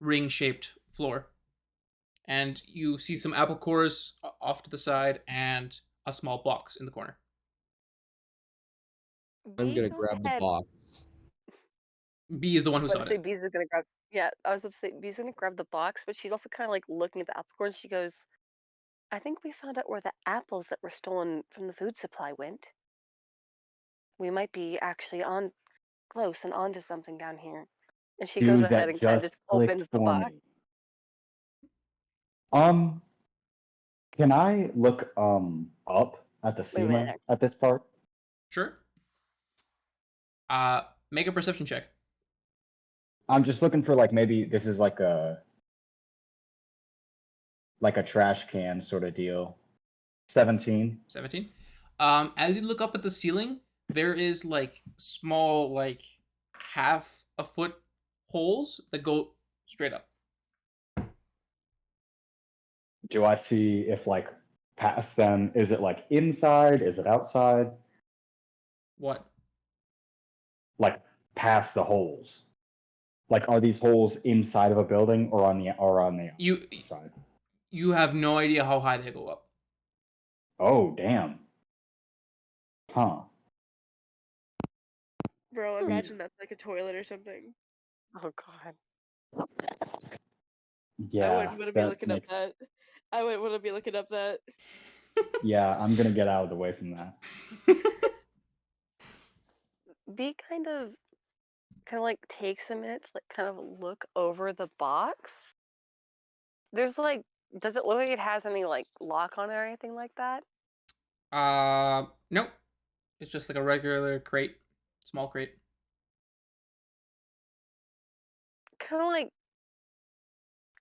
ring-shaped floor. And you see some apple cores off to the side and a small box in the corner.
I'm
B
gonna
goes
grab the
ahead.
box.
B is the one who
I was
saw
about to say
it.
B's is gonna grab. Yeah, I was about to say B's gonna grab the box, but she's also kind of like looking at the apple core, and she goes, "I think we found out where the apples that were stolen from the food supply went. We might be actually on close and onto something down here." And she goes
Dude,
ahead
that
and kind of
just
just
clicked
opens the
for
box.
me. Can I look up at the
Wait a minute.
ceiling at this part?
Sure. Make a perception check.
I'm just looking for like maybe this is like a trash can sort of deal. 17.
17. As you look up at the ceiling, there is like small, like half a foot holes that go straight up.
Do I see if like past them, is it like inside? Is it outside?
What?
Like past the holes? Like are these holes inside of a building or on the
You
outside?
you have no idea how high they go up.
Oh damn. Huh.
Bro, imagine that's like a toilet or something.
Oh god.
Yeah.
I wouldn't want to be
that
looking up
makes-
that. I wouldn't want to be looking up that.
Yeah, I'm gonna get out of the way from that.
B kind of like takes a minute to like kind of look over the box. There's like, does it look like it has any like lock on it or anything like that?
Nope. It's just like a regular crate, small crate.
Kind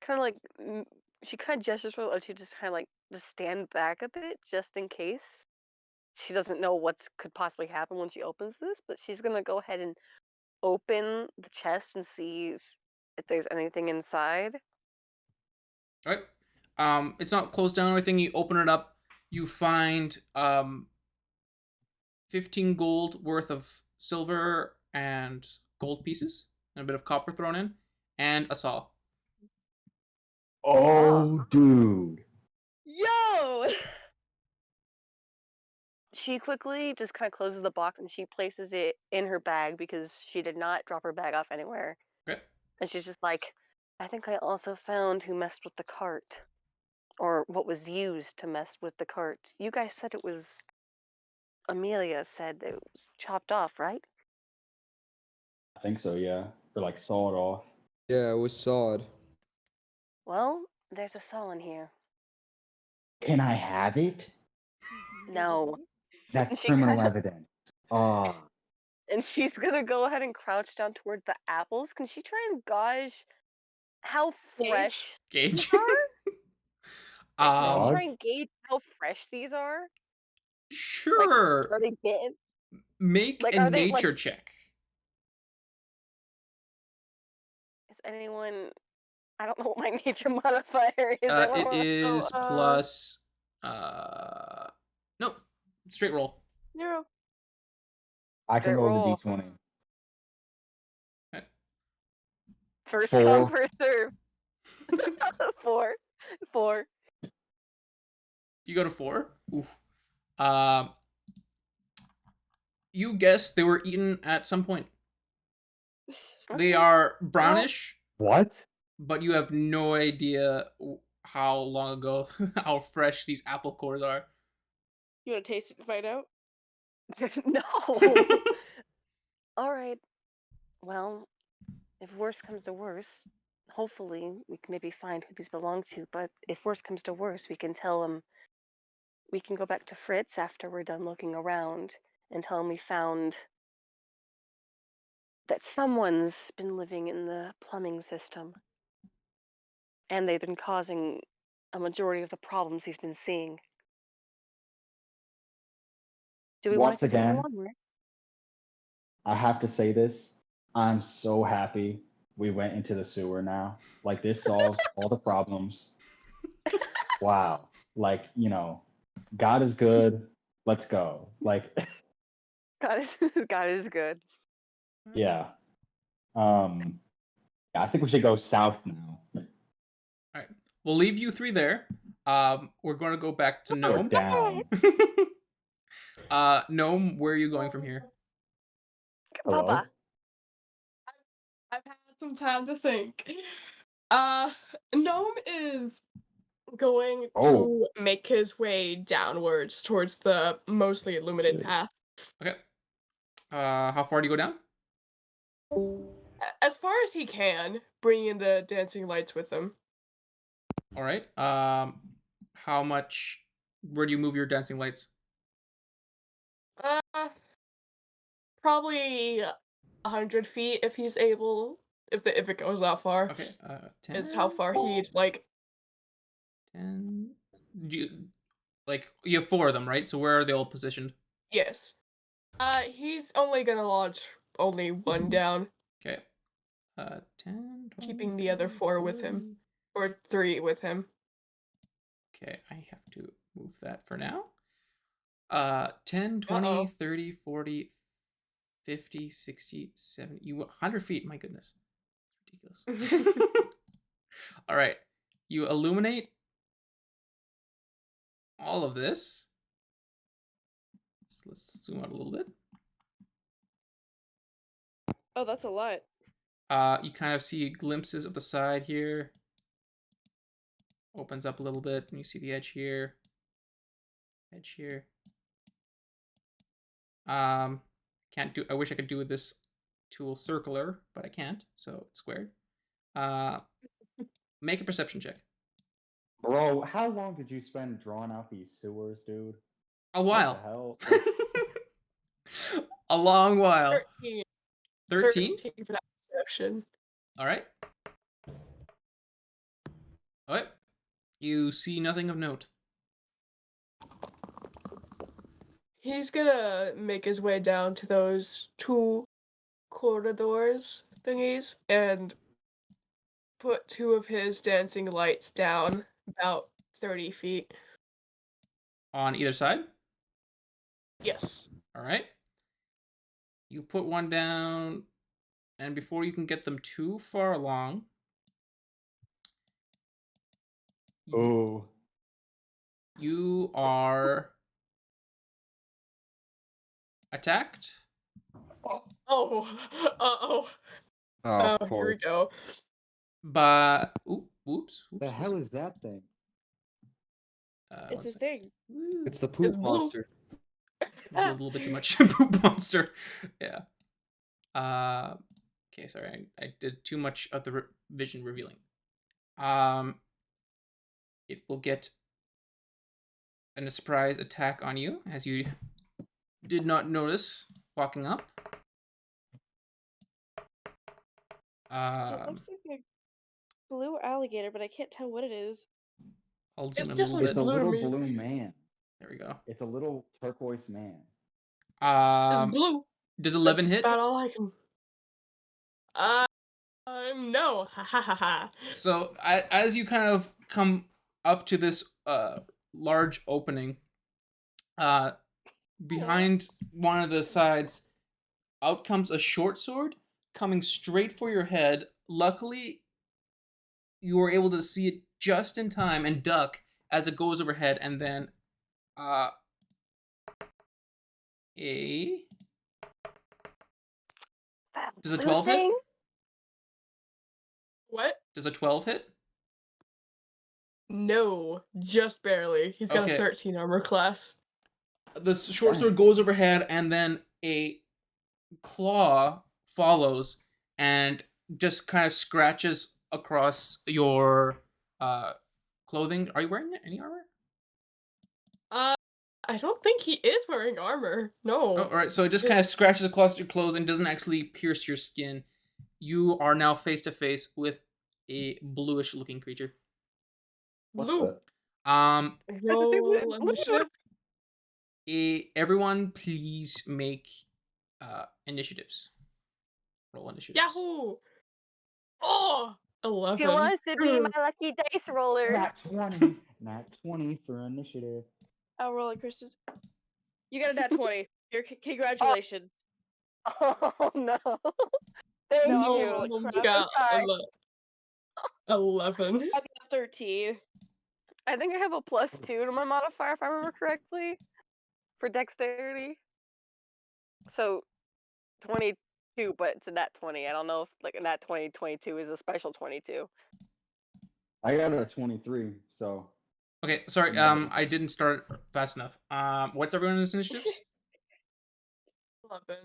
of like, she kind of gestures for to just kind of like just stand back a bit just in case. She doesn't know what could possibly happen when she opens this, but she's gonna go ahead and open the chest and see if there's anything inside.
All right. It's not closed down or anything. You open it up. You find 15 gold worth of silver and gold pieces, and a bit of copper thrown in, and a saw.
Oh dude.
Yo!
She quickly just kind of closes the box and she places it in her bag because she did not drop her bag off anywhere.
Okay.
And she's just like, I think I also found who messed with the cart. Or what was used to mess with the cart. You guys said it was. Amelia said it was chopped off, right?
I think so, yeah. Or like saw it off.
Yeah, it was sawed.
Well, there's a saw in here.
Can I have it?
No.
That's
She
criminal
kinda-
evidence. Oh.
And she's gonna go ahead and crouch down towards the apples. Can she try and gauge how fresh
Gauge.
these are? Can she
um,
try and gauge how fresh these are?
sure.
Are they bitten?
Make
like,
a
are they, like-
nature check.
Is anyone? I don't know what my nature modifier is.
It is plus. Nope. Straight roll.
0.
I can
Straight
roll
roll.
the d20.
First
4.
come, first serve. 4.
You go to 4. Oof. You guess they were eaten at some point. They
Okay.
are brownish,
What?
but you have no idea how long ago, how fresh these apple cores are.
You want to taste it and find out?
No. All right. Well, if worse comes to worse, hopefully we can maybe find who these belong to. But if worse comes to worse, we can tell him. We can go back to Fritz after we're done looking around and tell him we found that someone's been living in the plumbing system, and they've been causing a majority of the problems he's been seeing. Do we want
Once
to continue
again,
onward?
I have to say this. I'm so happy we went into the sewer now. Like this solves all the problems. Wow. Like, God is good. Let's go. Like
God is God is good.
yeah. Yeah, I think we should go south now.
All right, we'll leave you three there. We're going to go back to
Or
Gnome.
down.
Gnome, where are you going from here?
Hello?
Papa.
I've had some time to think. Gnome is going
Oh.
to make his way downwards towards the mostly illuminated path.
Okay. How far do you go down?
As far as he can, bringing the dancing lights with him.
All right. How much? Where do you move your dancing lights?
Probably 100 feet if he's able. If it goes that far.
Okay. 10.
Is how far he'd like.
10. Do you you have 4 of them, right? So where are they all positioned?
Yes. He's only gonna launch only one down,
Okay. 10, 20,
keeping the other 4 with him.
40.
Or 3 with him.
Okay, I have to move that for now. 10, 20,
Uh-oh.
30, 40, 50, 60, 70, 100 feet. My goodness. Ridiculous. All right. You illuminate all of this. So let's zoom out a little bit.
Oh, that's a lot.
You kind of see glimpses of the side here. Opens up a little bit, and you see the edge here. Edge here. Can't do. I wish I could do this tool circular, but I can't. So it's squared. Make a perception check.
Bro, how long did you spend drawing out these sewers, dude?
A
What
while.
the hell?
A long while.
13.
13?
13 for that perception.
All right. All right. You see nothing of note.
He's gonna make his way down to those 2 corridors thingies and put 2 of his dancing lights down about 30 feet.
On either side?
Yes.
All right. You put one down, and before you can get them too far along,
Oh.
you are attacked.
Oh. Uh-oh.
Oh,
Oh, here we go.
By oops.
The hell is that thing?
It's a thing.
It's the poop
It's blue.
monster.
A little bit too much poop monster. Yeah. Okay, sorry. I did too much of the vision revealing. It will get a surprise attack on you as you did not notice walking up.
It looks like a blue alligator, but I can't tell what it is.
I'll zoom
It's
in a
just
little
It's
bit.
a
blue to
little
me.
blue man.
There we go.
It's a little turquoise man.
It's blue.
Does 11
That's
hit?
about all I can. No. Ha ha ha ha.
So as you kind of come up to this large opening, behind one of the sides, out comes a short sword coming straight for your head. Luckily, you were able to see it just in time and duck as it goes overhead, and then does a 12 hit?
What?
Does a 12 hit?
No, just barely. He's got
Okay.
a 13 armor class.
The short sword goes overhead, and then a claw follows and just kind of scratches across your clothing. Are you wearing any armor?
I don't think he is wearing armor. No.
Oh, all right, so it just kind of scratches across your clothing, doesn't actually pierce your skin. You are now face to face with a bluish looking creature.
Blue.
blue.
Roll initiative.
Everyone please make initiatives. Roll initiatives.
Yahoo! Oh! 11.
Who wants to be my lucky dice roller?
Nat 20. Nat 20 for initiative.
I'll roll it, Kristen. You got a nat 20. Congratulations.
Oh no. Thank
No,
you.
Mom's
crap.
got
Sorry.
11.
I got 13.
I think I have a +2 to my modifier if I remember correctly for dexterity. So 22, but it's a nat 20. I don't know if like a nat 20, 22 is a special 22.
I got a 23, so
Okay, sorry.
Nice.
I didn't start fast enough. What's everyone's initiatives?
11.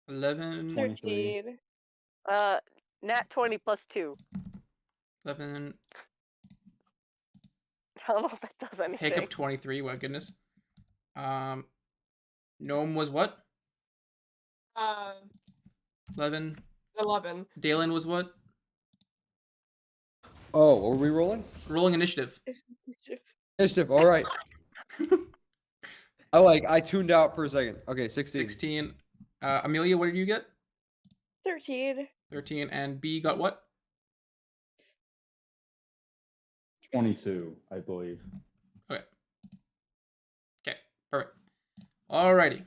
11,
23.
13.
Nat 20 +2.
11,
I don't know if that does anything.
Hiccup 23. What goodness. Gnome was what? 11.
11.
Dalen was what?
Oh, what were we rolling?
Rolling initiative.
Initiative. All right. I tuned out for a second. Okay, 16.
16. Amelia, what did you get?
13.
13. And B got what?
22, I believe.
Okay. Okay, perfect. Alrighty.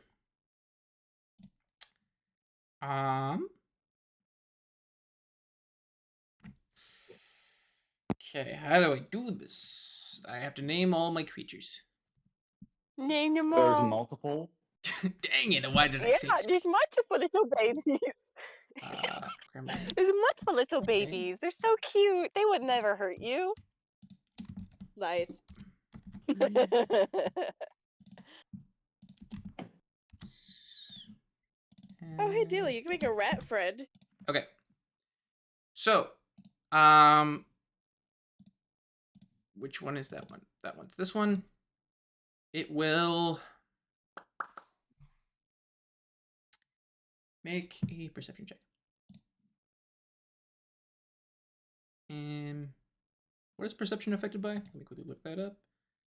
Okay, how do I do this? I have to name all my creatures.
Name them
There's
all.
multiple.
Dang it, why did I
Yeah,
say
there's multiple little babies.
Grandma.
There's multiple little
Okay.
babies. They're so cute. They would never hurt you.
Nice. Oh, hey, Dilly, you can make a rat friend.
Okay. So, which one is that one? That one's this one. It will make a perception check. What is perception affected by? Let me quickly look that up.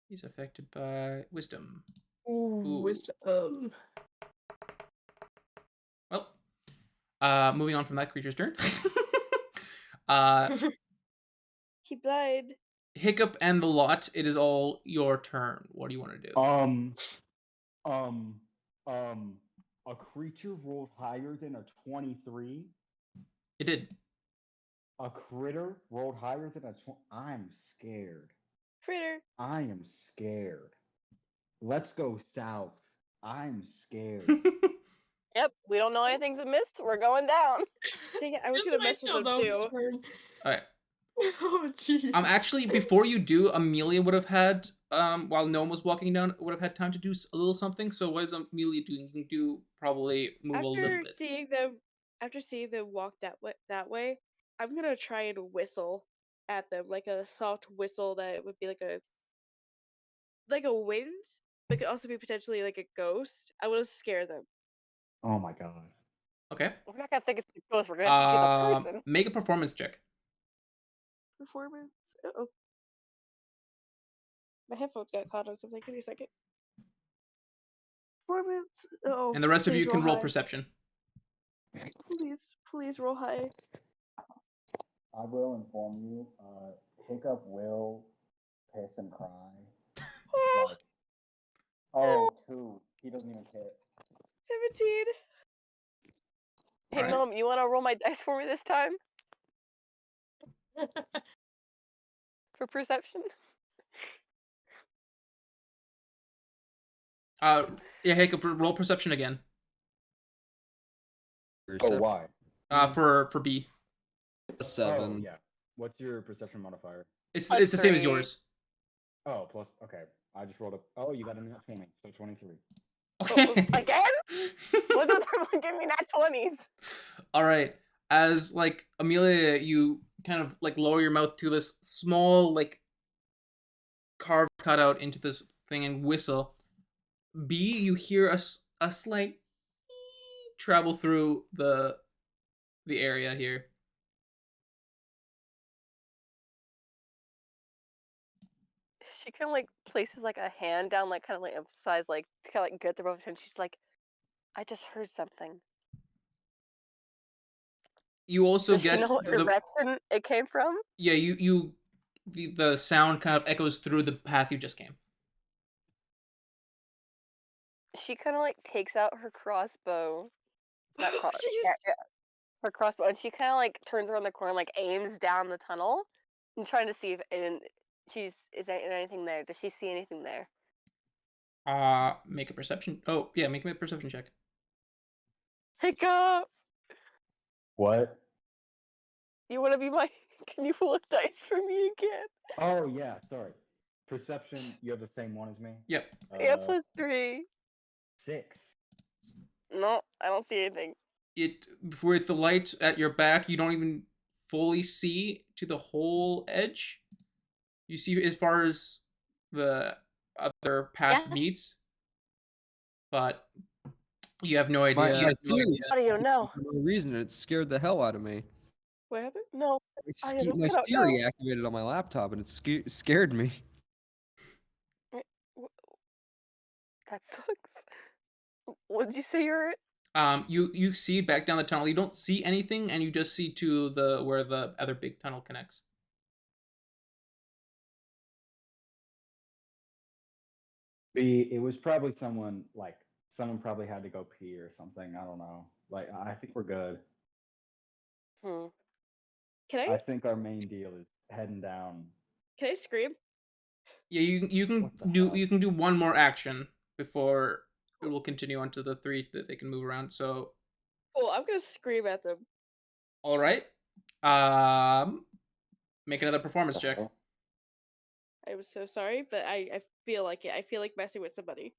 He's affected by wisdom.
Ooh, wisdom.
Well, moving on from that creature's turn.
He blind.
Hiccup and the lot, it is all your turn. What do you want to do?
A creature rolled higher than a 23.
It did.
A critter rolled higher than a 20. I'm scared.
Critter.
I am scared. Let's go south. I'm scared.
Yep, we don't know anything's amiss. We're going down.
Dang it, I was
Just
gonna
wait
mess with
till
them
Gnome's
too.
turn.
Alright.
Oh, jeez.
Actually, before you do, Amelia would have had, while Gnome was walking down, would have had time to do a little something. So what is Amelia doing? You can do probably move a little bit.
After seeing them walk that way, I'm gonna try and whistle at them, like a soft whistle that would be like a wind, but could also be potentially like a ghost. I want to scare them.
Oh my god.
Okay.
We're not gonna think it's the ghost. We're gonna have to see the person.
Make a performance check.
Performance. Uh-oh. My headphones got caught on something. Give me a second. Performance. Oh.
And the rest of you can roll
high.
perception.
Please roll high.
I will inform you, Hiccup will piss and cry. Like, oh, 2. He doesn't even care.
17.
Hey,
Alright.
Gnome, you wanna roll my dice for me this time? For perception?
Yeah, Hiccup, roll perception again.
Oh, why?
For B.
7.
Oh, yeah. What's your perception modifier?
It's
Plus
the same as
3.
yours.
Oh, plus. Okay. I just rolled up. Oh, you got a nat 20, so 23.
Okay.
Again? Wasn't there give me nat 20s?
All right. As like Amelia, you kind of like lower your mouth to this small like carved cutout into this thing and whistle. B, you hear a slight travel through the area here.
She kind of like places like a hand down, like kind of like emphasize, like to kind of like get the both. And she's like, "I just heard something."
You also
Does she
get
know what direction it came from?
Yeah, the sound kind of echoes through the path you just came.
She kind of like takes out her crossbow. Not cross.
Jeez.
Yeah, her crossbow, and she kind of like turns around the corner, like aims down the tunnel, and trying to see if is there anything there? Does she see anything there?
Make a perception. Oh yeah, make a perception check.
Hiccup!
What?
You want to be my? Can you roll a dice for me again?
Oh yeah, sorry. Perception. You have the same one as me.
Yep.
Yeah, +3.
6.
No, I don't see anything.
It with the light at your back, you don't even fully see to the whole edge. You see as far as the other path
Yes.
meets, but you have no
My,
idea.
my theory
How do you know?
for no reason, it scared the hell out of me.
What happened? No. I don't
My
know.
Siri activated on my laptop, and it scared me.
That sucks. What did you say you're?
You see back down the tunnel. You don't see anything, and you just see to the where the other big tunnel connects.
It was probably someone probably had to go pee or something. I don't know. Like I think we're good.
Can
I
I
think our main deal is heading down.
can I scream?
Yeah, you can
What the hell?
do one more action before it will continue onto the 3 that they can move around. So,
Cool, I'm gonna scream at them.
all right. Make another performance check.
I was so sorry, but I feel like it. I feel like messing with somebody.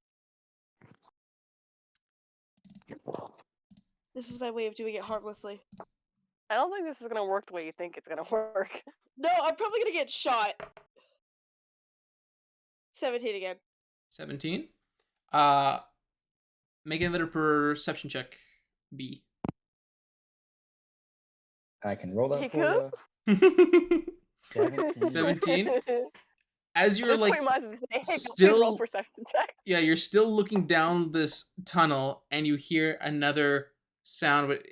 This is my way of doing it harmlessly.
I don't think this is gonna work the way you think it's gonna work.
No, I'm probably gonna get shot. 17 again.
17. Make another perception check. B.
I can roll that
Hiccup?
for you.
17. As you're
This
like
point, you might as well just say, "Hey, please roll
still,
perception check."
yeah, you're still looking down this tunnel, and you hear another sound. But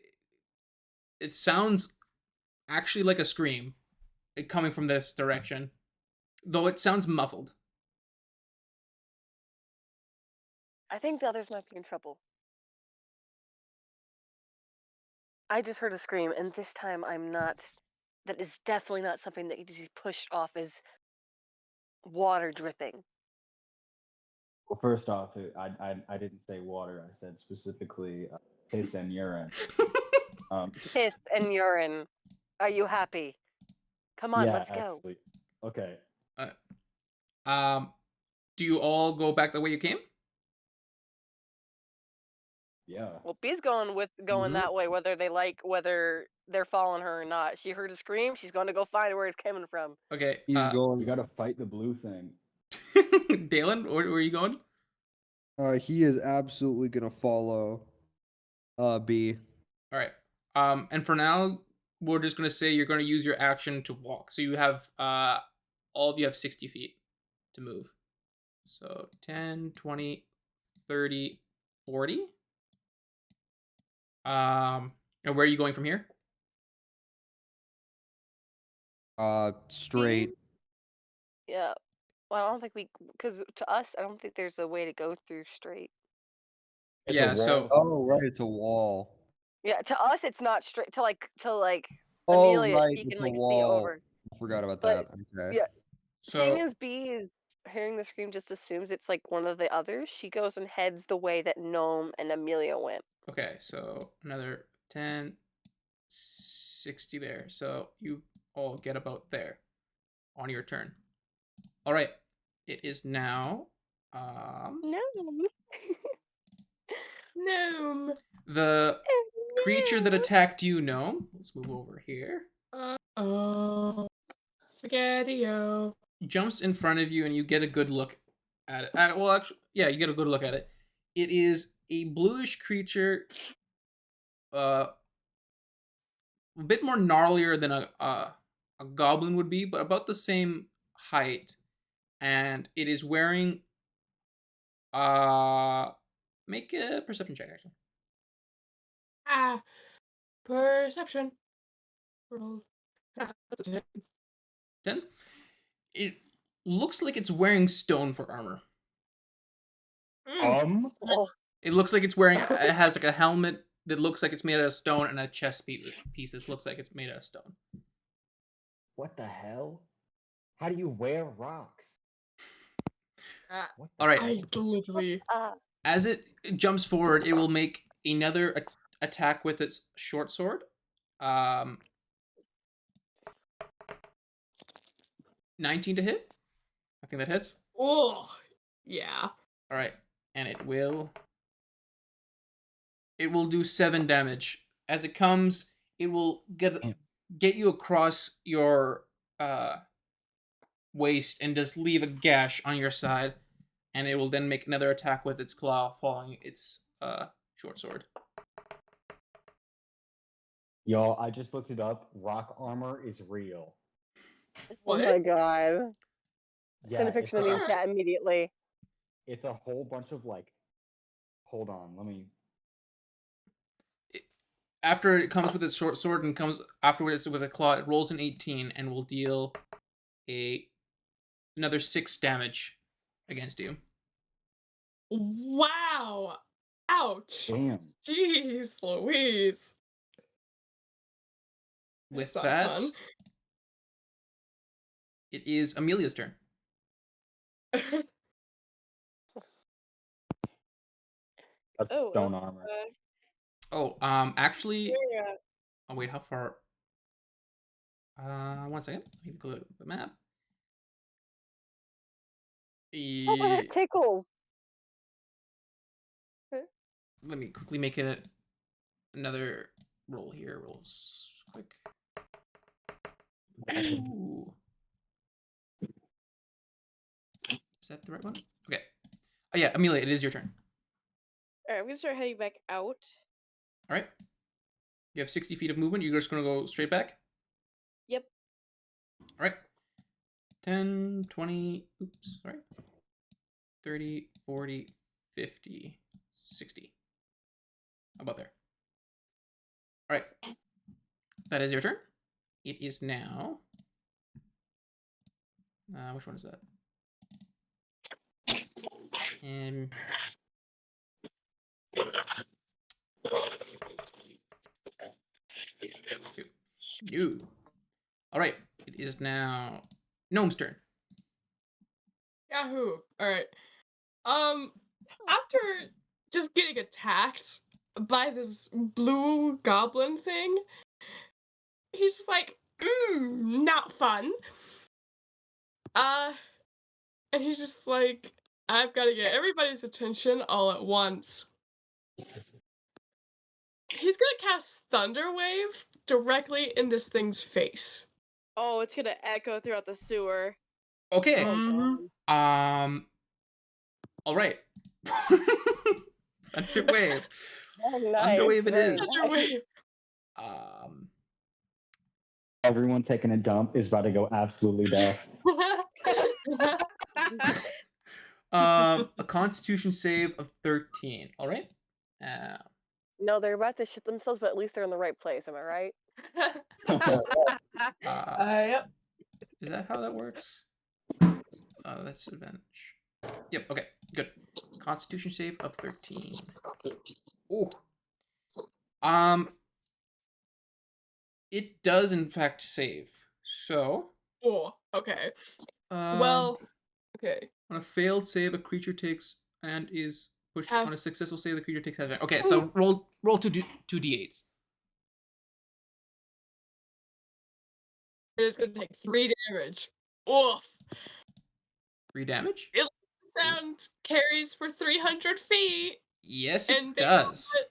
it sounds actually like a scream coming from this direction, though it sounds muffled.
I think the others might be in trouble. I just heard a scream, and this time I'm not. That is definitely not something that you just push off as water dripping.
Well, first off, I didn't say water. I said specifically piss and urine.
Piss and urine. Are you happy? Come on,
yeah,
let's go.
actually. Okay.
Do you all go back the way you came?
Yeah.
Well, B's going that way, whether they're following her or not. She heard a scream. She's going to go find where it's coming from.
Okay.
He's
We
going.
gotta fight the blue thing.
Dalen, where are you going?
He is absolutely gonna follow. B.
All right. And for now, we're just gonna say you're gonna use your action to walk. So you have all of you have 60 feet to move. So 10, 20, 30, 40. And where are you going from here?
Straight.
Yeah. Well, I don't think because to us, I don't think there's a way to go through straight.
It's
Yeah,
a
so-
wall.
Oh right, it's a wall.
Yeah, to us, it's not straight. To
Oh
Amelia,
right,
she
it's
can
a
like see
wall.
over.
I forgot about
But,
that. Okay.
Yeah. Seeing
So
as B is hearing the scream, just assumes it's like one of the others. She goes and heads the way that Gnome and Amelia went.
okay, so another 10, 60 there. So you all get about there on your turn. All right. It is now
Gnome.
Gnome.
the creature that attacked you, Gnome. Let's move over here.
Oh. Spaghetti-o.
Jumps in front of you, and you get a good look at it. Well, actually, yeah, you get a good look at it. It is a bluish creature, a bit more gnarlier than a goblin would be, but about the same height. And it is wearing make a perception check actually.
Perception. Roll. That's it.
10. It looks like it's wearing stone for armor.
Oh,
It looks like it's wearing. It has like a helmet that looks like it's made out of stone, and a chest piece that looks like it's made out of stone.
What the hell? How do you wear rocks? What the
All right.
I literally.
As it jumps forward, it will make another attack with its short sword. 19 to hit. I think that hits.
Oh, yeah.
All right, and it will do 7 damage. As it comes, it will get you across your waist and just leave a gash on your side, and it will then make another attack with its claw, following its short sword.
Y'all, I just looked it up. Rock armor is real.
What?
Oh my god.
Yeah,
Send a picture to me in chat immediately.
it's a whole bunch of like. Hold on, let me.
After it comes with its short sword and comes afterwards with a claw, it rolls an 18 and will deal another 6 damage against you.
Wow. Ouch.
Damn.
Jeez Louise.
With
That's not
that,
fun.
it is Amelia's turn.
That's
Oh,
stone armor.
Actually,
Yeah.
oh wait, how far? 1 second. Let me look at the map.
Oh, that tickles.
Let me quickly make it another roll here. Rolls quick. Ooh. Is that the right one? Okay. Oh yeah, Amelia, it is your turn.
Alright, I'm gonna start heading back out.
All right. You have 60 feet of movement. You're just gonna go straight back.
Yep.
All right. 10, 20, oops, sorry. 30, 40, 50, 60. How about there? All right. That is your turn. It is now. Which one is that? No. All right. It is now Gnome's turn.
Yahoo. Alright. After just getting attacked by this blue goblin thing, he's just like, not fun. And he's just like, I've got to get everybody's attention all at once. He's gonna cast Thunder Wave directly in this thing's face.
Oh, it's gonna echo throughout the sewer.
Okay.
Mhm.
All right. Thunder wave.
Very nice.
Thunder wave it
very
is.
Thunder
nice.
Wave.
Everyone taking a dump is about to go absolutely deaf.
A Constitution save of 13. All right.
No, they're about to shit themselves, but at least they're in the right place. Am I right?
Yep.
Is that how that works? That's advantage. Yep. Okay. Good. Constitution save of 13. Ooh. It does in fact save. So.
Oh, okay.
Um,
Well, okay.
On a failed save, a creature takes and is pushed.
Have-
On a successful save, the creature takes half damage. Okay, so roll 2d8s.
It is gonna take 3 damage. Oof.
3 damage?
Sound carries for 300 feet.
Yes, it
And they
does.
don't-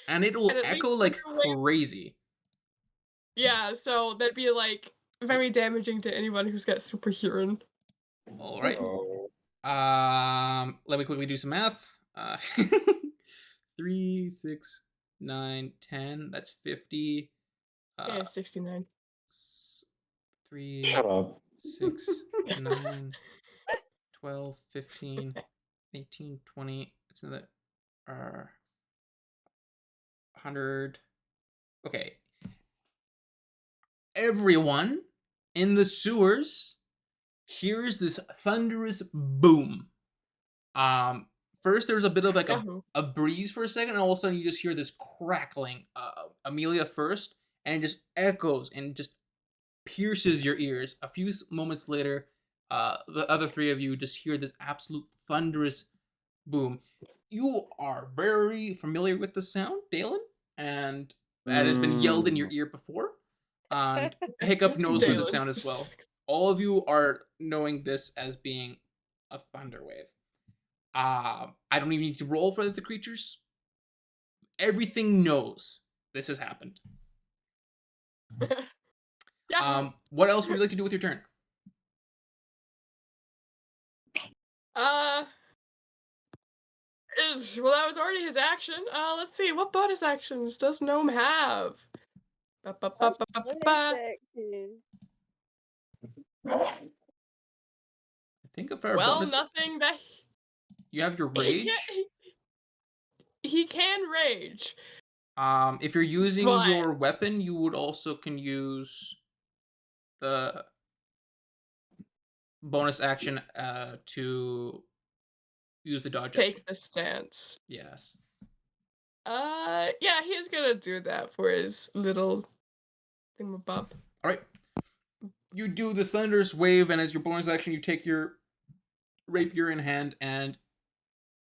And it will
and at
echo
least
like
Thunder Wave-
crazy.
Yeah, so that'd be like very damaging to anyone who's got super hearing.
All right. Let me quickly do some math. 3, 6, 9, 10. That's 50.
Yeah, 69.
3,
Shut up.
6, 9, 12, 15, 18, 20. It's another 100. Okay. Everyone in the sewers hears this thunderous boom first there's a bit of like
Yahoo.
a breeze for a second, and all of a sudden you just hear this crackling. Amelia first, and it just echoes and just pierces your ears. A few moments later, the other three of you just hear this absolute thunderous boom. You are very familiar with the sound, Dalen, and that has been yelled in your ear before. And Hiccup knows where the
Dalen
sound as well.
specifically.
All of you are knowing this as being a thunder wave. I don't even need to roll for the creatures. Everything knows this has happened.
Yeah.
What else would you like to do with your turn?
Well, that was already his action. Let's see, what bonus actions does Gnome have? Ba-ba-ba-ba-ba-ba.
I think if our
Well,
bonus,
nothing that
you have your
he
rage.
can, he can rage.
If you're using
But
your weapon, you would also can use the bonus action to use the dodge action.
take the stance.
Yes.
Yeah, he's gonna do that for his little thingamabob.
All right. You do this thunderous wave, and as your bonus action, you take your rapier in hand and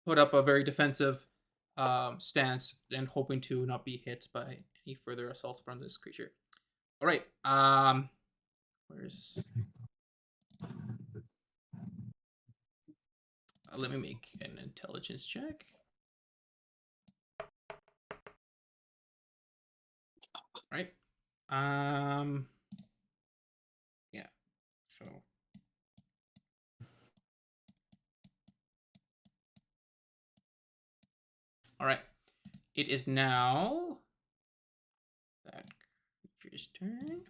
put up a very defensive stance, and hoping to not be hit by any further assaults from this creature. All right. Where's? Let me make an intelligence check. Right. Yeah. So. All right. It is now that creature's turn.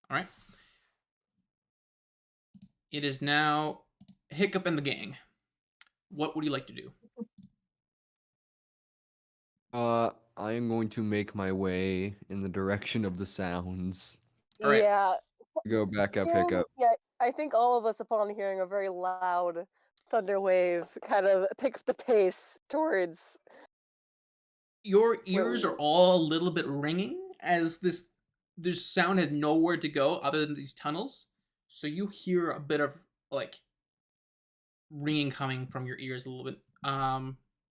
All right. It is now Hiccup and the gang. What would you like to do?
I am going to make my way in the direction of the sounds.
All right.
Yeah.
Go back up,
Hearing-
Hiccup.
Yeah, I think all of us, upon hearing a very loud thunder wave, kind of pick the pace towards.
Your
Where
ears
we-
are all a little bit ringing as this sound had nowhere to go other than these tunnels. So you hear a bit of like ringing coming from your ears a little bit.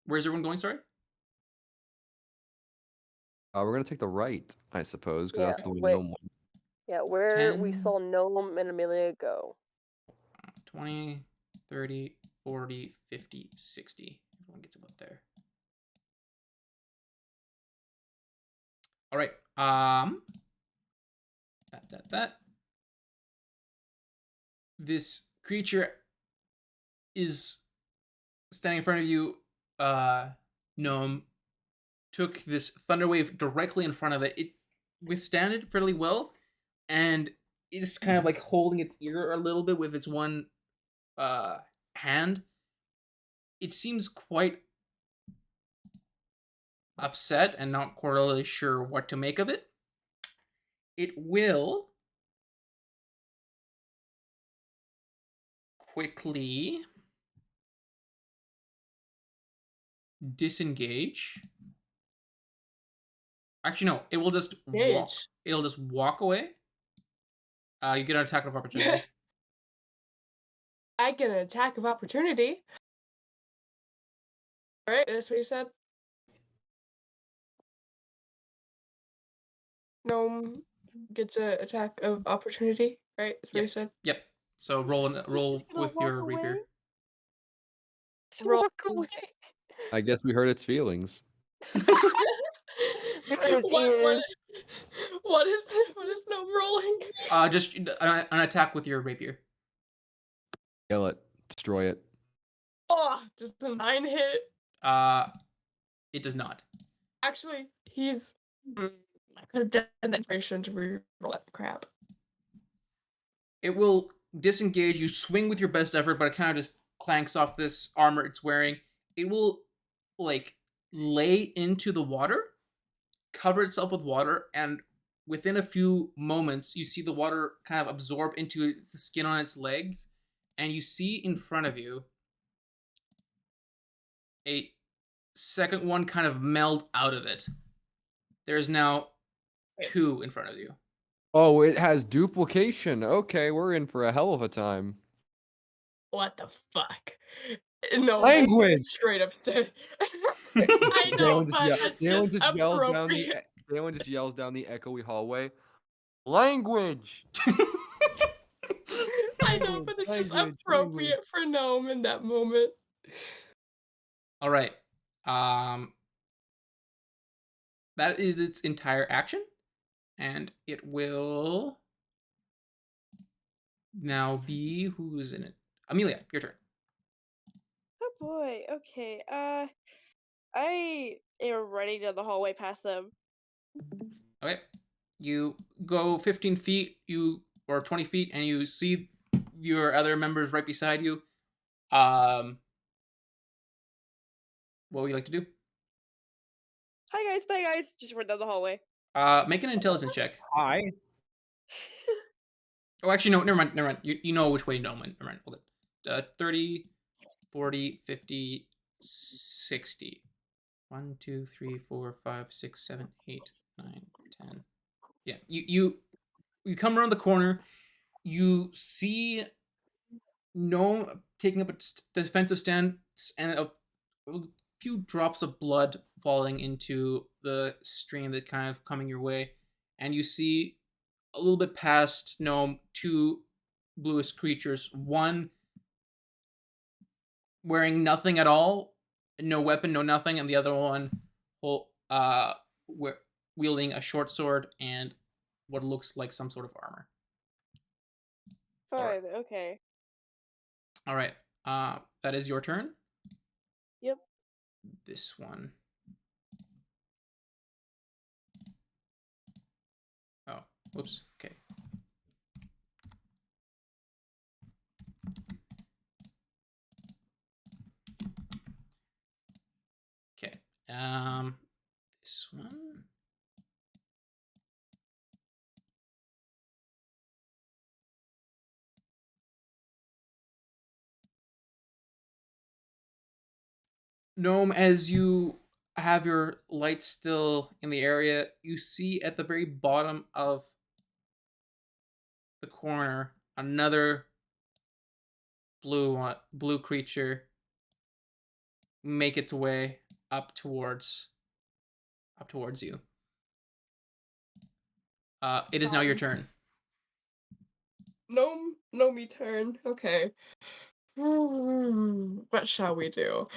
Where's everyone going? Sorry.
We're gonna take the right, I suppose, because
Yeah,
that's the way
wait.
Gnome went.
Yeah, where we
10.
saw Gnome and Amelia go.
20, 30, 40, 50, 60. Everyone gets about there. All right. That. This creature is standing in front of you. Gnome took this thunder wave directly in front of it. It withstood it fairly well, and it's kind of like holding its ear a little bit with its one hand. It seems quite upset and not quite really sure what to make of it. It will quickly disengage. Actually, no. It will just walk.
Engage.
It'll just walk away. You get an attack of opportunity.
I get an attack of opportunity. Right, that's what you said? Gnome gets an attack of opportunity, right? That's what you said?
Yep. So roll
just gonna
with
walk
your
away?
rapier.
Just
Roll.
walk away.
I guess we hurt its feelings.
Its
what
ears.
is Gnome rolling?
Just an attack with your rapier.
Kill it. Destroy it.
Oh, just a 9 hit.
It does not.
Actually, he's. I could have done that inspiration to reroll that crap.
It will disengage. You swing with your best effort, but it kind of just clanks off this armor it's wearing. It will like lay into the water, cover itself with water, and within a few moments, you see the water kind of absorb into the skin on its legs, and you see in front of you a second one kind of meld out of it. There's now two in front of you.
Oh, it has duplication. Okay, we're in for a hell of a time.
What the fuck? No,
Language!
straight up said. I know, but that's
Dalen
just
just yells down the
appropriate.
Dalen just yells down the echoey hallway. Language.
I know, but it's just
Language.
appropriate for Gnome in that moment.
All right. That is its entire action, and it will now be who's in it. Amelia, your turn.
Oh boy. Okay. I am running down the hallway past them.
Okay. You go 15 feet, or 20 feet, and you see your other members right beside you. What would you like to do?
Hi guys. Bye guys. Just run down the hallway.
Make an intelligence check.
Hi.
Oh, actually, no, never mind. You know which way Gnome went. Never mind. Hold it. 30, 40, 50, 60. 1, 2, 3, 4, 5, 6, 7, 8, 9, 10. Yeah, you come around the corner. You see Gnome taking up a defensive stance, and a few drops of blood falling into the stream that kind of coming your way, and you see a little bit past Gnome two bluish creatures. One wearing nothing at all, no weapon, no nothing, and the other one wielding a short sword and what looks like some sort of armor.
Fine. Okay.
All right. That is your turn.
Yep.
This one. Oh, whoops. Okay. Okay. This one. Gnome, as you have your lights still in the area, you see at the very bottom of the corner another blue creature make its way up towards you. It is now your turn.
Gnome turn. Okay. What shall we do?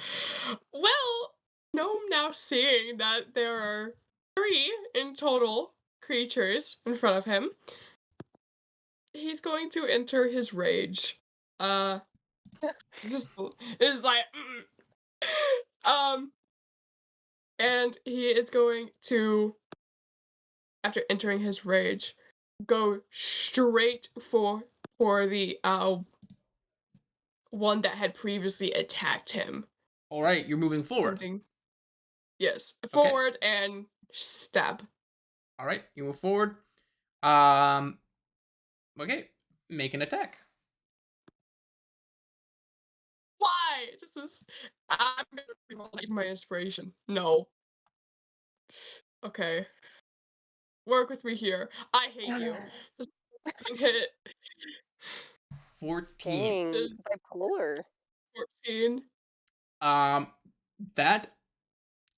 Well, Gnome now seeing that there are 3 in total creatures in front of him, he's going to enter his rage. Just is like, and he is going to, after entering his rage, go straight for the one that had previously attacked him.
All right, you're moving forward.
Yes,
Okay.
forward and stab.
All right, you move forward. Okay, make an attack.
Why? I'm gonna reroll my inspiration. No. Okay. Work with me here. I hate you. Just hit
14.
Dang, bipolar.
14.
That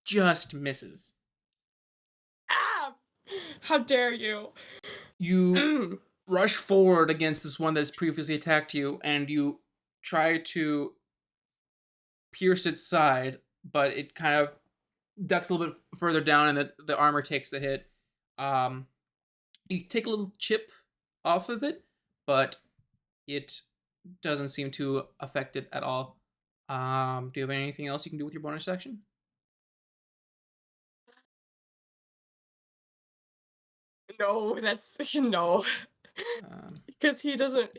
just misses.
Ah! How dare you?
You rush forward against this one that's previously attacked you, and you try to pierce its side, but it kind of ducks a little bit further down, and the armor takes the hit. You take a little chip off of it, but it doesn't seem to affect it at all. Do you have anything else you can do with your bonus action?
No, that's no.
Um,
Because he doesn't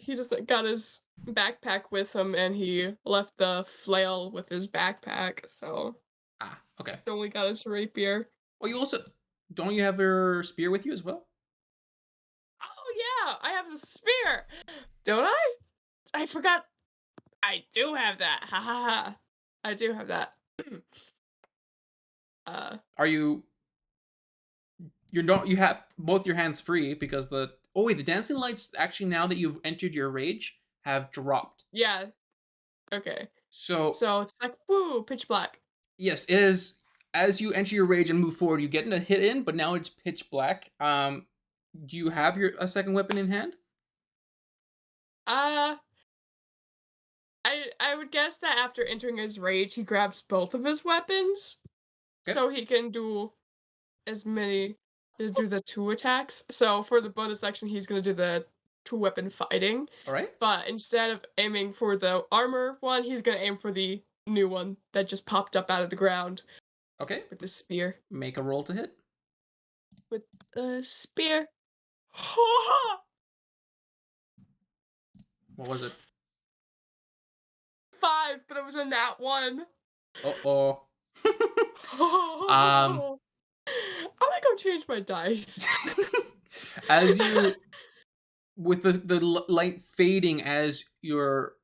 got his backpack with him, and he left the flail with his backpack, so
okay.
he only got his rapier.
Well, you also don't you have your spear with you as well?
yeah, I have the spear. Don't I? I forgot. I do have that. Ha ha ha. I do have that.
Are you? You don't. You have both your hands free because the. Oh wait, the dancing lights actually now that you've entered your rage have dropped.
Yeah. Okay.
So
So it's like, woo, pitch black.
yes, it is. As you enter your rage and move forward, you get a hit in, but now it's pitch black. Do you have a second weapon in hand?
I would guess that after entering his rage, he grabs both of his weapons,
Okay.
so he can do do the 2 attacks. So for the bonus section, he's gonna do the 2-weapon fighting.
All right.
But instead of aiming for the armor one, he's gonna aim for the new one that just popped up out of the ground
Okay.
with the spear.
Make a roll to hit.
With the spear.
What was it?
5, but it was a nat 1.
Oh.
I'm gonna go change my dice.
As you, with the light fading as you're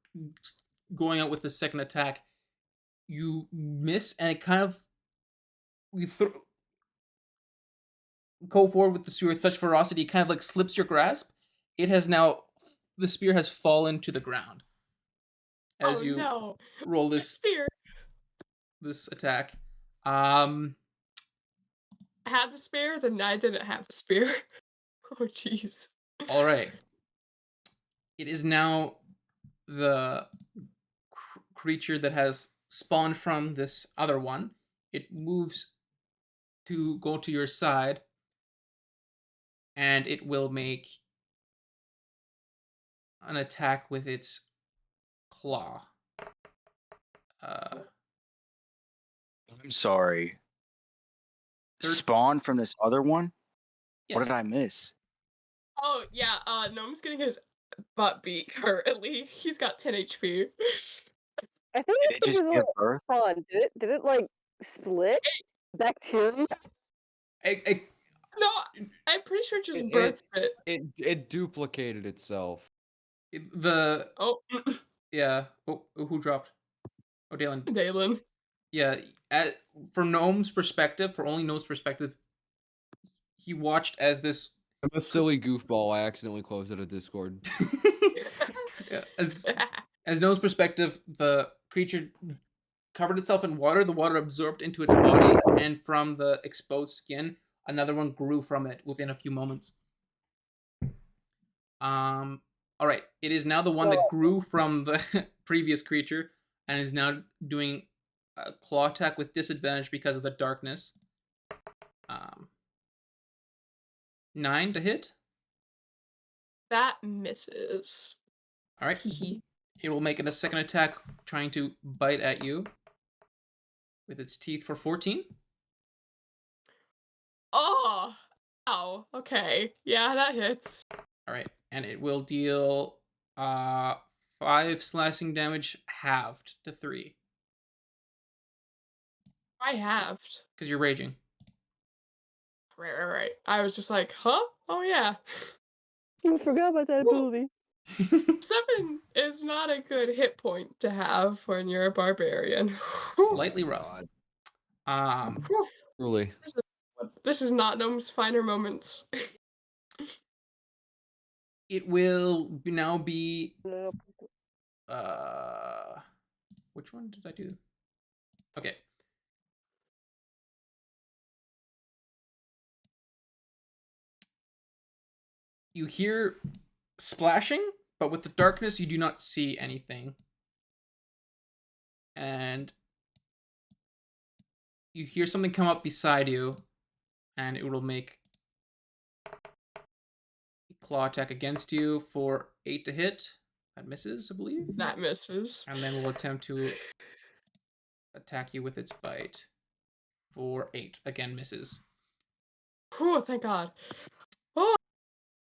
going out with the second attack, you miss and it kind of go forward with the spear with such ferocity, it kind of like slips your grasp. It has now, the spear has fallen to the ground as
Oh
you
no.
roll this
Spear.
attack.
I had the spear, then I didn't have the spear. Oh jeez.
All right. It is now the creature that has spawned from this other one. It moves to go to your side, and it will make an attack with its claw.
I'm sorry.
Third-
Spawn from this other one? What
Yes.
did I miss?
Oh yeah, Gnome's getting his butt beat currently. He's got 10 HP.
I think
Did it
it's
just
because
give
of
birth?
fun. Did it like split? Bacteria?
No, I'm pretty sure it just
It-
birthed it.
It duplicated itself.
The
Oh,
yeah. Oh, who dropped? Oh, Dalen.
Dalen.
Yeah. From Gnome's perspective, for only Gnome's perspective, he watched as this.
I'm a silly goofball. I accidentally closed out of Discord.
Yeah, as Gnome's perspective, the creature covered itself in water. The water absorbed into its body, and from the exposed skin, another one grew from it within a few moments. All right. It is now the one that grew from the previous creature, and is now doing a claw attack with disadvantage because of the darkness. 9 to hit.
That misses.
All right. It will make it a second attack, trying to bite at you with its teeth for 14.
Oh, ow. Okay, yeah, that hits.
All right, and it will deal 5 slashing damage, halved to 3,
I halved.
because you're raging.
Right. I was just like, huh? Oh yeah.
I forgot about that
Whoa.
ability.
7 is not a good hit point to have when you're a barbarian.
Slightly rough.
Whew.
Truly.
This is not Gnome's finer moments.
It will now be
Nope.
which one did I do? Okay. You hear splashing, but with the darkness you do not see anything. And you hear something come up beside you, and it will make a claw attack against you for 8 to hit. That misses, I believe.
That misses.
And then we'll attempt to attack you with its bite for 8. Again, misses.
Oh, thank God. Oh,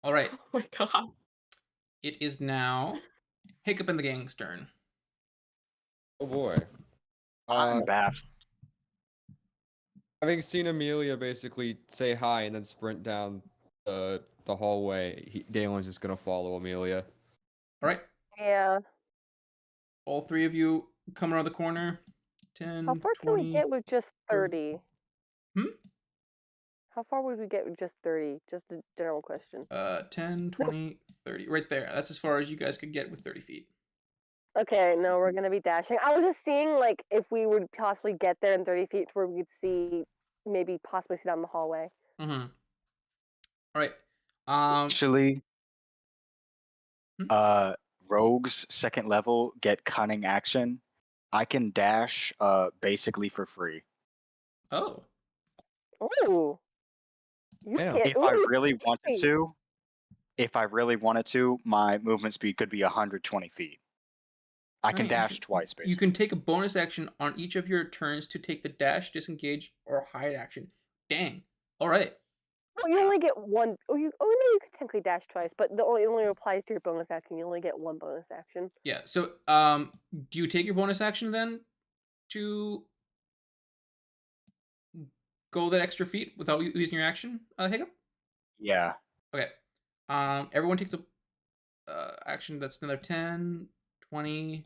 All right.
oh my God.
It is now Hiccup and the gang's turn.
Oh boy.
I'm baffled.
Having seen Amelia basically say hi and then sprint down the the hallway, Dalen's just gonna follow Amelia.
All right.
Yeah.
All three of you come around the corner. 10,
How far can
20.
we get with just 30?
Hmm?
How far would we get with just 30? Just a general question.
10, 20, 30. Right there. That's as far as you guys could get with 30 feet.
Okay, no, we're gonna be dashing. I was just seeing like if we would possibly get there in 30 feet to where we could see, maybe possibly see down the hallway.
Mm-hmm. All right.
Actually,
Hmm?
rogues second level get cunning action. I can dash basically for free.
Oh.
Ooh. You
Yeah.
can't.
If I
ooh,
really wanted
hey.
to, my movement speed could be 120 feet. I can
Alright,
dash
interesting.
twice,
You
basically.
can take a bonus action on each of your turns to take the dash, disengage, or hide action. Dang. All right.
Oh, you only get one. Oh, no, you can technically dash twice, but it only applies to your bonus action. You only get one bonus action.
Yeah. So, do you take your bonus action then to go that extra feet without using your action, Hiccup?
Yeah.
Okay. Everyone takes a action that's another 10, 20,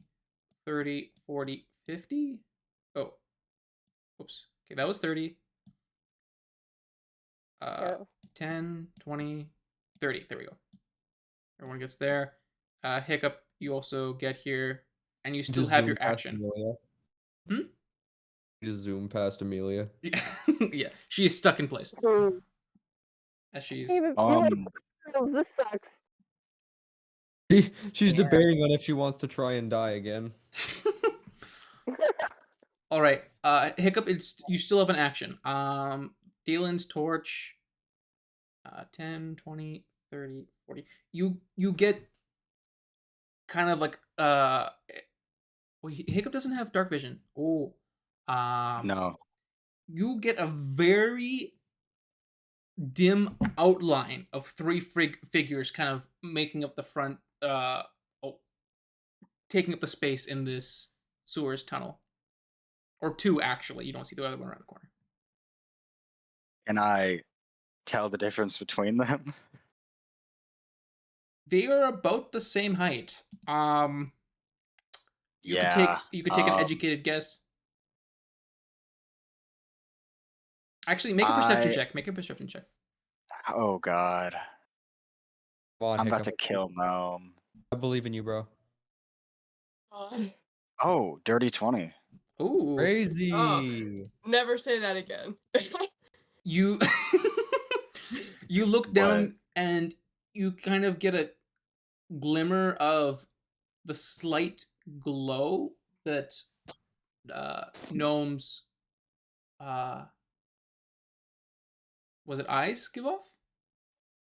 30, 40, 50. Oh. Whoops. Okay, that was 30.
Yeah.
10, 20, 30. There we go. Everyone gets there. Hiccup, you also get here, and you still
Just
have
zoom
your
past
action.
Amelia.
Hmm?
Just zoom past Amelia.
Yeah, yeah. She is stuck in place as
Hey,
she's.
but you like, this sucks.
She's
Yeah.
debating on if she wants to try and die again.
All right. Hiccup, it's you still have an action. Dylan's torch. 10, 20, 30, 40. You get kind of like well, Hiccup doesn't have dark vision. Oh.
No.
You get a very dim outline of three figures kind of making up the front taking up the space in this sewers tunnel, or two actually. You don't see the other one around the corner.
Can I tell the difference between them?
They are about the same height. You could take
Yeah.
an educated guess. Actually, make a perception check. Make a perception check.
Oh God.
Come on,
I'm about
Hiccup.
to kill Gnome.
I believe in you, bro.
God.
Oh, dirty 20.
Ooh.
Crazy.
Never say that again.
You you look
What?
down and you kind of get a glimmer of the slight glow that gnomes was it eyes give off?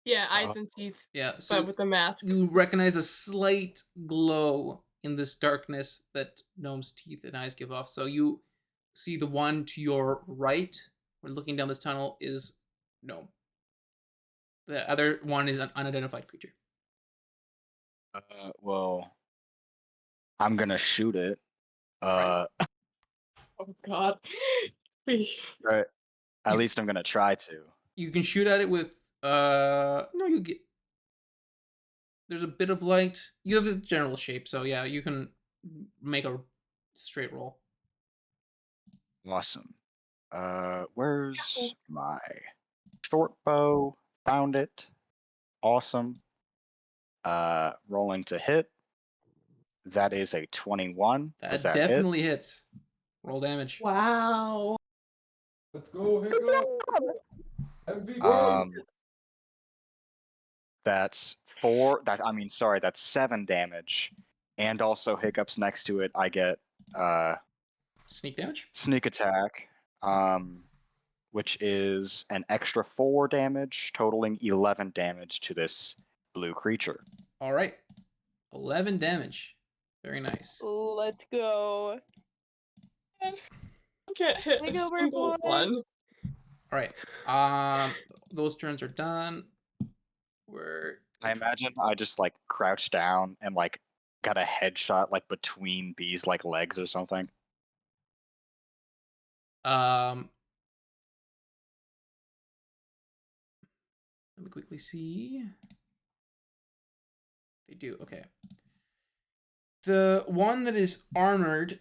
Yeah, eyes and teeth,
Yeah,
but
so
with the mask.
you recognize a slight glow in this darkness that gnomes' teeth and eyes give off. So you see the one to your right, when looking down this tunnel, is gnome. The other one is an unidentified creature.
Well, I'm gonna shoot it.
Right.
Oh God. Please.
Right. At
You-
least I'm gonna try to.
You can shoot at it with no, you get there's a bit of light. You have the general shape, so yeah, you can make a straight roll.
Awesome. Where's my short bow? Found it. Awesome. Rolling to hit. That is a 21. Does
That
that hit?
definitely hits. Roll damage.
Wow.
Let's go, Hiccup. MVP.
That's 4. That's 7 damage. And also hiccups next to it. I get
Sneak damage?
sneak attack. Which is an extra 4 damage, totaling 11 damage to this blue creature.
All right. 11 damage. Very nice.
Let's go.
Can't hit
Take
a
over,
single
boys.
one.
All right. Those turns are done.
I imagine I just like crouched down and like got a headshot like between B's like legs or something.
Let Let me quickly see. They do, okay. The one that is armored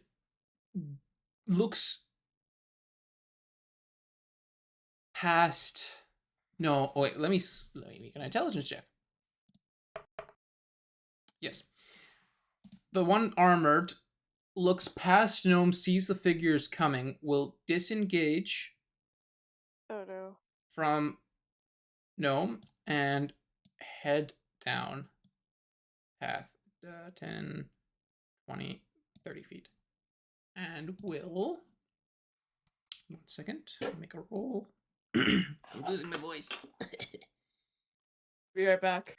looks past. No, wait, let me make an intelligence check. Yes. The one armored looks past Gnome, sees the figures coming, will disengage
Oh no.
from Gnome and head down path 10, 20, 30 feet. And will. 1 second. Make a roll. I'm losing my voice.
Be right back.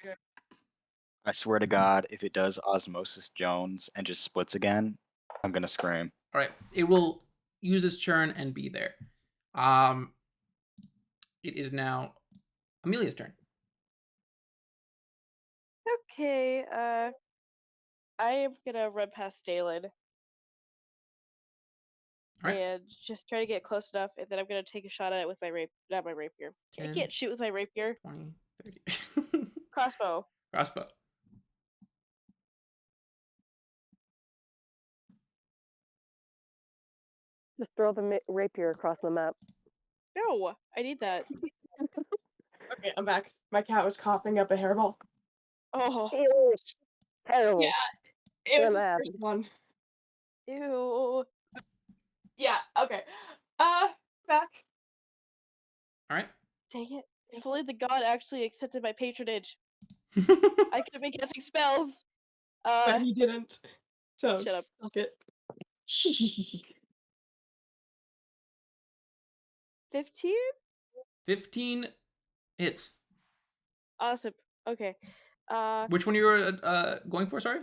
I swear to God, if it does Osmosis Jones and just splits again, I'm gonna scream.
All right, it will use its turn and be there. It is now Amelia's turn.
Okay, I am gonna run past Dalen
Alright.
and just try to get close enough, and then I'm gonna take a shot at it with my not my rapier. I
10,
can't shoot with my rapier.
20, 30.
Crossbow.
Crossbow.
Just throw the rapier across the map.
No, I need that.
Okay, I'm back. My cat was coughing up a hairball.
Oh,
Ew, terrible.
Yeah, it was
Gonna
his
happen.
first one.
ew.
Yeah, okay. Back.
Alright.
Dang it. If only the god actually accepted my patronage, I could have been casting spells.
But he didn't. So
Shut up.
suck it.
15?
15 hits.
Awesome. Okay.
Which one you were going for, sorry?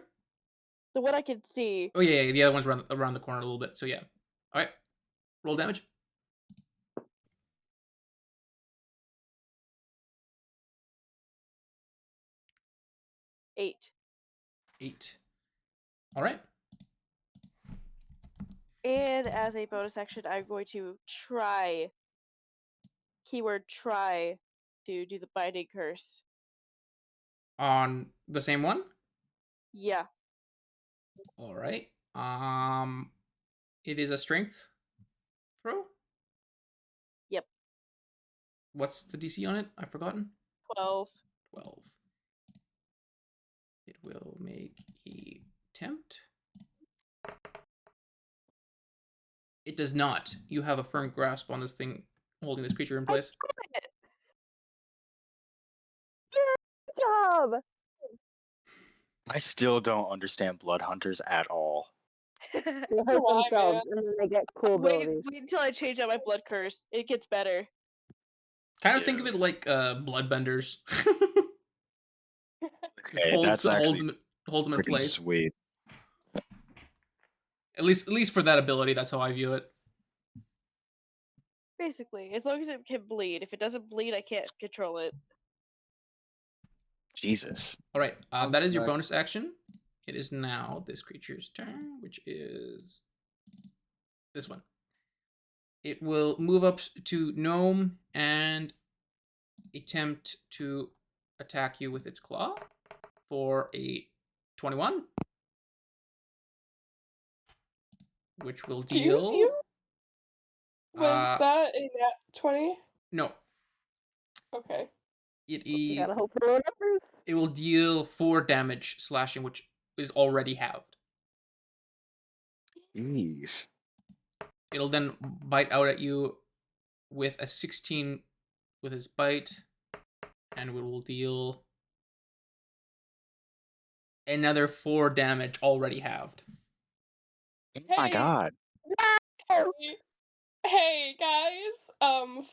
The one I can see.
Oh, yeah, the other one's around the corner a little bit, so yeah. Alright. Roll damage.
8.
8. Alright.
And as a bonus action, I'm going to try, keyword try, to do the binding curse.
On the same one?
Yeah.
Alright. It is a strength throw?
Yep.
What's the DC on it? I've forgotten.
12.
12. It will make a attempt. It does not. You have a firm grasp on this thing holding this creature in place.
Good job.
I still don't understand blood hunters at all.
They hurt
Why,
themselves and then they get cool
Wait
abilities.
until I change out my blood curse. It gets better.
Kind of think of it like bloodbenders. Just
Okay, that's actually
holds them in
pretty
place.
sweet.
At least for that ability, that's how I view it.
Basically, as long as it can bleed. If it doesn't bleed, I can't control it.
Jesus.
All right,
I'm
that is your
back.
bonus action. It is now this creature's turn, which is this one. It will move up to Gnome and attempt to attack you with its claw for a 21, which will
Excuse
deal.
you? Was that a nat 20?
No.
Okay.
You gotta hope for low numbers.
It will deal 4 damage slashing, which is already halved.
Jeez.
It'll then bite out at you with a 16 with its bite, and it will deal another 4 damage already halved.
Oh my
Hey.
God.
Hey guys,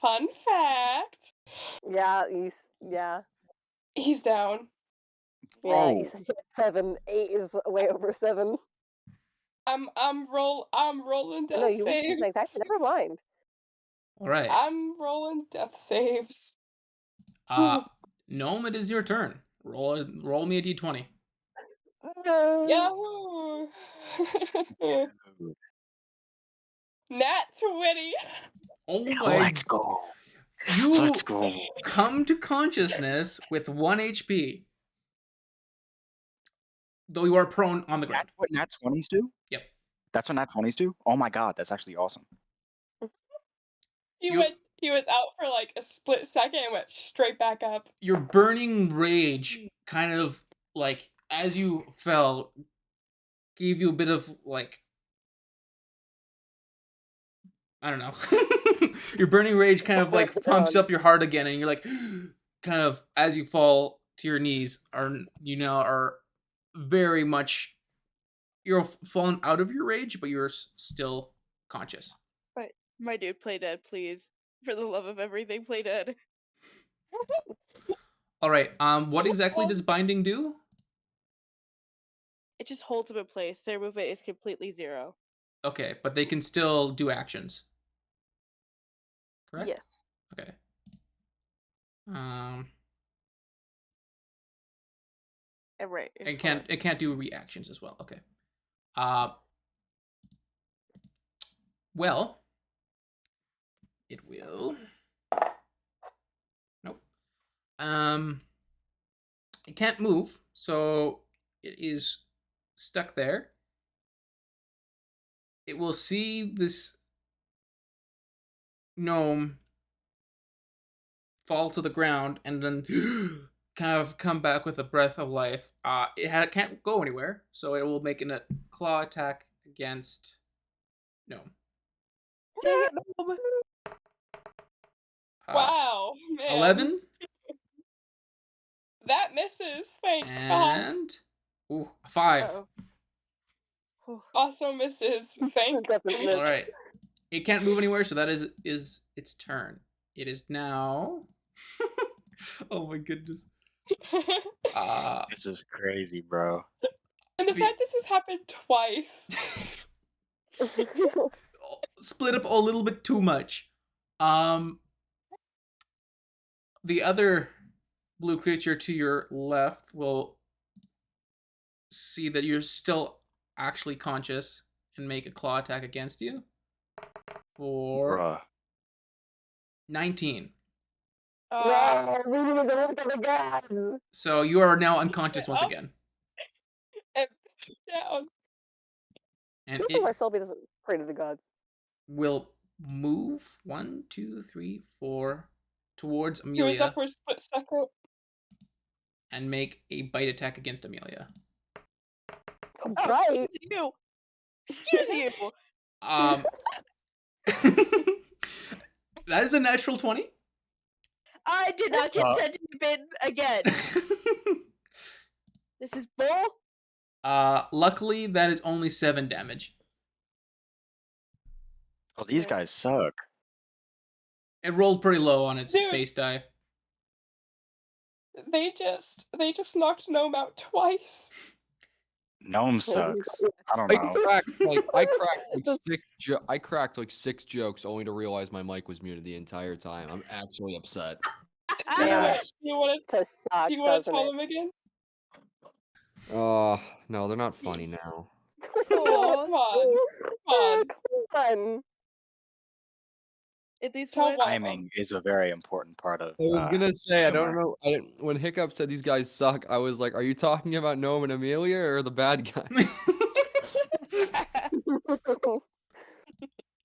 fun fact.
Yeah,
He's down.
you
Oh.
said 7. 8 is way over 7.
I'm rolling death
No, you
saves.
exactly. Never mind.
All right.
I'm rolling death saves.
Gnome, it is your turn. Roll me a d20.
Yahoo! Nat 20.
Oh my!
Let's go.
You
Let's go.
come to consciousness with 1 HP. Though you are prone on the ground.
That's what nat 20s do?
Yep.
That's what nat 20s do? Oh my god, that's actually awesome.
He
You-
went. He was out for like a split second and went straight back up.
Your burning rage kind of like as you fell gave you a bit of like I don't know. Your burning rage kind of like pumps up your heart again and you're like kind of as you fall to your knees are very much you're fallen out of your rage but you're still conscious.
My dude, play dead, please. For the love of everything, play dead.
All right. What exactly does binding do?
It just holds them in place. Their movement is completely 0.
Okay, but they can still do actions. Correct?
Yes.
Okay.
And right.
It can't do reactions as well. Okay. Well, it will. Nope. It can't move, so it is stuck there. It will see this gnome fall to the ground and then kind of come back with a breath of life. Can't go anywhere, so it will make a claw attack against gnome.
Dang it, Gnome.
Wow, man.
11
That misses. Thank God.
and 5.
Uh-oh. Whew.
Also misses. Thank
Definitely miss.
All right. It can't move anywhere, so that is its turn. It is now. Oh my goodness.
This is crazy, bro.
And the fact this has happened twice.
Split up a little bit too much. The other blue creature to your left will see that you're still actually conscious and make a claw attack against you. For
Bruh.
19.
No, we need to look at the gods.
So you are now unconscious once
Up.
again.
And down.
And
This is why
it
Selby doesn't pray to the gods.
will move 1, 2, 3, 4 towards
He was
Amelia
up for a split second.
and make a bite attack against Amelia.
Oh,
Right.
excuse you. Excuse you.
That is a natural 20.
I did not consent to be bitten again. This is bull.
Luckily, that is only 7 damage.
Oh, these
Okay.
guys suck.
It rolled pretty low on its
Dude.
base die.
They just knocked Gnome out twice.
Gnome sucks. I don't
I
know.
cracked like 6 jokes only to realize my mic was muted the entire time. I'm actually upset.
Yes.
Do you want
To shock,
to
doesn't
tell
it?
them again?
No, they're not funny now.
Oh, come on. Come on.
At least
Tell
one.
one of them.
Timing is a very important part of.
I was gonna say I don't
humor.
know. When Hiccup said these guys suck, I was like, "Are you talking about Gnome and Amelia or the bad guy?"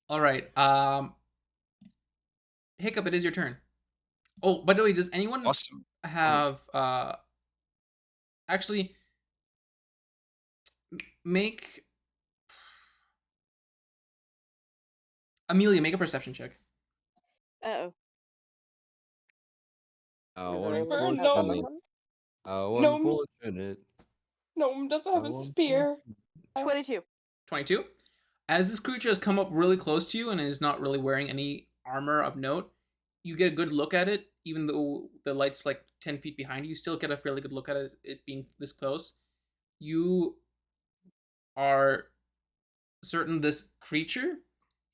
All right. Hiccup, it is your turn. Oh, by the way, does anyone
Awesome.
have actually make Amelia make a perception check?
Uh-oh.
Oh,
Is there
For
anyone
Gnome.
else?
Oh,
Gnomes-
unfortunate.
Gnome doesn't have a
Oh,
spear.
22.
22. As this creature has come up really close to you and is not really wearing any armor of note, you get a good look at it, even though the light's like 10 feet behind you. You still get a fairly good look at it being this close. You are certain this creature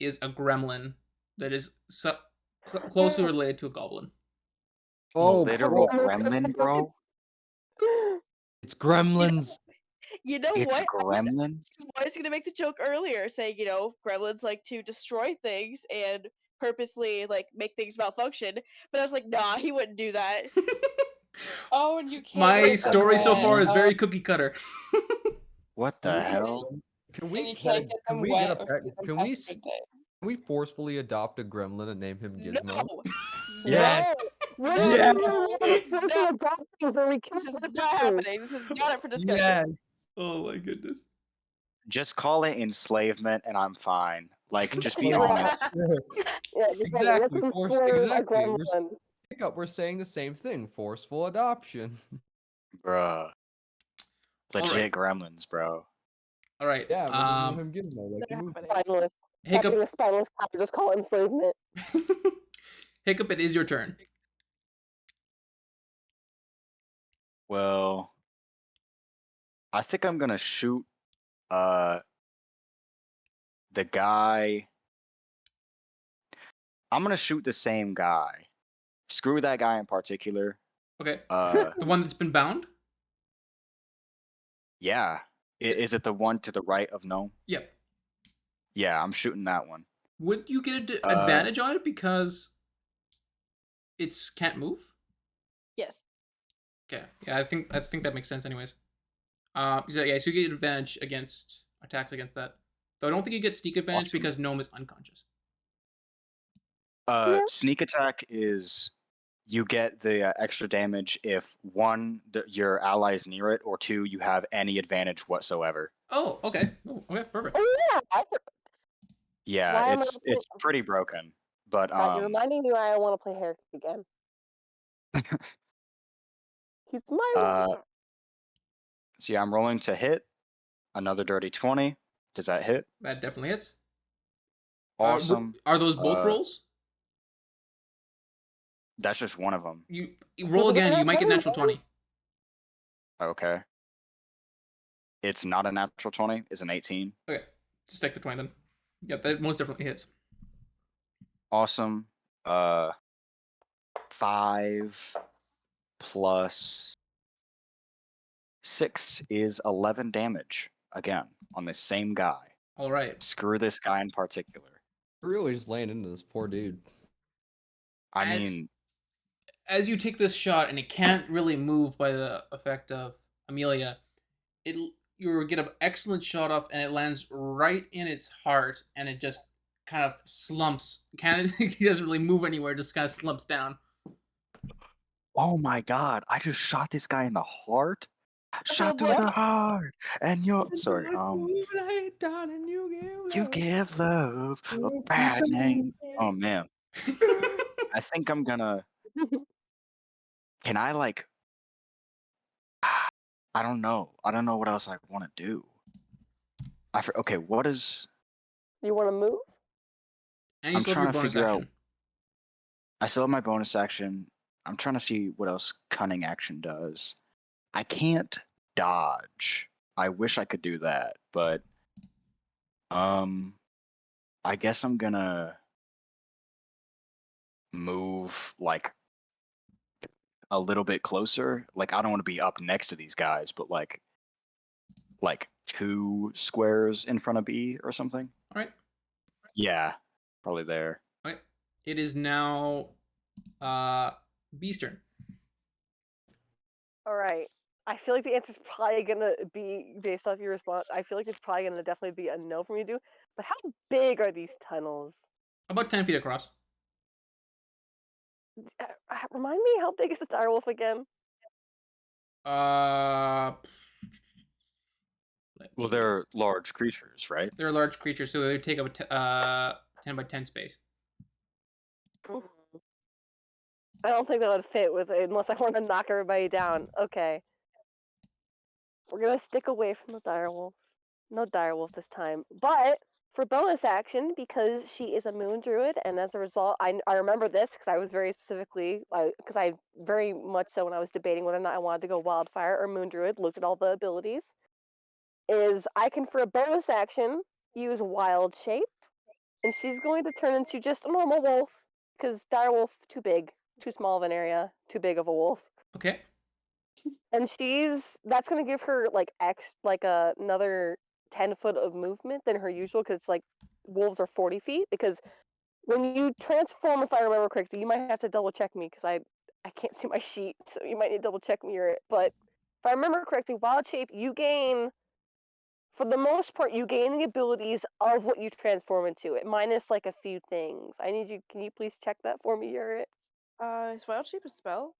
is a gremlin that is closely related to a goblin.
Oh,
Literal
bro.
gremlin, bro.
it's gremlins.
You know
It's
what?
gremlins.
I was gonna make the joke earlier, saying, gremlins like to destroy things, and purposely like make things malfunction. But I was like, nah, he wouldn't do that.
Oh, and you can't.
My
get them
story so
wet.
far is very cookie cutter.
What the hell?
Can
And
we
you
get
can't
a,
get
can
them
we
wet
get a
or
pet,
feed them
can
past
we
a good day.
can we forcefully adopt a gremlin and name him Gizmo?
No,
Yes.
What
No.
are
Yes.
you doing?
No.
Adoptions where we
this
can't
is
put
not
them?
happening. This is not up for discussion.
Oh my goodness.
Just call it enslavement and I'm fine. Like, just be
Yeah.
honest.
Yeah, just
Exactly,
let's
force-
enslave a
exactly, we're s-
gremlin.
Pick up, we're saying the same thing. Forceful adoption.
Bruh.
All
Legit
right.
gremlins, bro.
All right.
Yeah, we're gonna name him Gizmo, like the
Not
movie.
happening.
Spineless.
Hiccup.
Fucking a spineless cop, just call it enslavement.
Hiccup, it is your turn.
Well, I think I'm gonna shoot the guy. I'm gonna shoot the same guy. Screw that guy in particular.
Okay.
Uh
The one that's been bound?
yeah. Is it the one to the right of Gnome?
Yep.
Yeah, I'm shooting that one.
Would you get an advantage on it because it's can't move?
Yes.
Okay. Yeah, I think that makes sense anyways. So you get advantage against attacks against that. Though I don't think you get sneak advantage
Awesome.
because Gnome is unconscious.
Yeah.
Sneak attack is you get the extra damage if one, your ally is near it, or two, you have any advantage whatsoever.
Oh, okay. Oh, okay, perfect.
Oh yeah,
Yeah,
Why am I
it's
playing-
pretty broken. But
you're reminding me why I want to play Herrick again. He's my
so yeah, I'm rolling to hit. Another dirty 20. Does that hit?
That definitely hits.
Awesome.
Are those both rolls?
That's just one of them.
You roll again, you might get natural 20.
Okay. It's not a natural 20. It's an 18.
Okay, just take the 20 then. Yep, that most definitely hits.
Awesome. 5 plus 6 is 11 damage again on this same guy.
All right.
Screw this guy in particular.
We're really just laying into this poor dude.
I
As-
mean,
As you take this shot and it can't really move by the effect of Amelia, you get an excellent shot off and it lands right in its heart and it just kind of slumps. He doesn't really move anywhere, just kind of slumps down.
oh my god, I just shot this guy in the heart. Shot through
what?
the heart. And you're sorry, you give love a bad name. Oh man. I think I'm gonna. Can I like? I don't know. I don't know what else I want to do. Okay, what is?
You want to move?
And you
I'm
still have your
trying to
bonus
figure out.
action.
I still have my bonus action. I'm trying to see what else cunning action does. I can't dodge. I wish I could do that, but I guess I'm gonna move like a little bit closer. Like I don't want to be up next to these guys, but like 2 squares in front of B or something.
All right.
Yeah, probably there.
All right. It is now B's turn.
All right. I feel like the answer's probably gonna be based off your response. I feel like it's probably gonna definitely be a no for me to do. But how big are these tunnels?
About 10 feet across.
Remind me, how big is the direwolf again?
Well, they're large creatures, right?
They're large creatures, so they take up a 10 by 10 space.
I don't think that would fit with it unless I want to knock everybody down. Okay. We're gonna stick away from the direwolf. No direwolf this time. But for bonus action, because she is a moon druid, and as a result, I remember this because I was very specifically, because I very much so when I was debating whether or not I wanted to go wildfire or moon druid, looked at all the abilities, is I can, for a bonus action, use wild shape, and she's going to turn into just a normal wolf, because direwolf, too big, too small of an area, too big of a wolf.
Okay.
And that's gonna give her like another 10 foot of movement than her usual, because it's like wolves are 40 feet, because when you transform, if I remember correctly, you might have to double check me because I can't see my sheet, so you might need to double check me. But if I remember correctly, wild shape, you gain, for the most part, you gain the abilities of what you transform into it, minus like a few things. Can you please check that for me, Yurit?
Is wild shape a spell?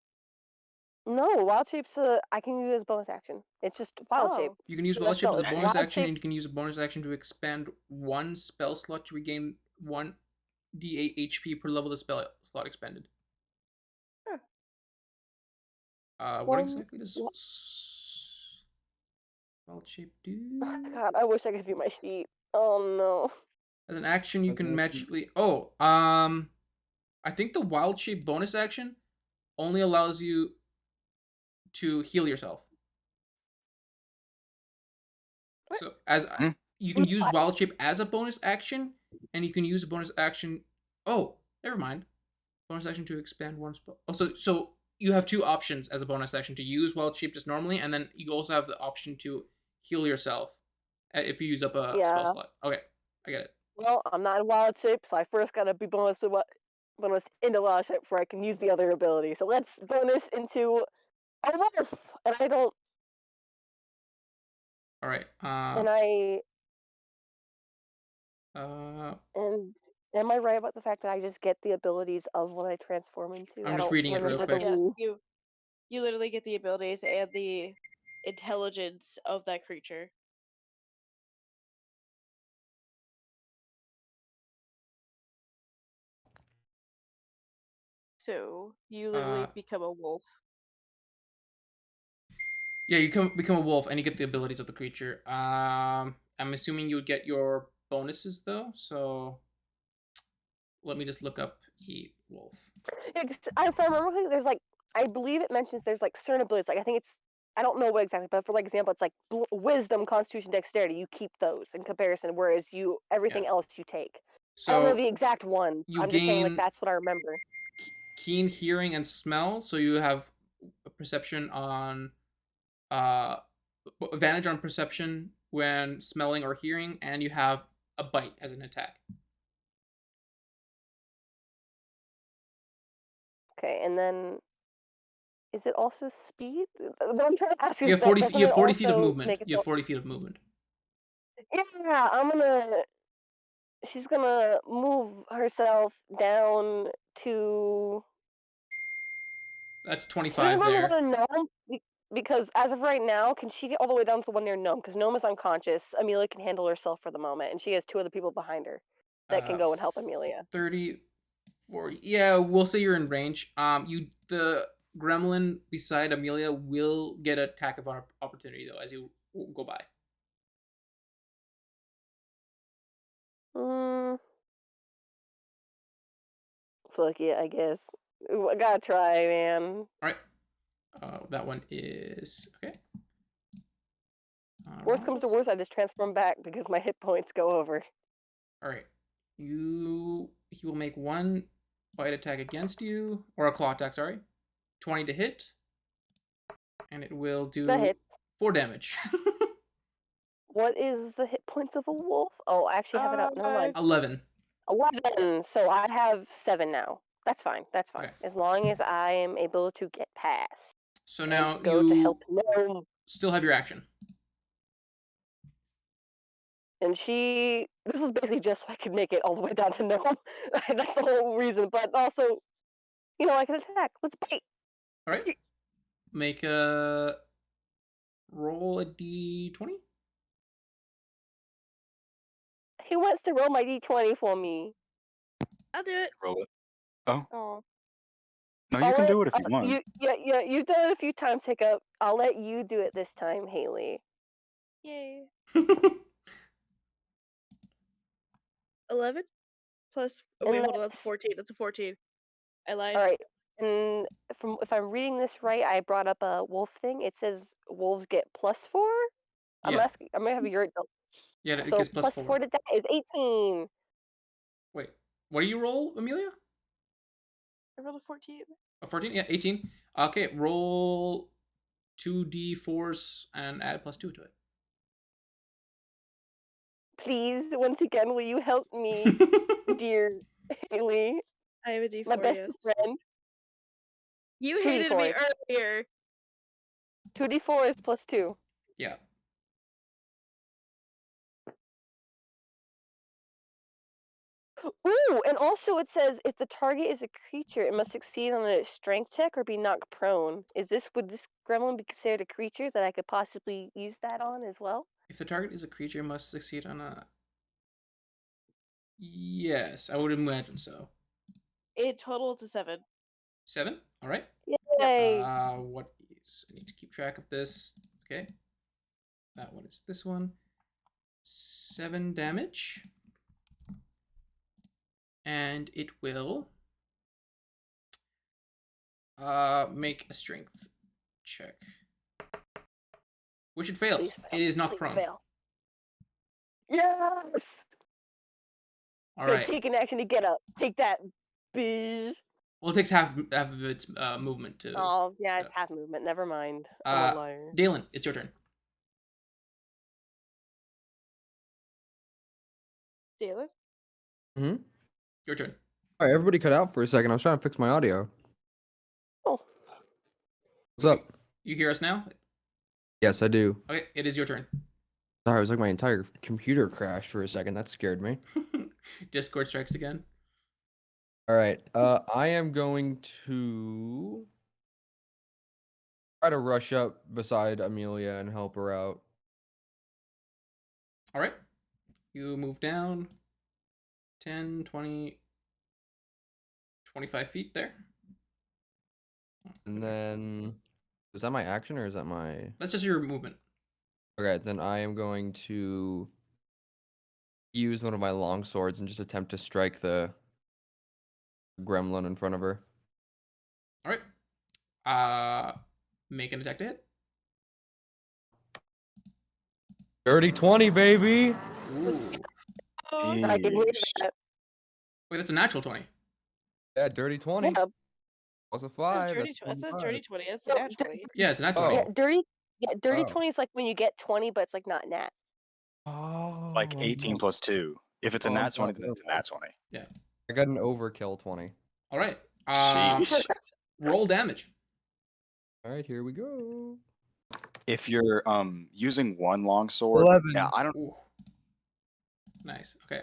No, wild shape's I can use it as bonus action. It's just wild shape.
Oh.
You can use
It's a
wild shape as a
spell.
bonus
Wild
action,
shape-
and you can use a bonus action to expand one spell slot to regain 1d8 HP per level the spell slot expended. What
One-
exactly does wild shape do?
God, I wish I could view my sheet. Oh no.
As an action, you
As
can
an action-
magically. I think the wild shape bonus action only allows you to heal yourself.
What?
So as
Hmm.
you can use wild shape as a bonus action, and you can use a bonus action. Oh, never mind. Bonus action to expand one spell. Oh, so you have two options as a bonus action: to use wild shape just normally, and then you also have the option to heal yourself if you use up a spell
Yeah.
slot. Okay, I get it.
Well, I'm not in wild shape, so I first gotta be bonus into wild shape before I can use the other ability. So let's bonus into a wolf, and I don't,
All right.
and am I right about the fact that I just get the abilities of what I transform into?
I'm
I
just
don't
reading it
remember
real
the
quick.
Yes,
rules.
you literally get the abilities and the intelligence of that creature. So you literally become a wolf.
Yeah, you become a wolf, and you get the abilities of the creature. I'm assuming you would get your bonuses though. So let me just look up a wolf.
If I remember correctly, there's like, I believe it mentions there's like certain abilities. Like I think it's, I don't know what exactly, but for like example, it's like wisdom, constitution, dexterity. You keep those in comparison, whereas everything else you take. I don't know
So
the exact one.
you
I'm just saying like
gain
that's what I remember.
keen hearing and smell, so you have a perception on advantage on perception when smelling or hearing, and you have a bite as an attack.
Okay, and then is it also speed? What I'm trying to ask is
You have
that
40.
doesn't
You have
it
40 feet of
also
movement.
make it
You have
so-
40 feet of movement.
Yeah, she's gonna move herself down to.
That's
She's
25
gonna
there.
go to Gnome because as of right now, can she get all the way down to the one near Gnome? Because Gnome is unconscious. Amelia can handle herself for the moment, and she has two other people behind her that can go and help Amelia.
30, 40. Yeah, we'll say you're in range. The gremlin beside Amelia will get an attack of opportunity though as you go by.
Fuck yeah, I guess. I gotta try, man.
All right. That one is okay.
Worst comes to worst, I just transform back because my hit points go over.
All right. He will make one bite attack against you, or a claw attack. Sorry, 20 to hit, and it will do
That hits.
4 damage.
What is the hit points of a wolf? Oh, I actually have it up. Never mind.
11.
11. So I have 7 now. That's fine. That's fine.
Okay.
As long as I am able to get past.
So
and
now
go to help
you
Gnome.
still have your action.
And this is basically just so I could make it all the way down to Gnome. That's the whole reason. But also, I can attack. Let's bite.
All right. Make a roll a d20.
Who wants to roll my d20 for me?
I'll do it.
Roll it. Oh,
Oh,
no, you can do it if you want.
You've done it a few times, Hiccup. I'll let you do it this time, Haley.
yay. 11 plus. Oh
And
wait, hold on. That's a
that's-
14. That's a 14. I lied.
All right. And if I'm reading this right, I brought up a wolf thing. It says wolves get +4. I'm
Yeah.
gonna have your.
Yeah, it
So
gets plus 4.
to that is 18.
Wait, what do you roll, Amelia?
I rolled a 14.
A 14? Yeah, 18. Okay, roll 2d4s and add +2 to it.
Please, once again, will you help me, dear Haley,
I have a D4.
my best
Yes.
friend.
You
2d4.
hated me earlier.
2d4 is +2.
Yeah.
Ooh, and also it says if the target is a creature, it must succeed on a strength check or be knocked prone. Would this gremlin be considered a creature that I could possibly use that on as well?
If the target is a creature, it must succeed on a. Yes, I would imagine so.
It totaled to 7.
7. All right.
Yay!
What is? I need to keep track of this. Okay. That one is this one. 7 damage. And it will make a strength check. Which it fails.
Please fail.
It is not
Please
prone.
fail. Yes!
All
Good,
right.
take an action to get up. Take that, bitch.
Well, it takes half of its movement to.
Oh, yeah, it's half movement. Never mind. I'm a liar.
Dalen, it's your turn.
Dalen?
Hmm?
Your turn.
All right, everybody cut out for a second. I was trying to fix my audio.
Oh,
What's up?
You hear us now?
Yes, I do.
Okay, it is your turn.
Sorry, it was like my entire computer crashed for a second. That scared me.
Discord strikes again.
All right. I am going to try to rush up beside Amelia and help her out.
All right. You move down 10, 20, 25 feet there.
And then, is that my action or is that my?
That's just your movement.
Okay, then I am going to use one of my long swords and just attempt to strike the gremlin in front of her.
All right. Make an attack to hit.
Dirty 20, baby.
Ooh.
I can hear that.
Wait, that's a natural 20.
Yeah, dirty 20.
Yeah,
Plus a
That's
5.
a dirty,
That's
that's a
25.
dirty 20. That's
No,
a nat 20.
Yeah, it's a nat 20.
yeah,
Oh.
dirty
Oh.
20 is like when you get 20, but it's like not nat.
Oh.
Like 18 plus 2. If it's a
Oh,
nat 20,
God,
then it's a nat 20.
I got an overkill 20.
All right.
Sheesh.
Roll damage.
All right, here we go.
If you're using one longsword,
11.
yeah, I don't.
Ooh. Nice. Okay.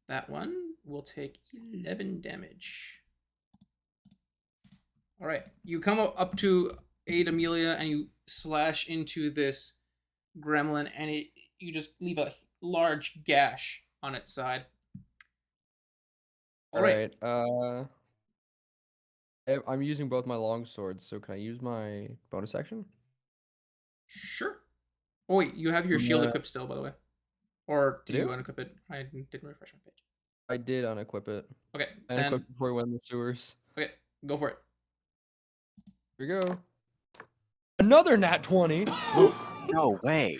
That one will take 11 damage. All right. You come up to aid Amelia and you slash into this gremlin and you just leave a large gash on its side.
All right. I'm using both my long swords, so can I use my bonus action?
Sure. Oh wait, you have your shield
Yeah.
equipped still, by the way. Or did
I
you
do?
unequip it? I didn't refresh my page.
I did unequip it.
Okay,
I
then
unequipped before we went in the sewers.
okay, go for it.
Here we go. Another nat 20.
No way.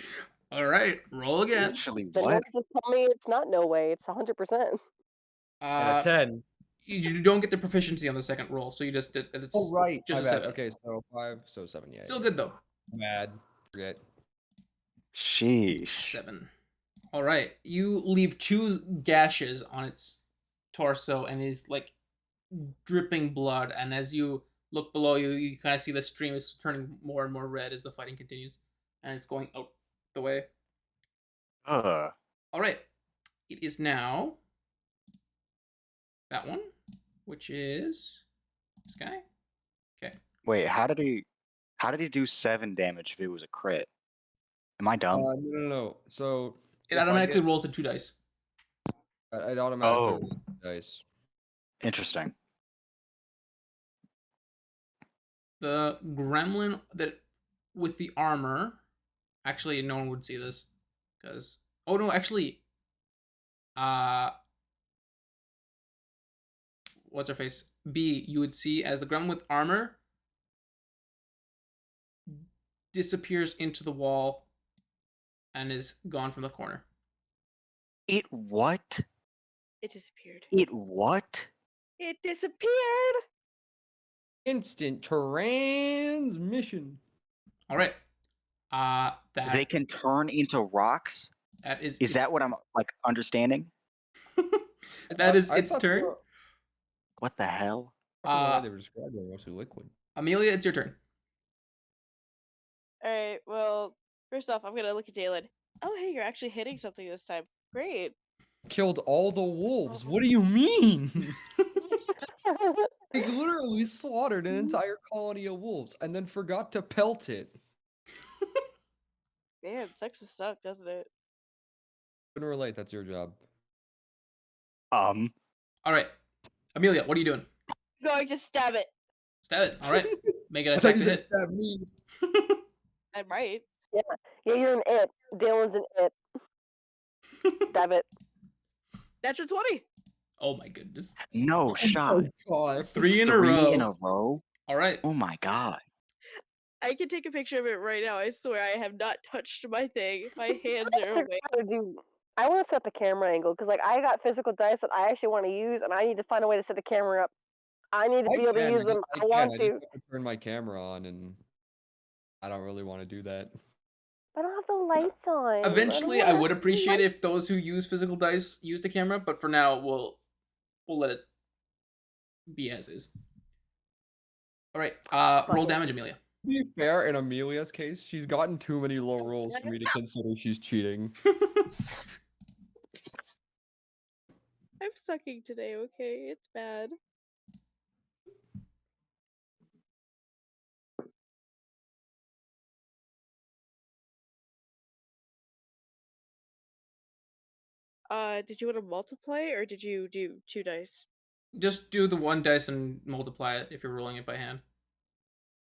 All right, roll again.
Literally,
The
what?
noises tell me it's not no way. It's 100%.
And a 10.
You don't get the proficiency on the second roll, so you just did. It's
Oh, right.
just
My
a
bad.
7.
Okay, so 5, so 7. Yeah.
Still good though.
Mad. Forget.
Sheesh.
7. All right, you leave 2 gashes on its torso and is like dripping blood. And as you look below you, you kind of see the stream is turning more and more red as the fighting continues, and it's going out the way.
Ugh.
All right, it is now that one, which is this guy. Okay.
Wait, how did he do 7 damage if it was a crit? Am I dumb?
No. So
It
if I
automatically
get-
rolls the 2 dice.
It automatically
Oh.
rolls the dice.
Interesting.
The gremlin that with the armor, actually no one would see this because oh no, actually what's her face? B, you would see as the gremlin with armor disappears into the wall and is gone from the corner.
It what?
It disappeared.
It what?
It disappeared!
Instant transmission.
All right. That
They can turn into rocks?
that is
Is that what I'm like understanding?
That is
I
its
thought they
turn.
were-
What the hell?
From the way they were described, they were mostly liquid.
Amelia, it's your turn.
All right. Well, first off, I'm gonna look at Jalen. Oh, hey, you're actually hitting something this time. Great.
Killed all the wolves. What do you mean? He literally slaughtered an entire colony of wolves and then forgot to pelt it.
Man, Texas suck, doesn't it?
Couldn't relate. That's your job.
All right, Amelia, what are you doing?
Going to stab it.
Stab it. All right, make it
I thought
attack
you
to
said
hit.
stab me.
I'm right.
Yeah, you're an it. Dylan's an it. Stab it.
Natural 20.
Oh my goodness.
No shot.
God.
3 in a
Three
row.
in a row?
All right.
Oh my god.
I can take a picture of it right now. I swear I have not touched my thing. My hands are away.
I want to set the camera angle because, like, I got physical dice that I actually want to use, and I need to find a way to set the camera up. I need to be able to use them. I want
I
to.
just have to turn my camera on, and I don't really want to do that.
I don't have the lights on.
Eventually, I would appreciate it if those who use physical dice use the camera, but for now, we'll let it be as is. All right. Roll damage, Amelia.
To be fair, in Amelia's case, she's gotten too many low rolls for me to consider she's cheating.
I'm sucking today, okay? It's bad. Did you want to multiply or did you do 2 dice?
Just do the 1 dice and multiply it if you're rolling it by hand.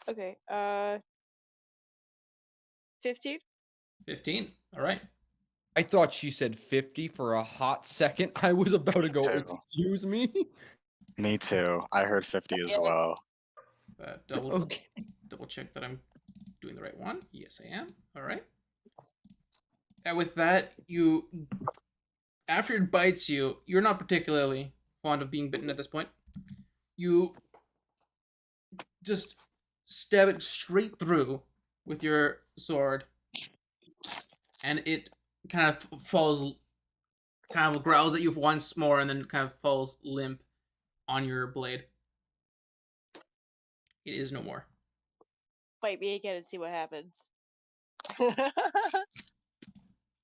Okay, 15?
15. All right.
I thought she said 50 for a hot second. I was about to go,
too.
excuse me?
Me too. I heard 50 as well.
Double check that I'm doing the right one. Yes, I am. All right. And with that, after it bites you, you're not particularly fond of being bitten at this point. You just stab it straight through with your sword, and it kind of growls at you once more, and then kind of falls limp on your blade. It is no more.
Bite me again and see what happens.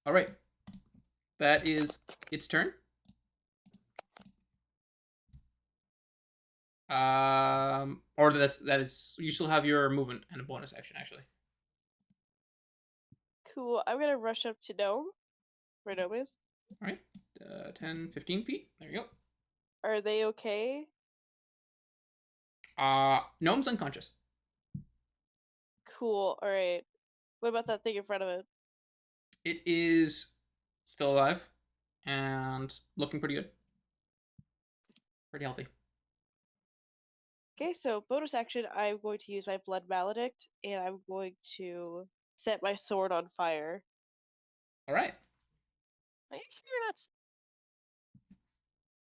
All right. That is its turn. Or that is you still have your movement and a bonus action actually.
Cool. I'm gonna rush up to Gnome. Where Gnome is.
All right. 10, 15 feet. There you go.
Are they okay?
Gnome's unconscious.
Cool. All right. What about that thing in front of it?
It is still alive and looking pretty good. Pretty healthy.
Okay, so bonus action, I'm going to use my Blood Maledict, and I'm going to set my sword on fire.
All right.
Are you sure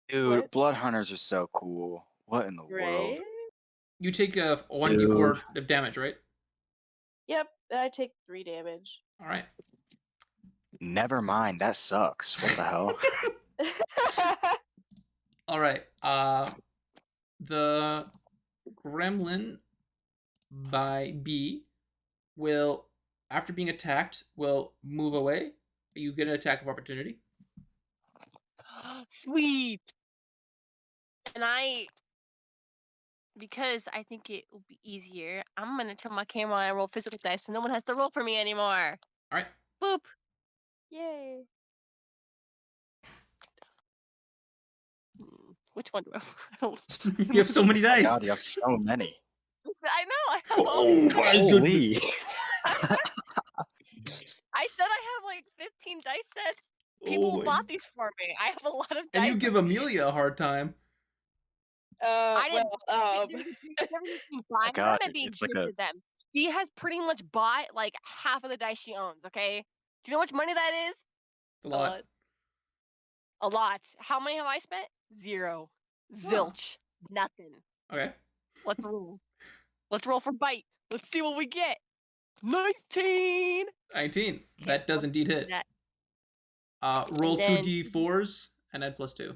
Dude,
What?
blood hunters are so cool. What in the world?
Right?
You take a 1d4 of damage, right?
Yep, and I take 3 damage.
All right.
Never mind, that sucks. What the hell?
All right. The gremlin by B will, after being attacked, will move away. You get an attack of opportunity.
Sweet. And because I think it will be easier, I'm gonna turn my camera on and roll physical dice, so no one has to roll for me anymore.
All right.
Boop.
Yay.
Which one do I?
You have so many dice.
God, you have so many.
I know. I have
Oh my goodness.
Holy.
I said I have like 15 dice sets. People
Oh my-
bought these for me. I have a lot of dice.
And you give Amelia a hard time.
I didn't.
Well,
I'm
God,
not being
it's like
good
a-
to them. She has pretty much bought like half of the dice she owns. Okay. Do you know how much money that is?
It's a lot.
A lot. How many have I spent? 0. Zilch. Nothing.
Okay.
Let's roll. Let's roll for bite. Let's see what we get. 19.
19. That does indeed hit.
That.
Roll
And then-
2d4s and add +2.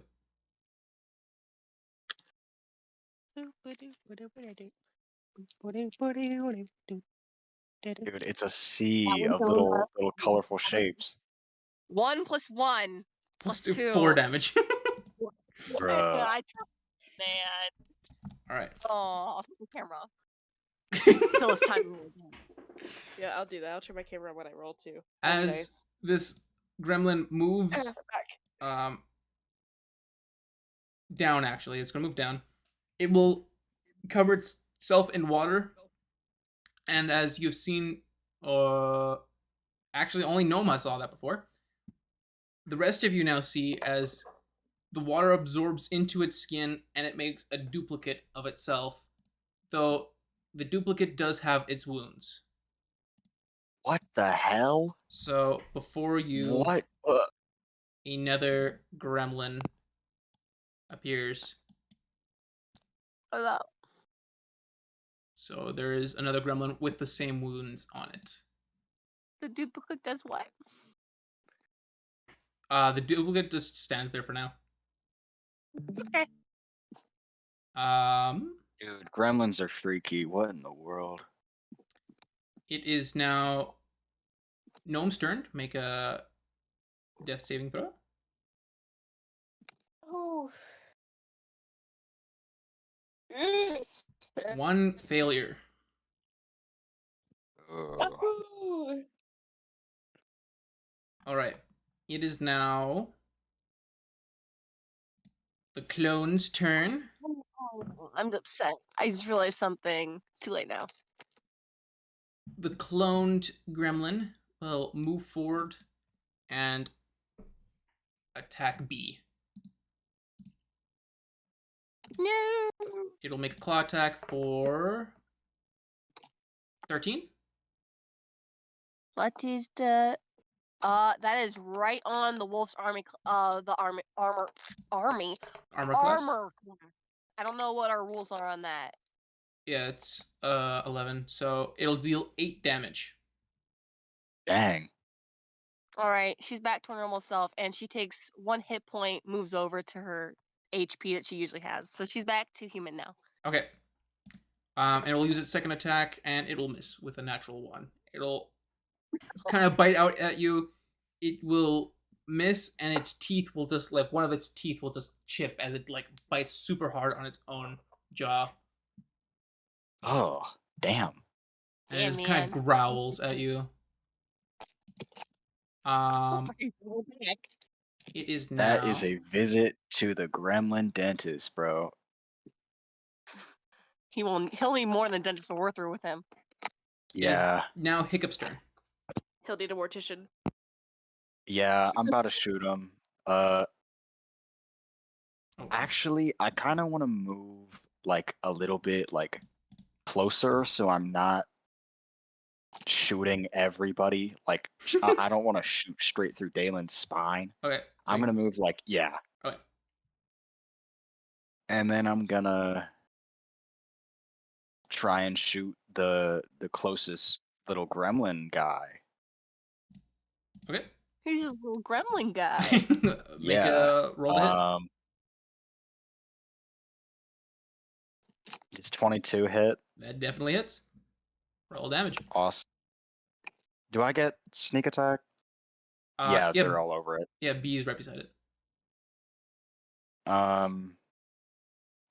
Dude, it's a sea
one's
of
going
little colorful shapes.
1 plus 1
Plus
plus
2,
2.
4 damage.
Bruh.
I tried, man.
All right.
Oh, I'll flip the camera. Till it's time to roll again.
Yeah, I'll do that. I'll turn my camera on when I roll too.
As
That'd be nice.
this gremlin moves down, actually, it's gonna move down. It will cover itself in water, and as you've seen, actually only Noma saw that before. The rest of you now see as the water absorbs into its skin and it makes a duplicate of itself, though the duplicate does have its wounds.
What the hell?
So before you,
What?
another gremlin appears.
Hello.
So there is another gremlin with the same wounds on it.
The duplicate does what?
The duplicate just stands there for now.
Okay.
Dude, gremlins are freaky. What in the world?
It is now Gnome's turn. Make a death saving throw.
Oh.
1 failure.
Ugh.
All right. It is now the clone's turn.
I'm upset. I just realized something. It's too late now.
The cloned gremlin will move forward and attack B.
No.
It'll make a claw attack for 13.
What is the? That is right on the wolf's army. The army
Armor class.
armor. I don't know what our rules are on that.
Yeah, it's 11. So it'll deal 8 damage.
Dang.
All right, she's back to her normal self, and she takes 1 hit point, moves over to her HP that she usually has. So she's back to human now.
Okay. And it'll use its second attack, and it'll miss with a natural 1. It'll kind of bite out at you. It will miss, and its teeth will just, like, one of its teeth will just chip as it, like, bites super hard on its own jaw.
Oh, damn.
And
Yeah,
it just kind
man.
of growls at you. It is now.
That is a visit to the gremlin dentist, bro.
He'll need more than dentist to work through with him.
It is
Yeah.
now Hiccup's turn.
He'll need a mortician.
Yeah, I'm about to shoot him.
Oh.
Actually, I kind of want to move like a little bit like closer so I'm not shooting everybody. Like I don't want to shoot straight through Dalen's spine.
Okay.
I'm gonna move like yeah.
Okay.
And then I'm gonna try and shoot the closest little gremlin guy.
Okay.
He's a little gremlin guy.
Make
Yeah.
a roll to hit.
It's 22 hit.
That definitely hits. Roll damage.
Awesome. Do I get sneak attack? Yeah, they're all over it.
Yeah, B is right beside it.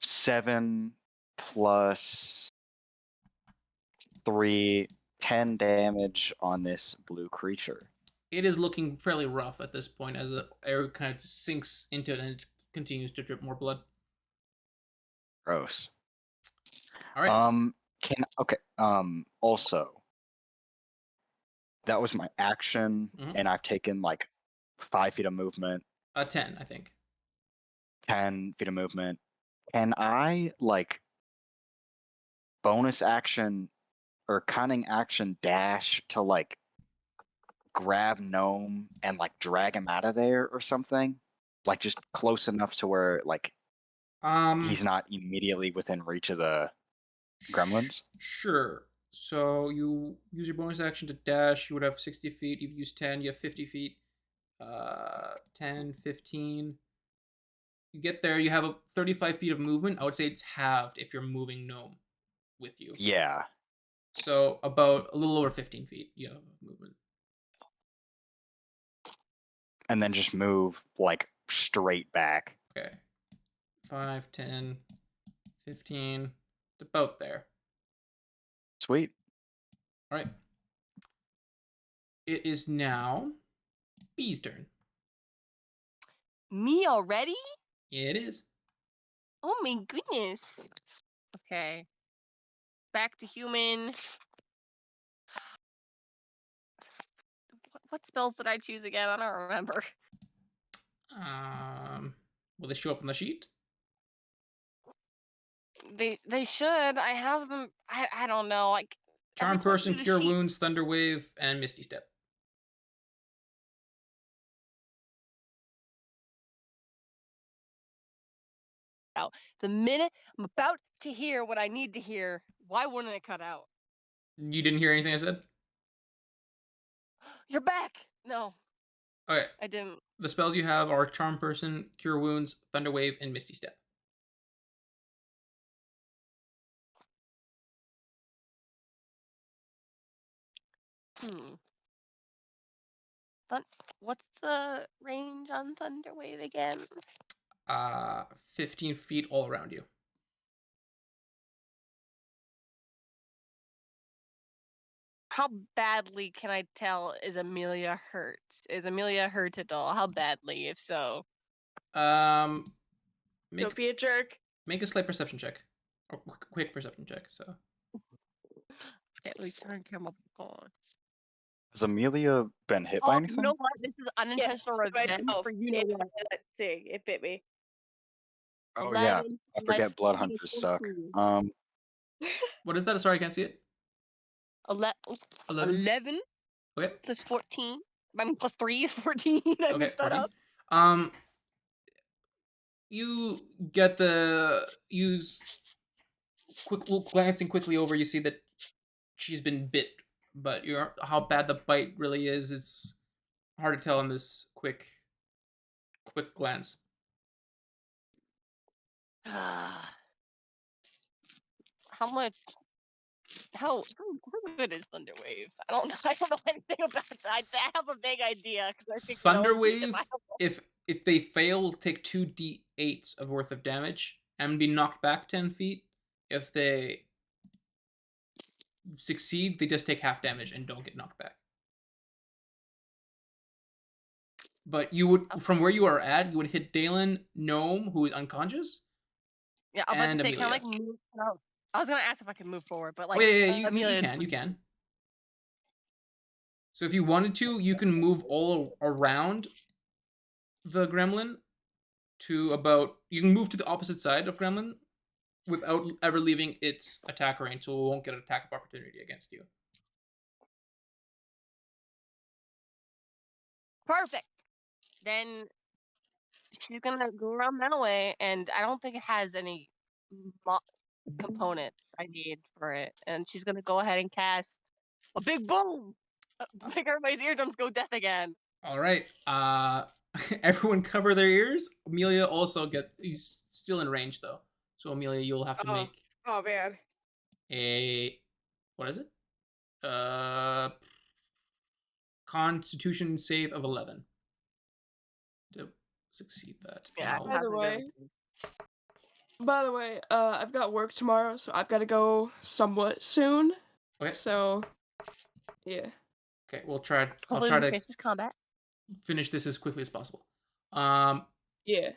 7 plus 3, 10 damage on this blue creature.
It is looking fairly rough at this point as the air kind of sinks into it and it continues to drip more blood.
Gross.
All right.
Also, that was my action, and I've taken like 5 feet of movement.
10, I think.
10 feet of movement. Can I like bonus action or cunning action dash to like grab Gnome and like drag him out of there or something? Like just close enough to where like he's not immediately within reach of the gremlins?
Sure. So you use your bonus action to dash. You would have 60 feet. You've used 10. You have 50 feet. 10, 15. You get there, you have a 35 feet of movement. I would say it's halved if you're moving gnome with you.
Yeah.
So about a little over 15 feet you have movement.
And then just move like straight back.
Okay. 5, 10, 15. It's about there.
Sweet.
All right. It is now Bee's turn.
Me already?
It is.
Oh my goodness. Okay. Back to human. What spells did I choose again? I don't remember.
Will they show up on the sheet?
They should. I have them. I don't know. Like
Charm
every time I
Person,
do the
Cure
sheet-
Wounds, Thunder Wave, and Misty Step.
The minute I'm about to hear what I need to hear, why wouldn't it cut out?
You didn't hear anything I said?
You're back. No,
Okay.
I didn't.
The spells you have are Charm Person, Cure Wounds, Thunder Wave, and Misty Step.
What's the range on Thunderwave again?
15 feet all around you.
How badly can I tell is Amelia hurt? Is Amelia hurt at all? How badly, if so?
Don't
Make
be a jerk.
a slight perception check, or quick perception check. So
Okay, let me turn camera on.
Has Amelia been hit by
Oh,
anything?
you know what? This is
Yes,
unintentional revenge
myself.
for you know what?
That thing, it bit me.
Oh yeah,
11
I
plus
forget blood
14
hunters
is
suck.
14.
what is that? Sorry, I can't see it.
11
11. Okay.
plus 14. I mean, plus 3 is 14. I
Okay.
messed that
14.
up.
You get the glancing quickly over. You see that she's been bit, but how bad the bite really is hard to tell in this quick glance.
How much? How good is Thunderwave? I don't know. I don't know anything about it. I have a vague idea because I think
Thunderwave, if they fail, take 2d8s of worth of damage and be knocked back 10 feet. If they succeed, they just take half damage and don't get knocked back. But you would, from where you are at, you would hit Dalen, Gnome, who is unconscious.
Yeah, I was about
and
to say, can I
Amelia.
like move? No, I was gonna ask if I could move forward, but like,
Oh yeah, you
Amelia.
can, you can. So if you wanted to, you can move all around the gremlin to about. You can move to the opposite side of gremlin without ever leaving its attack range, so it won't get an attack of opportunity against you.
Perfect. Then she's gonna go around that way, and I don't think it has any components I need for it. And she's gonna go ahead and cast a big boom. Make everybody's eardrums go deaf again.
All right. Everyone cover their ears. Amelia also he's still in range though. So Amelia, you'll have to
Oh.
make
Oh man.
a what is it? Constitution save of 11 to succeed that.
Yeah.
And
By the
I'll-
way, I've got work tomorrow, so I've got to go somewhat soon.
Okay.
So, yeah.
Okay, we'll try. I'll
Hopefully
try
we
to
finish this combat.
finish this as quickly as possible.
Yeah.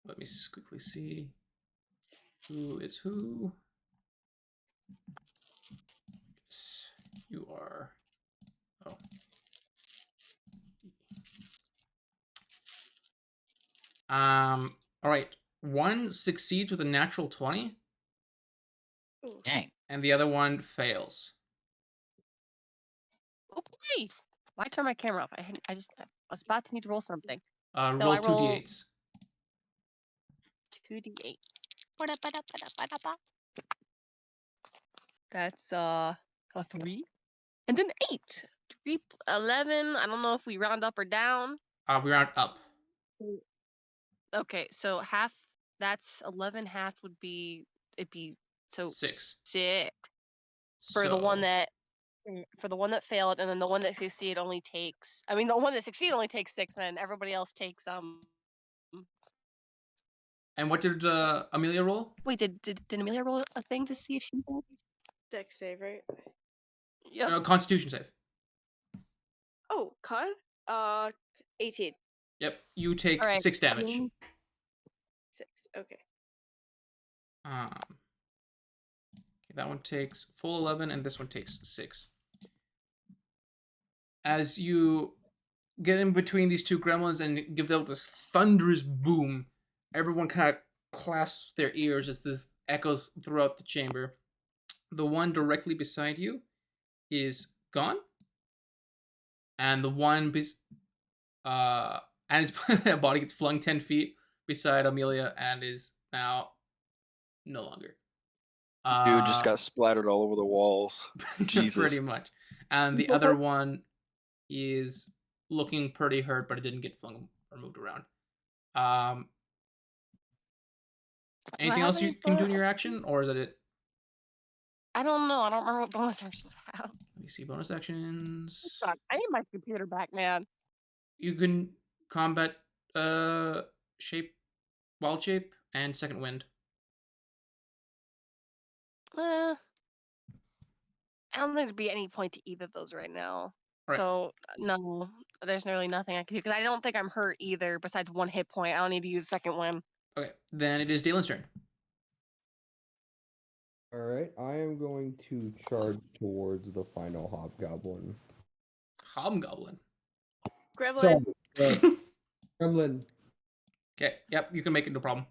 Let me quickly see who is who. Yes, you are. Oh. All right. One succeeds with a natural 20,
Dang.
and the other one fails.
Okay. Why turn my camera off? I was about to need to roll something.
Roll
I
two
roll-
d8s.
2d8. That's a 3, and then 8. 3, 11. I don't know if we round up or down.
We round up.
Okay, so half. That's 11. Half would be. It'd be so
6.
6 for the one
So
that. For the one that failed, and then the one that succeeded only takes. I mean, the one that succeeded only takes 6, and then everybody else takes
and what did Amelia roll?
Wait, did Amelia roll a thing to see if she did?
Dex save, right?
Yep.
No, Constitution save.
Oh, con? 18.
Yep, you take
All right.
6 damage.
6. Okay.
Okay, that one takes full 11, and this one takes 6. As you get in between these two gremlins and give out this thunderous boom, everyone kind of clasps their ears as this echoes throughout the chamber. The one directly beside you is gone, and the one and his body gets flung 10 feet beside Amelia and is now no longer.
Dude just got splattered all over the walls. Jesus.
Pretty much. And the other one is looking pretty hurt, but it didn't get flung or moved around. Anything else you can do in your action, or is that it?
I don't know. I don't remember what bonus actions I have.
Let me see bonus actions.
God, I need my computer back, man.
You can combat shape, wild shape, and second wind.
I don't think there'd be any point to either of those right now.
Right.
So no, there's really nothing I can do because I don't think I'm hurt either. Besides 1 hit point, I don't need to use second one.
Okay, then it is Dalen's turn.
All right, I am going to charge towards the final hobgoblin.
Hobgoblin.
Gremlin.
Gremlin.
Okay, yep, you can make it, no problem.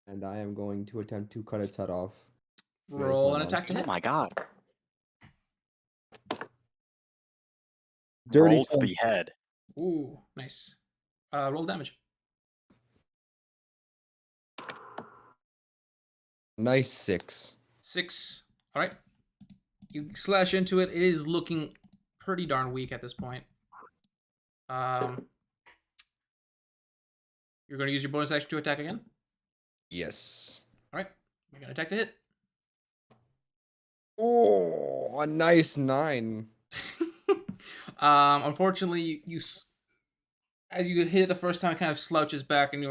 And I am going to attempt to cut its head off.
Roll an attack to
Oh
hit.
my god.
Dirty
Roll to
20.
behead.
Ooh, nice. Roll damage.
Nice 6.
6. All right. You slash into it. It is looking pretty darn weak at this point. You're going to use your bonus action to attack again?
Yes.
All right. You're going to attack to hit.
Oh, a nice 9.
Unfortunately, as you hit it the first time, it kind of slouches back, and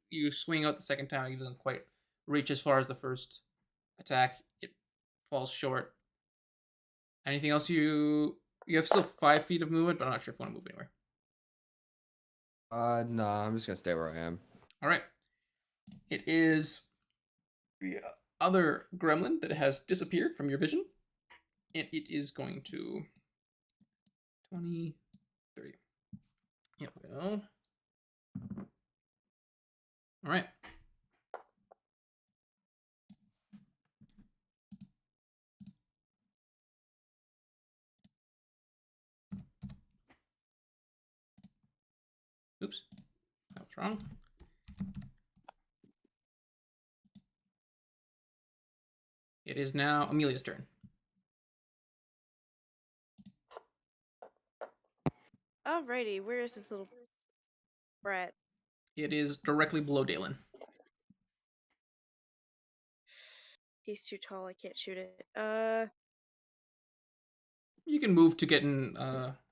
you swing out the second time. It doesn't quite reach as far as the first attack. It falls short. Anything else you have still 5 feet of movement, but I'm not sure if you want to move anywhere.
Nah, I'm just gonna stay where I am.
All right. It is the other gremlin that has disappeared from your vision, and it is going to 20, 30. Here we go. All right. Oops, that was wrong. It is now Amelia's turn.
Alrighty, where is this little brat?
It is directly below Dalen.
He's too tall, I can't shoot it.
You can move to get in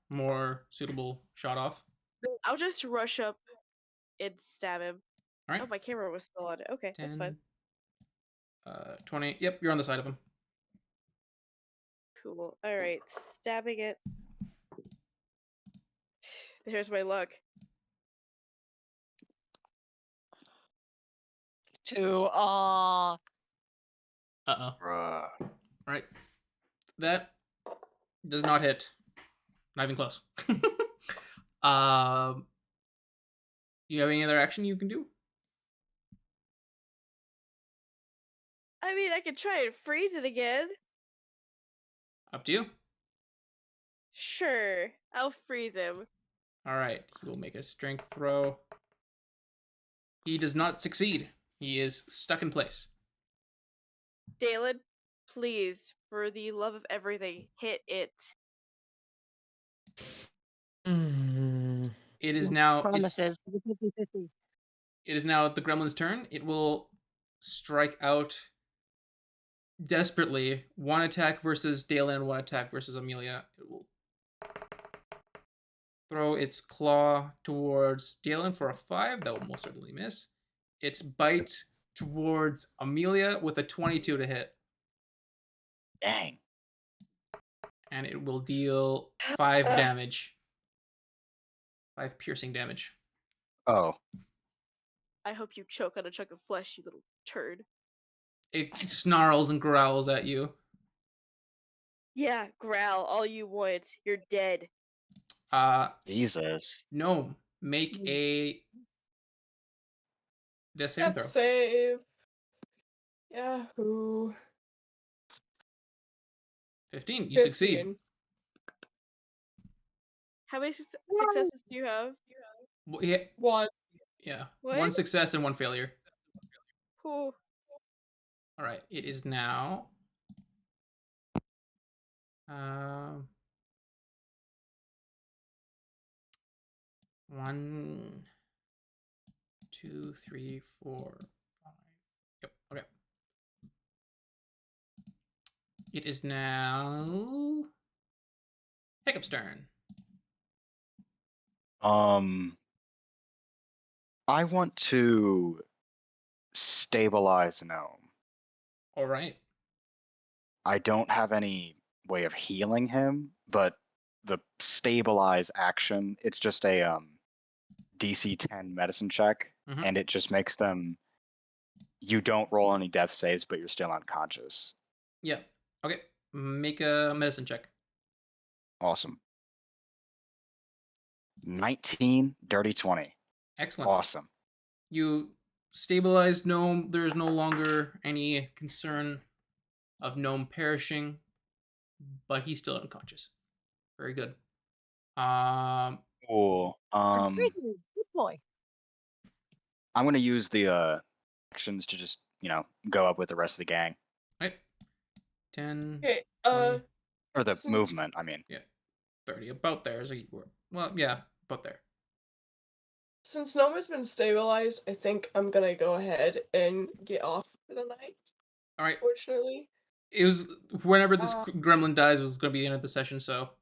more suitable shot off.
I'll just rush up and stab him.
All right.
Oh, my camera was still on it. Okay,
10,
that's fine.
20. Yep, you're on the side of him.
Cool. Alright, stabbing it. There's my luck.
2.
Uh-oh.
Bruh.
All right. That does not hit. Not even close. You have any other action you can do?
I mean, I could try and freeze it again.
Up to you.
Sure, I'll freeze him.
All right. He will make a strength throw. He does not succeed. He is stuck in place.
Dalen, please, for the love of everything, hit it.
It is now
Promises. 50-50.
it is now the gremlin's turn. It will strike out desperately. One attack versus Dalen, one attack versus Amelia. It will throw its claw towards Dalen for a 5. That will most certainly miss. Its bite towards Amelia with a 22 to hit.
Dang.
And it will deal 5 damage. 5 piercing damage.
Oh.
I hope you choke on a chunk of flesh, you little turd.
It snarls and growls at you.
Yeah, growl all you want. You're dead.
Jesus.
Gnome, make a death saving throw.
Death save. Yahoo.
15. You succeed.
15.
How many successes do you have?
Yeah.
One.
Yeah.
What?
1 success and 1 failure.
Cool.
All right. It is now. 1, 2, 3, 4, 5. Yep. Okay. It is now Hiccup's turn.
I want to stabilize Gnome.
All right.
I don't have any way of healing him, but the stabilize action, it's just a DC 10 medicine check,
Mhm.
and it just makes them. You don't roll any death saves, but you're still unconscious.
Yeah. Okay. Make a medicine check.
Awesome. 19, dirty 20.
Excellent.
Awesome.
You stabilized Gnome. There is no longer any concern of Gnome perishing, but he's still unconscious. Very good.
Cool.
Good boy.
I'm gonna use the actions to just go up with the rest of the gang,
right. 10,
Okay,
20,
or the
Since-
movement. I mean,
30. About there. So well, yeah, about there.
since Noma's been stabilized, I think I'm gonna go ahead and get off for the night,
All right.
fortunately.
It was whenever this
Uh,
gremlin dies was going to be the end of the session, so.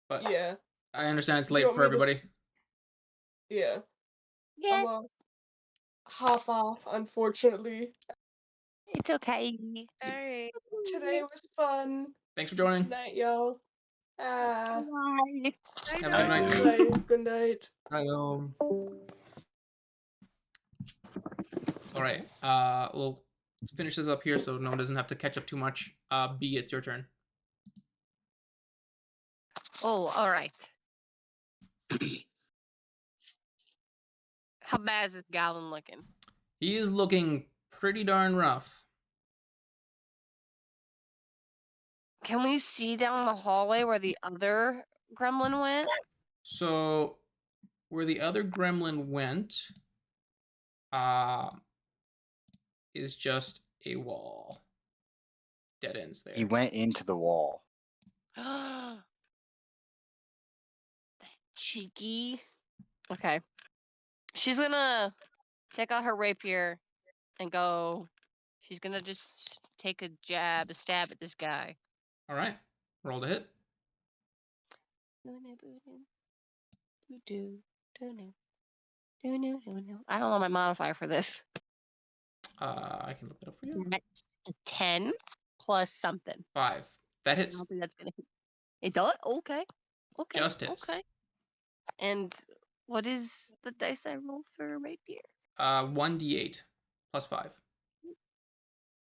But
Yeah,
I understand it's
Do you
late
want
for
me to
everybody.
yeah.
Yeah,
I'm gonna hop off, unfortunately.
it's okay.
Alright.
Today was fun.
Thanks for joining.
Good night, y'all. Ah,
Bye.
Have a good night.
good night. Good night.
All right. We'll finish this up here so no one doesn't have to catch up too much. B, it's your turn.
Oh, all right. How bad is this goblin looking?
He is looking pretty darn rough.
Can we see down the hallway where the other gremlin went?
So, where the other gremlin went, is just a wall. Dead ends there.
he went into the wall.
Cheeky. Okay. She's gonna take out her rapier and go. She's gonna just take a stab at this guy.
All right. Roll to hit.
I don't know my modifier for this.
I can look that up for you.
That's a 10 plus something.
5. That
I
hits.
don't think that's gonna hit. It does? Okay. Okay.
Just hits.
Okay. And what is the dice I roll for rapier?
1d8 plus 5.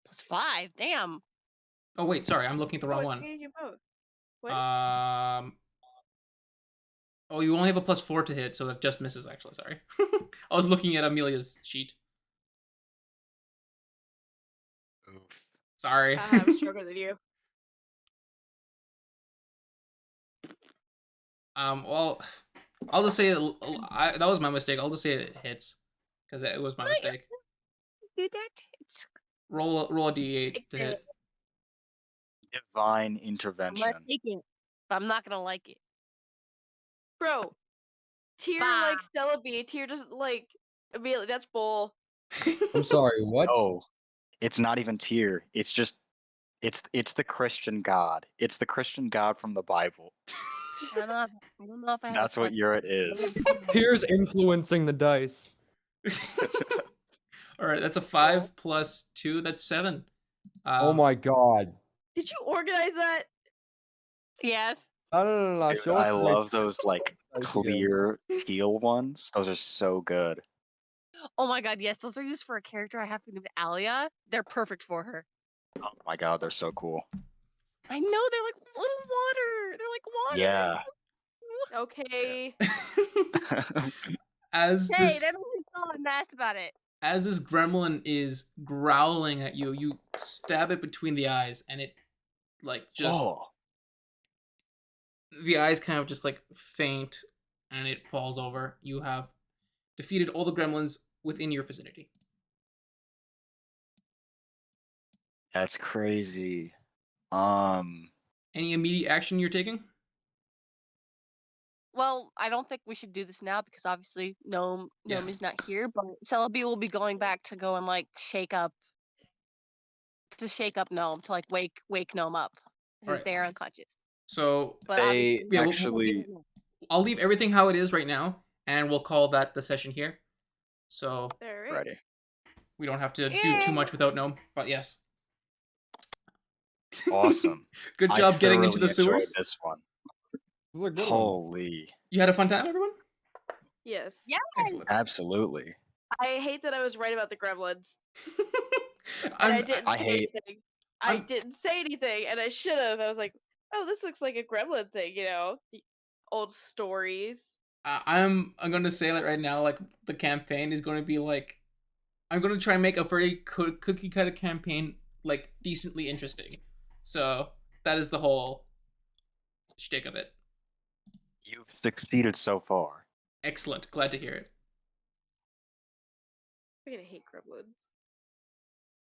Plus 5. Damn.
Oh wait, sorry, I'm looking at the wrong
it's
one.
gonna do both. What?
Oh, you only have a plus 4 to hit, so that just misses. Actually, sorry. I was looking at Amelia's sheet.
Oof.
Sorry.
I'm stronger than you.
Well, I'll just say that was my mistake. I'll just say it hits because it was my mistake.
Do that? It's
Roll a d8 to hit.
Divine
I'm
intervention.
gonna take it, but I'm not gonna like it.
Bro, Tier
Bah.
like Celebi. Tier just like immediately. That's bull.
I'm sorry, what?
Oh, it's not even Tyr. It's just it's the Christian God. It's the Christian God from the Bible.
I don't know if I have
That's
a
what
preference.
Yurit is.
Here's influencing the dice.
All right, that's a 5 plus 2. That's 7.
Oh my god.
Did you organize that?
Yes.
No.
Dude,
Show
I
us the
love
dice.
those like
Dice again.
clear teal ones. Those are so good.
Oh my god, yes, those are used for a character I have to name Alia. They're perfect for her.
Oh my god, they're so cool.
I know, they're like little water. They're like water.
Yeah.
Okay.
As
Hey,
this
they don't even know I'm mad about it.
as this gremlin is growling at you, you stab it between the eyes, and it like just
Oh,
the eyes kind of just like faint, and it falls over. You have defeated all the gremlins within your vicinity.
that's crazy.
Any immediate action you're taking?
Well, I don't think we should do this now because obviously Gnome
Yeah.
is not here, but Celebi will be going back to go and like shake up Gnome to like wake Gnome up since
Alright.
they're unconscious.
So
But
They
obviously,
Yeah,
we'll
actually
do it now.
I'll leave everything how it is right now, and we'll call that the session here. So
Alright.
ready.
we don't have to do too much without Gnome, but yes.
Awesome.
Good
I
job getting into the
thoroughly enjoyed
sewers.
this one.
This is a good one.
Holy.
You had a fun time, everyone?
Yes.
Yeah.
Excellent.
Absolutely.
I hate that I was right about the gremlins. And I
I'm,
didn't
I
say
hate-
anything. I
I'm-
didn't say anything, and I should have. I was like, oh, this looks like a gremlin thing, you know? The old stories.
I'm gonna say that right now. Like the campaign is going to be like, I'm gonna try and make a very cookie cutter campaign like decently interesting. So that is the whole shtick of it.
You've succeeded so far.
Excellent. Glad to hear it.
I'm gonna hate gremlins.